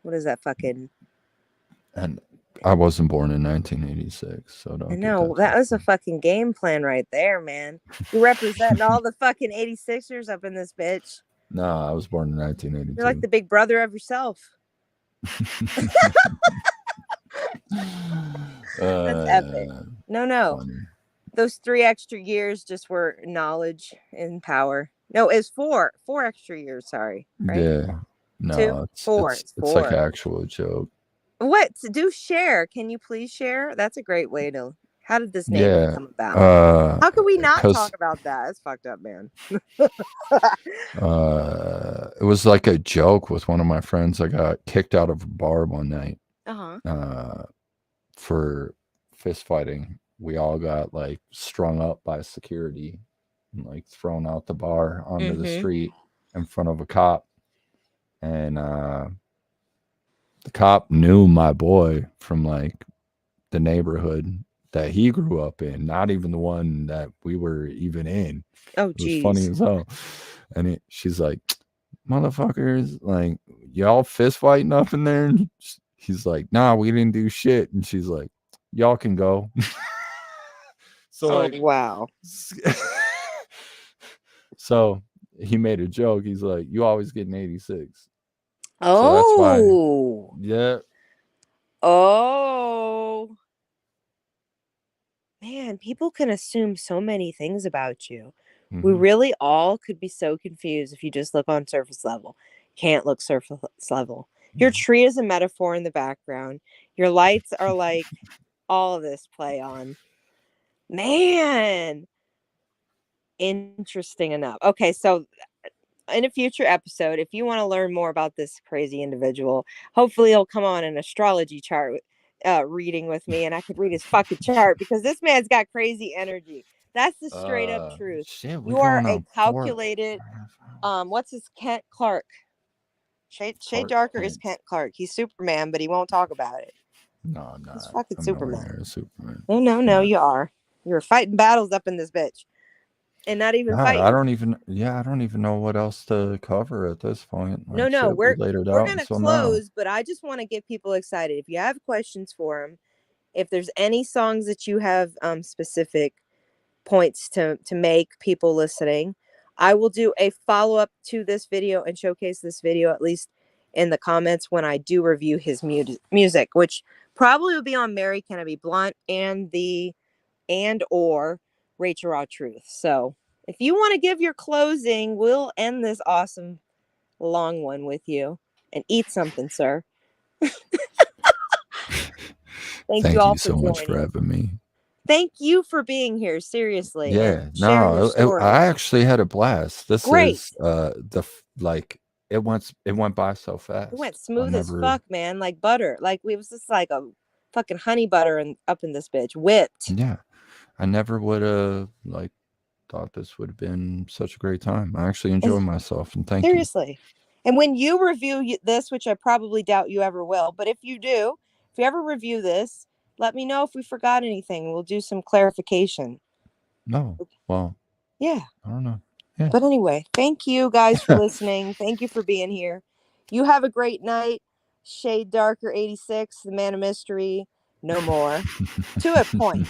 C: what is that fucking?
B: And I wasn't born in 1986, so
C: I
B: don't get
C: know
B: that.
C: that was a fucking game plan right there, man. You're representing all the fucking 86ers up in this bitch.
B: No, I was born in 1982.
C: You're like the big brother of yourself. That's epic. No.
B: Funny.
C: Those 3 extra years just were knowledge and power. No, it's 4 extra years. Sorry, right?
B: Yeah. No,
C: 2, 4.
B: it's
C: It's 4.
B: like an actual joke.
C: What do share? Can you please share? That's a great way to. How did this name
B: Yeah.
C: come about? How can we not
B: 'Cause,
C: talk about that? That's fucked up, man.
B: it was like a joke with one of my friends. I got kicked out of a bar one night for fist fighting. We all got like strung up by security and like thrown out the bar onto the street in front of a cop. And the cop knew my boy from like the neighborhood that he grew up in, not even the one that we were even in.
C: Oh,
B: it was funny as hell. And she's like, motherfuckers, like y'all fist fighting up in there. And he's like, nah, we didn't do shit. And she's like, y'all can go. So like,
C: wow.
B: So he made a joke. He's like, you always get an 86.
C: Oh,
B: so that's why, yeah.
C: Oh, man, people can assume so many things about you. We really all could be so confused if you just look on surface level. Can't look surface level. Your tree is a metaphor in the background. Your lights are like all of this play on. Man, interesting enough. Okay, so in a future episode, if you want to learn more about this crazy individual, hopefully he'll come on an astrology chart reading with me, and I could read his fucking chart because this man's got crazy energy. That's the straight up truth.
B: Shit, we
C: You are
B: going
C: a
B: on
C: calculated. What's his Kent Clark? Shay
B: Clark
C: Darker is
B: Kent.
C: Kent Clark. He's Superman, but he won't talk about it.
B: No, I'm not.
C: He's fucking
B: I'm
C: Superman.
B: nowhere near Superman.
C: No,
B: Yeah.
C: you are. You're fighting battles up in this bitch, and not even
B: No,
C: fighting.
B: I don't even know what else to cover at this point. Like,
C: No,
B: shit, we laid it
C: we're
B: out
C: gonna
B: until
C: close, but I just want to get people excited. If you have questions for him, if there's any songs that you have specific points to make people listening, I will do a follow-up to this video and showcase this video at least in the comments when I do review his music, which probably will be on Mary Can I Be Blunt or Rachel Raw Truth. So if you want to give your closing, we'll end this awesome long one with you and eat something, sir. Thank you all
B: so
C: for
B: much for
C: joining.
B: having me.
C: Thank you for being here, seriously.
B: Yeah,
C: and sharing your stories.
B: I actually had a blast. This
C: Great.
B: is it went by so fast.
C: It went smooth as fuck, man, like butter. Like it was just like a fucking honey butter up in this bitch, whipped.
B: Yeah, I never would have thought this would have been such a great time. I actually enjoyed myself, and thank you.
C: Seriously. And when you review this, which I probably doubt you ever will, but if you do, if you ever review this, let me know if we forgot anything. We'll do some clarification.
B: No, well,
C: yeah,
B: I don't know. Yeah.
C: But anyway, thank you guys for listening. Thank you for being here. You have a great night. Shade Darker 86, the man of mystery, no more. To a point.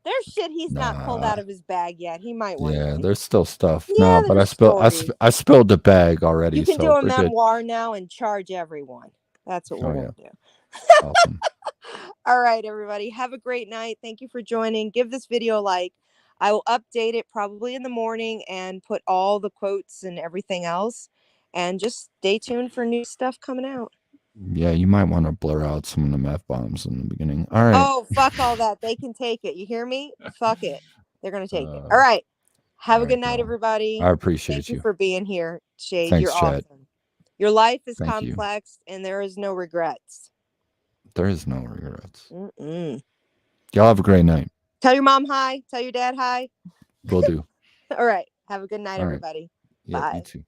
C: There's shit he's not pulled out of his bag yet. He might want.
B: Yeah, there's still stuff.
C: Yeah,
B: no, but I spilled the bag already.
C: You can
B: so
C: do a memoir now and charge everyone. That's what we're gonna do.
B: Awesome.
C: All right, everybody. Have a great night. Thank you for joining. Give this video a like. I will update it probably in the morning and put all the quotes and everything else. And just stay tuned for new stuff coming out.
B: Yeah, you might want to blur out some of the F-bombs in the beginning. All right.
C: Oh, fuck all that. They can take it. You hear me? Fuck it. They're going to take it. All right. Have a good night, everybody.
B: I appreciate
C: Thank you for being here, Shade.
B: Thanks,
C: You're
B: Chad.
C: awesome. Your life is complex and there is no regrets.
B: There is no regrets.
C: Mm-mm.
B: Y'all have a great night.
C: Tell your mom hi. Tell your dad hi.
B: Will do.
C: All right. Have a good night,
B: All right.
C: everybody.
B: Yeah,
C: Bye.
B: you too.